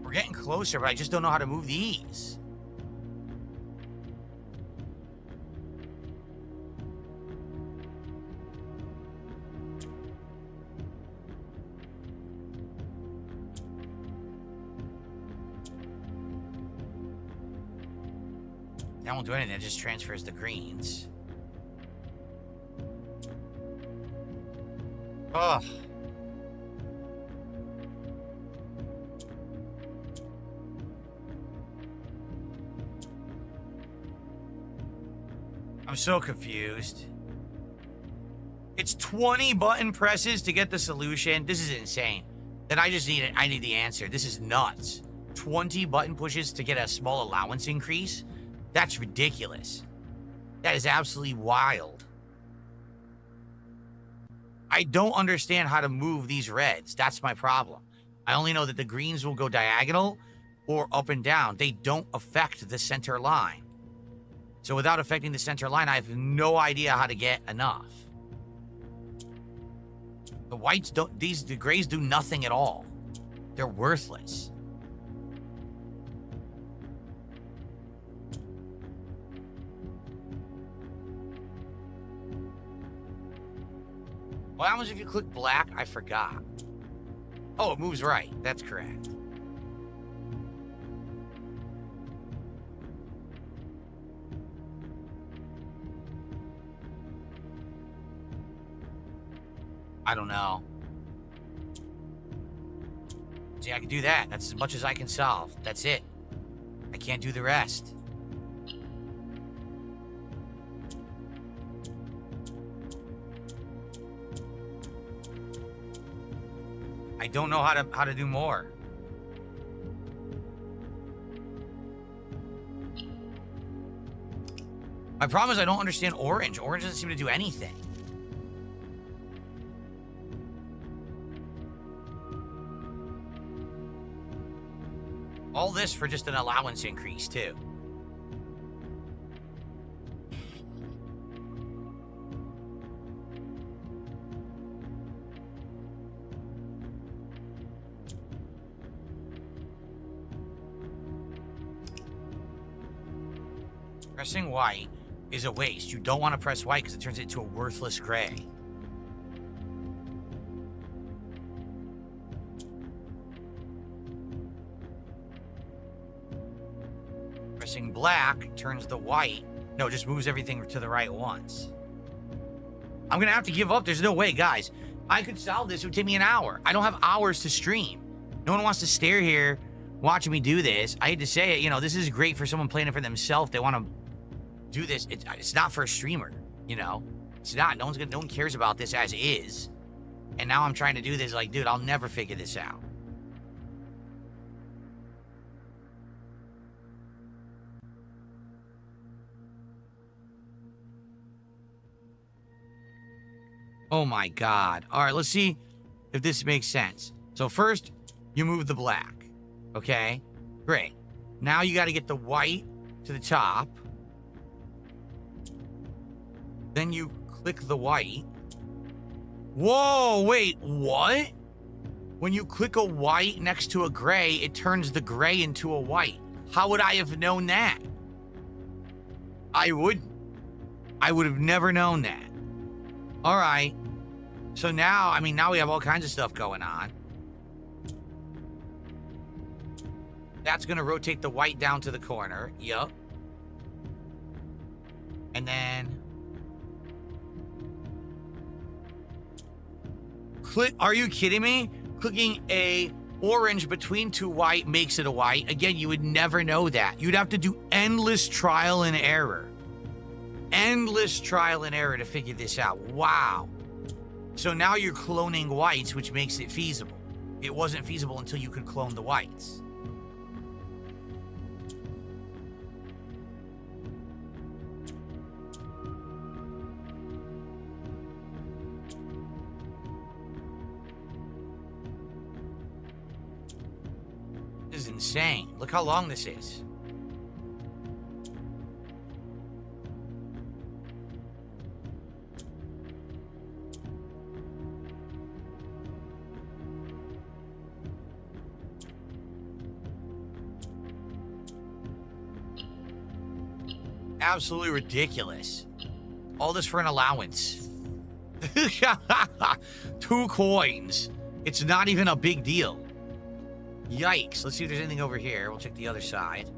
We're getting closer, but I just don't know how to move these. That won't do anything. It just transfers the greens. Ugh. I'm so confused. It's 20 button presses to get the solution. This is insane. Then I need the answer. This is nuts. 20 button pushes to get a small allowance increase? That's ridiculous. That is absolutely wild. I don't understand how to move these reds. That's my problem. I only know that the greens will go diagonal or up and down. They don't affect the center line. So without affecting the center line, I have no idea how to get enough. The whites don't, the grays do nothing at all. They're worthless. What happens if you click black? I forgot. Oh, it moves right. That's correct. I don't know. See, I can do that. That's as much as I can solve. That's it. I can't do the rest. I don't know how to do more. My problem is I don't understand orange. Orange doesn't seem to do anything. All this for just an allowance increase, too. Pressing white is a waste. You don't want to press white because it turns it into a worthless gray. Pressing black turns the white. No, just moves everything to the right once. I'm going to have to give up. There's no way, guys. I could solve this. It would take me an hour. I don't have hours to stream. No one wants to stare here watching me do this. I hate to say it. You know, this is great for someone playing it for themselves. They want to do this. It's not for a streamer, you know? It's not. No one cares about this as is. And now I'm trying to do this like, dude, I'll never figure this out. Oh my God. All right, let's see if this makes sense. So first, you move the black. Okay, great. Now you got to get the white to the top. Then you click the white. Whoa, wait, what? When you click a white next to a gray, it turns the gray into a white. How would I have known that? I would have never known that. All right. So now, now we have all kinds of stuff going on. That's going to rotate the white down to the corner. Yup. And then are you kidding me? Clicking a orange between two white makes it a white. Again, you would never know that. You'd have to do endless trial and error. Endless trial and error to figure this out. Wow. So now you're cloning whites, which makes it feasible. It wasn't feasible until you could clone the whites. This is insane. Look how long this is. Absolutely ridiculous. All this for an allowance. 2 coins. It's not even a big deal. Yikes. Let's see if there's anything over here. We'll check the other side.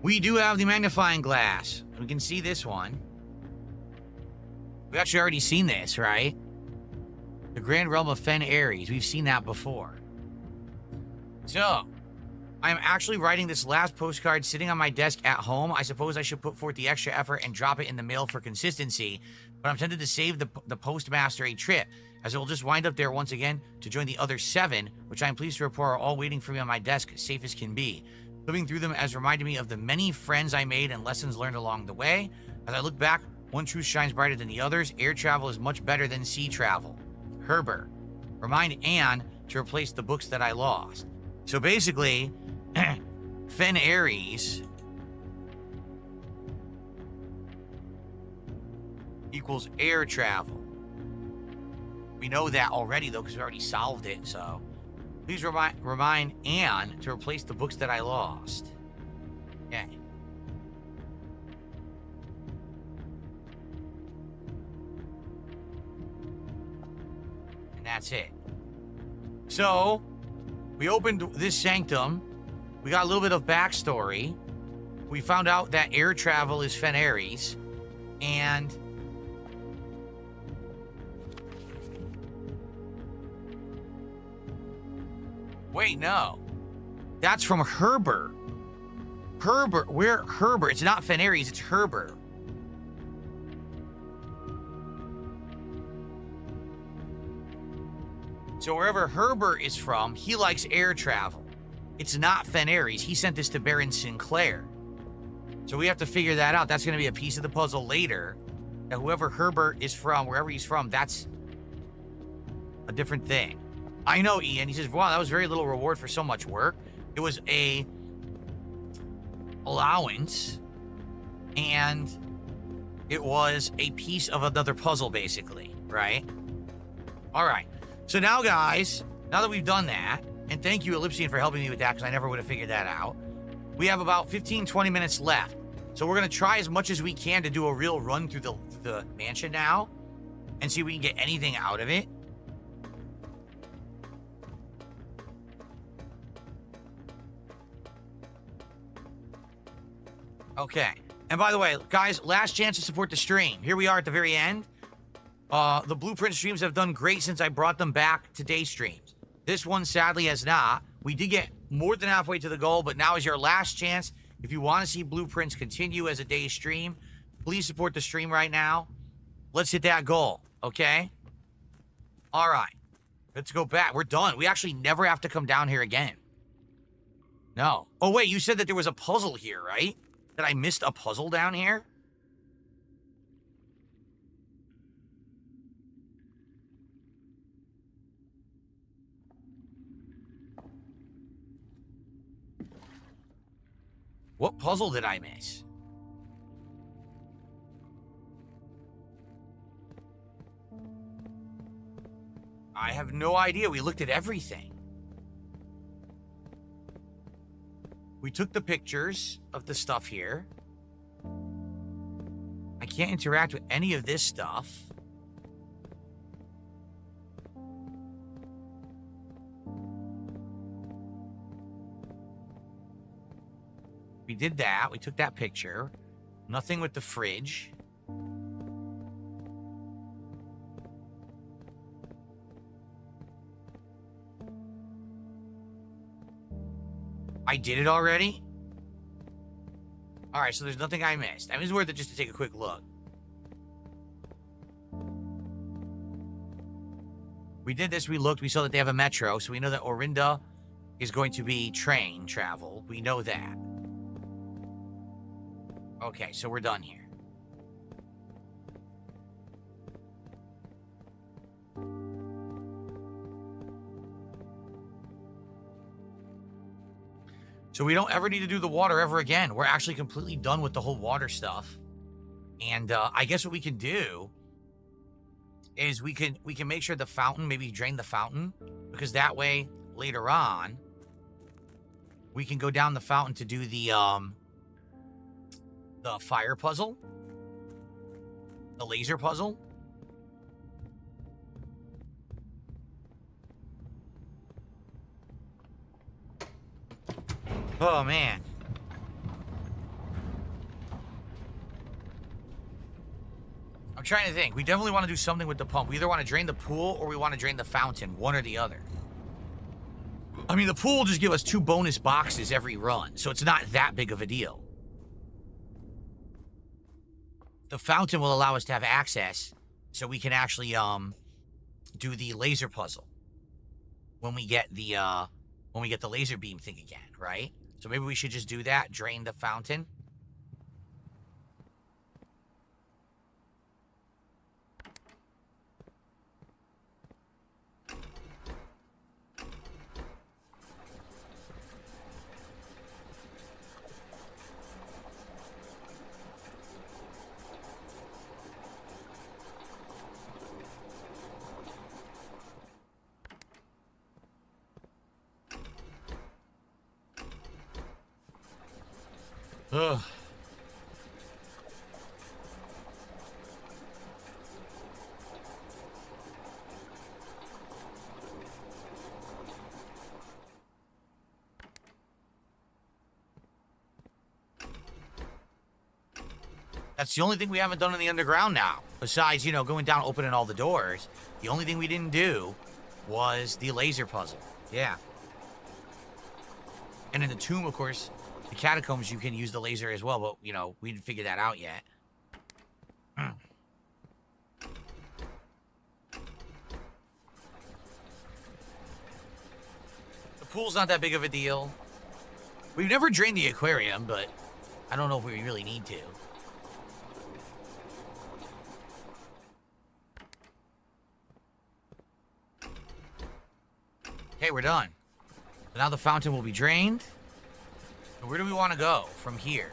We do have the magnifying glass. We can see this one. We've actually already seen this, right? The Grand Realm of Fen Ares. We've seen that before. So, I am actually writing this last postcard sitting on my desk at home. I suppose I should put forth the extra effort and drop it in the mail for consistency, but I'm tempted to save the postmaster a trip, as it will just wind up there once again to join the other 7, which I'm pleased to report are all waiting for me on my desk, safe as can be. Flipping through them has reminded me of the many friends I made and lessons learned along the way. As I look back, one truth shines brighter than the others. Air travel is much better than sea travel. Herbert. Remind Anne to replace the books that I lost. So basically, Fen Ares equals air travel. We know that already, though, because we already solved it, so... Please remind Anne to replace the books that I lost. Okay. And that's it. So, we opened this sanctum. We got a little bit of backstory. We found out that air travel is Fen Ares. And... Wait, no. That's from Herbert. Herbert. Where? Herbert. It's not Fen Ares, it's Herbert. So wherever Herbert is from, he likes air travel. It's not Fen Ares. He sent this to Baron Sinclair. So we have to figure that out. That's going to be a piece of the puzzle later. That whoever Herbert is from, wherever he's from, that's a different thing. I know, Ian. He says, wow, that was very little reward for so much work. It was a allowance, and it was a piece of another puzzle, basically, right? All right. So now, guys, now that we've done that, and thank you, Ellipsian, for helping me with that, because I never would have figured that out. We have about 15, 20 minutes left. So we're going to try as much as we can to do a real run through the mansion now and see if we can get anything out of it. Okay. And by the way, guys, last chance to support the stream. Here we are at the very end. The Blueprint streams have done great since I brought them back to day streams. This one, sadly, has not. We did get more than halfway to the goal, but now is your last chance. If you want to see Blueprints continue as a day stream, please support the stream right now. Let's hit that goal, okay? All right. Let's go back. We're done. We actually never have to come down here again. No. Oh, wait, you said that there was a puzzle here, right? That I missed a puzzle down here? What puzzle did I miss? I have no idea. We looked at everything. We took the pictures of the stuff here. I can't interact with any of this stuff. We did that. We took that picture. Nothing with the fridge. I did it already? All right, so there's nothing I missed. I mean, it's worth it just to take a quick look. We did this, we looked, we saw that they have a metro, so we know that Orinda is going to be train travel. We know that. Okay, so we're done here. So we don't ever need to do the water ever again. We're actually completely done with the whole water stuff. And I guess what we can do is we can make sure the fountain, maybe drain the fountain, because that way later on we can go down the fountain to do the fire puzzle, the laser puzzle. Oh, man. trying to think. We definitely want to do something with the pump. We either want to drain the pool or we want to drain the fountain. One or the other. I mean, the pool will just give us 2 bonus boxes every run, so it's not that big of a deal. The fountain will allow us to have access so we can actually do the laser puzzle when we get the laser beam thing again, right? So maybe we should just do that, drain the fountain. Ugh. That's the only thing we haven't done in the underground now. Besides, you know, going down, opening all the doors. The only thing we didn't do was the laser puzzle. Yeah. And in the tomb, of course, the catacombs, you can use the laser as well, but, you know, we didn't figure that out yet. The pool's not that big of a deal. We've never drained the aquarium, but I don't know if we really need to. Okay, we're done. So now the fountain will be drained. Where do we want to go from here?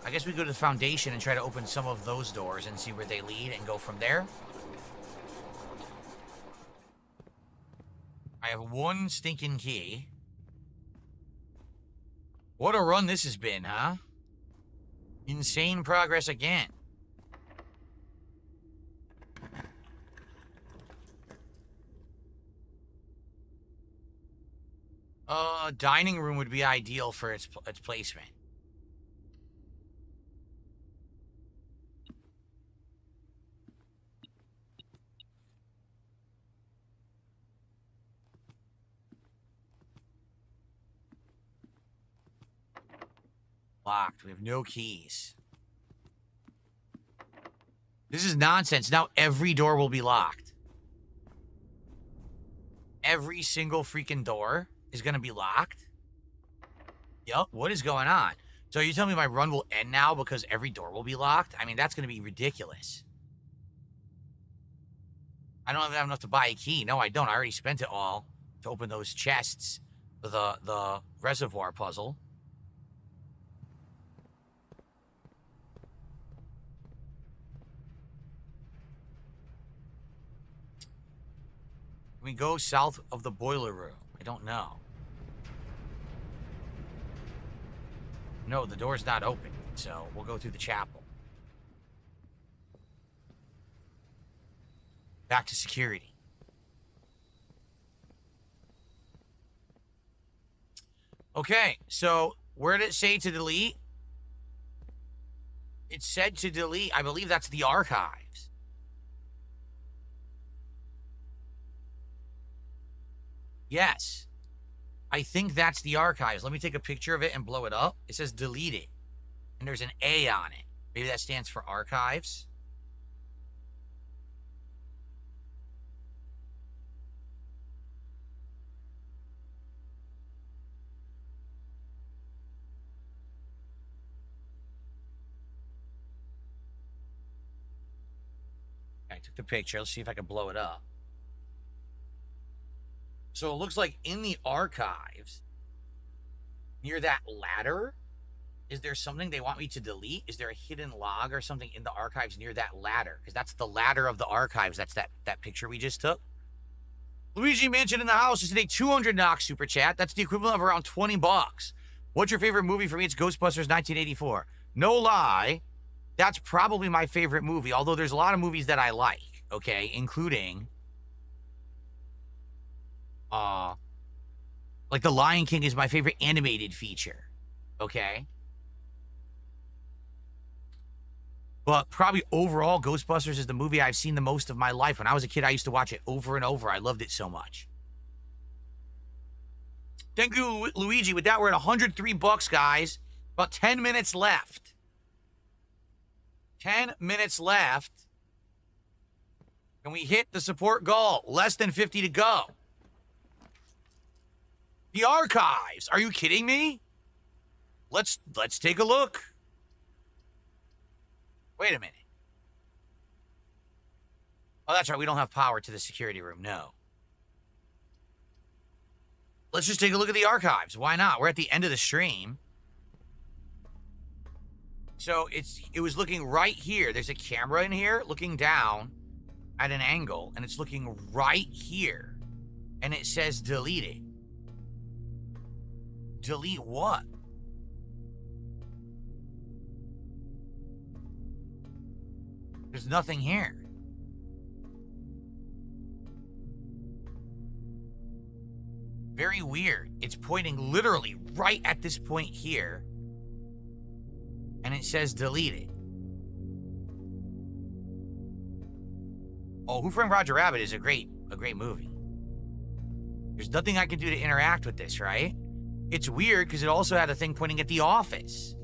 I guess we go to the foundation and try to open some of those doors and see where they lead and go from there. I have 1 stinking key. What a run this has been, huh? Insane progress again. Dining room would be ideal for its placement. Locked. We have no keys. This is nonsense. Now every door will be locked. Every single freaking door is going to be locked? Yup, what is going on? So you tell me my run will end now because every door will be locked? I mean, that's going to be ridiculous. I don't have enough to buy a key. No, I don't. I already spent it all to open those chests for the reservoir puzzle. Can we go south of the boiler room? I don't know. No, the door's not open, so we'll go through the chapel. Back to security. Okay, so where did it say to delete? It said to delete. I believe that's the archives. Yes. I think that's the archives. Let me take a picture of it and blow it up. It says deleted. And there's an A on it. Maybe that stands for archives. I took the picture. Let's see if I can blow it up. So it looks like in the archives, near that ladder, is there something they want me to delete? Is there a hidden log or something in the archives near that ladder? Because that's the ladder of the archives. That's that picture we just took. Luigi Mansion in the house is today 200 Nox super chat. That's the equivalent of around 20 bucks. What's your favorite movie? For me, it's Ghostbusters 1984. No lie, that's probably my favorite movie, although there's a lot of movies that I like, okay, including... like The Lion King is my favorite animated feature. Okay? But probably overall, Ghostbusters is the movie I've seen the most of my life. When I was a kid, I used to watch it over and over. I loved it so much. Thank you, Luigi. With that, we're at $103, guys. About 10 minutes left. 10 minutes left. And we hit the support goal. Less than 50 to go. The archives. Are you kidding me? Let's take a look. Wait a minute. Oh, that's right. We don't have power to the security room. No. Let's just take a look at the archives. Why not? We're at the end of the stream. So it was looking right here. There's a camera in here looking down at an angle, and it's looking right here. And it says delete it. Delete what? There's nothing here. Very weird. It's pointing literally right at this point here. And it says delete it. Oh, Who Framed Roger Rabbit is a great movie. There's nothing I can do to interact with this, right? It's weird because it also had a thing pointing at The Office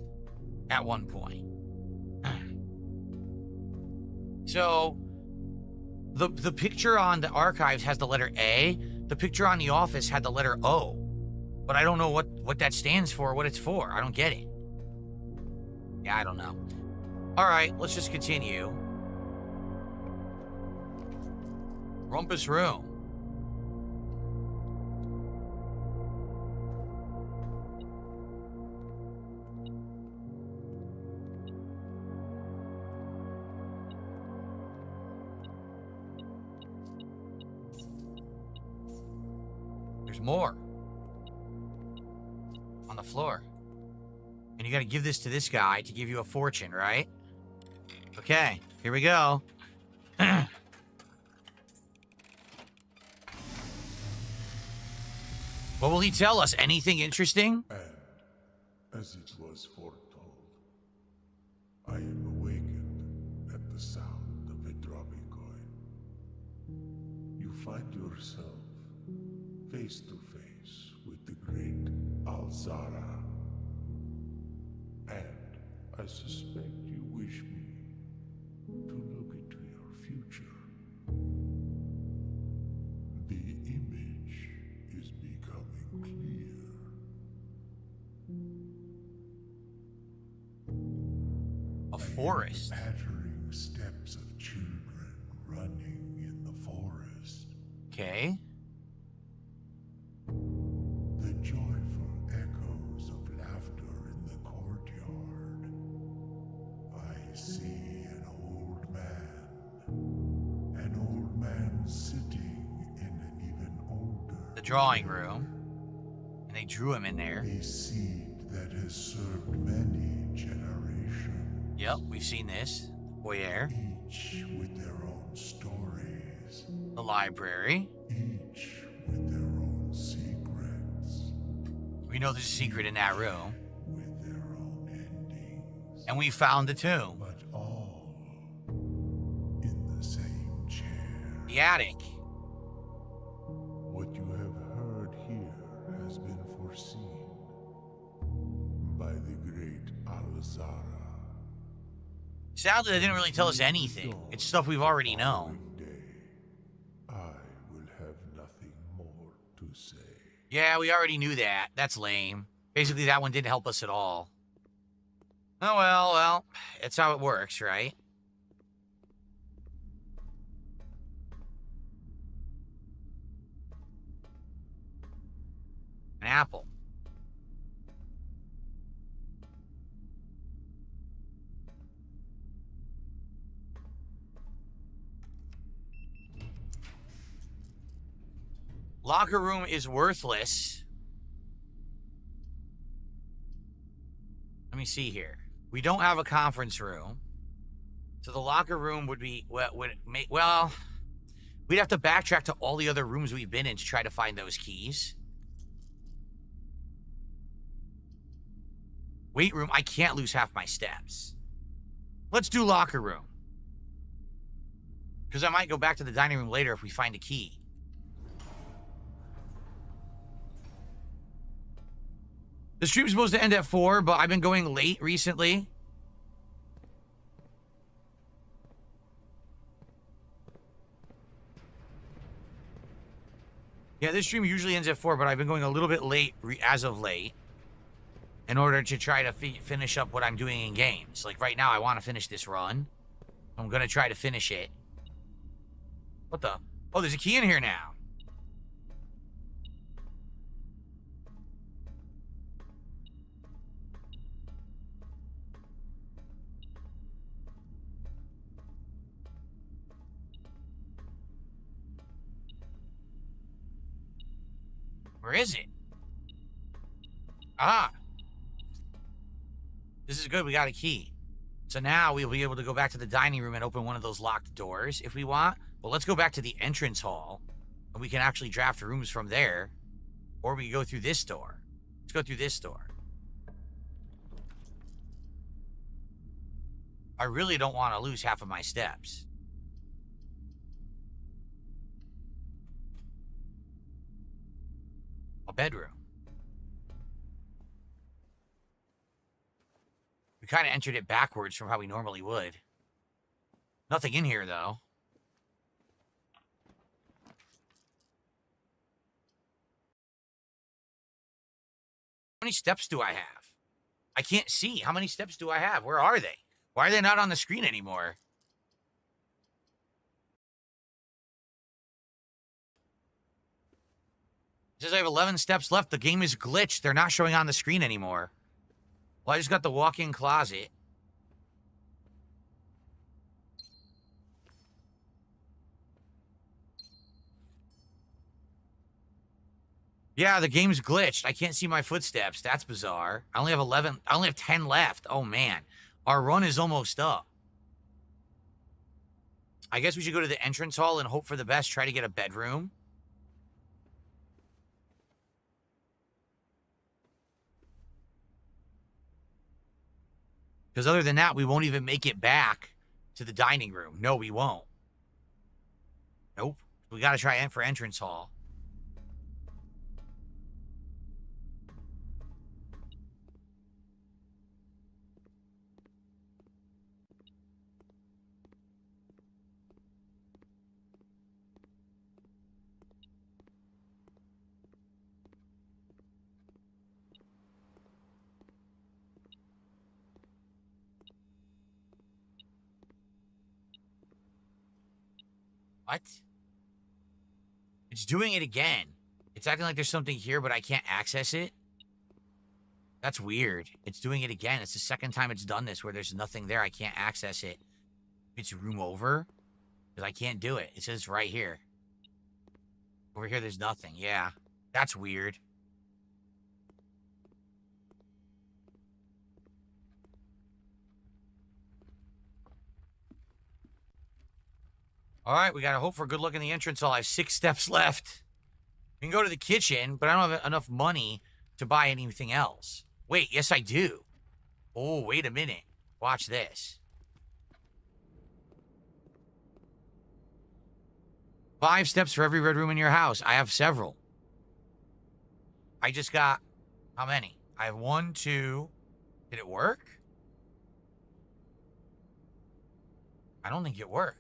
at one point. So, the picture on the archives has the letter A. The picture on The Office had the letter O. But I don't know what that stands for or what it's for. I don't get it. Yeah, I don't know. All right, let's just continue. Rumpus Room. There's more on the floor. And you got to give this to this guy to give you a fortune, right? Okay, here we go. What will he tell us? Anything interesting? And, as it was foretold, I am awakened at the sound of a dropping coin. You find yourself face to face with the great Alzara. And I suspect you wish me to look into your future. The image is becoming clear. A forest. The pattering steps of children running in the forest. Okay. The joyful echoes of laughter in the courtyard. I see an old man sitting in an even older. The drawing room. And they drew him in there. A seed that has served many generations. Yep, we've seen this. Foyer. Each with their own stories. The library. Each with their own secrets. We know there's a secret in that room. With their own endings. And we found the tomb. But all in the same chair. The attic. What you have heard here has been foreseen by the great Alzara. Sadly, they didn't really tell us anything. It's stuff we've already known. I will have nothing more to say. Yeah, we already knew that. That's lame. Basically, that one didn't help us at all. Oh, well, it's how it works, right? An apple. Locker room is worthless. Let me see here. We don't have a conference room. So the locker room would be, well, we'd have to backtrack to all the other rooms we've been in to try to find those keys. Weight room, I can't lose half my steps. Let's do locker room. Because I might go back to the dining room later if we find a key. The stream's supposed to end at 4, but I've been going late recently. Yeah, this stream usually ends at 4, but I've been going a little bit late as of late in order to try to finish up what I'm doing in games. Like right now, I want to finish this run. I'm going to try to finish it. What the? Oh, there's a key in here now. Where is it? Ah. This is good. We got a key. So now we'll be able to go back to the dining room and open one of those locked doors if we want. Well, let's go back to the entrance hall. And we can actually draft rooms from there. Or we can go through this door. Let's go through this door. I really don't want to lose half of my steps. A bedroom. We kind of entered it backwards from how we normally would. Nothing in here, though. How many steps do I have? I can't see. How many steps do I have? Where are they? Why are they not on the screen anymore? It says I have 11 steps left. The game is glitched. They're not showing on the screen anymore. Well, I just got the walk-in closet. Yeah, the game's glitched. I can't see my footsteps. That's bizarre. I only have 11. I only have 10 left. Oh, man. Our run is almost up. I guess we should go to the entrance hall and hope for the best. Try to get a bedroom. Because other than that, we won't even make it back to the dining room. No, we won't. Nope. We got to try for entrance hall. What? It's doing it again. It's acting like there's something here, but I can't access it. That's weird. It's doing it again. It's the second time it's done this where there's nothing there. I can't access it. It's room over. Because I can't do it. It says right here. Over here, there's nothing. Yeah. That's weird. All right, we got to hope for good luck in the entrance hall. I have 6 steps left. We can go to the kitchen, but I don't have enough money to buy anything else. Wait, yes, I do. Oh, wait a minute. Watch this. 5 steps for every red room in your house. I have several. I just got... How many? I have 1, 2... Did it work? I don't think it worked.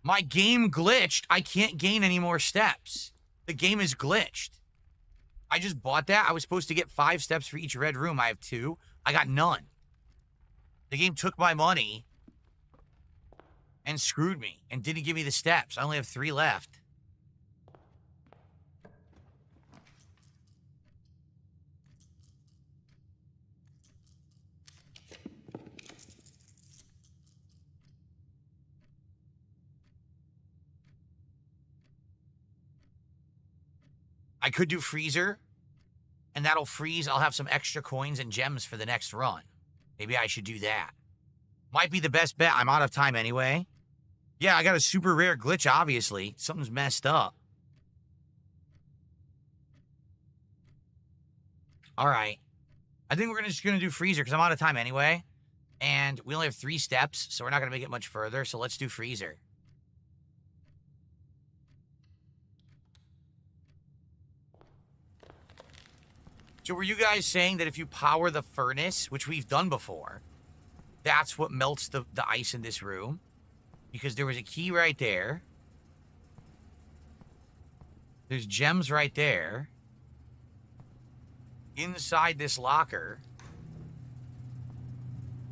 My game glitched. I can't gain any more steps. The game is glitched. I just bought that. I was supposed to get 5 steps for each red room. I have 2. I got none. The game took my money and screwed me and didn't give me the steps. I only have 3 left. I could do freezer, and that'll freeze. I'll have some extra coins and gems for the next run. Maybe I should do that. Might be the best bet. I'm out of time anyway. Yeah, I got a super rare glitch, obviously. Something's messed up. All right. I think we're just gonna do freezer because I'm out of time anyway. And we only have 3 steps, so we're not gonna make it much further. So let's do freezer. So were you guys saying that if you power the furnace, which we've done before, that's what melts the ice in this room? Because there was a key right there. There's gems right there. Inside this locker,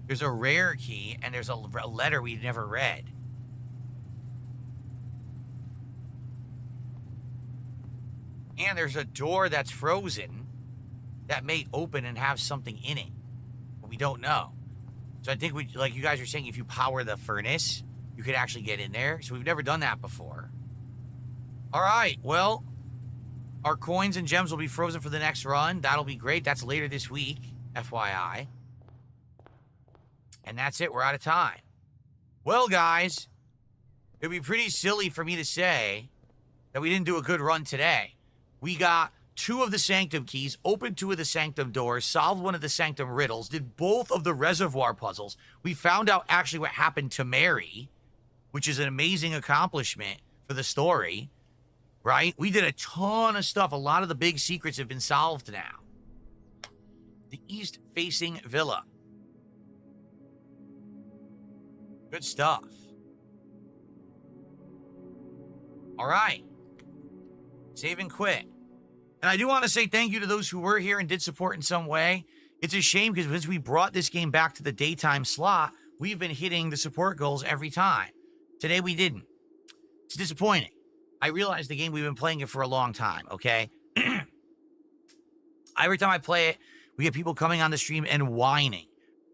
there's a rare key, and there's a letter we never read. And there's a door that's frozen that may open and have something in it, but we don't know. So I think like you guys are saying, if you power the furnace, you could actually get in there. So we've never done that before. All right, well, our coins and gems will be frozen for the next run. That'll be great. That's later this week, FYI. And that's it. We're out of time. Well, guys, it'd be pretty silly for me to say that we didn't do a good run today. We got 2 of the Sanctum keys, opened 2 of the Sanctum doors, solved 1 of the Sanctum riddles, did both of the reservoir puzzles. We found out actually what happened to Mary, which is an amazing accomplishment for the story, right? We did a ton of stuff. A lot of the big secrets have been solved now. The east-facing villa. Good stuff. All right. Save and quit. And I do want to say thank you to those who were here and did support in some way. It's a shame because since we brought this game back to the daytime slot, we've been hitting the support goals every time. Today we didn't. It's disappointing. I realize the game, we've been playing it for a long time, okay? Every time I play it, we get people coming on the stream and whining.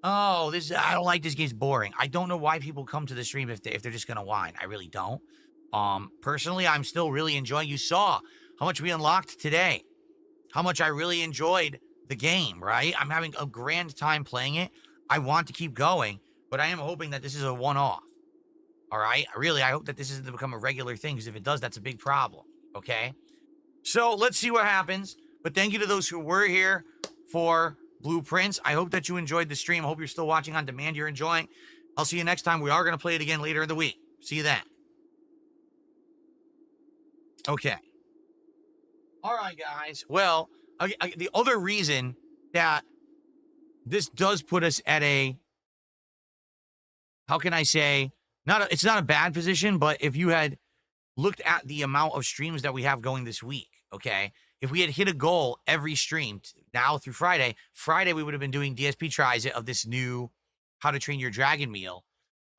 Oh, I don't like this game's boring. I don't know why people come to the stream if they're just gonna whine. I really don't. Personally, I'm still really enjoying. You saw how much we unlocked today. How much I really enjoyed the game, right? I'm having a grand time playing it. I want to keep going, but I am hoping that this is a one-off. All right? Really, I hope that this isn't to become a regular thing, because if it does, that's a big problem, okay? So let's see what happens. But thank you to those who were here for Blueprints. I hope that you enjoyed the stream. I hope you're still watching on demand. You're enjoying. I'll see you next time. We are going to play it again later in the week. See you then. Okay. All right, guys. Well, the other reason that this does put us at a, how can I say, it's not a bad position, but if you had looked at the amount of streams that we have going this week, okay, if we had hit a goal every stream now through Friday we would have been doing DSP tries of this new How to Train Your Dragon meal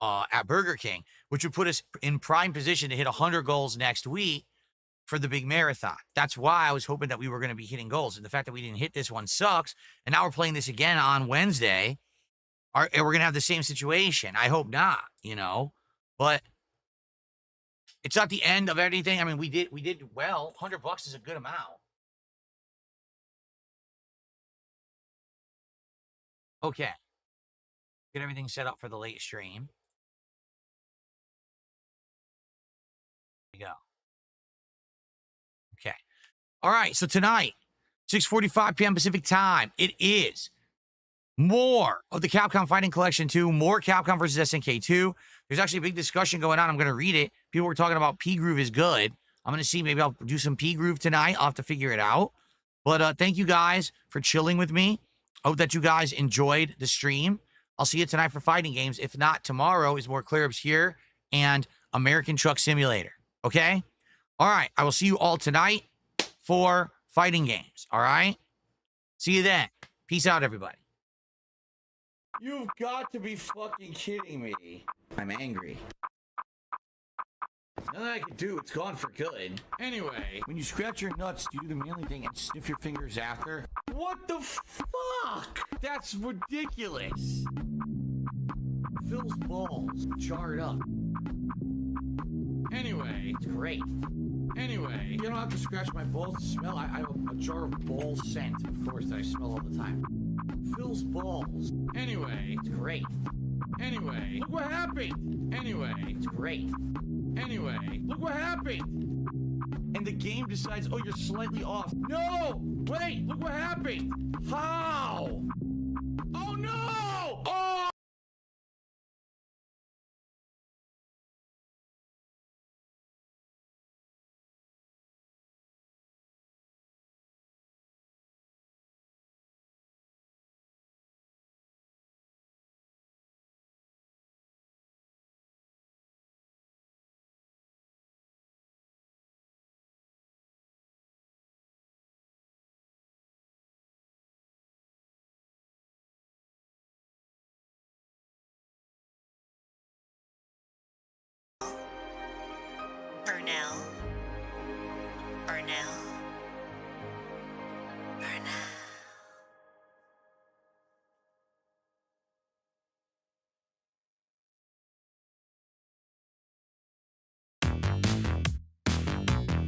at Burger King, which would put us in prime position to hit 100 goals next week for the big marathon. That's why I was hoping that we were going to be hitting goals. And the fact that we didn't hit this one sucks. And now we're playing this again on Wednesday. And we're going to have the same situation. I hope not, you know. But it's not the end of anything. I mean, we did well. $100 is a good amount. Okay. Get everything set up for the late stream. There we go. Okay. All right. So tonight, 6:45 p.m. Pacific time, it is more of the Capcom Fighting Collection 2, more Capcom versus SNK 2. There's actually a big discussion going on. I'm going to read it. People were talking about P-Groove is good. I'm going to see. Maybe I'll do some P-Groove tonight. I'll have to figure it out. But thank you guys for chilling with me. I hope that you guys enjoyed the stream. I'll see you tonight for fighting games. If not, tomorrow is more Clear Ups here and American Truck Simulator. Okay? All right. I will see you all tonight for fighting games. All right? See you then. Peace out, everybody. You've got to be fucking kidding me. I'm angry. Nothing I can do, it's gone for good. Anyway, when you scratch your nuts, do you do the manly thing and sniff your fingers after? What the fuck? That's ridiculous. Phil's balls jarred up. Anyway, it's great. Anyway, you don't have to scratch my balls to smell. I have a jar of ball scent, of course, that I smell all the time. Phil's balls. Anyway, it's great. Anyway, look what happened. Anyway, it's great. Anyway, look what happened. And the game decides, oh, you're slightly off. No! Wait, look what happened. How? Burnell. Burnell. Burnell.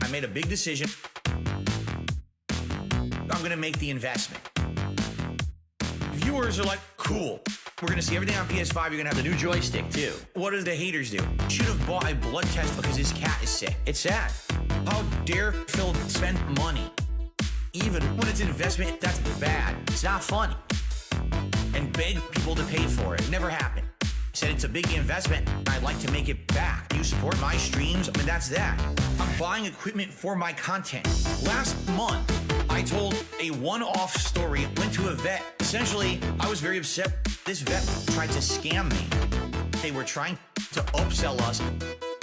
I made a big decision. I'm gonna make the investment. Viewers are like, cool. We're gonna see everything on PS5. You're gonna have the new joystick too. What do the haters do? Should have bought a blood test because his cat is sick. It's sad. How dare Phil spend money? Even when it's an investment, that's bad. It's not funny. And beg people to pay for it. It never happened. Said it's a big investment. I'd like to make it back. You support my streams? I mean, that's that. I'm buying equipment for my content. Last month, I told a one-off story. Went to a vet. Essentially, I was very upset. This vet tried to scam me. They were trying to upsell us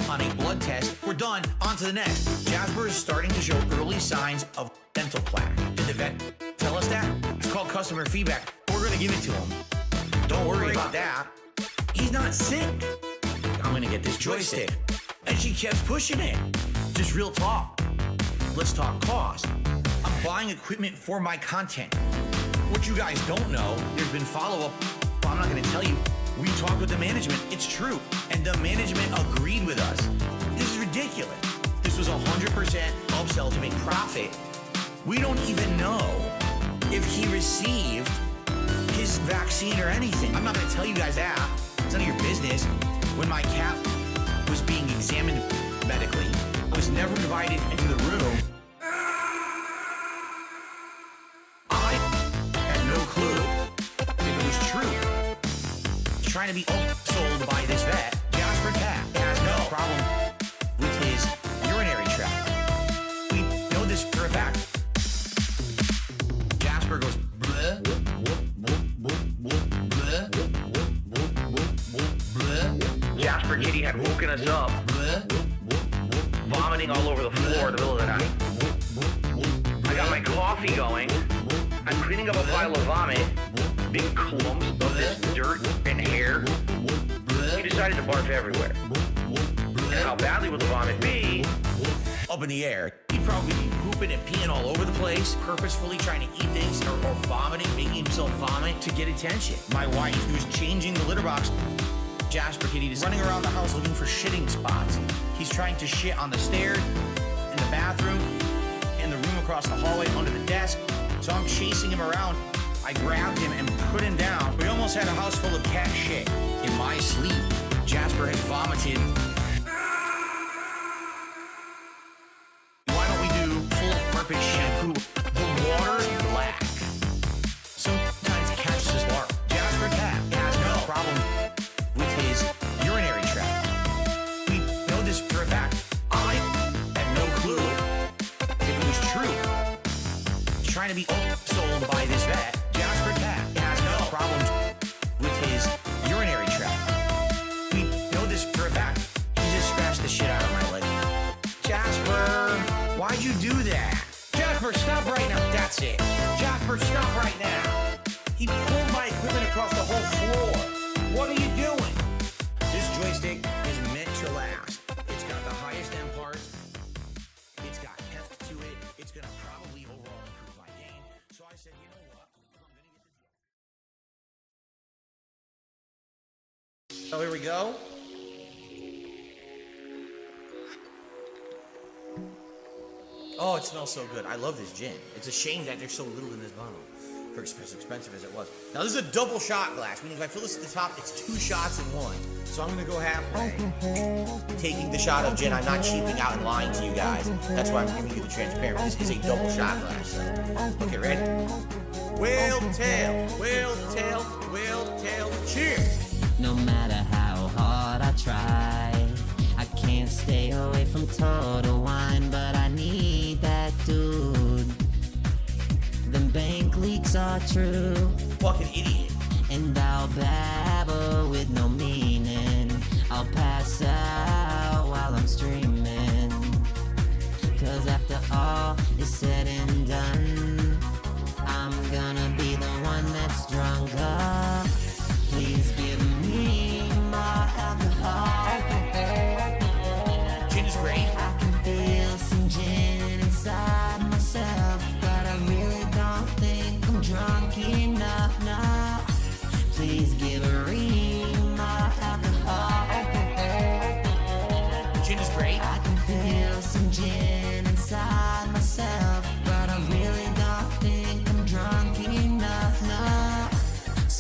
on a blood test. We're done. On to the next. Jasper is starting to show early signs of dental plaque. Did the vet tell us that? It's called customer feedback. We're going to give it to him. Don't worry about that. He's not sick. I'm gonna get this joystick. And she kept pushing it. Just real talk. Let's talk cost. I'm buying equipment for my content. What you guys don't know, there's been follow-up. Well, I'm not gonna tell you. We talked with the management. It's true. And the management agreed with us. This is ridiculous. This was 100% upsell to make profit. We don't even know if he received his vaccine or anything. I'm not gonna tell you guys that. It's none of your business. When my cat was being examined medically, I was never invited into the room. I had no clue if it was true. He's trying to be sold by this vet. Jasper Cat has no problem with his urinary tract. We know this for a fact. Jasper goes, bleh, whoop, whoop, whoop, whoop, whoop, bleh. Jasper Kitty had woken us up, vomiting all over the floor in the middle of the night. I got my coffee going. I'm cleaning up a pile of vomit, big clumps of this dirt and hair. He decided to barf everywhere. And how badly will the vomit be? Up in the air. He'd probably be pooping and peeing all over the place, purposefully trying to eat things or vomiting, making himself vomit to get attention. My wife, who's changing the litter box, Jasper Kitty is running around the house looking for shitting spots. He's trying to shit on the stairs, in the bathroom, in the room across the hallway, under the desk. So I'm chasing him around. I grabbed him and put him down. We almost had a house full of cat shit. In my sleep, Jasper has vomited. Why don't we do full purpose shampoo? The water is black. Sometimes it catches his lark. Jasper Cat has no problem with his urinary tract. We know this for a fact. I had no clue if it was true. He's trying to be sold by this vet. Jasper Cat has no problems with his urinary tract. We know this for a fact. He just scratched the shit out of my leg. Jasper, why'd you do that? Jasper, stop right now. That's it. Jasper, stop right now. He pulled my equipment across the whole floor. What are you doing? This joystick is meant to last. It's got the highest end parts. It's got heft to it. It's going to probably overall improve my game. So I said, you know what? I'm going to get the... Oh, here we go. Oh, it smells so good. I love this gin. It's a shame that there's so little in this bottle. For as expensive as it was. Now this is a double shot glass, meaning if I fill this to the top, it's 2 shots in one. So I'm gonna go halfway. Taking the shot of gin, I'm not cheaping out and lying to you guys. That's why I'm giving you the transparent. This is a double shot glass. So. Okay, ready? Whale tail, whale tail, whale tail. Cheers! No matter how hard I try, I can't stay away from Total Wine, but I need that dude. Them bank leaks are true. Fucking idiot. And I'll babble with no meaning. I'll pass out while I'm streaming. Cause after all is said and done, I'm gonna be the one that's drunker. Please give me more alcohol. Gin is great. I can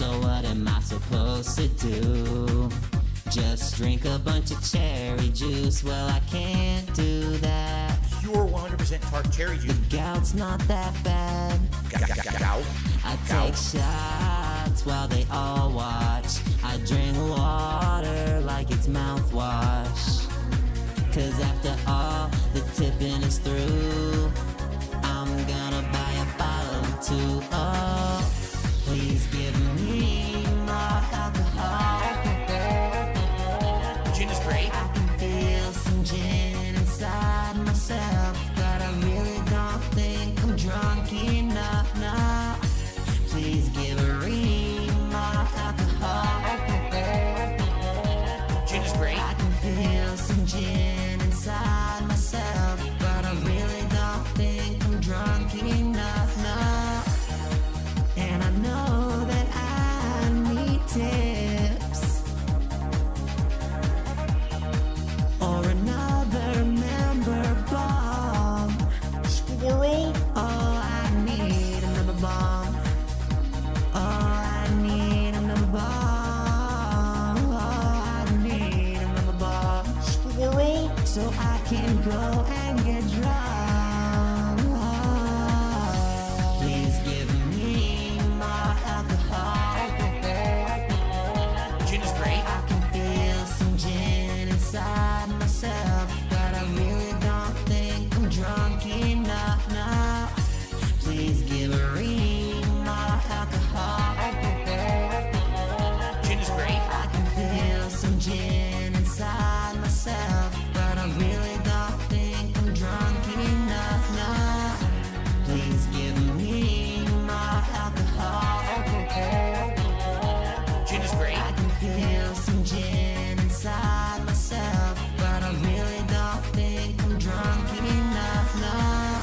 So what am I supposed to do? Just drink a bunch of cherry juice? Well, I can't do that. Pure 100% tart cherry juice. The gout's not that bad. Gout? I take shots while they all watch. I drink water like it's mouthwash. Cause after all the tipping is through, I'm gonna buy a bottle or two. Oh, please give me more alcohol. Gin is great. I can feel some gin inside myself, but I really don't think I'm drunk enough now. Please give me more alcohol. Gin is great. I can feel some gin inside myself, but I really don't think I'm drunk enough now. And I know that I need tips or another member bomb. Squirrel? Oh, I need another bomb. Oh, I need another bomb. Oh, I need another bomb. Squirrel? So I can go and get drunk. Please give me more alcohol. Gin is great. I can feel some gin inside myself, but I really don't think I'm drunk enough now. Please give me more alcohol. Gin is great. I can feel some gin inside myself, but I really don't think I'm drunk enough now. Please give me more alcohol. Gin is great. I can feel some gin inside myself, but I really don't think I'm drunk enough now.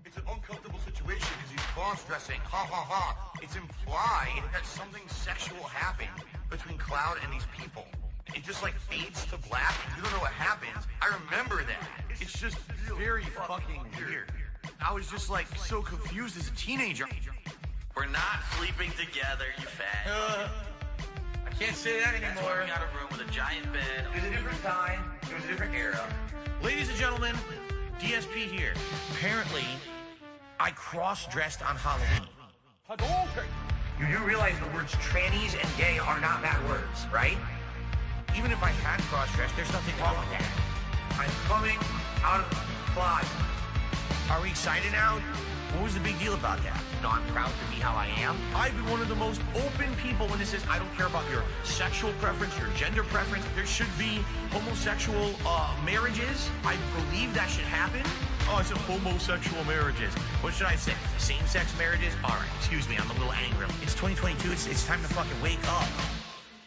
It's an uncomfortable situation because he's cross-dressing. Ha ha ha. It's implied that something sexual happened between Cloud and these people. It just like fades to black and you don't know what happens. I remember that. It's just very fucking weird. I was just like so confused as a teenager. We're not sleeping together, you fat. I can't say that That's why anymore. we got a room with a giant bed. It was a different time. It was a different era. Ladies and gentlemen, DSP here. Apparently, I cross-dressed on Halloween. You do realize the words trannies and gay are not bad words, right? Even if I had cross-dressed, there's nothing wrong with that. I'm coming out of the closet. Are we excited now? What was the big deal about that? No, I'm proud to be how I am. I've been one of the most open people when this is, I don't care about your sexual preference, your gender preference. There should be homosexual marriages. I believe that should happen. Oh, I said homosexual marriages. What should I say? Same-sex marriages? All right, excuse me, I'm a little angry. It's 2022, it's time to fucking wake up.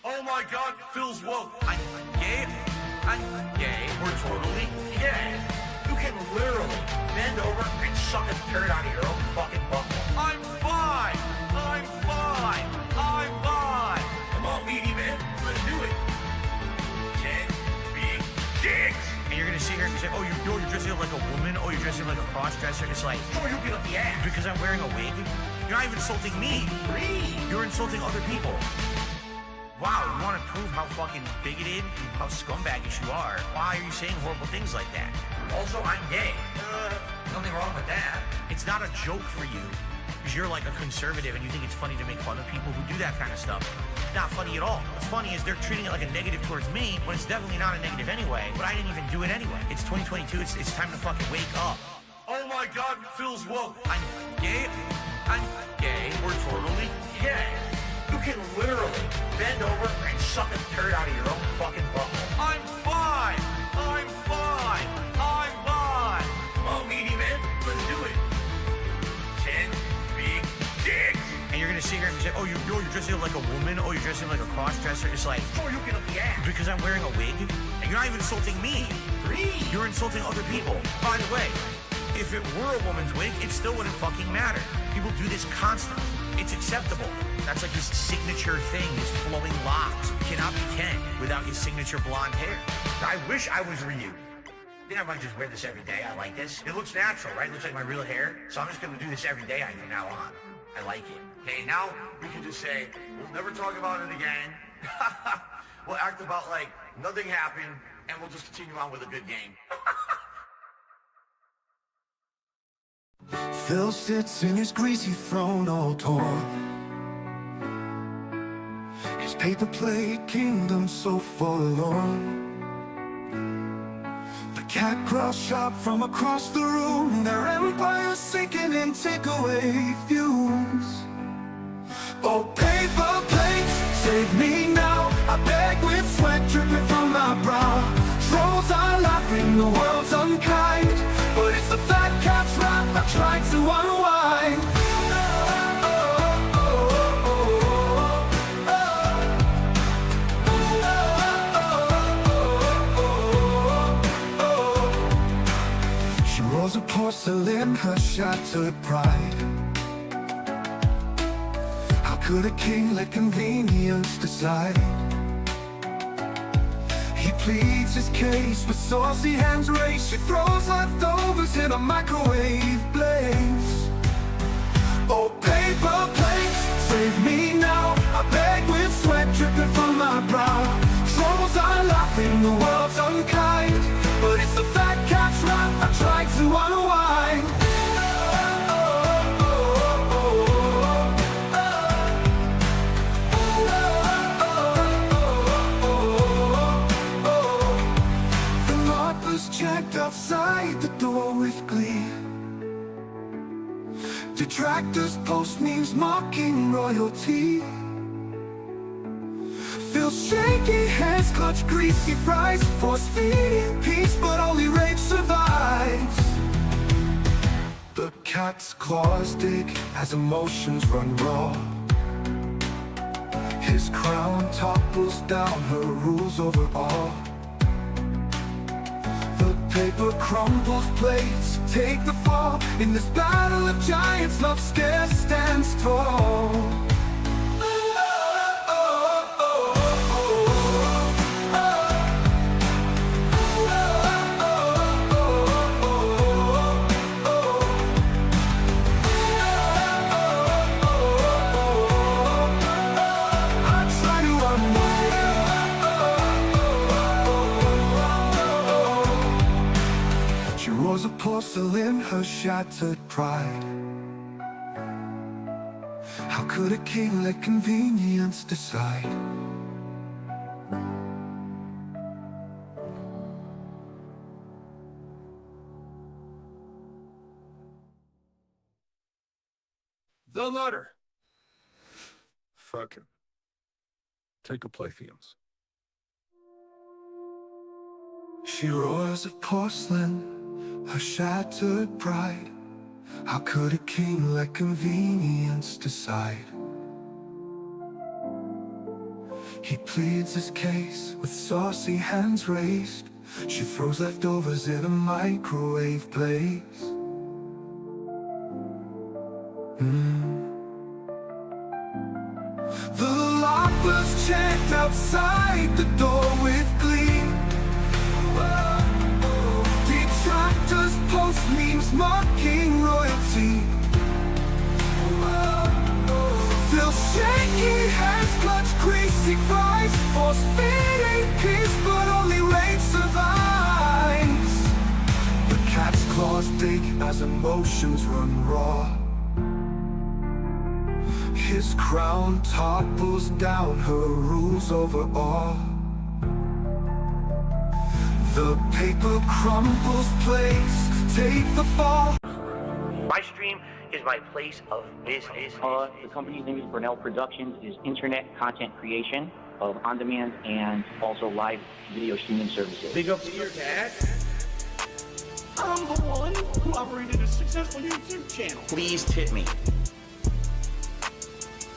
Oh my God, Phil's woke. I'm gay. I'm gay. We're totally gay. You can literally bend over and suck a turd out of your own fucking butthole. I'm fine. I'm fine. I'm fine. Come on, meaty man. Let's do it. 10 big dicks. And you're gonna sit here and say, oh, you're dressing up like a woman. Oh, you're dressing up like a cross-dresser. It's like, Sure, you get up the ass. because I'm wearing a wig. You're not even insulting me. You're insulting other people. Wow, you want to prove how fucking bigoted, how scumbaggish you are? Why are you saying horrible things like that? Also, I'm gay. Nothing wrong with that. It's not a joke for you, because you're like a conservative and you think it's funny to make fun of people who do that kind of stuff. It's not funny at all. What's funny is they're treating it like a negative towards me, when it's definitely not a negative anyway, but I didn't even do it anyway. It's 2022, it's time to fucking wake up. Oh my God, Phil's woke. I'm gay. I'm gay. We're totally gay. You can literally bend over and suck a turd out of your own fucking butthole. I'm fine. I'm fine. I'm fine. Come on, meaty man. Let's do it. 10 big dicks. And you're gonna sit here and say, oh, you're dressing up like a woman. Oh, you're dressing up like a cross-dresser. It's like, Sure, you get up the ass. because I'm wearing a wig. And you're not even insulting me. You're insulting other people. By the way, if it were a woman's wig, it still wouldn't fucking matter. People do this constantly. It's acceptable. That's like his signature thing, his flowing locks. You cannot be Ken without his signature blonde hair. I wish I was Ryu. think I might just wear this every day. I like this. It looks natural, right? It looks like my real hair. So I'm just gonna do this every day from now on. I like it. Okay, now we can just say, we'll never talk about it again. We'll act about like nothing happened, and we'll just continue on with a good game. Phil sits in his greasy throne all torn. His paper plate kingdom so forlorn. The cat growls sharp from across the room. Their empire's sinking in takeaway fumes. Oh, paper plates, save me now. I beg with sweat dripping from my brow. Trolls are laughing, the world's unkind, but it's the fat cat's wrath I try to unwind. She rolls a porcelain, her shattered pride. How could a king let convenience decide? He pleads his case with saucy hands raised. She throws leftovers in a microwave blaze. Oh, paper plates, save me now. I beg with sweat dripping from my brow. Trolls are laughing, the world's unkind, but it's the fat cat's wrath I try to unwind. Checked outside the door with glee. Detractors post memes mocking royalty. Phil shaky hands clutch greasy fries, force feeding peace, but only rage survives. The cat's claws dig as emotions run raw. His crown topples down, her rules over all. Paper crumbles, plates take the fall. In this battle of giants, love scarce stands tall. A porcelain, her shattered pride. How could a king let convenience decide? The letter. Fuck him. Take a play, Fiends. She roars of porcelain, her shattered pride. How could a king let convenience decide? He pleads his case with saucy hands raised. She throws leftovers in a microwave blaze. The lockers chant outside the door with glee. Detractors post memes mocking royalty. Phil shaky hands clutch greasy fries, force feeding peace, but only rage survives. The cat's claws dig as emotions run raw. His crown topples down, her rules over all. The paper crumbles, plates take the fall. My stream is my place of business. The company's name is Brunel Productions. Is internet content creation of on-demand and also live video streaming services. Big up to your dad. I'm the one who operated a successful YouTube channel. Please tip me.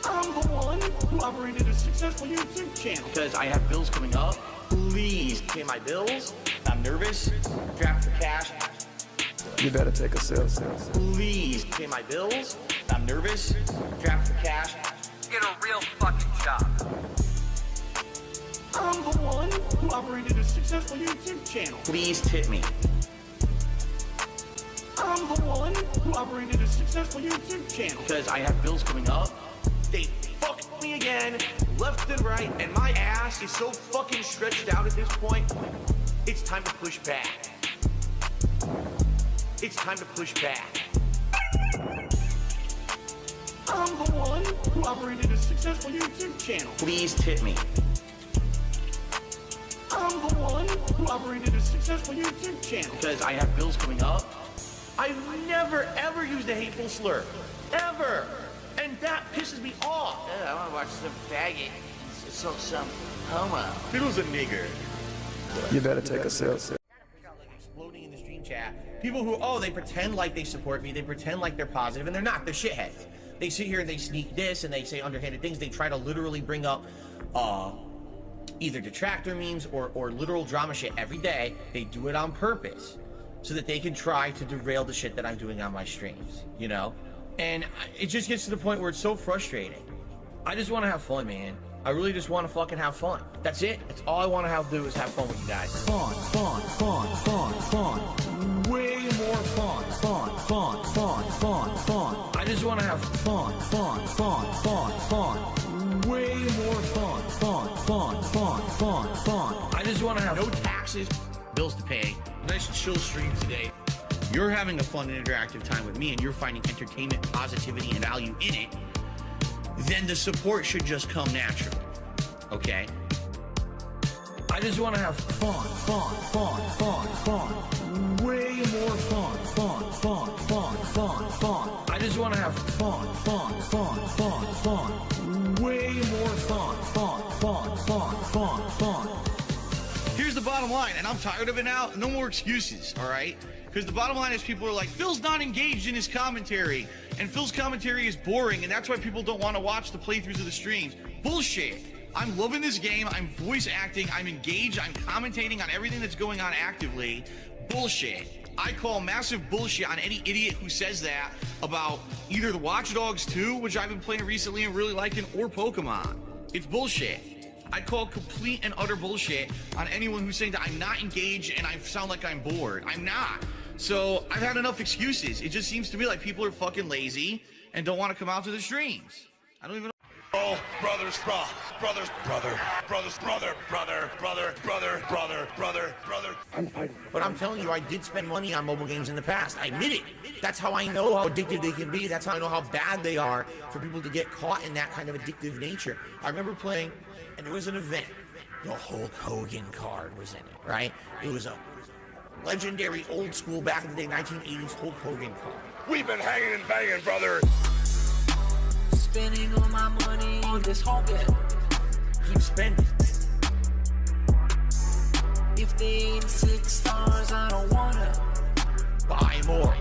I'm the one who operated a successful YouTube channel. Because I have bills coming up. Please pay my bills. I'm nervous. Draft for cash. You better take a sip. Please pay my bills. I'm nervous. Draft for cash. Get a real fucking job. I'm the one who operated a successful YouTube channel. Please tip me. I'm the one who operated a successful YouTube channel. Because I have bills coming up. They fucked me again, left and right, and my ass is so fucking stretched out at this point. It's time to push back. It's time to push back. I'm the one who operated a successful YouTube channel. Please tip me. I'm the one who operated a successful YouTube channel. Because I have bills coming up. I've never ever used a hateful slur. Ever. And that pisses me off. I want to watch some faggot. Some homo. Fiddle's a nigger. You better take a sip. Exploding in the stream chat. People who, they pretend like they support me. They pretend like they're positive, and they're not. They're shitheads. They sit here and they sneak this, and they say underhanded things. They try to literally bring up either detractor memes or literal drama shit every day. They do it on purpose so that they can try to derail the shit that I'm doing on my streams, you know? And it just gets to the point where it's so frustrating. I just want to have fun, man. I really just want to fucking have fun. That's it. That's all I want to do is have fun with you guys. Fun. Way more fun. I just want to have fun. Way more fun. I just want to have no taxes, bills to pay, nice chill stream today. You're having a fun and interactive time with me and you're finding entertainment, positivity, and value in it, then the support should just come naturally, okay? I just want to have fun. Way more fun. I just want to have fun. Way more fun. Here's the bottom line, and I'm tired of it now. No more excuses, all right? Because the bottom line is people are like, Phil's not engaged in his commentary, and Phil's commentary is boring, and that's why people don't want to watch the playthroughs of the streams. Bullshit. I'm loving this game. I'm voice acting. I'm engaged. I'm commentating on everything that's going on actively. Bullshit. I call massive bullshit on any idiot who says that about either the Watch Dogs 2, which I've been playing recently and really liking, or Pokemon. It's bullshit. I call complete and utter bullshit on anyone who's saying that I'm not engaged and I sound like I'm bored. I'm not. So I've had enough excuses. It just seems to me like people are fucking lazy and don't want to come out to the streams. I don't even know. Oh, brothers, brother. But I'm telling you, I did spend money on mobile games in the past. I admit it. That's how I know how addictive they can be. That's how I know how bad they are for people to get caught in that kind of addictive nature. I remember playing, and there was an event. The Hulk Hogan card was in it, right? It was a legendary old school back in the day 1980s Hulk Hogan card. We've been hanging and banging, brother. Spending all my money on this Hogan. Keep spending. If they ain't 6 stars, I don't wanna buy more.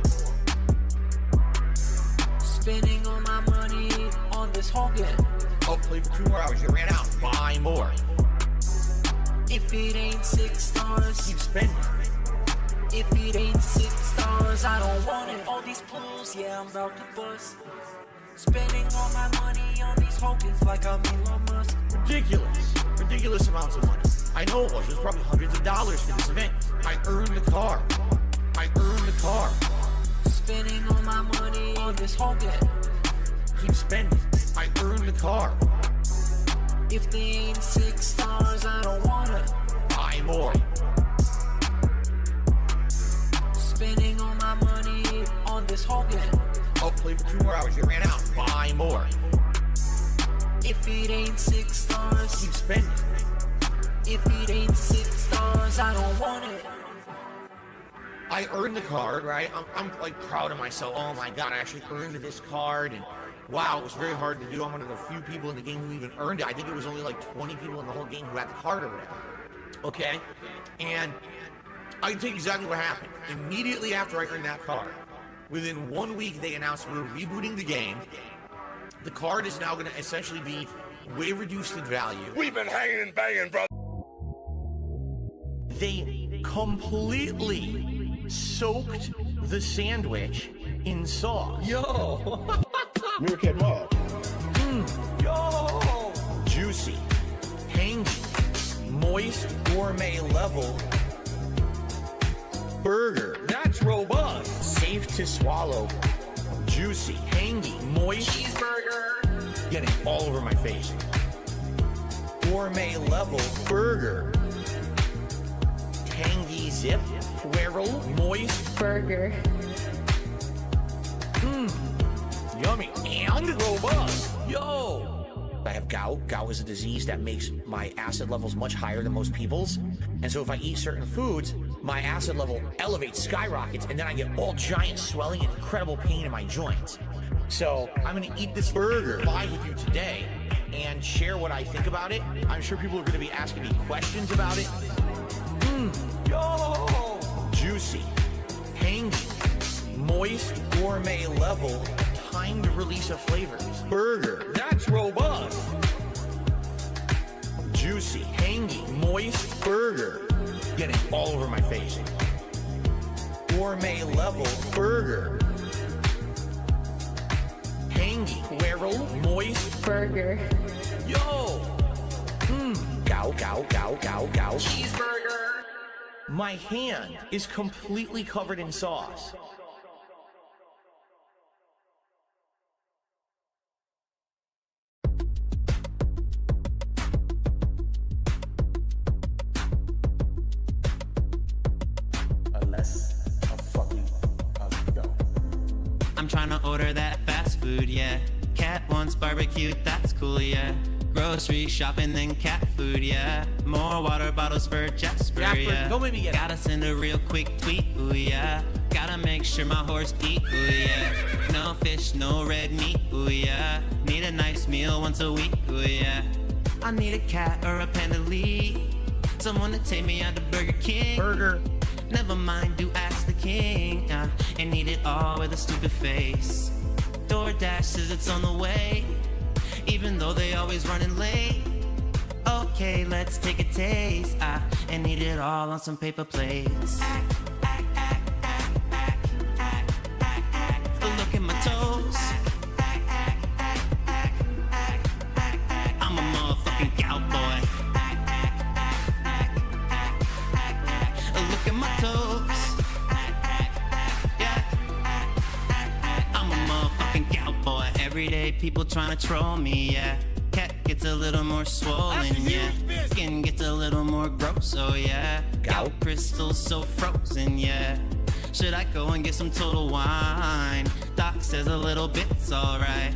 Spending all my money on this Hogan. Oh, play for 2 more hours. You ran out. Buy more. If it ain't 6 stars, keep spending. If it ain't 6 stars, I don't want it. All these pools, yeah, I'm about to bust. Spending all my money on these Hogans like I'm Elon Musk. Ridiculous amounts of money. I know it was probably hundreds of dollars for this event. I earned the car. Spending all my money on this Hogan. Keep spending. I earned the car. If they ain't 6 stars, I don't wanna buy more. Spending all my money on this Hogan. Oh, play for 2 more hours. You ran out. Buy more. If it ain't 6 stars, keep spending. If it ain't 6 stars, I don't want it. I earned the card, right? I'm like proud of myself. Oh my god, I actually earned this card, and wow, it was very hard to do. I'm one of the few people in the game who even earned it. I think it was only like 20 people in the whole game who had the card or whatever. Okay? And I can tell you exactly what happened. Immediately after I earned that card, within 1 week, they announced we're rebooting the game. The card is now going to essentially be way reduced in value. We've been hanging and banging, brother. They completely soaked the sandwich in sauce. Yo! Meerkat Mob. Yo! Juicy, tangy, moist, gourmet level burger. That's robust. Safe to swallow. Juicy, hangy, moist cheeseburger. Getting all over my face. Gourmet level burger. Tangy zip, swirl, moist burger. Yummy and robust. Yo! I have gout. Gout is a disease that makes my acid levels much higher than most people's. And so if I eat certain foods, my acid level elevates, skyrockets, and then I get all giant swelling and incredible pain in my joints. So I'm gonna eat this burger live with you today and share what I think about it. I'm sure people are gonna be asking me questions about it. Yo! Juicy, hangy, moist, gourmet level, timed release of flavors. Burger, that's robust. Juicy, hangy, moist burger. Getting all over my face. Gourmet level burger. Hangy, swirl, moist burger. Yo! Gow, gow, gow, gow, gow. Cheeseburger. My hand is completely covered in sauce. I'm trying to order that fast food, yeah. Cat wants barbecue, that's cool, yeah. Grocery shopping, then cat food, yeah. More water bottles for Jasper, yeah. Don't make me get it. Gotta send a real quick tweet, ooh, yeah. Gotta make sure my horse eat, ooh, yeah. No fish, no red meat, ooh, yeah. Need a nice meal once a week, ooh, yeah. I need a cat or a panda lead. Someone to take me out to Burger King. Burger. Never mind, do ask the king, and eat it all with a stupid face. DoorDash says it's on the way, even though they always running late. Okay, let's take a taste, and eat it all on some paper plates. Look at my toes. I'm a motherfucking cowboy. Look at my toes. Yeah. I'm a motherfucking cowboy. Everyday people trying to troll me, yeah. Cat gets a little more swollen, yeah. Skin gets a little more gross, oh yeah. Gout crystals so frozen, yeah. Should I go and get some Total Wine? Doc says a little bit's alright.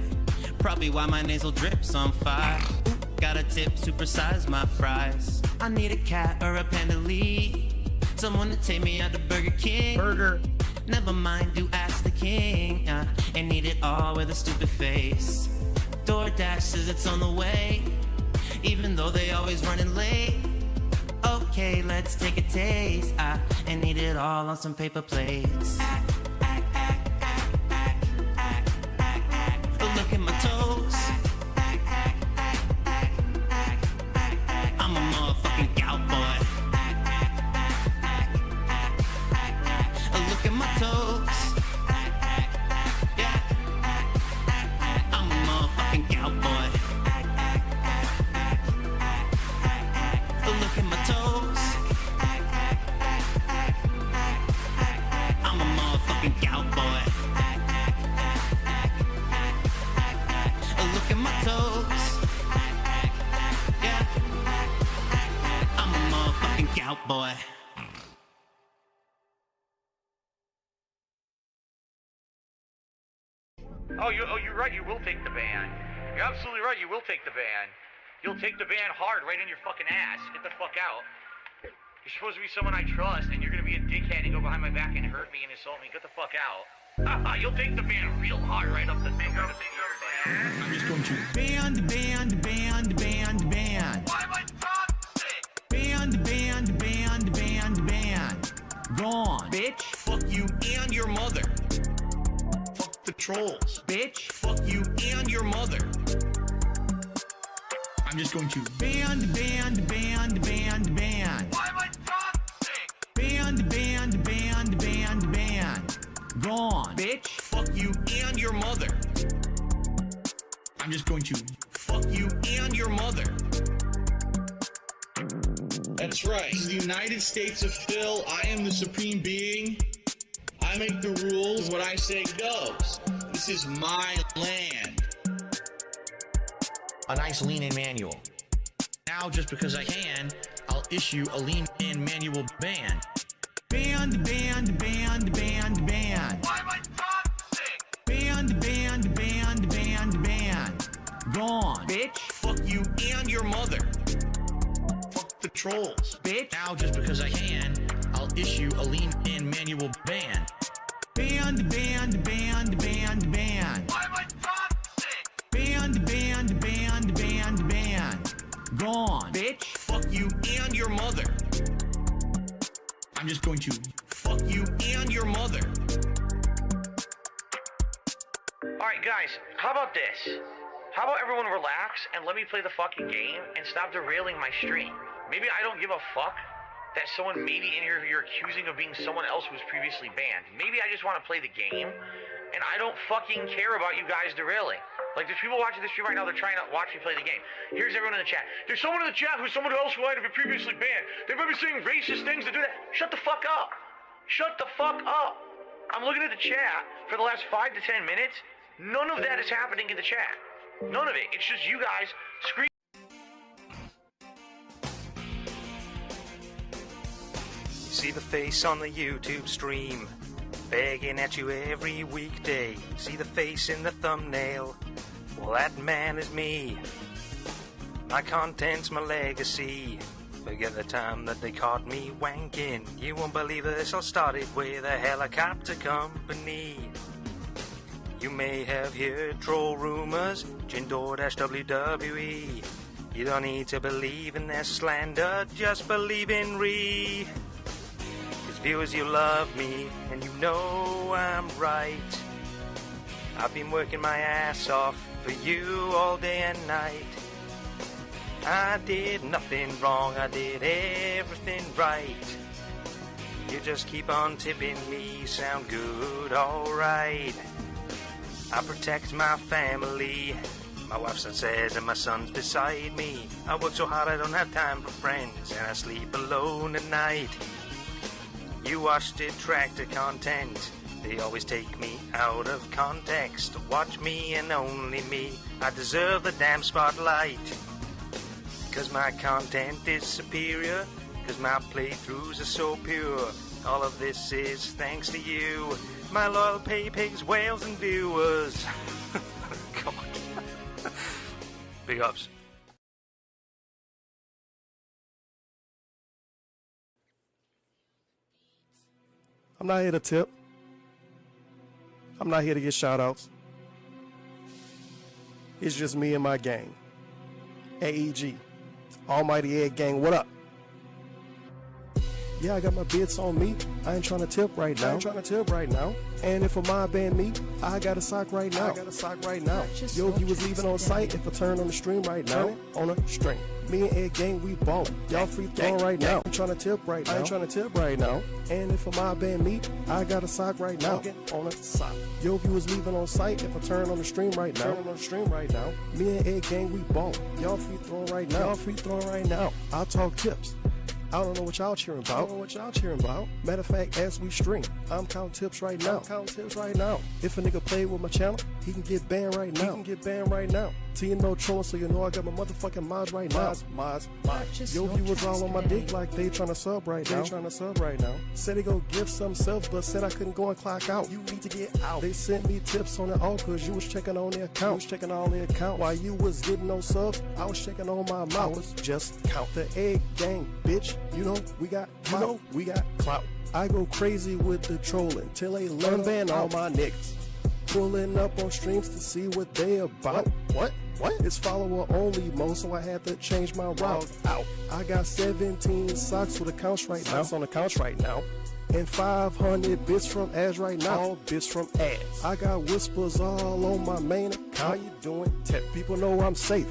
Probably why my nasal drip's on fire. Ooh, got a tip, supersize my fries. I need a cat or a panda lead. Someone to take me out to Burger King. Burger. Never mind, do ask the king, and eat it all with a stupid face. DoorDash says it's on the way, even though they always running late. Okay, let's take a taste, and eat it all on some paper plates. Look at my toes. I'm a motherfucking cowboy. Look at my toes. Yeah. I'm a motherfucking cowboy. Look at my toes. I'm a motherfucking cowboy. Look at my toes. Yeah. I'm a motherfucking cowboy. You're right, you will take the ban. You're absolutely right, you will take the ban. You'll take the ban hard right in your fucking ass. Get the fuck out. You're supposed to be someone I trust, and you're gonna be a dickhead and go behind my back and hurt me and insult me. Get the fuck out. You'll take the ban real hard right up the finger. I'm just going to ban. Why am I toxic? Ban. Gone. Bitch, fuck you and your mother. Fuck the trolls. Bitch, fuck you and your mother. I'm just going to ban. Why am I toxic? Ban. Gone. Bitch, fuck you and your mother. I'm just going to fuck you and your mother. That's right. This is the United States of Phil. I am the supreme being. I make the rules. What I say goes. This is my land. A nice lean-in manual. Now, just because I can, I'll issue a lean-in manual ban. Banned, banned, banned, banned, banned. Why am I toxic? Banned, banned, banned, banned, banned. Gone. Bitch. Fuck you and your mother. Fuck the trolls. Bitch. Now, just because I can, I'll issue a lean-in manual ban. Banned, banned, banned, banned, banned. Why am I toxic? Banned, banned, banned, banned, banned. Gone. Bitch. Fuck you and your mother. I'm just going to fuck you and your mother. Alright guys, how about this? How about everyone relax and let me play the fucking game and stop derailing my stream? Maybe I don't give a fuck that someone maybe in here you're accusing of being someone else who was previously banned. Maybe I just want to play the game and I don't fucking care about you guys derailing. Like, there's people watching the stream right now, they're trying to watch me play the game. Here's everyone in the chat. There's someone in the chat who's someone else who might have been previously banned. They might be saying racist things to do that. Shut the fuck up. Shut the fuck up. I'm looking at the chat for the last 5 to 10 minutes. None of that is happening in the chat. None of it. It's just you guys screaming. See the face on the YouTube stream, begging at you every weekday. See the face in the thumbnail, well that man is me. My content's my legacy. Forget the time that they caught me wanking. You won't believe this all started with a helicopter company. You may have heard troll rumors, Jinder-WWE. You don't need to believe in their slander, just believe in Ree. Viewers, you love me, and you know I'm right. I've been working my ass off for you all day and night. I did nothing wrong, I did everything right. You just keep on tipping me, sound good, alright. I protect my family. My wife says and my son's beside me. I work so hard I don't have time for friends, and I sleep alone at night. You watch detractor content, they always take me out of context. Watch me and only me, I deserve the damn spotlight. Cause my content is superior, cause my playthroughs are so pure. All of this is thanks to you, my loyal pay pigs, whales and viewers. Come on. Big ups. I'm not here to tip. I'm not here to get shout outs. It's just me and my gang. AEG. Almighty Egg Gang, what up? Yeah, I got my bits on me. I ain't trying to tip right now. And if a mob ban me, I got a sock right now. Yo, if you was leaving on site, if I turn on the stream right now, on a string. Me and Egg Gang, we ballin'. Y'all free throwing right now. I ain't trying to tip right now. And if a mob ban me, I got a sock right now. On a sock. Yo, if you was leaving on site, if I turn on the stream right now, me and Egg Gang, we ballin'. Y'all free throwing right now. I'll talk tips. I don't know what y'all cheering about. Matter of fact, as we stream, I'm counting tips right now. If a nigga play with my channel, he can get banned right now. See, you know trolling, so you know I got my motherfucking mods right now. Mods. Yo, if you was all on my dick like they trying to sub right now. Said they go give some subs, but said I couldn't go and clock out. You need to get out. They sent me tips on the all cause you was checking on their account. While you was getting no subs, I was checking on my mouth. I was just count the Egg Gang, bitch. You know we got clout. I go crazy with the trolling till they learn ban all my niggas. Pulling up on streams to see what they about. What? It's follower only mode, so I had to change my route. Out. I got 17 socks with accounts right now. And 500 bits from ads right now. All bits from ads. I got whispers all on my main account. How you doing? Tech people know I'm safe.